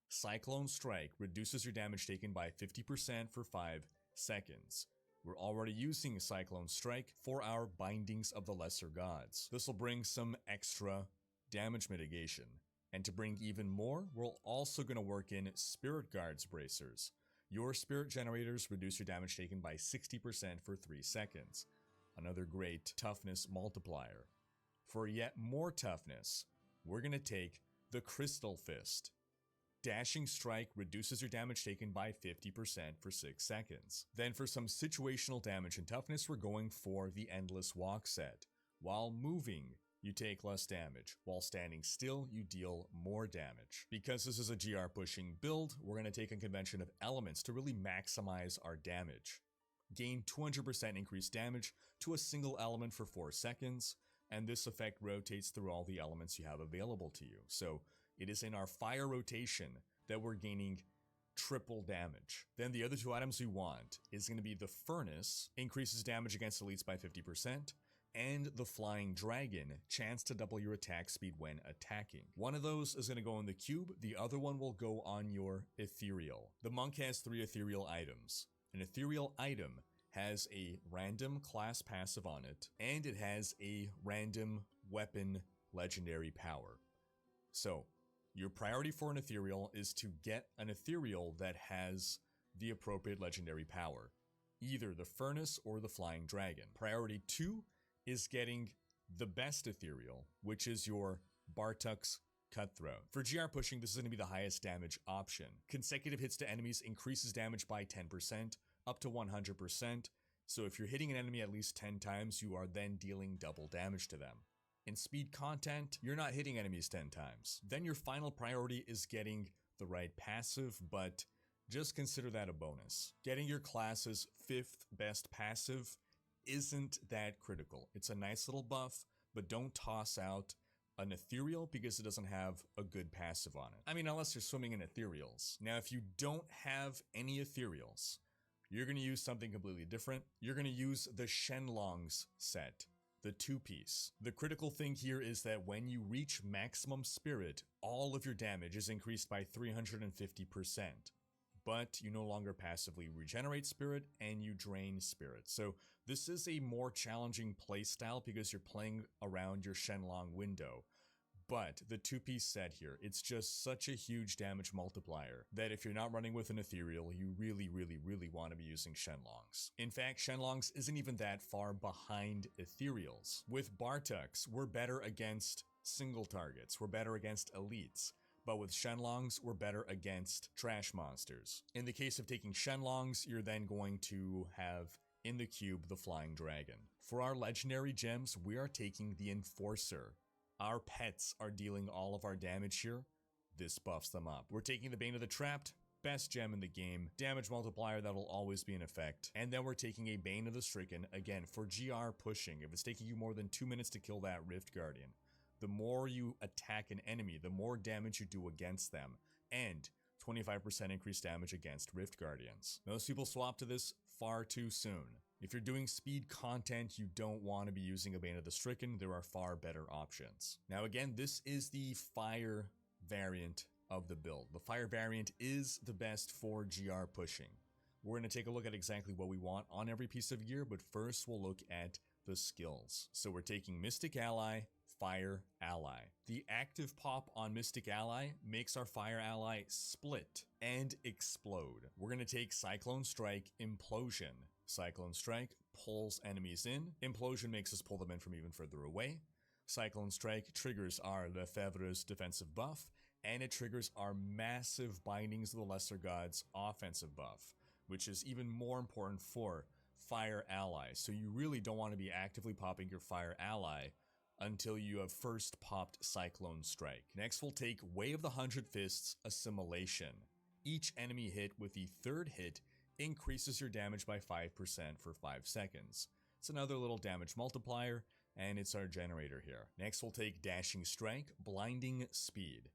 S4: Cyclone Strike reduces your damage taken by 50% for 5 seconds. We're already using Cyclone Strike for our Bindings of the Lesser Gods. This will bring some extra damage mitigation. And to bring even more, we're also going to work in Spirit Guards bracers. Your spirit generators reduce your damage taken by 60% for 3 seconds. Another great toughness multiplier. For yet more toughness, we're going to take the Crystal Fist. Dashing Strike reduces your damage taken by 50% for 6 seconds. Then for some situational damage and toughness, we're going for the Endless Walk set. While moving, you take less damage. While standing still, you deal more damage. Because this is a GR pushing build, we're going to take a convention of elements to really maximize our damage. Gain 200% increased damage to a single element for 4 seconds, and this effect rotates through all the elements you have available to you. So it is in our fire rotation that we're gaining triple damage. Then the other 2 items we want is going to be the Furnace, increases damage against elites by 50%, and the Flying Dragon, chance to double your attack speed when attacking. One of those is going to go in the cube, the other one will go on your Ethereal. The Monk has 3 Ethereal items. An Ethereal item has a random class passive on it, and it has a random weapon legendary power. So, your priority for an Ethereal is to get an Ethereal that has the appropriate legendary power, either the Furnace or the Flying Dragon. Priority 2 is getting the best Ethereal, which is your Bartuk's Cutthroat. For GR pushing, this is going to be the highest damage option. Consecutive hits to enemies increases damage by 10%, up to 100%. So if you're hitting an enemy at least 10 times, you are then dealing double damage to them. In speed content, you're not hitting enemies 10 times. Then your final priority is getting the right passive, but just consider that a bonus. Getting your class's 5th best passive isn't that critical. It's a nice little buff, but don't toss out an ethereal because it doesn't have a good passive on it. I mean, unless you're swimming in ethereals. Now, if you don't have any ethereals, you're going to use something completely different. You're going to use the Shenlong's set, the 2-piece. The critical thing here is that when you reach maximum spirit, all of your damage is increased by 350%. But you no longer passively regenerate spirit and you drain spirit. So this is a more challenging playstyle because you're playing around your Shenlong window. But the 2-piece set here, it's just such a huge damage multiplier that if you're not running with an ethereal, you really want to be using Shenlongs. In fact, Shenlongs isn't even that far behind ethereals. With Bartuks, we're better against single targets, we're better against elites. But with Shenlongs, we're better against trash monsters. In the case of taking Shenlongs, you're then going to have in the cube the Flying Dragon. For our legendary gems, we are taking the Enforcer. Our pets are dealing all of our damage here. This buffs them up. We're taking the Bane of the Trapped, best gem in the game, damage multiplier that will always be in effect. And then we're taking a Bane of the Stricken, again, for GR pushing. If it's taking you more than 2 minutes to kill that Rift Guardian, the more you attack an enemy, the more damage you do against them, and 25% increased damage against Rift Guardians. Most people swap to this far too soon. If you're doing speed content, you don't want to be using a Bane of the Stricken. There are far better options. Now again, this is the fire variant of the build. The fire variant is the best for GR pushing. We're going to take a look at exactly what we want on every piece of gear, but first we'll look at the skills. So we're taking Mystic Ally, Fire Ally. The active pop on Mystic Ally makes our Fire Ally split and explode. We're going to take Cyclone Strike, Implosion. Cyclone Strike pulls enemies in. Implosion makes us pull them in from even further away. Cyclone Strike triggers our Lefebvre's defensive buff, and it triggers our massive Bindings of the Lesser Gods offensive buff, which is even more important for Fire Ally. So you really don't want to be actively popping your Fire Ally until you have first popped Cyclone Strike. Next we'll take Way of the 100 Fists, Assimilation. Each enemy hit with the 3rd hit increases your damage by 5% for 5 seconds. It's another little damage multiplier, and it's our generator here. Next we'll take Dashing Strike, Blinding Speed.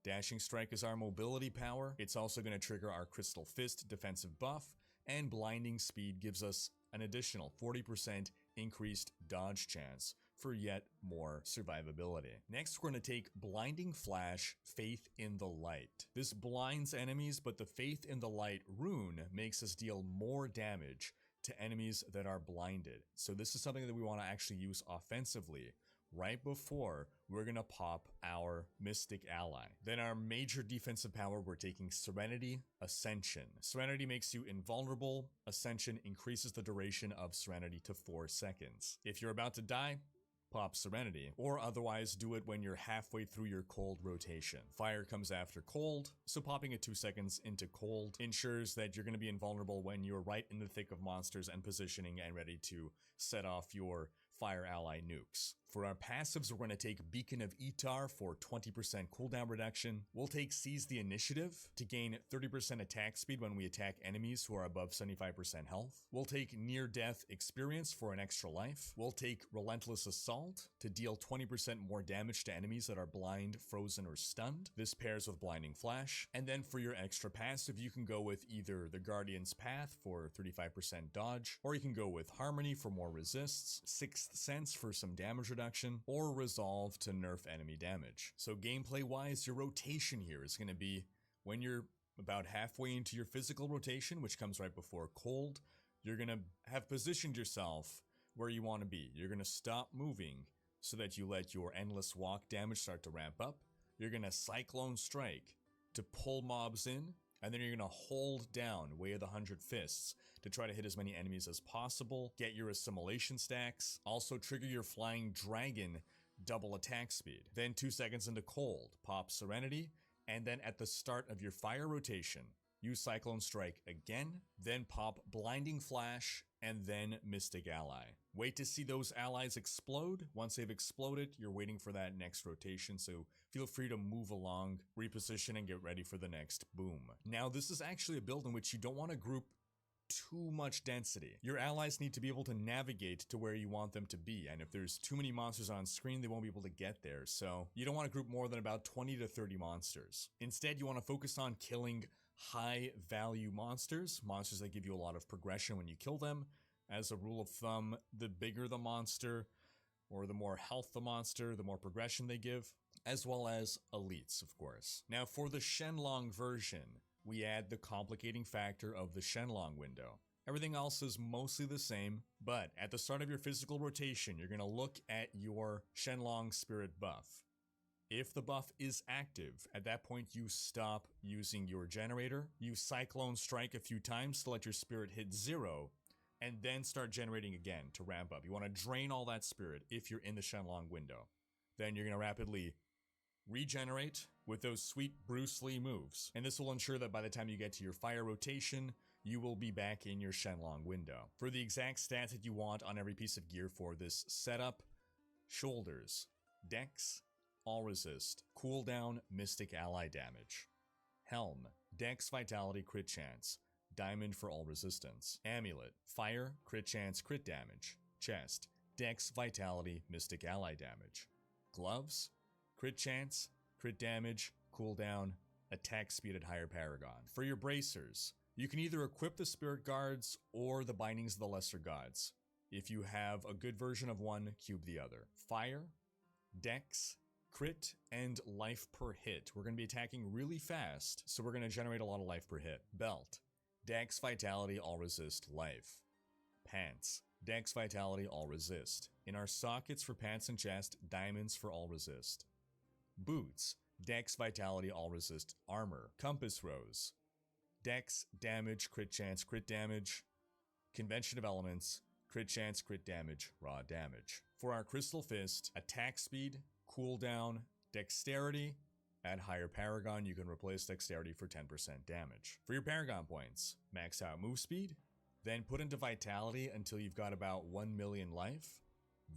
S4: Dashing Strike is our mobility power. It's also going to trigger our Crystal Fist defensive buff, and Blinding Speed gives us an additional 40% increased dodge chance for yet more survivability. Next, we're going to take Blinding Flash, Faith in the Light. This blinds enemies, but the Faith in the Light rune makes us deal more damage to enemies that are blinded. So this is something that we want to actually use offensively right before we're going to pop our Mystic Ally. Then our major defensive power, we're taking Serenity, Ascension. Serenity makes you invulnerable. Ascension increases the duration of Serenity to 4 seconds. If you're about to die, pop Serenity, or otherwise do it when you're halfway through your cold rotation. Fire comes after cold, so popping it 2 seconds into cold ensures that you're going to be invulnerable when you're right in the thick of monsters and positioning and ready to set off your Fire Ally nukes. For our passives, we're going to take Beacon of Etar for 20% cooldown reduction. We'll take Seize the Initiative to gain 30% attack speed when we attack enemies who are above 75% health. We'll take Near Death Experience for an extra life. We'll take Relentless Assault to deal 20% more damage to enemies that are blind, frozen, or stunned. This pairs with Blinding Flash. And then for your extra passive, you can go with either the Guardian's Path for 35% dodge, or you can go with Harmony for more resists, Sixth Sense for some damage reduction, or Resolve to nerf enemy damage. So gameplay wise, your rotation here is going to be when you're about halfway into your physical rotation, which comes right before cold, you're going to have positioned yourself where you want to be. You're going to stop moving so that you let your Endless Walk damage start to ramp up. You're going to Cyclone Strike to pull mobs in, and then you're going to hold down Way of the 100 Fists to try to hit as many enemies as possible, get your assimilation stacks, also trigger your Flying Dragon double attack speed. Then 2 seconds into cold, pop Serenity, and then at the start of your fire rotation, use Cyclone Strike again, then pop Blinding Flash, and then Mystic Ally. Wait to see those allies explode. Once they've exploded, you're waiting for that next rotation, so feel free to move along, reposition, and get ready for the next boom. Now, this is actually a build in which you don't want to group too much density. Your allies need to be able to navigate to where you want them to be, and if there's too many monsters on screen, they won't be able to get there, so you don't want to group more than about 20 to 30 monsters. Instead, you want to focus on killing high value monsters that give you a lot of progression when you kill them. As a rule of thumb, the bigger the monster, or the more health the monster, the more progression they give, as well as elites, of course. Now, for the Shenlong version, we add the complicating factor of the Shenlong window. Everything else is mostly the same, but at the start of your physical rotation, you're going to look at your Shenlong spirit buff. If the buff is active, at that point you stop using your generator, you Cyclone Strike a few times to let your spirit hit 0, and then start generating again to ramp up. You want to drain all that spirit if you're in the Shenlong window. Then you're going to rapidly regenerate with those sweet Bruce Lee moves. And this will ensure that by the time you get to your fire rotation, you will be back in your Shenlong window. For the exact stats that you want on every piece of gear for this setup: shoulders, dex, all resist, cooldown, mystic ally damage. Helm, dex, vitality, crit chance, diamond for all resistance. Amulet, fire, crit chance, crit damage. Chest, dex, vitality, mystic ally damage. Gloves, crit chance, crit damage, cooldown, attack speed at higher paragon. For your bracers, you can either equip the spirit guards or the bindings of the lesser gods. If you have a good version of one, cube the other. Fire, dex, crit, and life per hit. We're going to be attacking really fast, so we're going to generate a lot of life per hit. Belt, dex, vitality, all resist, life. Pants, dex, vitality, all resist. In our sockets for pants and chest, diamonds for all resist. Boots, dex, vitality, all resist, armor. Compass rose, dex, damage, crit chance, crit damage. Convention of elements, crit chance, crit damage, raw damage. For our crystal fist, attack speed, cooldown, dexterity. At higher paragon, you can replace dexterity for 10% damage. For your paragon points, max out move speed, then put into vitality until you've got about 1 million life,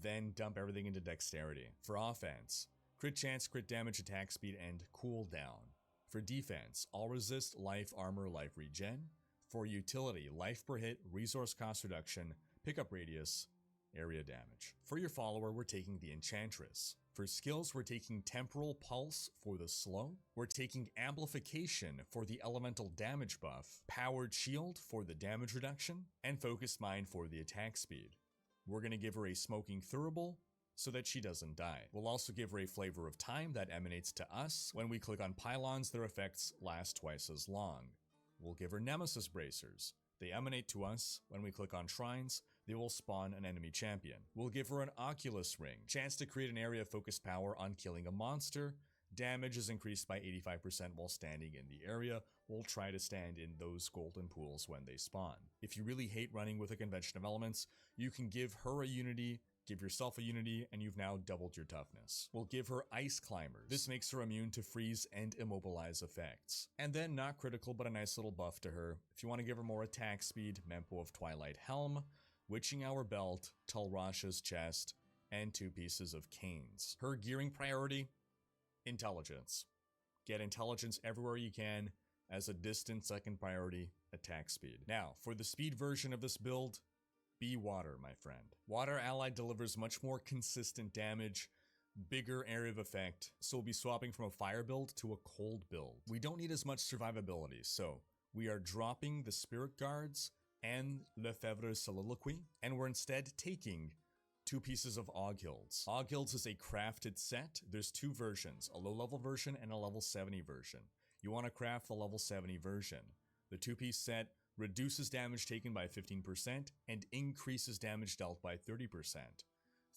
S4: then dump everything into dexterity. For offense, crit chance, crit damage, attack speed, and cooldown. For defense, all resist, life, armor, life regen. For utility, life per hit, resource cost reduction, pickup radius, area damage. For your follower, we're taking the Enchantress. For skills, we're taking Temporal Pulse for the slow. We're taking Amplification for the elemental damage buff, Powered Shield for the damage reduction, and Focused Mind for the attack speed. We're going to give her a Smoking Thurible so that she doesn't die. We'll also give her a Flavor of Time that emanates to us. When we click on pylons, their effects last twice as long. We'll give her Nemesis Bracers. They emanate to us. When we click on shrines, they will spawn an enemy champion. We'll give her an Oculus Ring, chance to create an area of focused power on killing a monster. Damage is increased by 85% while standing in the area. We'll try to stand in those golden pools when they spawn. If you really hate running with a convention of elements, you can give her a unity, give yourself a unity, and you've now doubled your toughness. We'll give her Ice Climbers. This makes her immune to freeze and immobilize effects. And then, not critical, but a nice little buff to her. If you want to give her more attack speed, Mempo of Twilight Helm, Witching Hour Belt, Tulrasha's Chest, and 2 pieces of Canes. Her gearing priority? Intelligence. Get intelligence everywhere you can. As a distant second priority, attack speed. Now, for the speed version of this build, be Water, my friend. Water ally delivers much more consistent damage, bigger area of effect, so we'll be swapping from a fire build to a cold build. We don't need as much survivability, so we are dropping the Spirit Guards and Lefebvre's Soliloquy, and we're instead taking 2 pieces of Aughills. Aughills is a crafted set. There's 2 versions, a low-level version and a level 70 version. You want to craft the level 70 version. The 2-piece set reduces damage taken by 15% and increases damage dealt by 30%.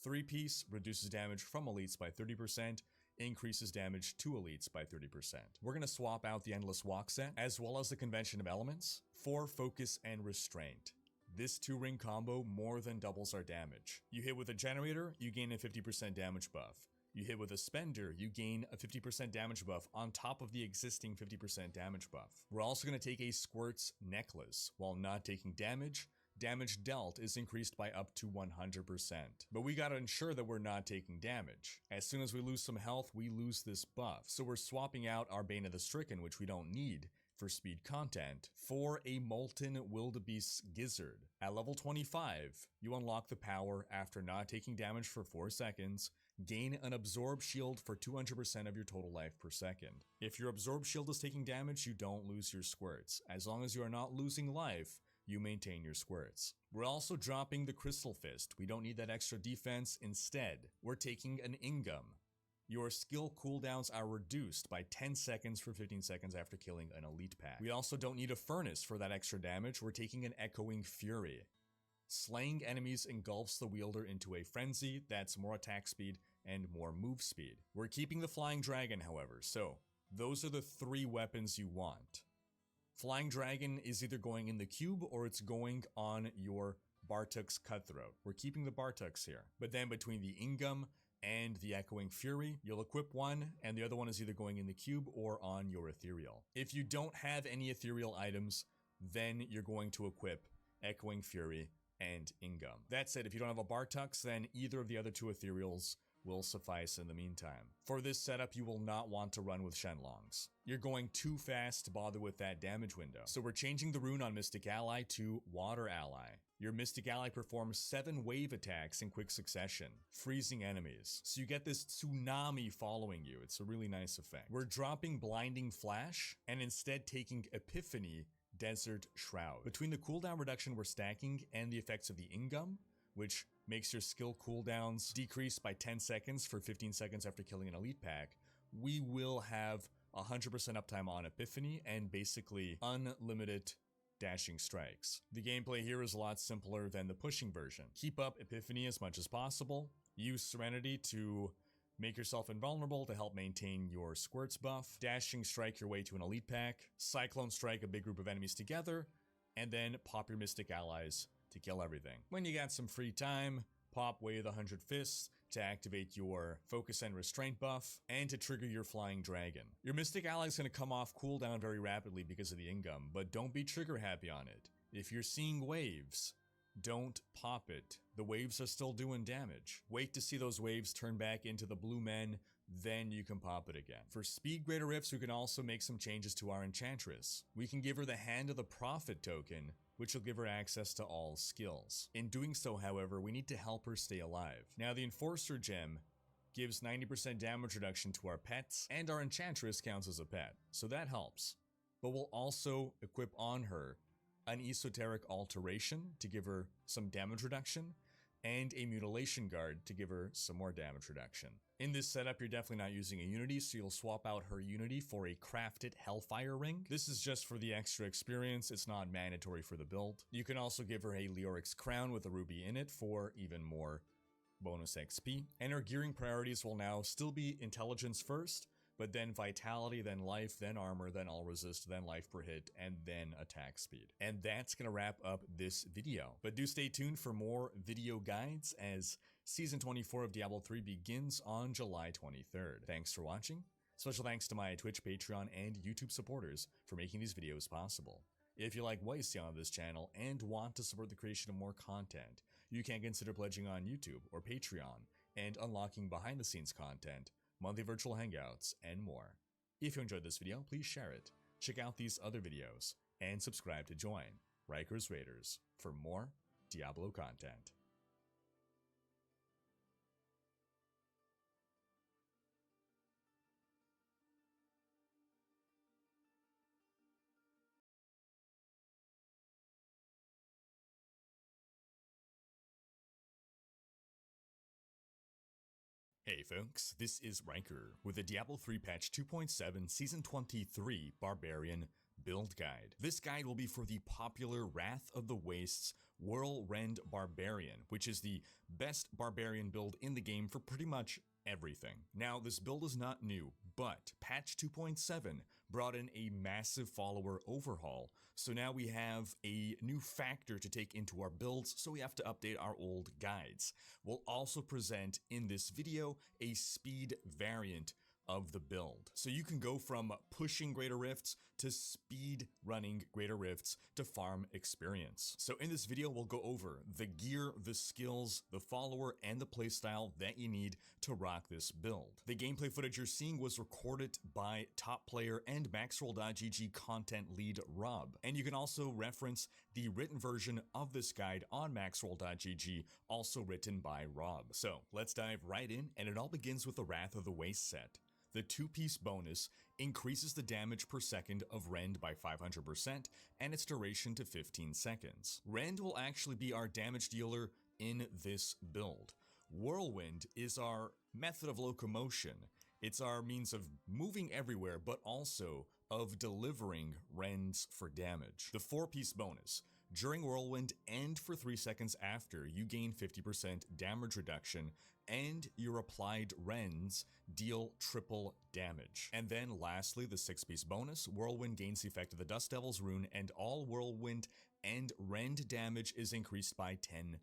S4: 3-piece reduces damage from elites by 30%, increases damage to elites by 30%. We're going to swap out the Endless Walk set, as well as the Convention of Elements, for Focus and Restraint. This 2-ring combo more than doubles our damage. You hit with a generator, you gain a 50% damage buff. You hit with a spender, you gain a 50% damage buff on top of the existing 50% damage buff. We're also going to take a Squirt's Necklace. While not taking damage, damage dealt is increased by up to 100%. But we gotta ensure that we're not taking damage. As soon as we lose some health, we lose this buff. So we're swapping out our Bane of the Stricken, which we don't need for speed content, for a Molten Wildebeest's Gizzard. At level 25, you unlock the power after not taking damage for 4 seconds, gain an Absorb Shield for 200% of your total life per second. If your Absorb Shield is taking damage, you don't lose your squirts. As long as you are not losing life, you maintain your squirts. We're also dropping the Crystal Fist. We don't need that extra defense. Instead, we're taking an Ingam. Your skill cooldowns are reduced by 10 seconds for 15 seconds after killing an elite pack. We also don't need a Furnace for that extra damage. We're taking an Echoing Fury. Slaying enemies engulfs the wielder into a frenzy. That's more attack speed and more move speed. We're keeping the Flying Dragon, however, so those are the 3 weapons you want. Flying Dragon is either going in the cube or it's going on your Bartuk's Cutthroat. We're keeping the Bartuk's here. But then between the Ingam and the Echoing Fury, you'll equip one and the other one is either going in the cube or on your Ethereal. If you don't have any Ethereal items, then you're going to equip Echoing Fury and Ingam. That said, if you don't have a Bartuk's, then either of the other 2 Ethereals will suffice in the meantime. For this setup, you will not want to run with Shenlongs. You're going too fast to bother with that damage window. So we're changing the rune on Mystic Ally to Water Ally. Your Mystic Ally performs 7 wave attacks in quick succession, freezing enemies. So you get this tsunami following you. It's a really nice effect. We're dropping Blinding Flash and instead taking Epiphany Desert Shroud. Between the cooldown reduction we're stacking and the effects of the Ingam, which makes your skill cooldowns decrease by 10 seconds for 15 seconds after killing an elite pack, we will have 100% uptime on Epiphany and basically unlimited dashing strikes. The gameplay here is a lot simpler than the pushing version. Keep up Epiphany as much as possible. Use Serenity to make yourself invulnerable to help maintain your squirts buff. Dashing strike your way to an elite pack. Cyclone strike a big group of enemies together. And then pop your Mystic Allies to kill everything. When you got some free time, pop Way of the 100 Fists to activate your Focus and Restraint buff, and to trigger your Flying Dragon. Your Mystic Ally is going to come off cooldown very rapidly because of the Ingam, but don't be trigger happy on it. If you're seeing waves, don't pop it. The waves are still doing damage. Wait to see those waves turn back into the blue men, then you can pop it again. For speed greater rifts, we can also make some changes to our Enchantress. We can give her the Hand of the Prophet token, which will give her access to all skills. In doing so, however, we need to help her stay alive. Now, the Enforcer gem gives 90% damage reduction to our pets, and our Enchantress counts as a pet, so that helps. But we'll also equip on her an Esoteric Alteration to give her some damage reduction, and a Mutilation Guard to give her some more damage reduction. In this setup, you're definitely not using a Unity, so you'll swap out her Unity for a crafted Hellfire Ring. This is just for the extra experience, it's not mandatory for the build. You can also give her a Leoric's Crown with a ruby in it for even more bonus XP. And her gearing priorities will now still be Intelligence first, but then Vitality, then Life, then Armor, then All Resist, then Life per hit, and then Attack Speed. And that's gonna wrap up this video. But do stay tuned for more video guides as Season 24 of Diablo 3 begins on July 23rd. Thanks for watching. Special thanks to my Twitch, Patreon, and YouTube supporters for making these videos possible. If you like what you see on this channel and want to support the creation of more content, you can consider pledging on YouTube or Patreon and unlocking behind-the-scenes content, monthly virtual hangouts, and more. If you enjoyed this video, please share it, check out these other videos, and subscribe to join Riker's Raiders for more Diablo content. Hey folks, this is Riker with the Diablo 3 patch 2.7 Season 23 Barbarian Build Guide. This guide will be for the popular Wrath of the Wastes Whirlrend Barbarian, which is the best barbarian build in the game for pretty much everything. Now, this build is not new, but patch 2.7 brought in a massive follower overhaul. So now we have a new factor to take into our builds, so we have to update our old guides. We'll also present in this video a speed variant of the build. So you can go from pushing Greater Rifts to speed running Greater Rifts to farm experience. So in this video, we'll go over the gear, the skills, the follower, and the playstyle that you need to rock this build. The gameplay footage you're seeing was recorded by top player and Maxroll.gg content lead Rob. And you can also reference the written version of this guide on Maxroll.gg, also written by Rob. So let's dive right in, and it all begins with the Wrath of the Waste set. The 2-piece bonus increases the damage per second of Rend by 500% and its duration to 15 seconds. Rend will actually be our damage dealer in this build. Whirlwind is our method of locomotion. It's our means of moving everywhere, but also of delivering Rends for damage. The 4-piece bonus. During Whirlwind and for 3 seconds after, you gain 50% damage reduction, and your applied Rends deal triple damage. And then lastly, the 6-piece bonus. Whirlwind gains the effect of the Dust Devil's rune, and all Whirlwind and Rend damage is increased by 10,000%.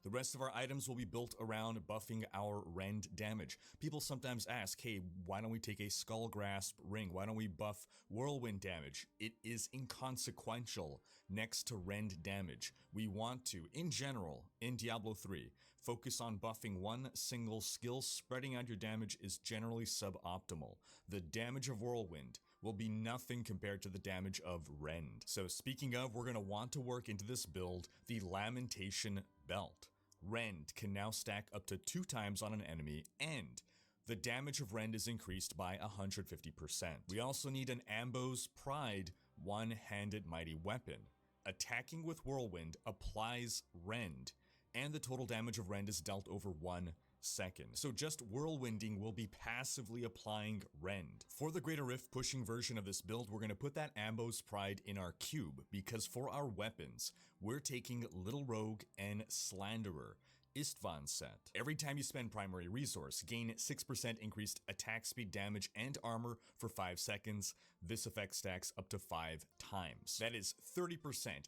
S4: The rest of our items will be built around buffing our Rend damage. People sometimes ask, hey, why don't we take a Skull Grasp ring? Why don't we buff Whirlwind damage? It is inconsequential next to Rend damage. We want to, in general, in Diablo 3, focus on buffing one single skill. Spreading out your damage is generally suboptimal. The damage of Whirlwind will be nothing compared to the damage of Rend. So speaking of, we're going to want to work into this build the Lamentation Belt. Rend can now stack up to 2 times on an enemy, and the damage of Rend is increased by 150%. We also need an Ambo's Pride one-handed mighty weapon. Attacking with Whirlwind applies Rend, and the total damage of Rend is dealt over 1 second. So just whirlwinding will be passively applying Rend. For the Greater Rift pushing version of this build, we're going to put that Ambo's Pride in our cube, because for our weapons, we're taking Little Rogue and Slanderer. Istvan set. Every time you spend primary resource, gain 6% increased attack speed, damage, and armor for 5 seconds. This effect stacks up to 5 times. That is 30%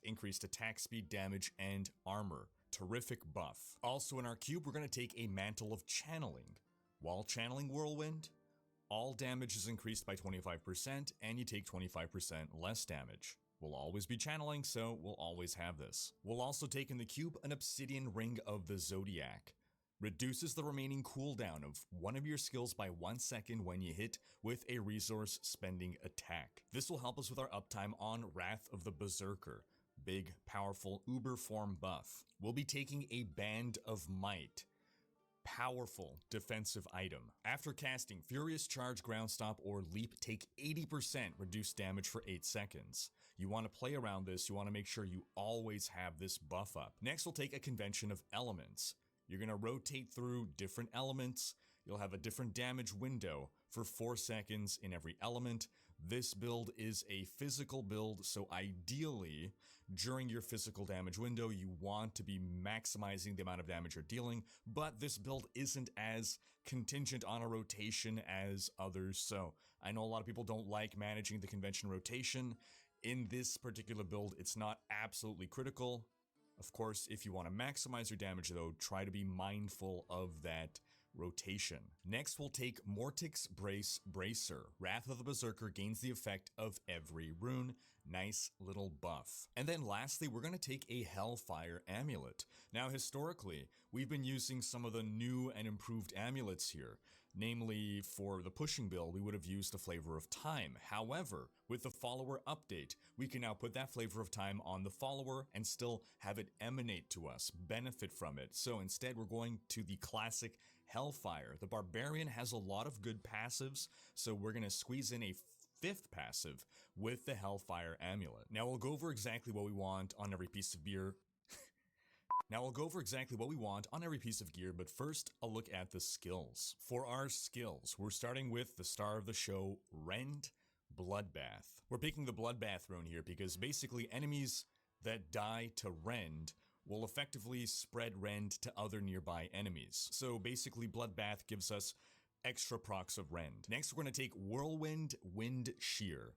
S4: increased attack speed, damage, and armor. Terrific buff. Also in our cube, we're going to take a Mantle of Channeling. While channeling Whirlwind, all damage is increased by 25%, and you take 25% less damage. We'll always be channeling, so we'll always have this. We'll also take in the cube an Obsidian Ring of the Zodiac. Reduces the remaining cooldown of one of your skills by 1 second when you hit with a resource spending attack. This will help us with our uptime on Wrath of the Berserker. Big, powerful Uber form buff. We'll be taking a Band of Might. Powerful defensive item. After casting Furious Charge, Ground Stomp, or Leap, take 80% reduced damage for 8 seconds. You want to play around this, you want to make sure you always have this buff up. Next, we'll take a Convention of Elements. You're going to rotate through different elements. You'll have a different damage window for 4 seconds in every element. This build is a physical build, so ideally, during your physical damage window, you want to be maximizing the amount of damage you're dealing, but this build isn't as contingent on a rotation as others, so I know a lot of people don't like managing the convention rotation. In this particular build, it's not absolutely critical. Of course, if you want to maximize your damage though, try to be mindful of that rotation. Next, we'll take Mortix Brace Bracer. Wrath of the Berserker gains the effect of every rune. Nice little buff. And then lastly, we're going to take a Hellfire Amulet. Now, historically, we've been using some of the new and improved amulets here. Namely, for the pushing build, we would have used the Flavor of Time. However, with the follower update, we can now put that Flavor of Time on the follower and still have it emanate to us, benefit from it. So instead, we're going to the classic Hellfire. The Barbarian has a lot of good passives, so we're going to squeeze in a 5th passive with the Hellfire Amulet. Now we'll go over exactly what we want on every piece of gear. But first, a look at the skills. For our skills, we're starting with the star of the show, Rend Bloodbath. We're picking the Bloodbath rune here because basically enemies that die to Rend will effectively spread Rend to other nearby enemies. So basically, Bloodbath gives us extra procs of Rend. Next, we're going to take Whirlwind Wind Shear.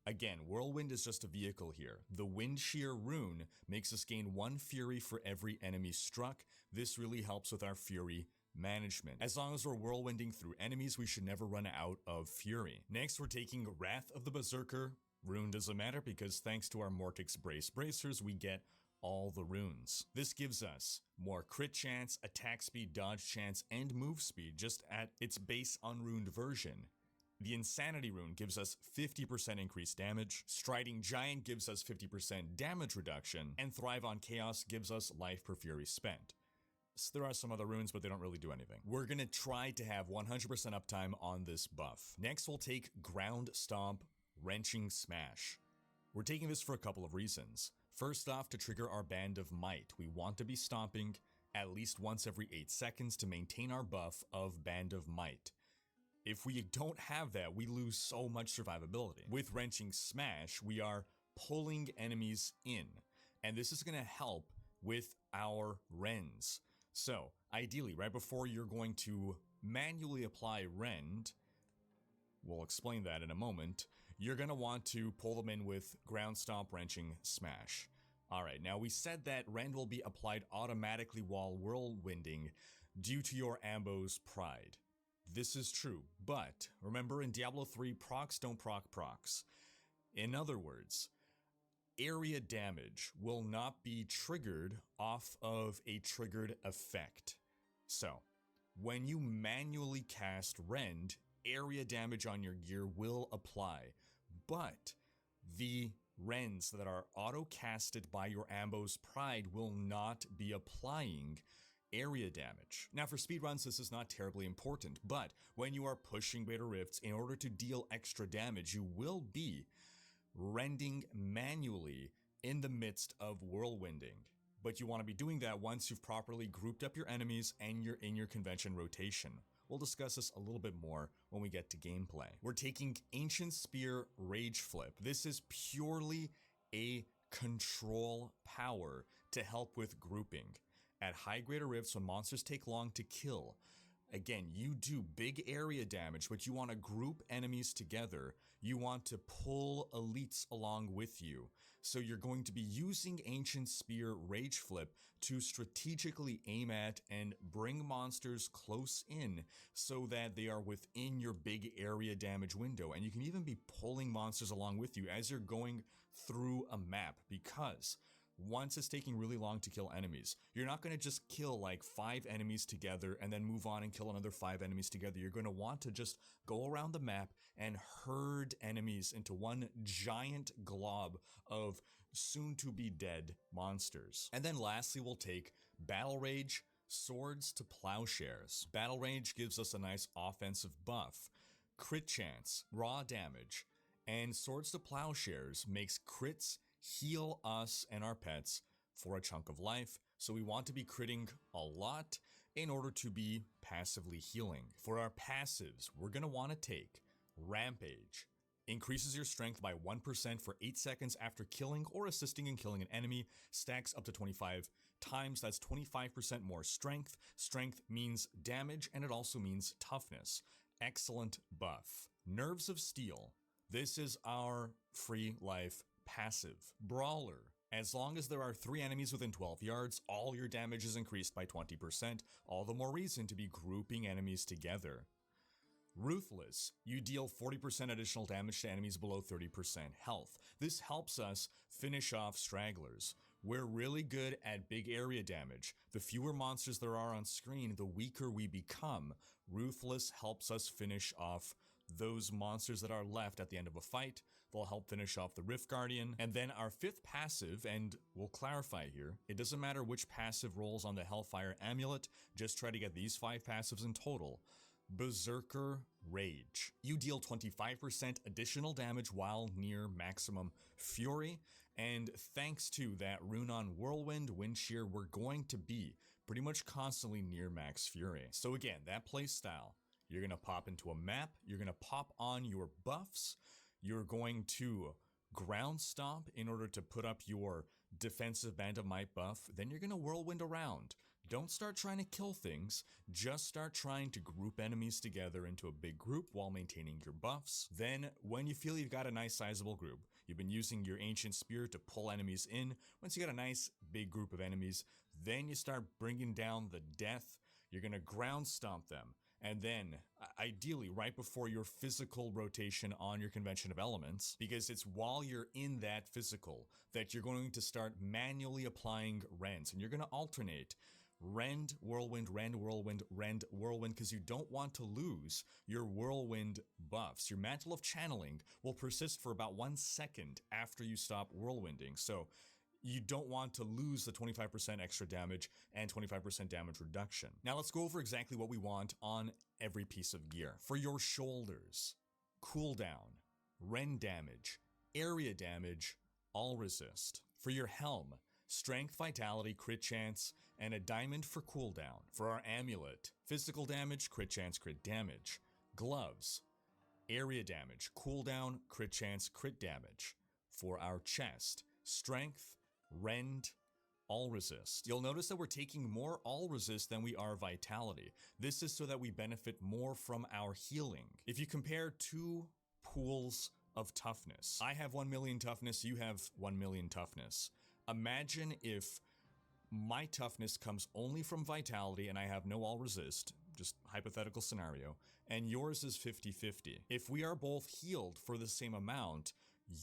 S4: Again, Whirlwind is just a vehicle here. The Wind Shear rune makes us gain 1 Fury for every enemy struck. This really helps with our Fury management. As long as we're whirlwinding through enemies, we should never run out of Fury. Next, we're taking Wrath of the Berserker. Rune doesn't matter because thanks to our Mortix Brace Bracers, we get all the runes. This gives us more crit chance, attack speed, dodge chance, and move speed just at its base unruned version. The Insanity rune gives us 50% increased damage, Striding Giant gives us 50% damage reduction, and Thrive on Chaos gives us life per fury spent. So there are some other runes, but they don't really do anything. We're gonna try to have 100% uptime on this buff. Next, we'll take Ground Stomp Wrenching Smash. We're taking this for a couple of reasons. First off, to trigger our Band of Might, we want to be stomping at least once every 8 seconds to maintain our buff of Band of Might. If we don't have that, we lose so much survivability. With Wrenching Smash, we are pulling enemies in, and this is going to help with our Rends. So, ideally, right before you're going to manually apply Rend, we'll explain that in a moment, you're going to want to pull them in with Ground Stomp Wrenching Smash. Alright, now we said that Rend will be applied automatically while whirlwinding due to your Ambo's Pride. This is true, but remember in Diablo 3, procs don't proc procs. In other words, area damage will not be triggered off of a triggered effect. So, when you manually cast Rend, area damage on your gear will apply, but the Rends that are auto-casted by your Ambo's Pride will not be applying area damage. Now for speedruns this is not terribly important, but when you are pushing Beta Rifts, in order to deal extra damage, you will be rending manually in the midst of whirlwinding. But you want to be doing that once you've properly grouped up your enemies and you're in your convention rotation. We'll discuss this a little bit more when we get to gameplay. We're taking Ancient Spear Rage Flip. This is purely a control power to help with grouping. At high greater rifts, when monsters take long to kill, again, you do big area damage, but you want to group enemies together. You want to pull elites along with you. So you're going to be using Ancient Spear Rage Flip to strategically aim at and bring monsters close in so that they are within your big area damage window. And you can even be pulling monsters along with you as you're going through a map, because once it's taking really long to kill enemies, you're not going to just kill like 5 enemies together and then move on and kill another 5 enemies together. You're going to want to just go around the map and herd enemies into one giant glob of soon-to-be dead monsters. And then lastly, we'll take Battle Rage Swords to Plowshares. Battle Rage gives us a nice offensive buff, crit chance, raw damage, and Swords to Plowshares makes crits heal us and our pets for a chunk of life, so we want to be critting a lot in order to be passively healing. For our passives, we're going to want to take Rampage. Increases your strength by 1% for 8 seconds after killing or assisting in killing an enemy, stacks up to 25 times, that's 25% more strength. Strength means damage and it also means toughness. Excellent buff. Nerves of Steel. This is our free life passive. Brawler. As long as there are 3 enemies within 12 yards, all your damage is increased by 20%, all the more reason to be grouping enemies together. Ruthless. You deal 40% additional damage to enemies below 30% health. This helps us finish off stragglers. We're really good at big area damage. The fewer monsters there are on screen, the weaker we become. Ruthless helps us finish off those monsters that are left at the end of a fight. They'll help finish off the Rift Guardian. And then our 5th passive, and we'll clarify here, it doesn't matter which passive rolls on the Hellfire Amulet, just try to get these 5 passives in total. Berserker Rage. You deal 25% additional damage while near maximum fury, and thanks to that rune on Whirlwind, Wind Shear, we're going to be pretty much constantly near max fury. So again, that playstyle, you're going to pop into a map, you're going to pop on your buffs, you're going to ground stomp in order to put up your defensive Band of Might buff, then you're going to whirlwind around, Don't start trying to kill things, just start trying to group enemies together into a big group while maintaining your buffs. Then, when you feel you've got a nice sizable group, you've been using your Ancient Spear to pull enemies in. Once you got a nice big group of enemies, then you start bringing down the death. You're gonna ground stomp them. And then, ideally, right before your physical rotation on your Convention of Elements, because it's while you're in that physical that you're going to start manually applying rends. And you're going to alternate rend, whirlwind, rend, whirlwind, rend, whirlwind, because you don't want to lose your whirlwind buffs. Your Mantle of Channeling will persist for about 1 second after you stop whirlwinding. So you don't want to lose the 25% extra damage and 25% damage reduction. Now let's go over exactly what we want on every piece of gear. For your shoulders, cooldown, rend damage, area damage, all resist. For your helm, strength, vitality, crit chance, and a diamond for cooldown. For our amulet, physical damage, crit chance, crit damage. Gloves, area damage, cooldown, crit chance, crit damage. For our chest, strength, rend, all resist. You'll notice that we're taking more all resist than we are vitality. This is so that we benefit more from our healing. If you compare two pools of toughness, I have 1 million toughness, you have 1 million toughness. Imagine if my toughness comes only from vitality and I have no all resist, just hypothetical scenario, and yours is 50-50. If we are both healed for the same amount,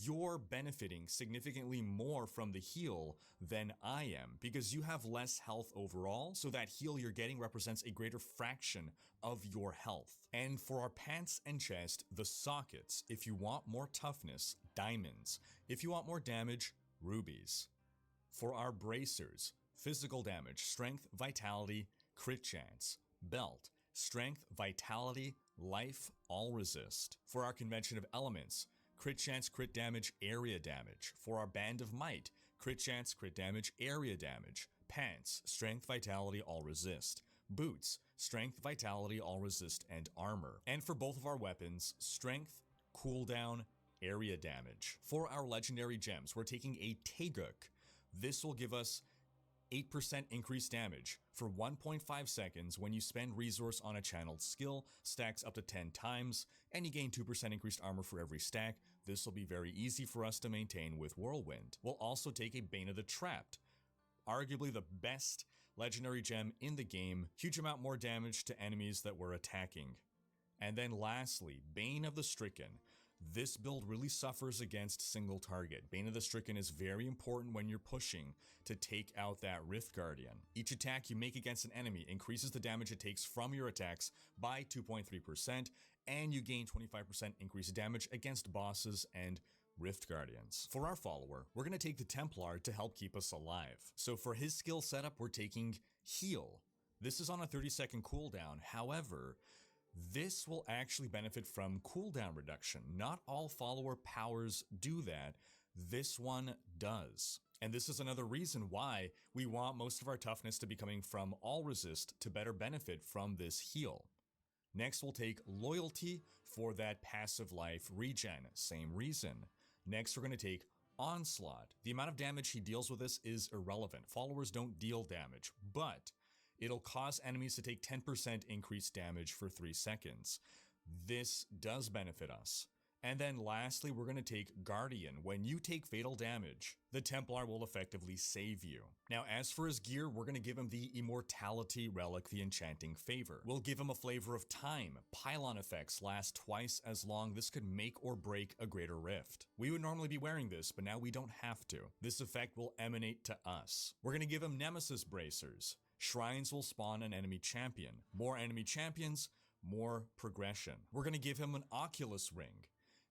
S4: you're benefiting significantly more from the heal than I am because you have less health overall, so that heal you're getting represents a greater fraction of your health. And for our pants and chest, the sockets, if you want more toughness, diamonds. If you want more damage, rubies. For our bracers, physical damage, strength, vitality, crit chance. Belt, strength, vitality, life, all resist. For our Convention of Elements, crit chance, crit damage, area damage. For our Band of Might, crit chance, crit damage, area damage. Pants, strength, vitality, all resist. Boots, strength, vitality, all resist, and armor. And for both of our weapons, strength, cooldown, area damage. For our legendary gems, we're taking a Taeguk. This will give us 8% increased damage for 1.5 seconds when you spend resource on a channeled skill, stacks up to 10 times, and you gain 2% increased armor for every stack. This will be very easy for us to maintain with Whirlwind. We'll also take a Bane of the Trapped, arguably the best legendary gem in the game, huge amount more damage to enemies that we're attacking. And then lastly, Bane of the Stricken. This build really suffers against single target. Bane of the Stricken is very important when you're pushing to take out that Rift Guardian. Each attack you make against an enemy increases the damage it takes from your attacks by 2.3%, and you gain 25% increased damage against bosses and Rift Guardians. For our follower, we're going to take the Templar to help keep us alive. So for his skill setup, we're taking Heal. This is on a 30-second cooldown. However, this will actually benefit from cooldown reduction. Not all follower powers do that. This one does. And this is another reason why we want most of our toughness to be coming from all resist to better benefit from this heal. Next, we'll take Loyalty for that passive life regen. Same reason. Next, we're going to take Onslaught. The amount of damage he deals with this is irrelevant. Followers don't deal damage, but it'll cause enemies to take 10% increased damage for 3 seconds. This does benefit us. And then lastly, we're going to take Guardian. When you take fatal damage, the Templar will effectively save you. Now, as for his gear, we're going to give him the Immortality Relic, the Enchanting Favor. We'll give him a flavor of time. Pylon effects last twice as long. This could make or break a greater rift. We would normally be wearing this, but now we don't have to. This effect will emanate to us. We're going to give him Nemesis Bracers. Shrines will spawn an enemy champion. More enemy champions, more progression. We're going to give him an Oculus Ring.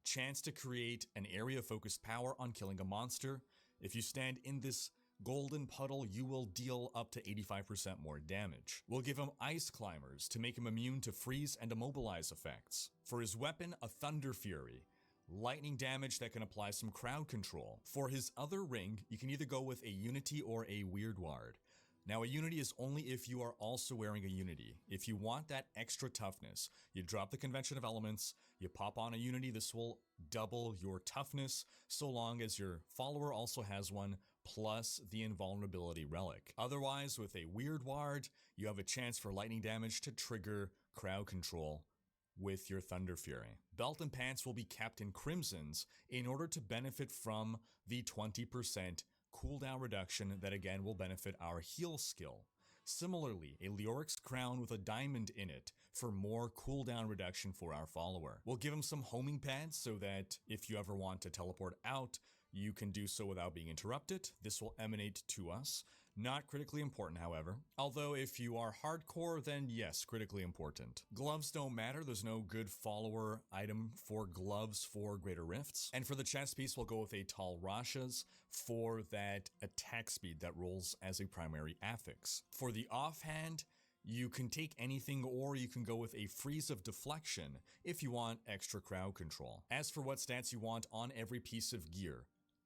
S4: Chance to create an area focused power on killing a monster. If you stand in this golden puddle, you will deal up to 85% more damage. We'll give him Ice Climbers to make him immune to freeze and immobilize effects. For his weapon, a Thunder Fury. Lightning damage that can apply some crowd control. For his other ring, you can either go with a Unity or a Weird Ward. Now, a Unity is only if you are also wearing a Unity. If you want that extra toughness, you drop the Convention of Elements, you pop on a Unity. This will double your toughness so long as your follower also has one, plus the invulnerability relic. Otherwise, with a weird ward, you have a chance for lightning damage to trigger crowd control with your Thunder Fury. Belt and pants will be kept in crimsons in order to benefit from the 20% cooldown reduction that again will benefit our heal skill. Similarly, a Leoric's crown with a diamond in it for more cooldown reduction for our follower. We'll give him some homing pads so that if you ever want to teleport out, you can do so without being interrupted. This will emanate to us. Not critically important, however. Although if you are hardcore, then yes, critically important. Gloves don't matter. There's no good follower item for gloves for Greater Rifts. And for the chest piece, we'll go with a Tall Rashas for that attack speed that rolls as a primary affix. For the offhand, you can take anything or you can go with a freeze of deflection if you want extra crowd control. As for what stats you want on every piece of gear,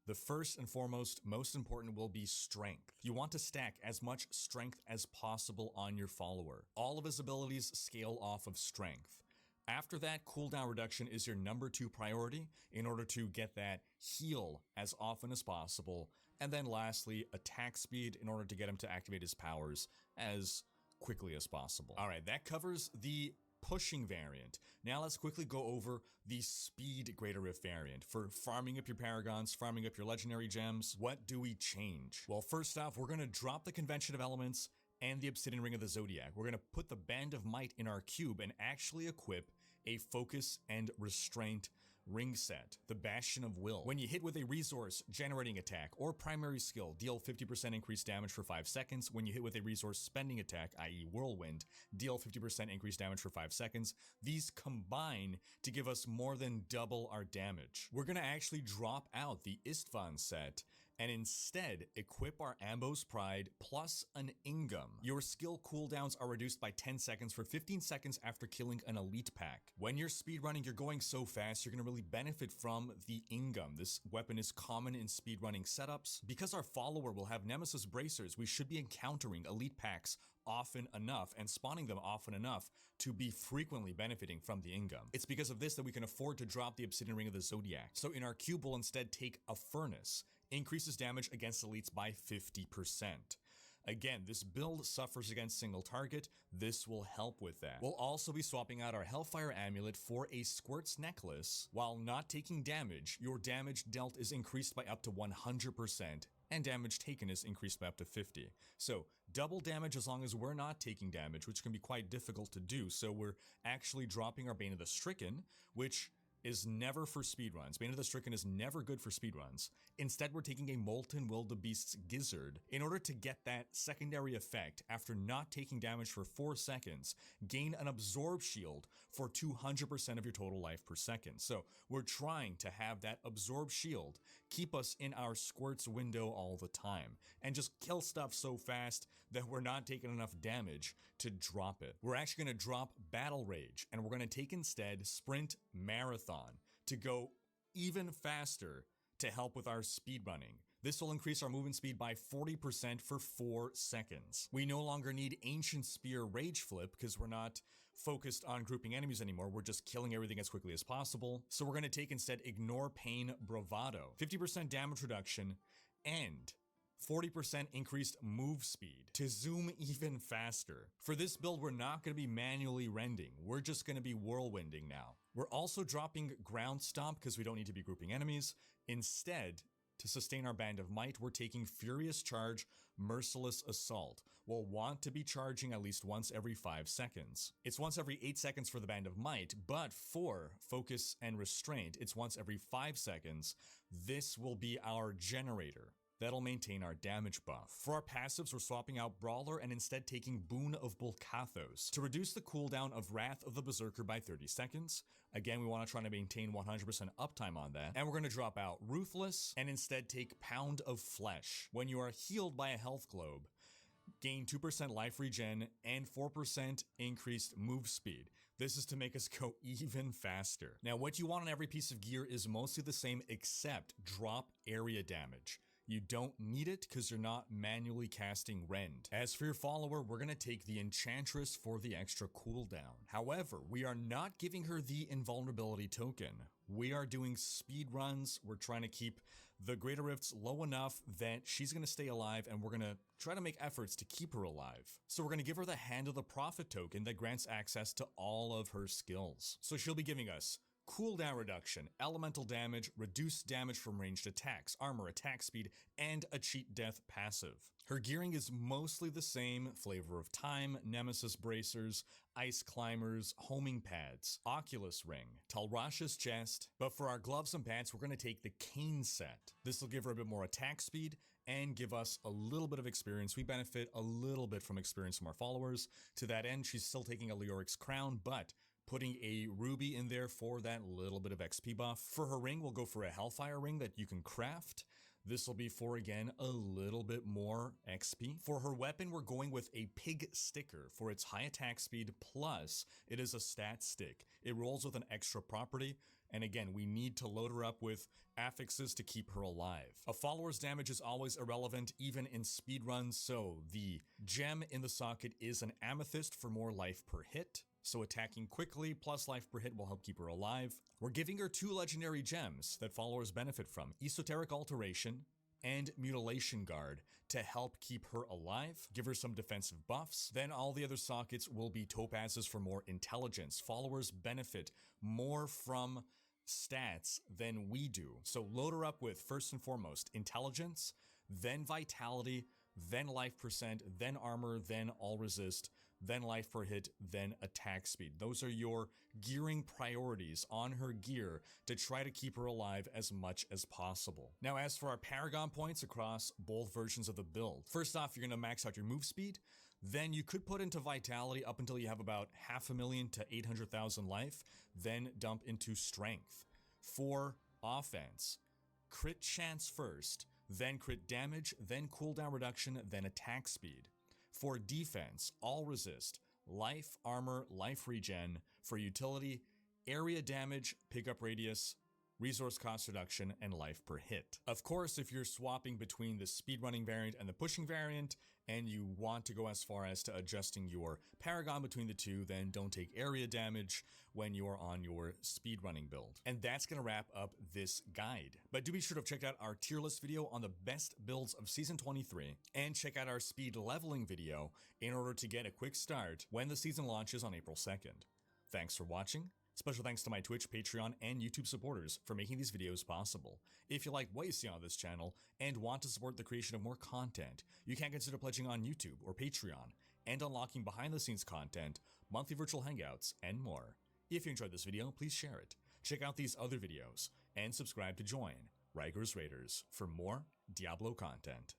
S4: the first and foremost, most important will be strength. You want to stack as much strength as possible on your follower. All of his abilities scale off of strength. After that, cooldown reduction is your number 2 priority in order to get that heal as often as possible. And then lastly, attack speed in order to get him to activate his powers as quickly as possible. All right, that covers the pushing variant. Now let's quickly go over the speed Greater Rift variant. For farming up your paragons, farming up your legendary gems, what do we change? Well, first off, we're going to drop the convention of elements and the obsidian ring of the zodiac. We're going to put the band of might in our cube and actually equip a focus and restraint ring set, the Bastion of Will. When you hit with a resource generating attack or primary skill, deal 50% increased damage for 5 seconds. When you hit with a resource spending attack, i.e. Whirlwind, deal 50% increased damage for 5 seconds. These combine to give us more than double our damage. We're gonna actually drop out the Istvan set and instead equip our Ambo's Pride plus an Ingam. Your skill cooldowns are reduced by 10 seconds for 15 seconds after killing an elite pack. When you're speedrunning, you're going so fast, you're gonna really benefit from the Ingam. This weapon is common in speedrunning setups. Because our follower will have Nemesis Bracers, we should be encountering elite packs often enough and spawning them often enough to be frequently benefiting from the Ingam. It's because of this that we can afford to drop the Obsidian Ring of the Zodiac. So in our cube, we'll instead take a Furnace. Increases damage against elites by 50%. Again, this build suffers against single target. This will help with that. We'll also be swapping out our Hellfire Amulet for a Squirt's Necklace. While not taking damage, your damage dealt is increased by up to 100%, and damage taken is increased by up to 50. So double damage as long as we're not taking damage, which can be quite difficult to do. So we're actually dropping our Bane of the Stricken, which is never for speedruns. Bane of the Stricken is never good for speedruns. Instead, we're taking a Molten Wildebeest's Gizzard in order to get that secondary effect after not taking damage for 4 seconds. Gain an Absorb Shield for 200% of your total life per second. So we're trying to have that Absorb Shield keep us in our Squirt's window all the time and just kill stuff so fast that we're not taking enough damage to drop it. We're actually going to drop Battle Rage, and we're going to take instead Sprint Marathon to go even faster to help with our speed running. This will increase our movement speed by 40% for 4 seconds. We no longer need Ancient Spear Rage Flip because we're not focused on grouping enemies anymore. We're just killing everything as quickly as possible. So we're going to take instead Ignore Pain Bravado, 50% damage reduction, and 40% increased move speed to zoom even faster. For this build, we're not going to be manually rending. We're just going to be whirlwinding now. We're also dropping Ground Stomp because we don't need to be grouping enemies. Instead, to sustain our Band of Might, we're taking Furious Charge, Merciless Assault. We'll want to be charging at least once every 5 seconds. It's once every 8 seconds for the Band of Might, but for Focus and Restraint, it's once every 5 seconds. This will be our generator. That'll maintain our damage buff. For our passives, we're swapping out Brawler and instead taking Boon of Bulkathos to reduce the cooldown of Wrath of the Berserker by 30 seconds. Again, we want to try to maintain 100% uptime on that. And we're going to drop out Ruthless and instead take Pound of Flesh. When you are healed by a health globe, gain 2% life regen and 4% increased move speed. This is to make us go even faster. Now, what you want on every piece of gear is mostly the same except drop area damage. You don't need it because you're not manually casting Rend. As for your follower, we're going to take the Enchantress for the extra cooldown. However, we are not giving her the invulnerability token. We are doing speed runs. We're trying to keep the Greater Rift's low enough that she's going to stay alive, and we're going to try to make efforts to keep her alive. So we're going to give her the Hand of the Prophet token that grants access to all of her skills. So she'll be giving us cooldown reduction, elemental damage, reduced damage from ranged attacks, armor, attack speed, and a cheat death passive. Her gearing is mostly the same: Flavor of Time, Nemesis bracers, ice climbers, homing pads, Oculus ring, Talrasha's chest. But for our gloves and pants, we're going to take the Cane set. This will give her a bit more attack speed and give us a little bit of experience. We benefit a little bit from experience from our followers. To that end, she's still taking a Leoric's crown, but putting a ruby in there for that little bit of XP buff. For her ring, we'll go for a Hellfire ring that you can craft. This will be for, again, a little bit more XP. For her weapon, we're going with a Pig Sticker for its high attack speed, plus it is a stat stick. It rolls with an extra property, and again, we need to load her up with affixes to keep her alive. A follower's damage is always irrelevant, even in speedruns, so the gem in the socket is an Amethyst for more life per hit. So attacking quickly plus life per hit will help keep her alive. We're giving her 2 legendary gems that followers benefit from: Esoteric Alteration and Mutilation Guard, to help keep her alive, give her some defensive buffs. Then all the other sockets will be topazes for more intelligence. Followers benefit more from stats than we do. So load her up with, first and foremost, intelligence, then vitality, then life percent, then armor, then all resist, then life per hit, then attack speed. Those are your gearing priorities on her gear to try to keep her alive as much as possible. Now, as for our Paragon points across both versions of the build, first off, you're going to max out your move speed. Then you could put into vitality up until you have about 500,000 to 800,000 life, then dump into strength. For offense, crit chance first, then crit damage, then cooldown reduction, then attack speed. For defense, all resist, life, armor, life regen. For utility, area damage, pickup radius, resource cost reduction, and life per hit. Of course, if you're swapping between the speedrunning variant and the pushing variant, and you want to go as far as to adjusting your Paragon between the two, then don't take area damage when you're on your speedrunning build. And that's going to wrap up this guide. But do be sure to check out our tier list video on the best builds of Season 23, and check out our speed leveling video in order to get a quick start when the season launches on April 2nd. Thanks for watching. Special thanks to my Twitch, Patreon, and YouTube supporters for making these videos possible. If you like what you see on this channel and want to support the creation of more content, you can consider pledging on YouTube or Patreon and unlocking behind-the-scenes content, monthly virtual hangouts, and more. If you enjoyed this video, please share it. Check out these other videos and subscribe to join Riker's Raiders for more Diablo content.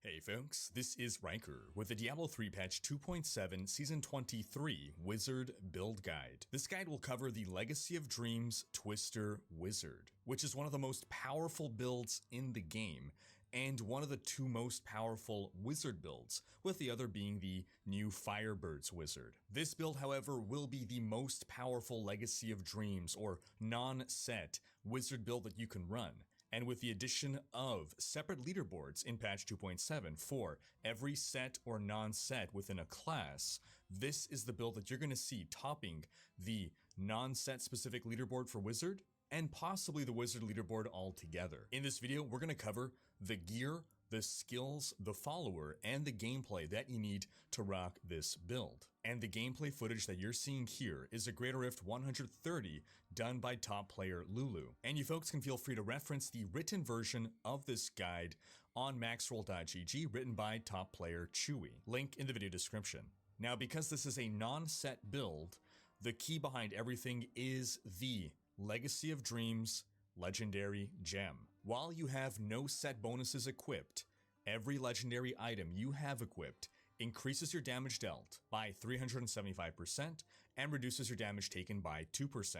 S4: Hey folks, this is Riker with the Diablo 3 patch 2.7 Season 23 Wizard Build Guide. This guide will cover the Legacy of Dreams Twister Wizard, which is one of the most powerful builds in the game, and one of the 2 most powerful wizard builds, with the other being the new Firebirds Wizard. This build, however, will be the most powerful Legacy of Dreams or non-set wizard build that you can run. And with the addition of separate leaderboards in patch 2.7 for every set or non-set within a class, this is the build that you're going to see topping the non-set specific leaderboard for Wizard, and possibly the Wizard leaderboard altogether. In this video, we're going to cover the gear, the skills, the follower, and the gameplay that you need to rock this build. And the gameplay footage that you're seeing here is a Greater Rift 130 done by top player Lulu. And you folks can feel free to reference the written version of this guide on maxroll.gg, written by top player Chewy. Link in the video description. Now, because this is a non-set build, the key behind everything is the Legacy of Dreams Legendary Gem. While you have no set bonuses equipped, every legendary item you have equipped increases your damage dealt by 375% and reduces your damage taken by 2%.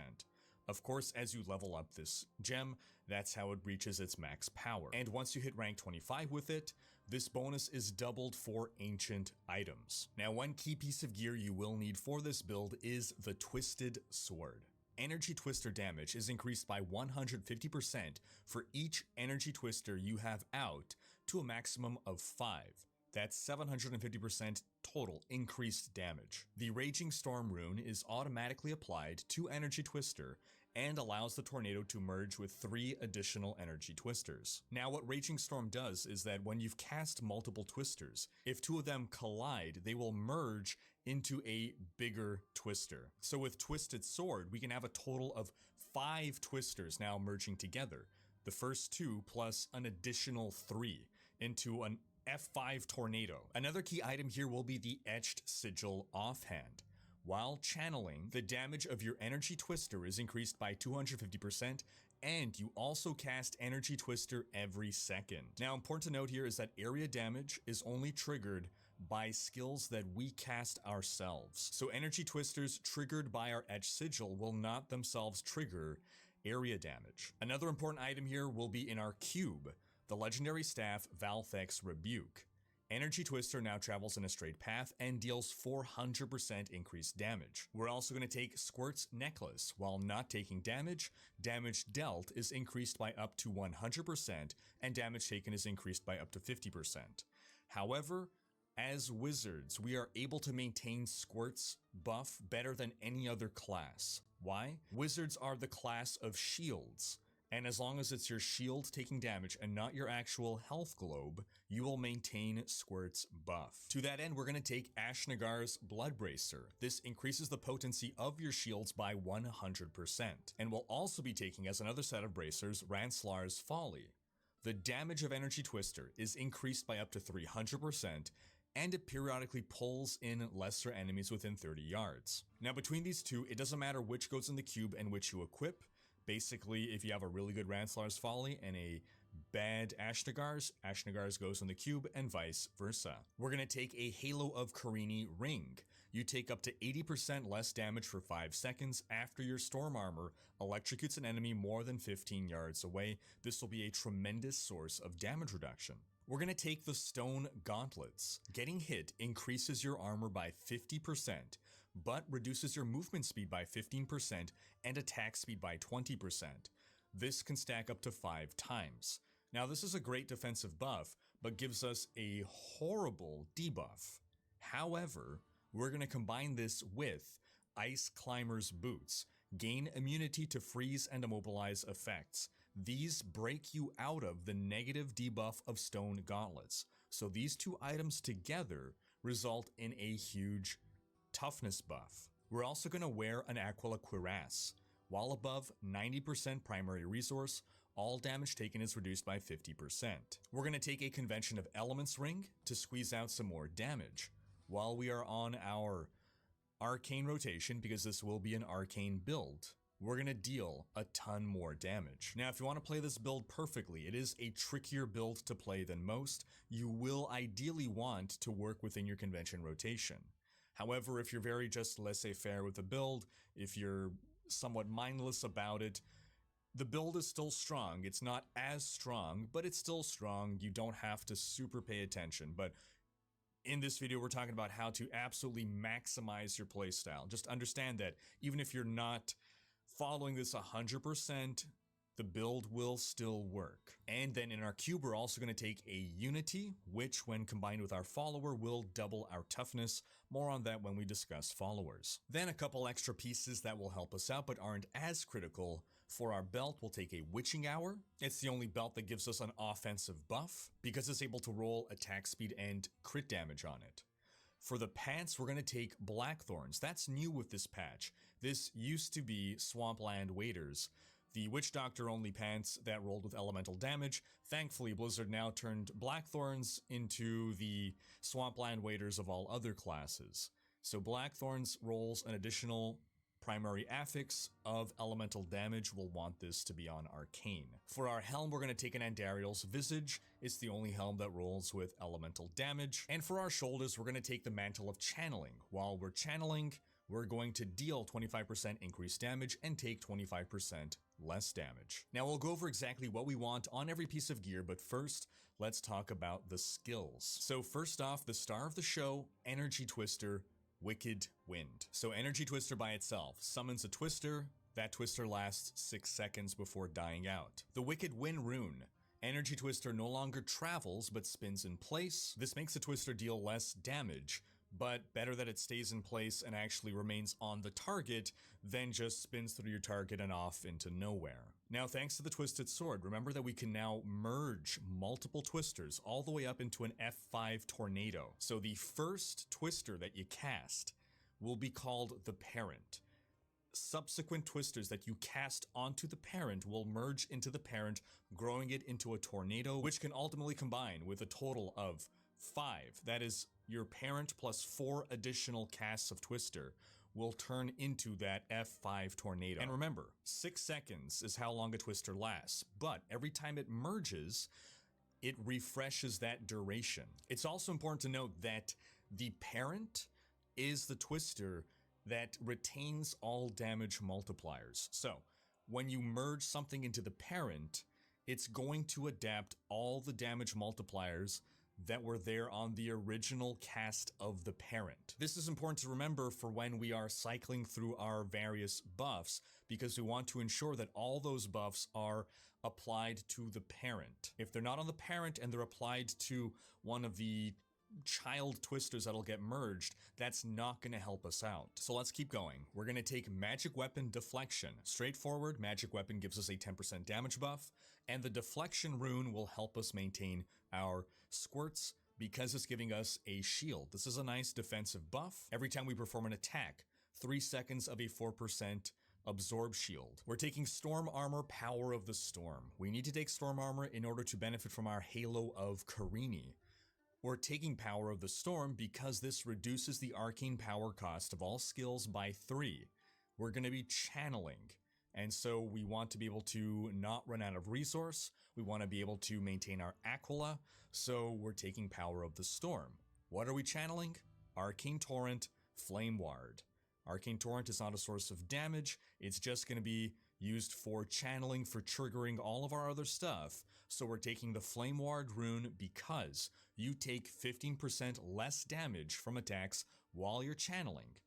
S4: Of course, as you level up this gem, that's how it reaches its max power. And once you hit rank 25 with it, this bonus is doubled for ancient items. Now, one key piece of gear you will need for this build is the Twisted Sword. Energy Twister damage is increased by 150% for each Energy Twister you have out to a maximum of 5. That's 750% total increased damage. The Raging Storm rune is automatically applied to Energy Twister and allows the tornado to merge with 3 additional Energy Twisters. Now what Raging Storm does is that when you've cast multiple Twisters, if 2 of them collide, they will merge into a bigger Twister. So with Twisted Sword, we can have a total of 5 Twisters now merging together. The first 2 plus an additional 3 into an F5 tornado. Another key item here will be the Etched Sigil Offhand. While channeling, the damage of your Energy Twister is increased by 250%, and you also cast Energy Twister every second. Now, important to note here is that area damage is only triggered by skills that we cast ourselves. So Energy Twisters triggered by our Etched Sigil will not themselves trigger area damage. Another important item here will be in our cube, the legendary staff Valthex Rebuke. Energy Twister now travels in a straight path and deals 400% increased damage. We're also going to take Squirt's Necklace. While not taking damage, damage dealt is increased by up to 100% and damage taken is increased by up to 50%. However, as wizards, we are able to maintain Squirt's buff better than any other class. Why? Wizards are the class of shields. And as long as it's your shield taking damage and not your actual health globe, you will maintain Squirt's buff. To that end, we're going to take Ashnagar's Blood Bracer. This increases the potency of your shields by 100%. And we'll also be taking as another set of bracers Ranslar's Folly. The damage of Energy Twister is increased by up to 300%, and it periodically pulls in lesser enemies within 30 yards. Now between these two, it doesn't matter which goes in the cube and which you equip. Basically, if you have a really good Ranslar's Folly and a bad Ashnagar's goes in the cube and vice versa. We're going to take a Halo of Karini Ring. You take up to 80% less damage for 5 seconds after your Storm Armor electrocutes an enemy more than 15 yards away. This will be a tremendous source of damage reduction. We're going to take the Stone Gauntlets. Getting hit increases your armor by 50%, but reduces your movement speed by 15% and attack speed by 20%. This can stack up to 5 times. Now this is a great defensive buff, but gives us a horrible debuff. However, we're going to combine this with Ice Climber's Boots. Gain immunity to freeze and immobilize effects. These break you out of the negative debuff of Stone Gauntlets. So these 2 items together result in a huge toughness buff. We're also going to wear an Aquila Cuirass. While above 90% primary resource, all damage taken is reduced by 50%. We're going to take a Convention of Elements ring to squeeze out some more damage. While we are on our arcane rotation, because this will be an arcane build, we're going to deal a ton more damage. Now, if you want to play this build perfectly, it is a trickier build to play than most. You will ideally want to work within your convention rotation. However, if you're very just laissez-faire with the build, if you're somewhat mindless about it, the build is still strong. It's not as strong, but it's still strong. You don't have to super pay attention. But in this video, we're talking about how to absolutely maximize your playstyle. Just understand that even if you're not following this 100%, the build will still work. And then in our cube, we're also going to take a Unity, which when combined with our follower will double our toughness. More on that when we discuss followers. Then a couple extra pieces that will help us out but aren't as critical. For our belt, we'll take a Witching Hour. It's the only belt that gives us an offensive buff because it's able to roll attack speed and crit damage on it. For the pants, we're going to take Blackthorns. That's new with this patch. This used to be Swampland Waders, the Witch Doctor only pants that rolled with elemental damage. Thankfully, Blizzard now turned Blackthorns into the Swampland Waders of all other classes. So Blackthorns rolls an additional primary affix of elemental damage. We'll want this to be on Arcane. For our helm, we're going to take an Andariel's Visage. It's the only helm that rolls with elemental damage. And for our shoulders, we're going to take the Mantle of Channeling. While we're channeling, we're going to deal 25% increased damage and take 25% less damage. Now we'll go over exactly what we want on every piece of gear, but first, let's talk about the skills. So first off, the star of the show, Energy Twister, Wicked Wind. So Energy Twister by itself summons a Twister That twister lasts 6 seconds before dying out. The Wicked Wind rune. Energy Twister no longer travels but spins in place. This makes the twister deal less damage, but better that it stays in place and actually remains on the target than just spins through your target and off into nowhere. Now, thanks to the Twisted Sword, remember that we can now merge multiple twisters all the way up into an F5 tornado. So the first twister that you cast will be called the parent. Subsequent twisters that you cast onto the parent will merge into the parent, growing it into a tornado, which can ultimately combine with a total of 5. That is, your parent plus 4 additional casts of twister will turn into that F5 tornado. And remember, 6 seconds is how long a twister lasts, but every time it merges, it refreshes that duration. It's also important to note that the parent is the twister that retains all damage multipliers. So when you merge something into the parent, it's going to adapt all the damage multipliers that were there on the original cast of the parent. This is important to remember for when we are cycling through our various buffs, because we want to ensure that all those buffs are applied to the parent. If they're not on the parent and they're applied to one of the child twisters that'll get merged, that's not going to help us out. So let's keep going. We're going to take Magic Weapon Deflection. Straightforward, Magic Weapon gives us a 10% damage buff, and the Deflection rune will help us maintain our squirts because it's giving us a shield. This is a nice defensive buff. Every time we perform an attack, 3 seconds of a 4% absorb shield. We're taking Storm Armor, Power of the Storm. We need to take Storm Armor in order to benefit from our Halo of Karini. We're taking Power of the Storm because this reduces the arcane power cost of all skills by 3. We're going to be channeling, and so we want to be able to not run out of resource. We want to be able to maintain our Aquila, so we're taking Power of the Storm. What are we channeling? Arcane Torrent, Flame Ward. Arcane Torrent is not a source of damage, it's just going to be used for channeling, for triggering all of our other stuff. So we're taking the Flame Ward rune because you take 15% less damage from attacks while you're channeling.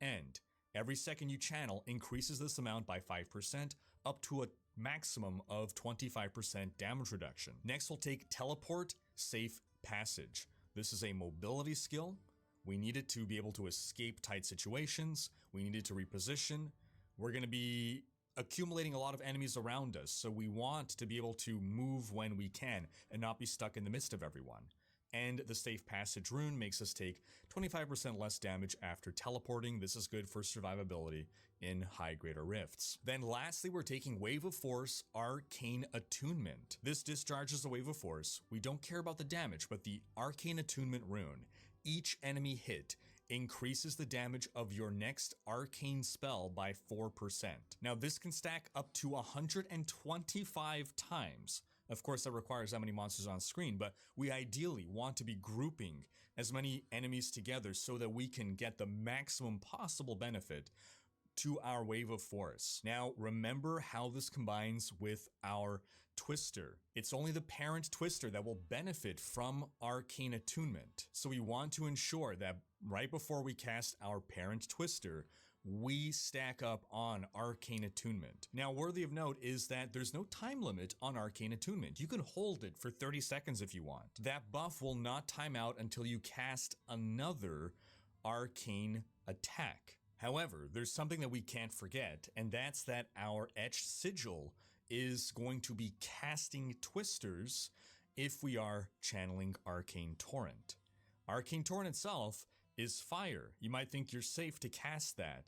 S4: And every second you channel increases this amount by 5% up to a maximum of 25% damage reduction. Next we'll take Teleport Safe Passage. This is a mobility skill. We need it to be able to escape tight situations. We need it to reposition. We're going to be accumulating a lot of enemies around us, so we want to be able to move when we can and not be stuck in the midst of everyone. And the Safe Passage rune makes us take 25% less damage after teleporting. This is good for survivability in high greater rifts. Then lastly, we're taking Wave of Force Arcane Attunement. This discharges a wave of force. We don't care about the damage, but the Arcane Attunement rune. Each enemy hit increases the damage of your next arcane spell by 4%. Now this can stack up to 125 times. Of course, that requires how many monsters on screen, but we ideally want to be grouping as many enemies together so that we can get the maximum possible benefit to our Wave of Force. Now, remember how this combines with our Twister. It's only the parent Twister that will benefit from Arcane Attunement. So we want to ensure that right before we cast our parent Twister, we stack up on Arcane Attunement. Now, worthy of note is that there's no time limit on Arcane Attunement. You can hold it for 30 seconds if you want. That buff will not time out until you cast another arcane attack. However, there's something that we can't forget, and that's that our Etched Sigil is going to be casting twisters if we are channeling Arcane Torrent. Arcane Torrent itself is fire. You might think you're safe to cast that,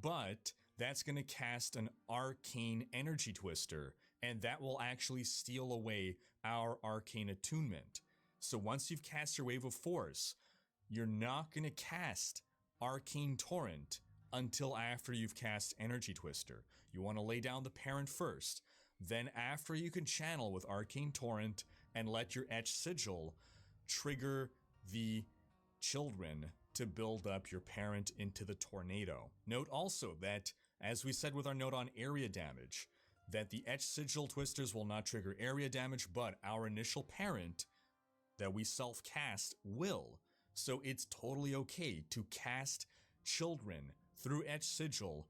S4: but that's going to cast an Arcane Energy Twister, and that will actually steal away our Arcane Attunement. So once you've cast your Wave of Force, you're not going to cast Arcane Torrent until after you've cast Energy Twister. You want to lay down the parent first. Then after you can channel with Arcane Torrent and let your Etched Sigil trigger the children to build up your parent into the tornado. Note also that, as we said with our note on area damage, that the Etched Sigil twisters will not trigger area damage, but our initial parent that we self-cast will. So it's totally okay to cast children through Etched Sigil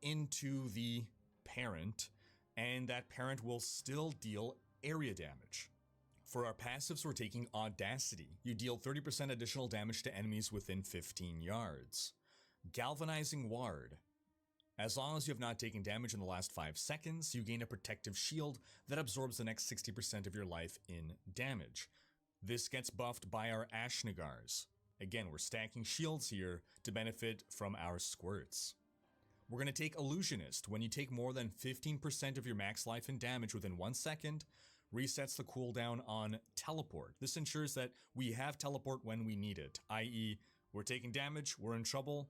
S4: into the parent, and that parent will still deal area damage. For our passives, we're taking Audacity. You deal 30% additional damage to enemies within 15 yards. Galvanizing Ward. As long as you have not taken damage in the last 5 seconds, you gain a protective shield that absorbs the next 60% of your life in damage. This gets buffed by our Ashnagars. Again, we're stacking shields here to benefit from our squirts. We're going to take Illusionist. When you take more than 15% of your max life and damage within 1 second, resets the cooldown on Teleport. This ensures that we have Teleport when we need it, i.e. we're taking damage, we're in trouble,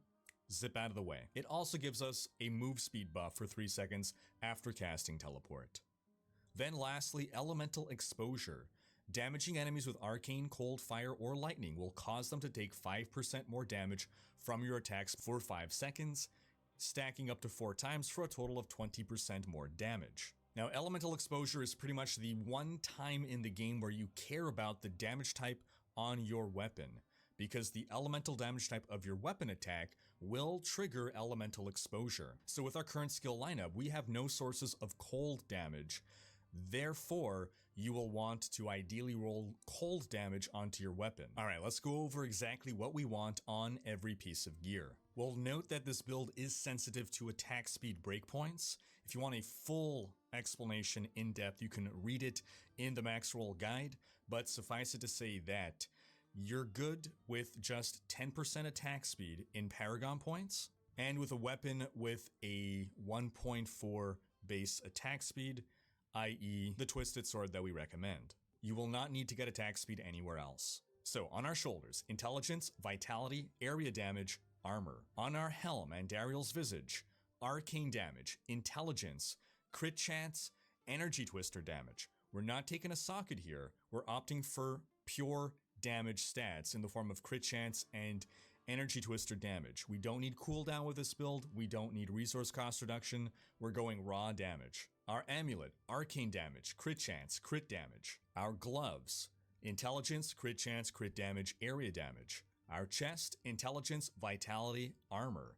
S4: zip out of the way. It also gives us a move speed buff for 3 seconds after casting Teleport. Then lastly, Elemental Exposure. Damaging enemies with Arcane, Cold, Fire, or Lightning will cause them to take 5% more damage from your attacks for 5 seconds, stacking up to 4 times for a total of 20% more damage. Now, Elemental Exposure is pretty much the one time in the game where you care about the damage type on your weapon, because the elemental damage type of your weapon attack will trigger Elemental Exposure. So with our current skill lineup, we have no sources of cold damage. Therefore, you will want to ideally roll cold damage onto your weapon. Alright, let's go over exactly what we want on every piece of gear. We'll note that this build is sensitive to attack speed breakpoints. If you want a full explanation in depth, you can read it in the max roll guide, but suffice it to say that you're good with just 10% attack speed in Paragon points, and with a weapon with a 1.4 base attack speed, i.e. the Twisted Sword that we recommend. You will not need to get attack speed anywhere else. So on our shoulders, Intelligence, Vitality, Area Damage, Armor. On our helm and Dariel's Visage, Arcane Damage, Intelligence, Crit Chance, Energy Twister damage. We're not taking a socket here, we're opting for pure damage stats in the form of Crit Chance and Energy Twister damage. We don't need cooldown with this build, we don't need resource cost reduction, we're going raw damage. Our Amulet, Arcane Damage, Crit Chance, Crit Damage. Our Gloves, Intelligence, Crit Chance, Crit Damage, Area Damage. Our Chest, Intelligence, Vitality, Armor.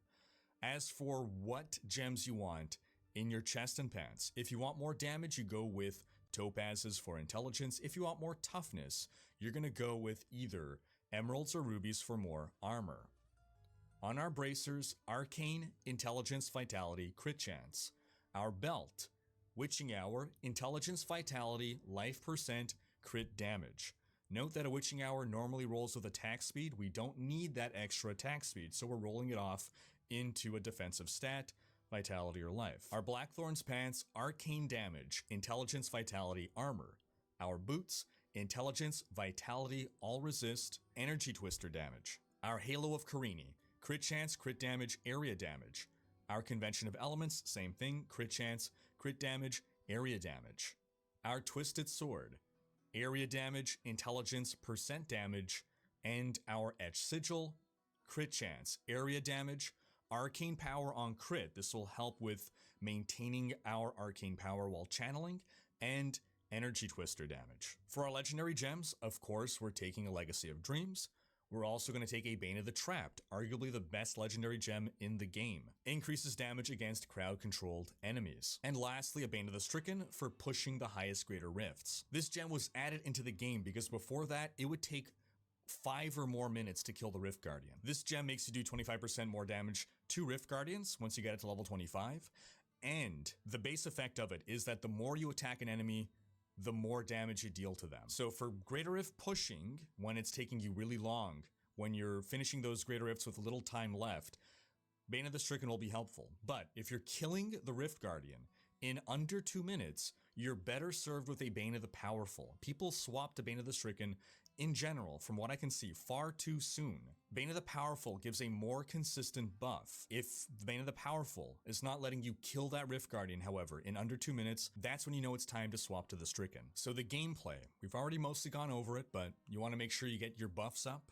S4: As for what gems you want in your chest and pants, if you want more damage, you go with Topazes for Intelligence. If you want more toughness, you're going to go with either Emeralds or Rubies for more armor. On our bracers, Arcane, Intelligence, Vitality, Crit Chance. Our belt, Witching Hour, Intelligence, Vitality, Life percent, Crit Damage. Note that a Witching Hour normally rolls with attack speed. We don't need that extra attack speed, so we're rolling it off into a defensive stat, Vitality or Life. Our Blackthorn's pants, Arcane Damage, Intelligence, Vitality, Armor. Our boots, Intelligence, Vitality, All Resist, Energy Twister damage. Our Halo of Karini, Crit Chance, Crit Damage, Area Damage. Our Convention of Elements, same thing, Crit Chance, Crit Damage, Area Damage. Our Twisted Sword, Area Damage, Intelligence, percent damage, and our Etch Sigil, Crit Chance, Area Damage, Arcane Power on Crit. This will help with maintaining our Arcane Power while channeling, and Energy Twister damage. For our legendary gems, of course, we're taking a Legacy of Dreams. We're also going to take a Bane of the Trapped, arguably the best legendary gem in the game. Increases damage against crowd-controlled enemies. And lastly, a Bane of the Stricken for pushing the highest greater rifts. This gem was added into the game because before that, it would take 5 or more minutes to kill the Rift Guardian. This gem makes you do 25% more damage to Rift Guardians once you get it to level 25. And the base effect of it is that the more you attack an enemy, the more damage you deal to them. So for Greater Rift pushing, when it's taking you really long, when you're finishing those Greater Rifts with little time left, Bane of the Stricken will be helpful. But if you're killing the Rift Guardian in under 2 minutes, you're better served with a Bane of the Powerful. People swap to Bane of the Stricken in general, from what I can see, far too soon. Bane of the Powerful gives a more consistent buff. If the Bane of the Powerful is not letting you kill that Rift Guardian, however, in under 2 minutes, that's when you know it's time to swap to the Stricken. So the gameplay, we've already mostly gone over it, but you want to make sure you get your buffs up.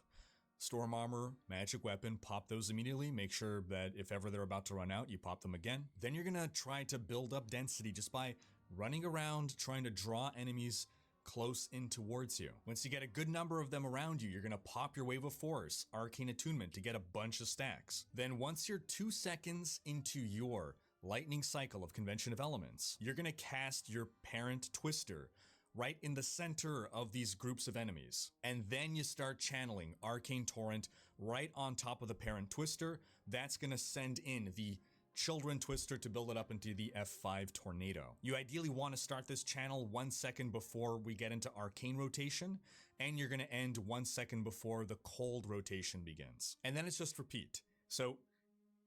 S4: Storm Armor, Magic Weapon, pop those immediately. Make sure that if ever they're about to run out, you pop them again. Then you're going to try to build up density just by running around, trying to draw enemies close in towards you. Once you get a good number of them around you, you're going to pop your Wave of Force, Arcane Attunement to get a bunch of stacks. Then once you're 2 seconds into your lightning cycle of convention of elements. You're going to cast your parent Twister right in the center of these groups of enemies. And then you start channeling Arcane Torrent right on top of the parent Twister. That's going to send in the children Twister to build it up into the F5 Tornado. You ideally want to start this channel 1 second before we get into Arcane rotation, and you're going to end 1 second before the cold rotation begins. And then it's just repeat. So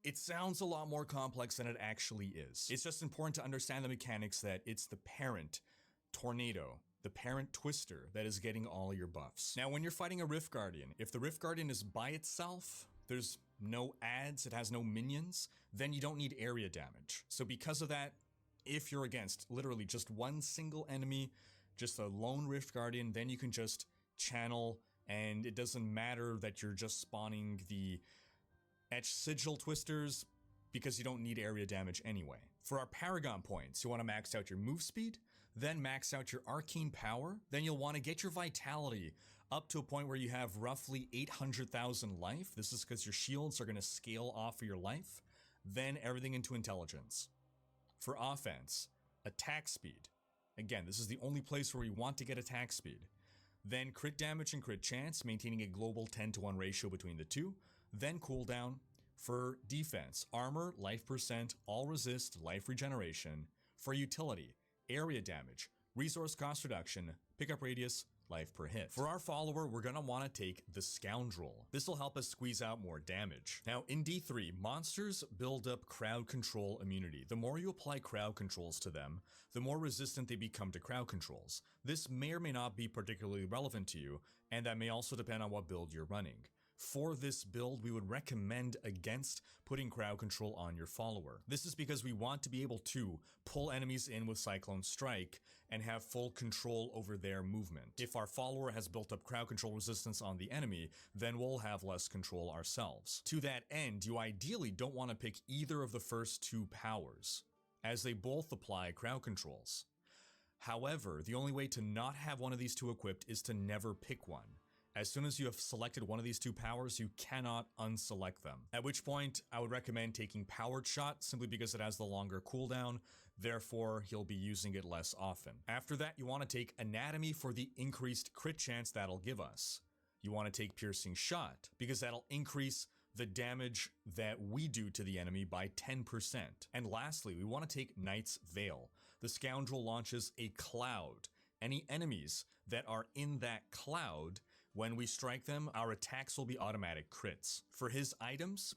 S4: it sounds a lot more complex than it actually is. It's just important to understand the mechanics that it's the parent Tornado, the parent Twister, that is getting all your buffs. Now, when you're fighting a Rift Guardian, if the Rift Guardian is by itself, there's no adds, it has no minions, then you don't need area damage. So because of that, if you're against literally just one single enemy, just a lone Rift Guardian, then you can just channel, and it doesn't matter that you're just spawning the Etch Sigil Twisters because you don't need area damage anyway. For our Paragon points, you want to max out your move speed, then max out your arcane power, then you'll want to get your vitality up to a point where you have roughly 800,000 life. This is because your shields are going to scale off of your life. Then everything into intelligence. For offense, attack speed. Again, this is the only place where we want to get attack speed. Then crit damage and crit chance, maintaining a global 10-to-1 ratio between the two. Then cooldown. For defense, armor, life percent, all resist, life regeneration. For utility, area damage, resource cost reduction, pickup radius, life per hit. For our follower, we're gonna wanna take the Scoundrel. This will help us squeeze out more damage. Now, in D3, monsters build up crowd control immunity. The more you apply crowd controls to them, the more resistant they become to crowd controls. This may or may not be particularly relevant to you, and that may also depend on what build you're running. For this build, we would recommend against putting crowd control on your follower. This is because we want to be able to pull enemies in with Cyclone Strike and have full control over their movement. If our follower has built up crowd control resistance on the enemy, then we'll have less control ourselves. To that end, you ideally don't want to pick either of the first two powers, as they both apply crowd controls. However, the only way to not have one of these two equipped is to never pick one. As soon as you have selected one of these two powers, you cannot unselect them. At which point, I would recommend taking Powered Shot simply because it has the longer cooldown, therefore you'll be using it less often. After that, you want to take Anatomy for the increased crit chance that'll give us. You want to take Piercing Shot because that'll increase the damage that we do to the enemy by 10%. And lastly, we want to take Knight's Veil. The Scoundrel launches a cloud. Any enemies that are in that cloud, when we strike them, our attacks will be automatic crits. For his items,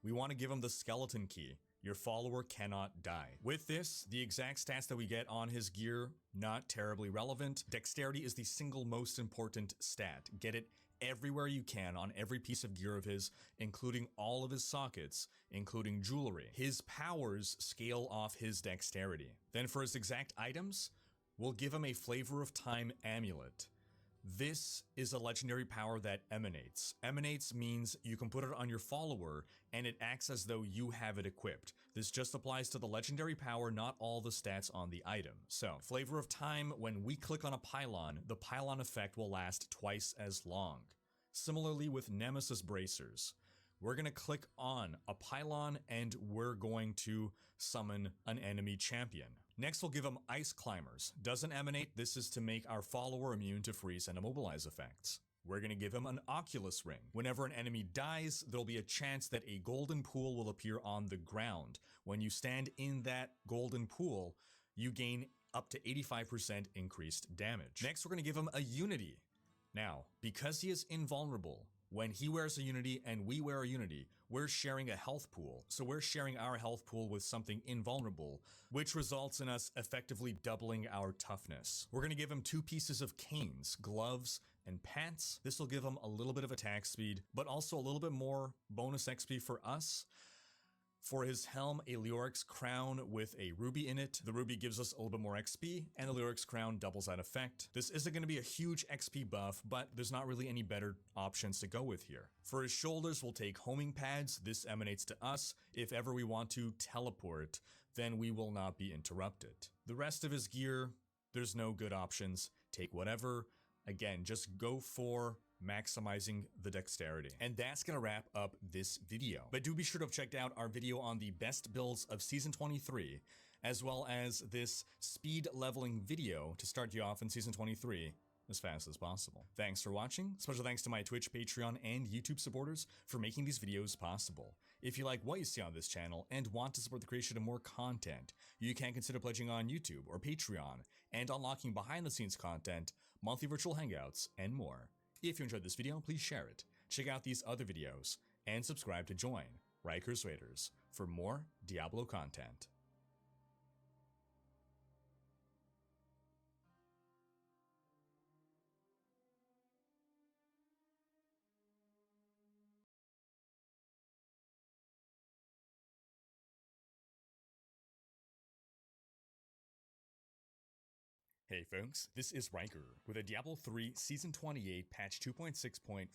S4: we want to give him the Skeleton Key. Your follower cannot die. With this, the exact stats that we get on his gear, not terribly relevant. Dexterity is the single most important stat. Get it everywhere you can on every piece of gear of his, including all of his sockets, including jewelry. His powers scale off his dexterity. Then for his exact items, we'll give him a Flavor of Time amulet. This is a legendary power that emanates. Emanates means you can put it on your follower and it acts as though you have it equipped. This just applies to the legendary power, not all the stats on the item. So, Flavor of Time, when we click on a pylon, the pylon effect will last twice as long. Similarly with Nemesis Bracers, we're going to click on a pylon and we're going to summon an enemy champion. Next, we'll give him Ice Climbers. Doesn't emanate, this is to make our follower immune to freeze and immobilize effects. We're going to give him an Oculus Ring. Whenever an enemy dies, there'll be a chance that a golden pool will appear on the ground. When you stand in that golden pool, you gain up to 85% increased damage. Next, we're going to give him a Unity. Now, because he is invulnerable, when he wears a Unity and we wear a Unity, we're sharing a health pool. So we're sharing our health pool with something invulnerable, which results in us effectively doubling our toughness. We're going to give him 2 pieces of canes, gloves, and pants. This will give him a little bit of attack speed, but also a little bit more bonus XP for us. For his helm, a Leoric's crown with a ruby in it. The ruby gives us a little bit more XP, and the Leoric's crown doubles that effect. This isn't going to be a huge XP buff, but there's not really any better options to go with here. For his shoulders, we'll take homing pads. This emanates to us. If ever we want to teleport, then we will not be interrupted. The rest of his gear, there's no good options. Take whatever. Again, just go for maximizing the dexterity. And that's gonna wrap up this video. But do be sure to have checked out our video on the best builds of Season 23, as well as this speed leveling video to start you off in Season 23 as fast as possible. Thanks for watching. Special thanks to my Twitch, Patreon, and YouTube supporters for making these videos possible. If you like what you see on this channel and want to support the creation of more content, you can consider pledging on YouTube or Patreon and unlocking behind the scenes content, monthly virtual hangouts, and more. If you enjoyed this video, please share it. Check out these other videos and subscribe to join Riker's Raiders for more Diablo content. Hey folks, this is Riker with a Diablo 3 Season 28 Patch 2.6.5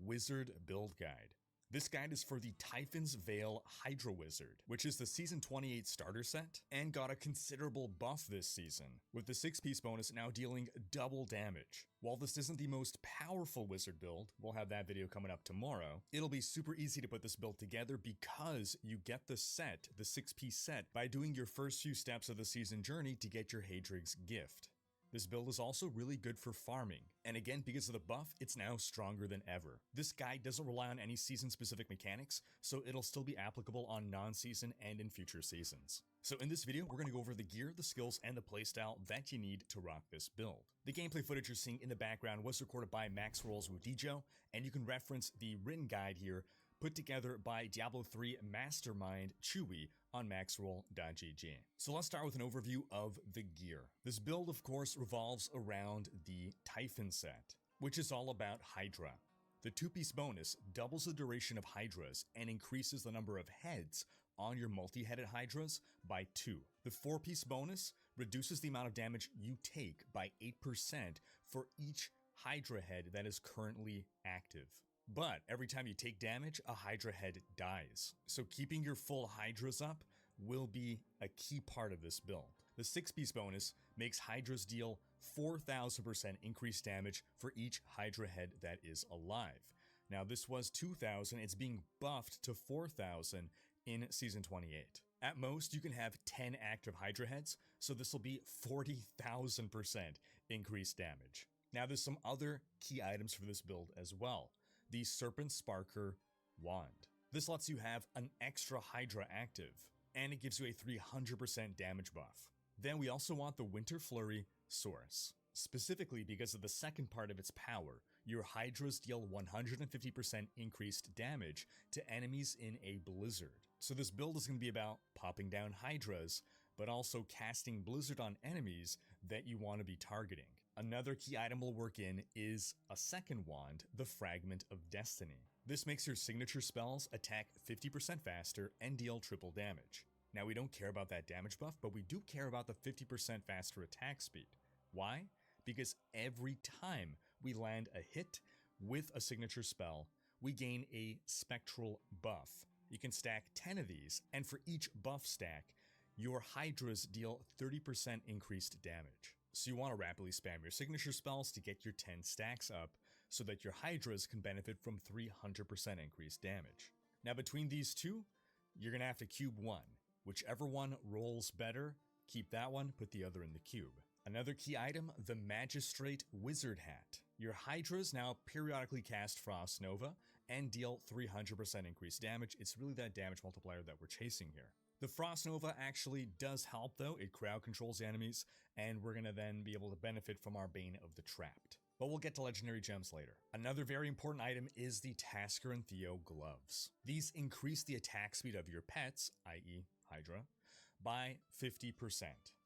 S4: Wizard Build Guide. This guide is for the Typhon's Veil Hydra Wizard, which is the Season 28 starter set, and got a considerable buff this season, with the 6-piece bonus now dealing double damage. While this isn't the most powerful wizard build, we'll have that video coming up tomorrow, it'll be super easy to put this build together because you get the set, the 6-piece set, by doing your first few steps of the season journey to get your Hadrig's gift. This build is also really good for farming, and again, because of the buff, it's now stronger than ever. This guide doesn't rely on any season-specific mechanics, so it'll still be applicable on non-season and in future seasons. So in this video, we're going to go over the gear, the skills, and the playstyle that you need to rock this build. The gameplay footage you're seeing in the background was recorded by Max Rolls Wudijo, and you can reference the written guide here, put together by Diablo 3 Mastermind Chewy on maxroll.gg. So let's start with an overview of the gear. This build, of course, revolves around the Typhon set, which is all about Hydra. The 2-piece bonus doubles the duration of Hydras and increases the number of heads on your multi-headed Hydras by 2. The 4-piece bonus reduces the amount of damage you take by 8% for each Hydra head that is currently active. But every time you take damage, a Hydra head dies. So keeping your full Hydras up will be a key part of this build. The 6-piece bonus makes Hydras deal 4,000% increased damage for each Hydra head that is alive. Now this was 2,000, it's being buffed to 4,000 in Season 28. At most, you can have 10 active Hydra heads, so this will be 40,000% increased damage. Now there's some other key items for this build as well. The Serpent Sparker Wand. This lets you have an extra Hydra active, and it gives you a 300% damage buff. Then we also want the Winter Flurry Source, specifically because of the second part of its power. Your Hydras deal 150% increased damage to enemies in a blizzard. So this build is going to be about popping down Hydras, but also casting Blizzard on enemies that you want to be targeting. Another key item we'll work in is a second wand, the Fragment of Destiny. This makes your signature spells attack 50% faster and deal triple damage. Now we don't care about that damage buff, but we do care about the 50% faster attack speed. Why? Because every time we land a hit with a signature spell, we gain a spectral buff. You can stack 10 of these, and for each buff stack, your Hydras deal 30% increased damage. So you want to rapidly spam your signature spells to get your 10 stacks up so that your Hydras can benefit from 300% increased damage. Now between these two, you're going to have to cube one. Whichever one rolls better, keep that one, put the other in the cube. Another key item, the Magistrate Wizard Hat. Your Hydras now periodically cast Frost Nova and deal 300% increased damage. It's really that damage multiplier that we're chasing here. The Frost Nova actually does help though, it crowd controls the enemies, and we're gonna then be able to benefit from our Bane of the Trapped. But we'll get to legendary gems later. Another very important item is the Tasker and Theo gloves. These increase the attack speed of your pets, i.e. Hydra, by 50%.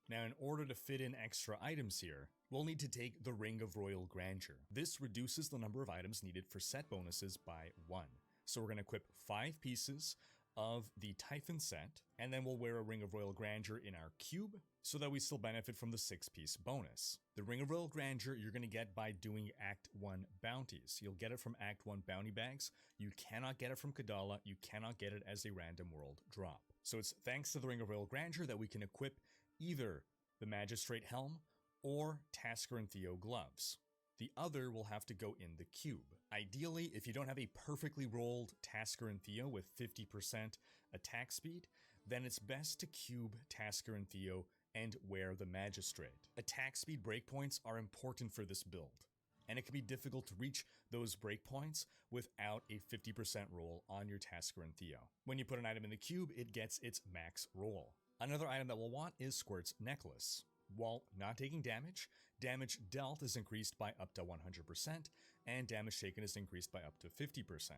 S4: Now in order to fit in extra items here, we'll need to take the Ring of Royal Grandeur. This reduces the number of items needed for set bonuses by 1. So we're gonna equip 5 pieces of the Typhon set, and then we'll wear a Ring of Royal Grandeur in our cube so that we still benefit from the 6-piece bonus. The Ring of Royal Grandeur you're going to get by doing Act 1 bounties. You'll get it from Act 1 bounty bags. You cannot get it from Kadala. You cannot get it as a random world drop. So it's thanks to the Ring of Royal Grandeur that we can equip either the Magistrate Helm or Tasker and Theo gloves. The other will have to go in the cube. Ideally, if you don't have a perfectly rolled Tasker and Theo with 50% attack speed, then it's best to cube Tasker and Theo and wear the Magistrate. Attack speed breakpoints are important for this build, and it can be difficult to reach those breakpoints without a 50% roll on your Tasker and Theo. When you put an item in the cube, it gets its max roll. Another item that we'll want is Squirt's Necklace. While not taking damage, damage dealt is increased by up to 100%, and damage taken is increased by up to 50%.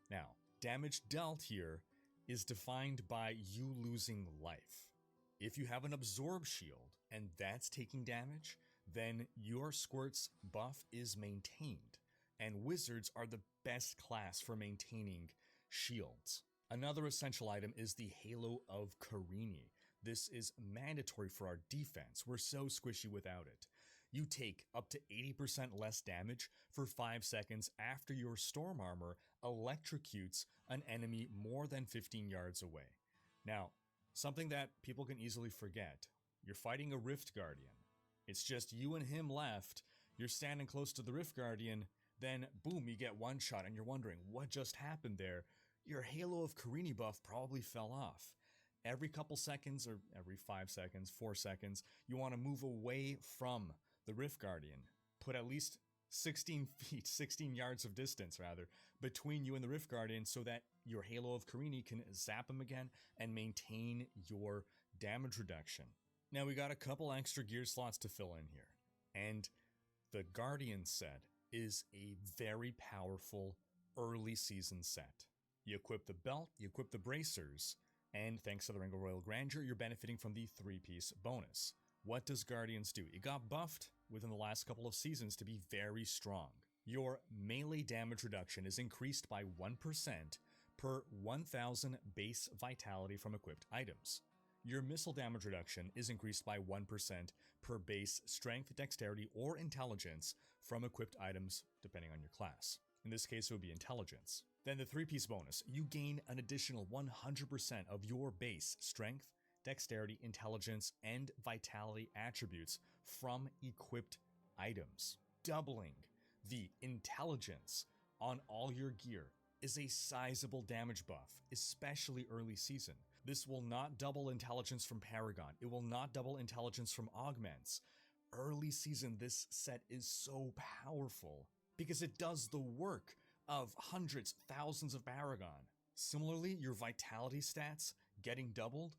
S4: Now, damage dealt here is defined by you losing life. If you have an Absorb shield, and that's taking damage, then your Squirt's buff is maintained, and Wizards are the best class for maintaining shields. Another essential item is the Halo of Karini. This is mandatory for our defense. We're so squishy without it. You take up to 80% less damage for 5 seconds after your Storm Armor electrocutes an enemy more than 15 yards away. Now, something that people can easily forget, you're fighting a Rift Guardian. It's just you and him left, you're standing close to the Rift Guardian, then boom, you get one shot and you're wondering what just happened there. Your Halo of Karini buff probably fell off. Every couple seconds, or every 5 seconds, 4 seconds, you want to move away from the Rift Guardian. Put at least 16 yards of distance rather, between you and the Rift Guardian so that your Halo of Karini can zap him again and maintain your damage reduction. Now we got a couple extra gear slots to fill in here, and the Guardian set is a very powerful early season set. You equip the belt, you equip the bracers, and thanks to the Ring of Royal Grandeur, you're benefiting from the 3-piece bonus. What does Guardians do? It got buffed within the last couple of seasons to be very strong. Your melee damage reduction is increased by 1% per 1000 base vitality from equipped items. Your missile damage reduction is increased by 1% per base strength, dexterity, or intelligence from equipped items, depending on your class. In this case, it would be intelligence. Then the 3-piece bonus, you gain an additional 100% of your base strength, dexterity, intelligence, and vitality attributes from equipped items. Doubling the intelligence on all your gear is a sizable damage buff, especially early season. This will not double intelligence from Paragon. It will not double intelligence from Augments. Early season, this set is so powerful because it does the work of hundreds, thousands of Paragon. Similarly, your vitality stats getting doubled,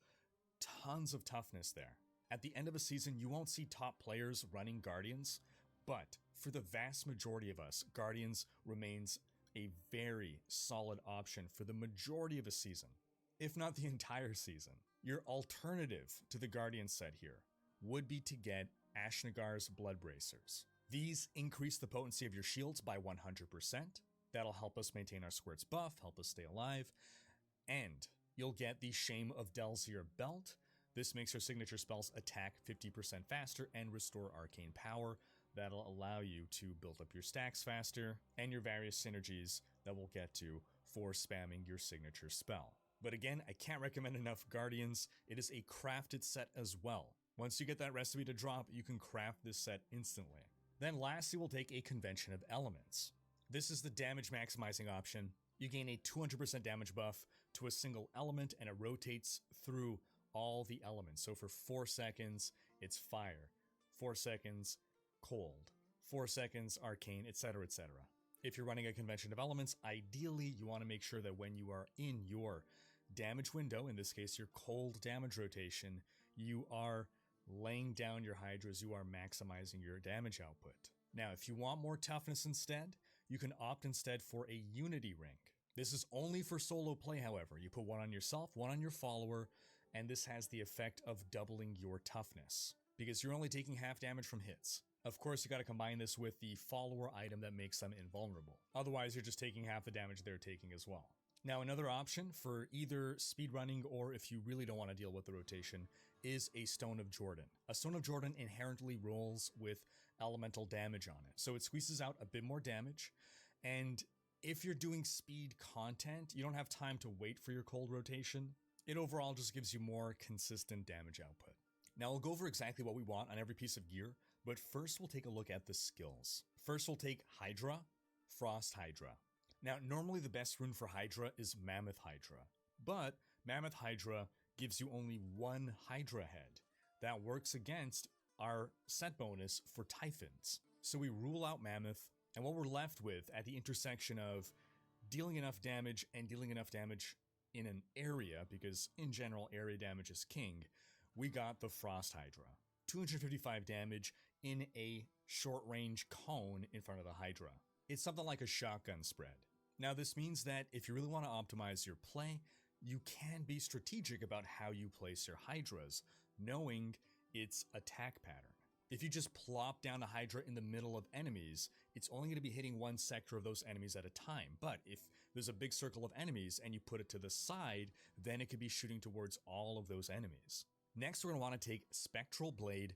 S4: tons of toughness there. At the end of a season, you won't see top players running Guardians, but for the vast majority of us, Guardians remains a very solid option for the majority of a season, if not the entire season. Your alternative to the Guardian set here would be to get Ashnagar's Blood Bracers. These increase the potency of your shields by 100%. That'll help us maintain our Squirt's buff, help us stay alive, and you'll get the Shame of Delzier belt. This makes your signature spells attack 50% faster and restore arcane power. That'll allow you to build up your stacks faster, and your various synergies that we'll get to for spamming your signature spell. But again, I can't recommend enough Guardians. It is a crafted set as well. Once you get that recipe to drop, you can craft this set instantly. Then lastly, we'll take a Convention of Elements. This is the damage maximizing option. You gain a 200% damage buff to a single element, and it rotates through all the elements. So for 4 seconds, it's fire. 4 seconds, cold. 4 seconds, arcane, etc., etc. If you're running a Convention of Elements, ideally you want to make sure that when you are in your damage window, in this case your cold damage rotation, you are laying down your Hydras, you are maximizing your damage output. Now, if you want more toughness instead, you can opt instead for a Unity rank. This is only for solo play, however. You put one on yourself, one on your follower, and this has the effect of doubling your toughness, because you're only taking half damage from hits. Of course, you gotta combine this with the follower item that makes them invulnerable. Otherwise, you're just taking half the damage they're taking as well. Now, another option for either speedrunning or if you really don't want to deal with the rotation is a Stone of Jordan. A Stone of Jordan inherently rolls with elemental damage on it, so it squeezes out a bit more damage, and if you're doing speed content, you don't have time to wait for your cold rotation. It overall just gives you more consistent damage output. Now, I'll go over exactly what we want on every piece of gear, But first we'll take a look at the skills. First we'll take Hydra, Frost Hydra. Now normally the best rune for Hydra is Mammoth Hydra, but Mammoth Hydra gives you only one Hydra head. That works against our set bonus for Typhons. So we rule out Mammoth, and what we're left with at the intersection of dealing enough damage and dealing enough damage in an area, because in general area damage is king, we got the Frost Hydra. 255 damage in a short range cone in front of the Hydra. It's something like a shotgun spread. Now this means that if you really want to optimize your play, you can be strategic about how you place your Hydras, knowing its attack pattern. If you just plop down a Hydra in the middle of enemies, it's only going to be hitting one sector of those enemies at a time. But if there's a big circle of enemies and you put it to the side, then it could be shooting towards all of those enemies. Next, we're going to want to take Spectral Blade,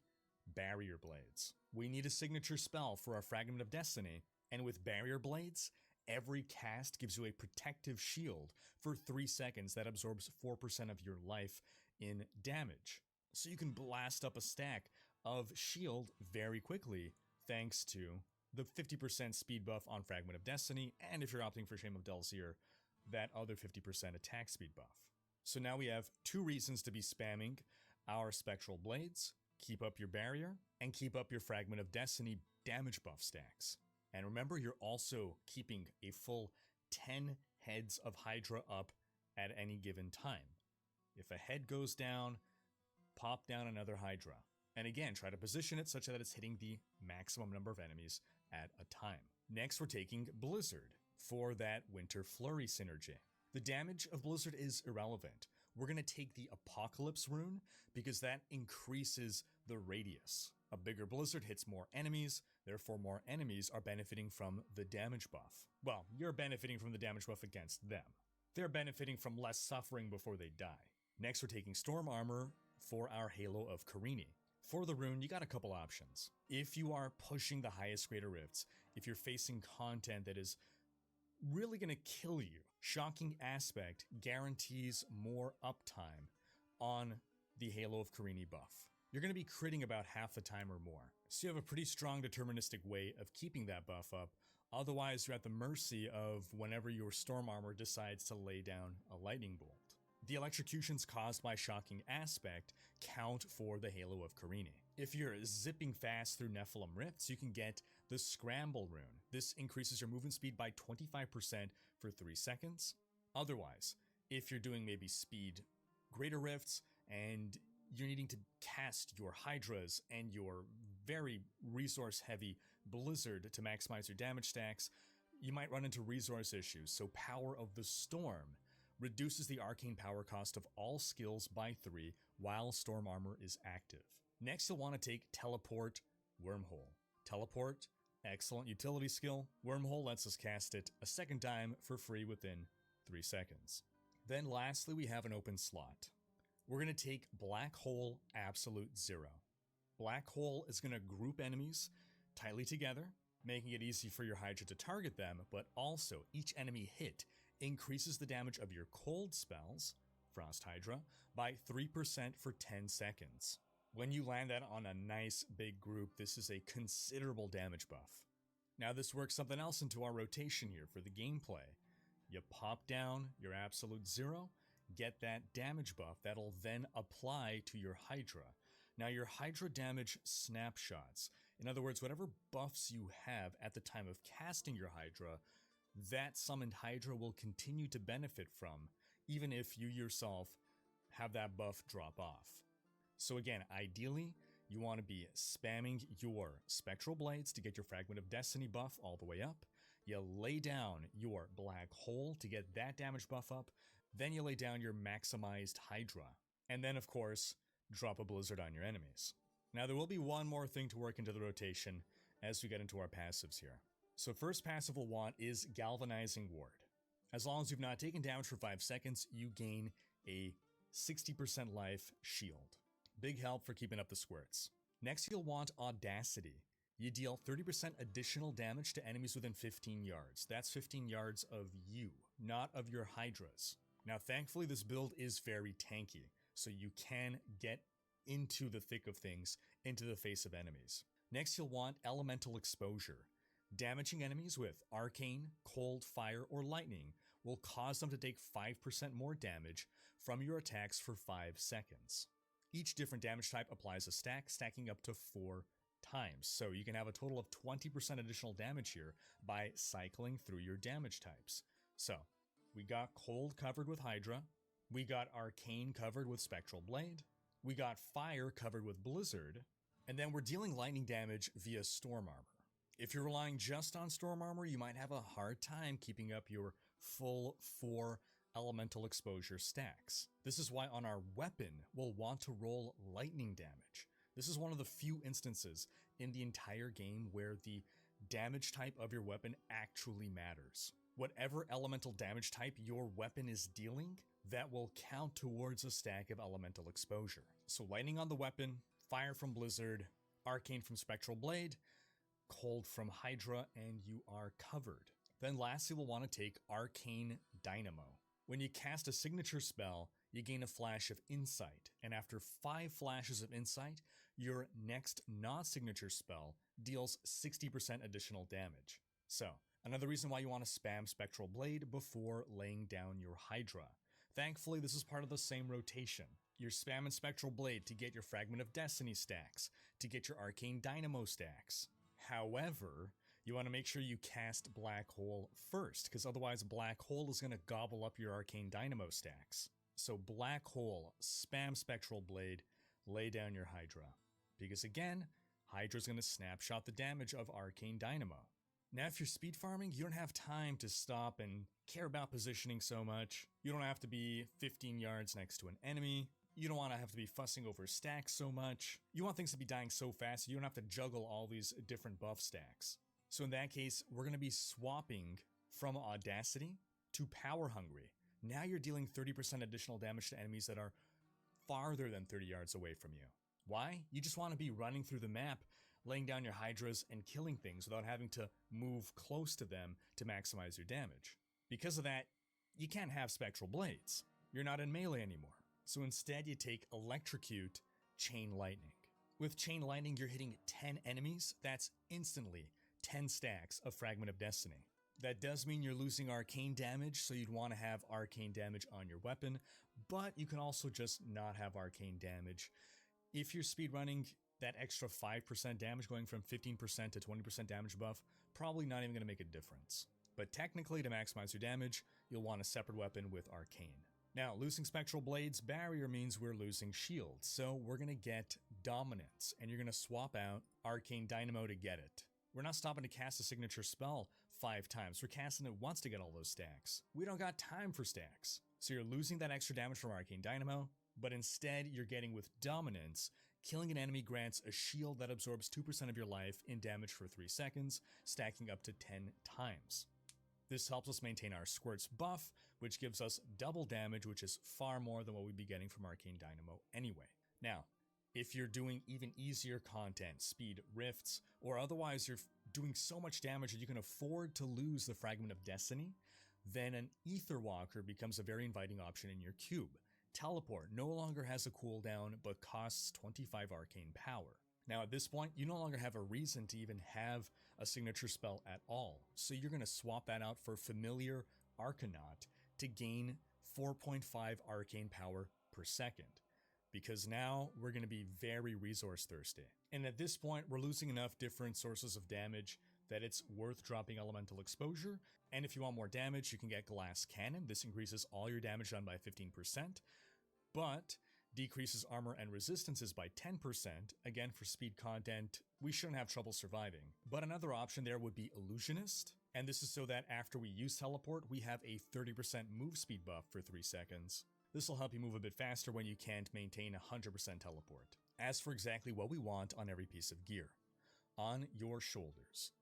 S4: Barrier Blades. We need a signature spell for our Fragment of Destiny, and with Barrier Blades, every cast gives you a protective shield for 3 seconds that absorbs 4% of your life in damage. So you can blast up a stack of shield very quickly thanks to the 50% speed buff on Fragment of Destiny, and if you're opting for Shame of Delzir, that other 50% attack speed buff. So now we have 2 reasons to be spamming our Spectral Blades: keep up your barrier, and keep up your Fragment of Destiny damage buff stacks. And remember, you're also keeping a full 10 heads of Hydra up at any given time. If a head goes down, pop down another Hydra. And again, try to position it such that it's hitting the maximum number of enemies at a time. Next, we're taking Blizzard for that Winter Flurry synergy. The damage of Blizzard is irrelevant. We're going to take the Apocalypse rune because that increases the radius. A bigger blizzard hits more enemies, therefore more enemies are benefiting from the damage buff. Well, you're benefiting from the damage buff against them. They're benefiting from less suffering before they die. Next, we're taking Storm Armor for our Halo of Karini. For the rune, you got a couple options. If you are pushing the highest Greater Rifts, if you're facing content that is really going to kill you, Shocking Aspect guarantees more uptime on the Halo of Karini buff. You're going to be critting about half the time or more. So you have a pretty strong deterministic way of keeping that buff up. Otherwise, you're at the mercy of whenever your Storm Armor decides to lay down a Lightning Bolt. The electrocutions caused by Shocking Aspect count for the Halo of Karini. If you're zipping fast through Nephilim Rifts, you can get the Scramble rune. This increases your movement speed by 25% for 3 seconds. Otherwise, if you're doing maybe speed Greater Rifts and you're needing to cast your Hydras and your very resource-heavy Blizzard to maximize your damage stacks, you might run into resource issues. So Power of the Storm reduces the arcane power cost of all skills by 3 while Storm Armor is active. Next, you'll want to take Teleport, Wormhole. Teleport, excellent utility skill. Wormhole lets us cast it a second time for free within 3 seconds. Then lastly, we have an open slot. We're going to take Black Hole Absolute Zero. Black Hole is going to group enemies tightly together, making it easy for your Hydra to target them, but also each enemy hit increases the damage of your cold spells, Frost Hydra, by 3% for 10 seconds. When you land that on a nice big group, this is a considerable damage buff. Now this works something else into our rotation here for the gameplay. You pop down your Absolute Zero, get that damage buff that'll then apply to your Hydra. Now your Hydra damage snapshots. In other words, whatever buffs you have at the time of casting your Hydra, that summoned Hydra will continue to benefit from, even if you yourself have that buff drop off. So again, ideally, you want to be spamming your Spectral Blades to get your Fragment of Destiny buff all the way up. You lay down your Black Hole to get that damage buff up. Then you lay down your maximized Hydra. And then, of course, drop a Blizzard on your enemies. Now, there will be one more thing to work into the rotation as we get into our passives here. So first passive we'll want is Galvanizing Ward. As long as you've not taken damage for 5 seconds, you gain a 60% life shield. Big help for keeping up the squirts. Next, you'll want Audacity. You deal 30% additional damage to enemies within 15 yards. That's 15 yards of you, not of your Hydras. Now, thankfully, this build is very tanky, so you can get into the thick of things, into the face of enemies. Next, you'll want Elemental Exposure. Damaging enemies with Arcane, Cold, Fire, or Lightning will cause them to take 5% more damage from your attacks for 5 seconds. Each different damage type applies a stack, stacking up to 4 times, so you can have a total of 20% additional damage here by cycling through your damage types. So, we got Cold covered with Hydra, we got Arcane covered with Spectral Blade, we got Fire covered with Blizzard, and then we're dealing lightning damage via Storm Armor. If you're relying just on Storm Armor, you might have a hard time keeping up your full 4 elemental exposure stacks. This is why on our weapon, we'll want to roll lightning damage. This is one of the few instances in the entire game where the damage type of your weapon actually matters. Whatever elemental damage type your weapon is dealing, that will count towards a stack of elemental exposure. So lightning on the weapon, fire from Blizzard, arcane from Spectral Blade, cold from Hydra, and you are covered. Then lastly, we'll want to take Arcane Dynamo. When you cast a signature spell, you gain a flash of insight, and after 5 flashes of insight, your next non-signature spell deals 60% additional damage. So, another reason why you want to spam Spectral Blade before laying down your Hydra. Thankfully, this is part of the same rotation. You're spamming Spectral Blade to get your Fragment of Destiny stacks, to get your Arcane Dynamo stacks. However, you want to make sure you cast Black Hole first, because otherwise Black Hole is going to gobble up your Arcane Dynamo stacks. So Black Hole, spam Spectral Blade, lay down your Hydra. Because again, Hydra's going to snapshot the damage of Arcane Dynamo. Now if you're speed farming, you don't have time to stop and care about positioning so much. You don't have to be 15 yards next to an enemy. You don't want to have to be fussing over stacks so much. You want things to be dying so fast you don't have to juggle all these different buff stacks. So in that case, we're going to be swapping from Audacity to Power Hungry. Now you're dealing 30% additional damage to enemies that are farther than 30 yards away from you. Why? You just want to be running through the map, laying down your Hydras and killing things without having to move close to them to maximize your damage. Because of that, you can't have Spectral Blades. You're not in melee anymore. So instead you take Electrocute Chain Lightning. With Chain Lightning, you're hitting 10 enemies. That's instantly 10 stacks of Fragment of Destiny. That does mean you're losing arcane damage, so you'd want to have arcane damage on your weapon, but you can also just not have arcane damage. If you're speedrunning, that extra 5% damage going from 15% to 20% damage buff, probably not even going to make a difference. But technically, to maximize your damage, you'll want a separate weapon with arcane. Now, losing Spectral Blade's barrier means we're losing shield, so we're going to get Dominance, and you're going to swap out Arcane Dynamo to get it. We're not stopping to cast a signature spell 5 times, we're casting it once to get all those stacks. We don't got time for stacks. So you're losing that extra damage from Arcane Dynamo, but instead you're getting with Dominance, killing an enemy grants a shield that absorbs 2% of your life in damage for 3 seconds, stacking up to 10 times. This helps us maintain our Squirts buff, which gives us double damage, which is far more than what we'd be getting from Arcane Dynamo anyway. Now, if you're doing even easier content, speed rifts, or otherwise you're doing so much damage that you can afford to lose the Fragment of Destiny, then an Ether Walker becomes a very inviting option in your cube. Teleport no longer has a cooldown, but costs 25 arcane power. Now at this point, you no longer have a reason to even have a signature spell at all, so you're going to swap that out for Familiar Arcanaut to gain 4.5 arcane power per second. Because now we're going to be very resource thirsty. And at this point, we're losing enough different sources of damage that it's worth dropping Elemental Exposure. And if you want more damage, you can get Glass Cannon. This increases all your damage done by 15%, but decreases armor and resistances by 10%. Again, for speed content, we shouldn't have trouble surviving. But another option there would be Illusionist. And this is so that after we use Teleport, we have a 30% move speed buff for 3 seconds. This will help you move a bit faster when you can't maintain 100% teleport. As for exactly what we want on every piece of gear. On your shoulders,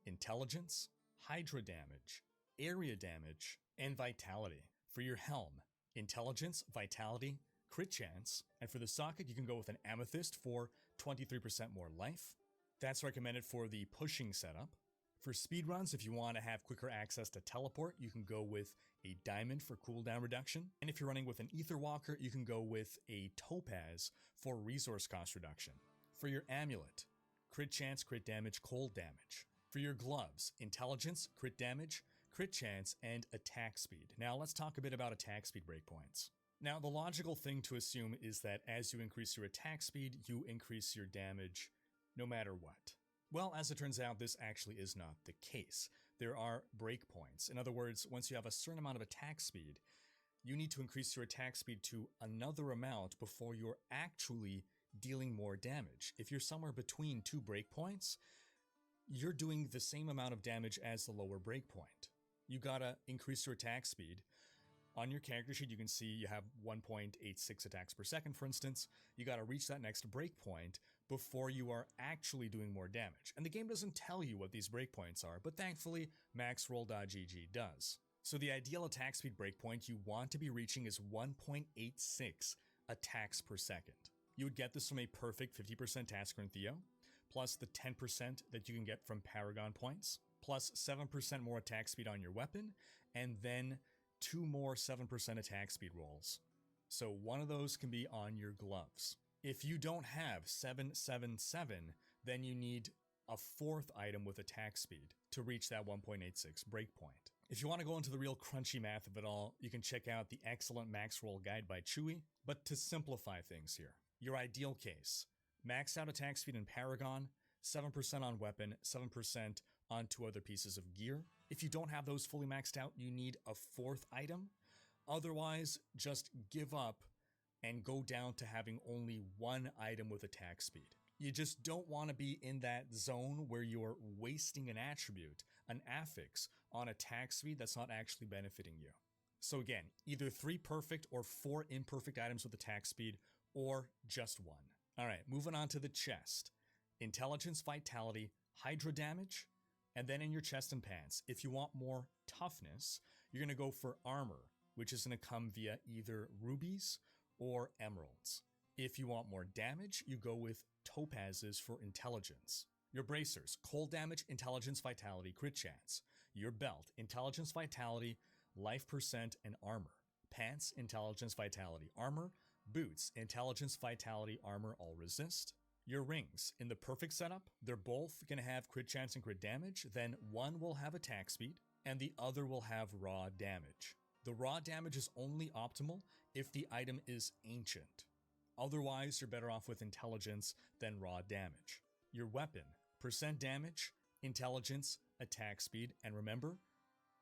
S4: Intelligence, Hydra damage, Area damage, and Vitality. For your helm, Intelligence, Vitality, Crit chance, and for the socket you can go with an Amethyst for 23% more life. That's recommended for the pushing setup. For speedruns, if you want to have quicker access to teleport, you can go with a diamond for cooldown reduction. And if you're running with an Ether Walker, you can go with a topaz for resource cost reduction. For your amulet, crit chance, crit damage, cold damage. For your gloves, intelligence, crit damage, crit chance, and attack speed. Now let's talk a bit about attack speed breakpoints. Now the logical thing to assume is that as you increase your attack speed, you increase your damage no matter what. Well, as it turns out, this actually is not the case. There are breakpoints. In other words, once you have a certain amount of attack speed, you need to increase your attack speed to another amount before you're actually dealing more damage. If you're somewhere between two breakpoints, you're doing the same amount of damage as the lower breakpoint. You gotta increase your attack speed. On your character sheet, you can see you have 1.86 attacks per second, for instance. You gotta reach that next breakpoint before you are actually doing more damage. And the game doesn't tell you what these breakpoints are, but thankfully, maxroll.gg does. So the ideal attack speed breakpoint you want to be reaching is 1.86 attacks per second. You would get this from a perfect 50% Tasker and Theo, plus the 10% that you can get from Paragon points, plus 7% more attack speed on your weapon, and then 2 more 7% attack speed rolls. So one of those can be on your gloves. If you don't have 777, then you need a 4th item with attack speed to reach that 1.86 breakpoint. If you want to go into the real crunchy math of it all, you can check out the excellent max roll guide by Chewy. But to simplify things here, your ideal case, max out attack speed in Paragon, 7% on weapon, 7% on 2 other pieces of gear. If you don't have those fully maxed out, you need a 4th item. Otherwise, just give up and go down to having only 1 item with attack speed. You just don't want to be in that zone where you're wasting an attribute, an affix, on attack speed that's not actually benefiting you. So again, either 3 perfect or 4 imperfect items with attack speed, or just 1. Alright, moving on to the chest. Intelligence, Vitality, Hydra damage, and then in your chest and pants, if you want more toughness, you're going to go for armor, which is going to come via either rubies or emeralds. If you want more damage, you go with topazes for intelligence. Your bracers, cold damage, intelligence, vitality, crit chance. Your belt, intelligence, vitality, life percent, and armor. Pants, intelligence, vitality, armor. Boots, intelligence, vitality, armor, all resist. Your rings, in the perfect setup, they're both going to have crit chance and crit damage, then one will have attack speed, and the other will have raw damage. The raw damage is only optimal if the item is ancient. Otherwise, you're better off with intelligence than raw damage. Your weapon, percent damage, intelligence, attack speed, and remember,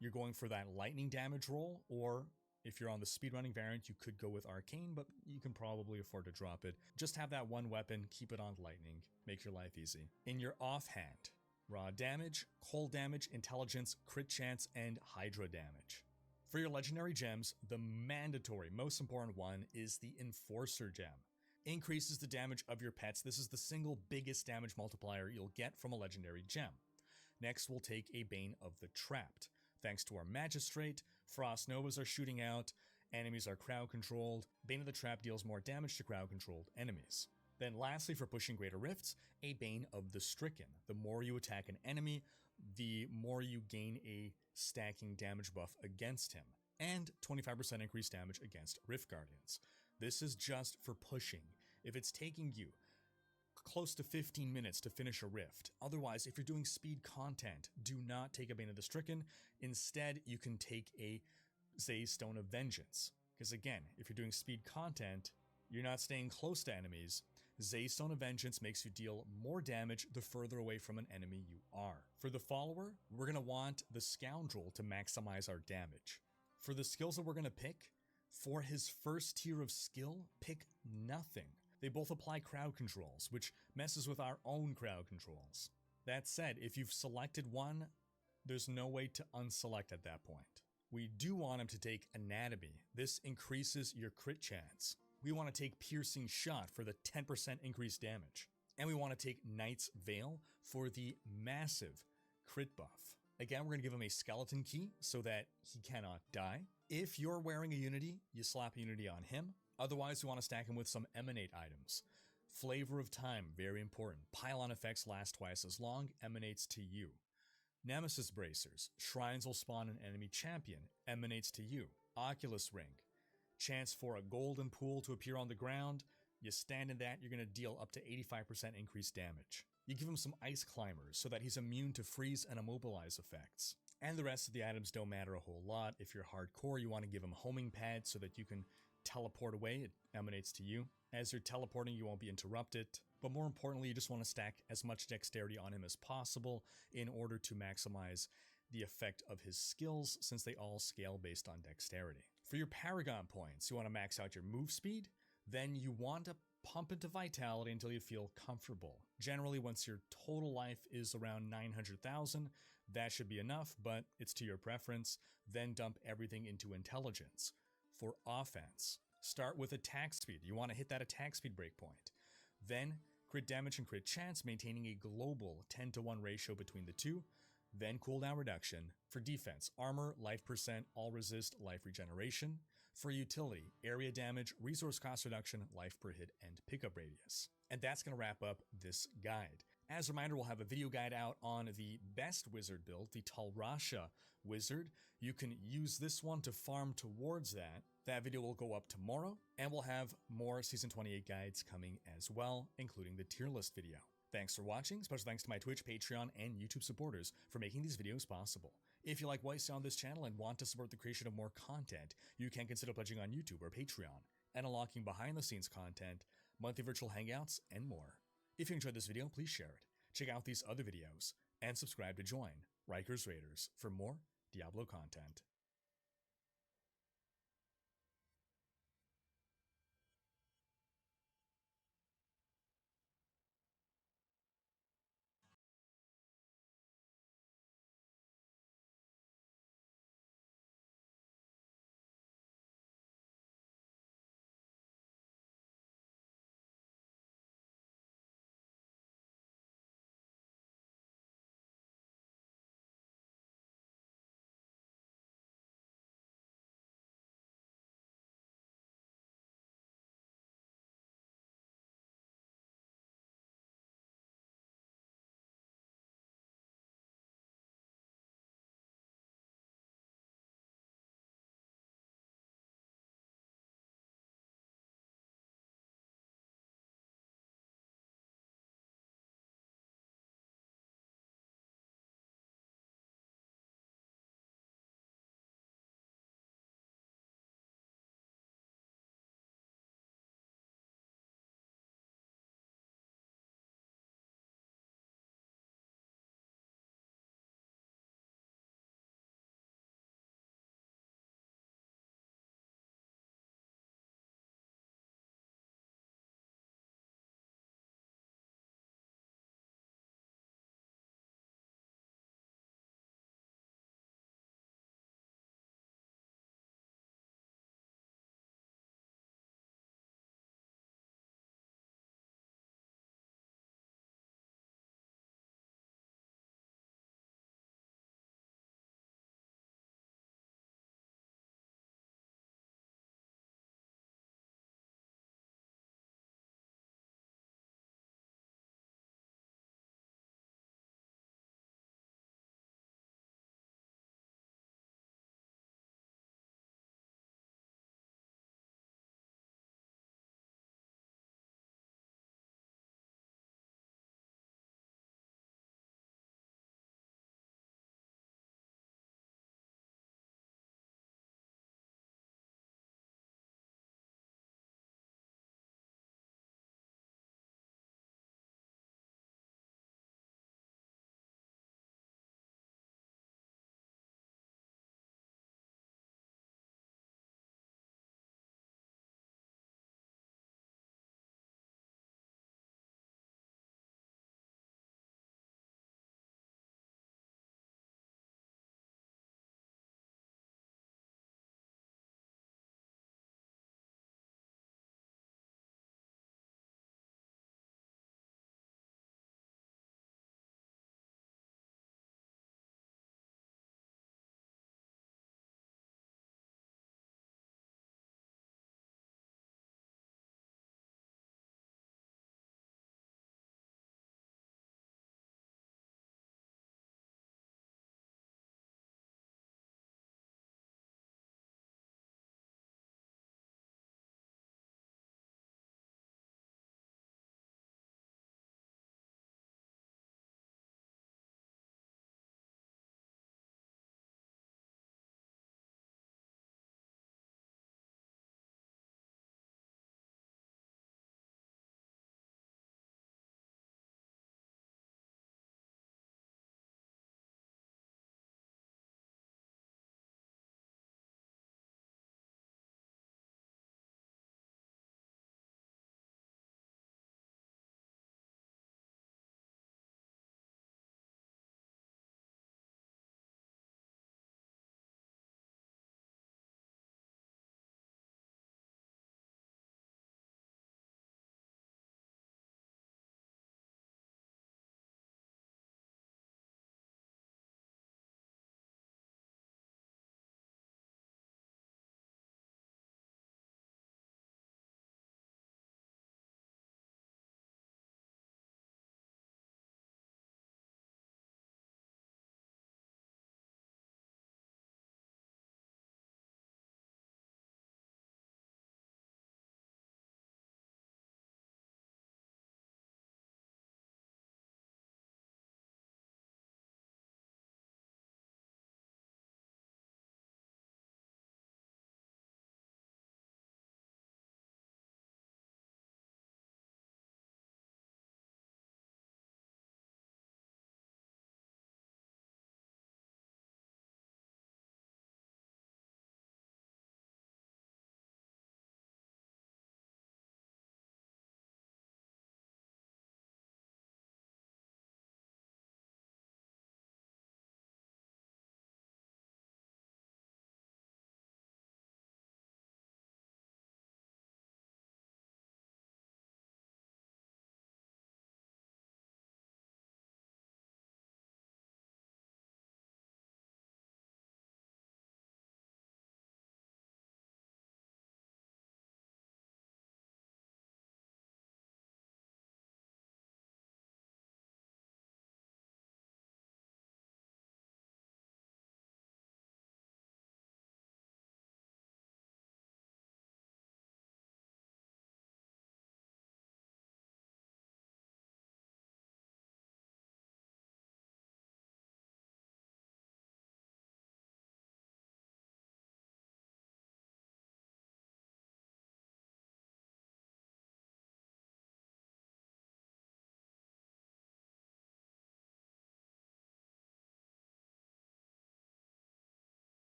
S4: you're going for that lightning damage roll, or if you're on the speedrunning variant, you could go with arcane, but you can probably afford to drop it. Just have that one weapon, keep it on lightning, make your life easy. In your offhand, raw damage, cold damage, intelligence, crit chance, and hydra damage. For your legendary gems, the mandatory, most important one is the Enforcer gem. Increases the damage of your pets. This is the single biggest damage multiplier you'll get from a legendary gem. Next, we'll take a Bane of the Trapped. Thanks to our Magistrate, Frost Novas are shooting out, enemies are crowd controlled, Bane of the Trap deals more damage to crowd controlled enemies. Then lastly, for pushing greater rifts, a Bane of the Stricken. The more you attack an enemy, the more you gain a stacking damage buff against him, and 25% increased damage against Rift Guardians. This is just for pushing. If it's taking you close to 15 minutes to finish a rift, otherwise, if you're doing speed content, do not take a Bane of the Stricken. Instead, you can take a Zay's Stone of Vengeance. Because again, if you're doing speed content, you're not staying close to enemies. Zay's Stone of Vengeance makes you deal more damage the further away from an enemy you are. For the follower, we're going to want the Scoundrel to maximize our damage. For the skills that we're going to pick, for his first tier of skill, pick nothing. They both apply crowd controls, which messes with our own crowd controls. That said, if you've selected one, there's no way to unselect at that point. We do want him to take Anatomy. This increases your crit chance. We want to take Piercing Shot for the 10% increased damage. And we want to take Knight's Veil for the massive crit buff. Again, we're going to give him a skeleton key so that he cannot die. If you're wearing a Unity, you slap a Unity on him. Otherwise, we want to stack him with some Emanate items. Flavor of Time, very important. Pylon effects last twice as long, emanates to you. Nemesis Bracers, shrines will spawn an enemy champion, emanates to you. Oculus Ring, chance for a golden pool to appear on the ground. You stand in that, you're going to deal up to 85% increased damage. you give him some ice climbers so that he's immune to freeze and immobilize effects. And the rest of the items don't matter a whole lot. If you're hardcore, you want to give him homing pads so that you can teleport away. It emanates to you. As you're teleporting, you won't be interrupted. But more importantly, you just want to stack as much dexterity on him as possible in order to maximize the effect of his skills, since they all scale based on dexterity. For your Paragon points, you want to max out your move speed. Then you want to pump into vitality until you feel comfortable. Generally, once your total life is around 900,000, that should be enough, but it's to your preference. Then dump everything into intelligence. For offense, start with attack speed. You want to hit that attack speed breakpoint. Then crit damage and crit chance, maintaining a global 10-to-1 ratio between the two. Then cooldown reduction. For defense, armor, life percent, all resist, life regeneration. For utility, area damage, resource cost reduction, life per hit, and pickup radius. And that's going to wrap up this guide. As a reminder, we'll have a video guide out on the best wizard build, the Talrasha wizard. You can use this one to farm towards that. That video will go up tomorrow, and we'll have more Season 28 guides coming as well, including the tier list video. Thanks for watching. Special thanks to my Twitch, Patreon, and YouTube supporters for making these videos possible. If you like what you see on this channel and want to support the creation of more content, you can consider pledging on YouTube or Patreon and unlocking behind-the-scenes content, monthly virtual hangouts, and more. If you enjoyed this video, please share it. Check out these other videos and subscribe to join Riker's Raiders for more Diablo content.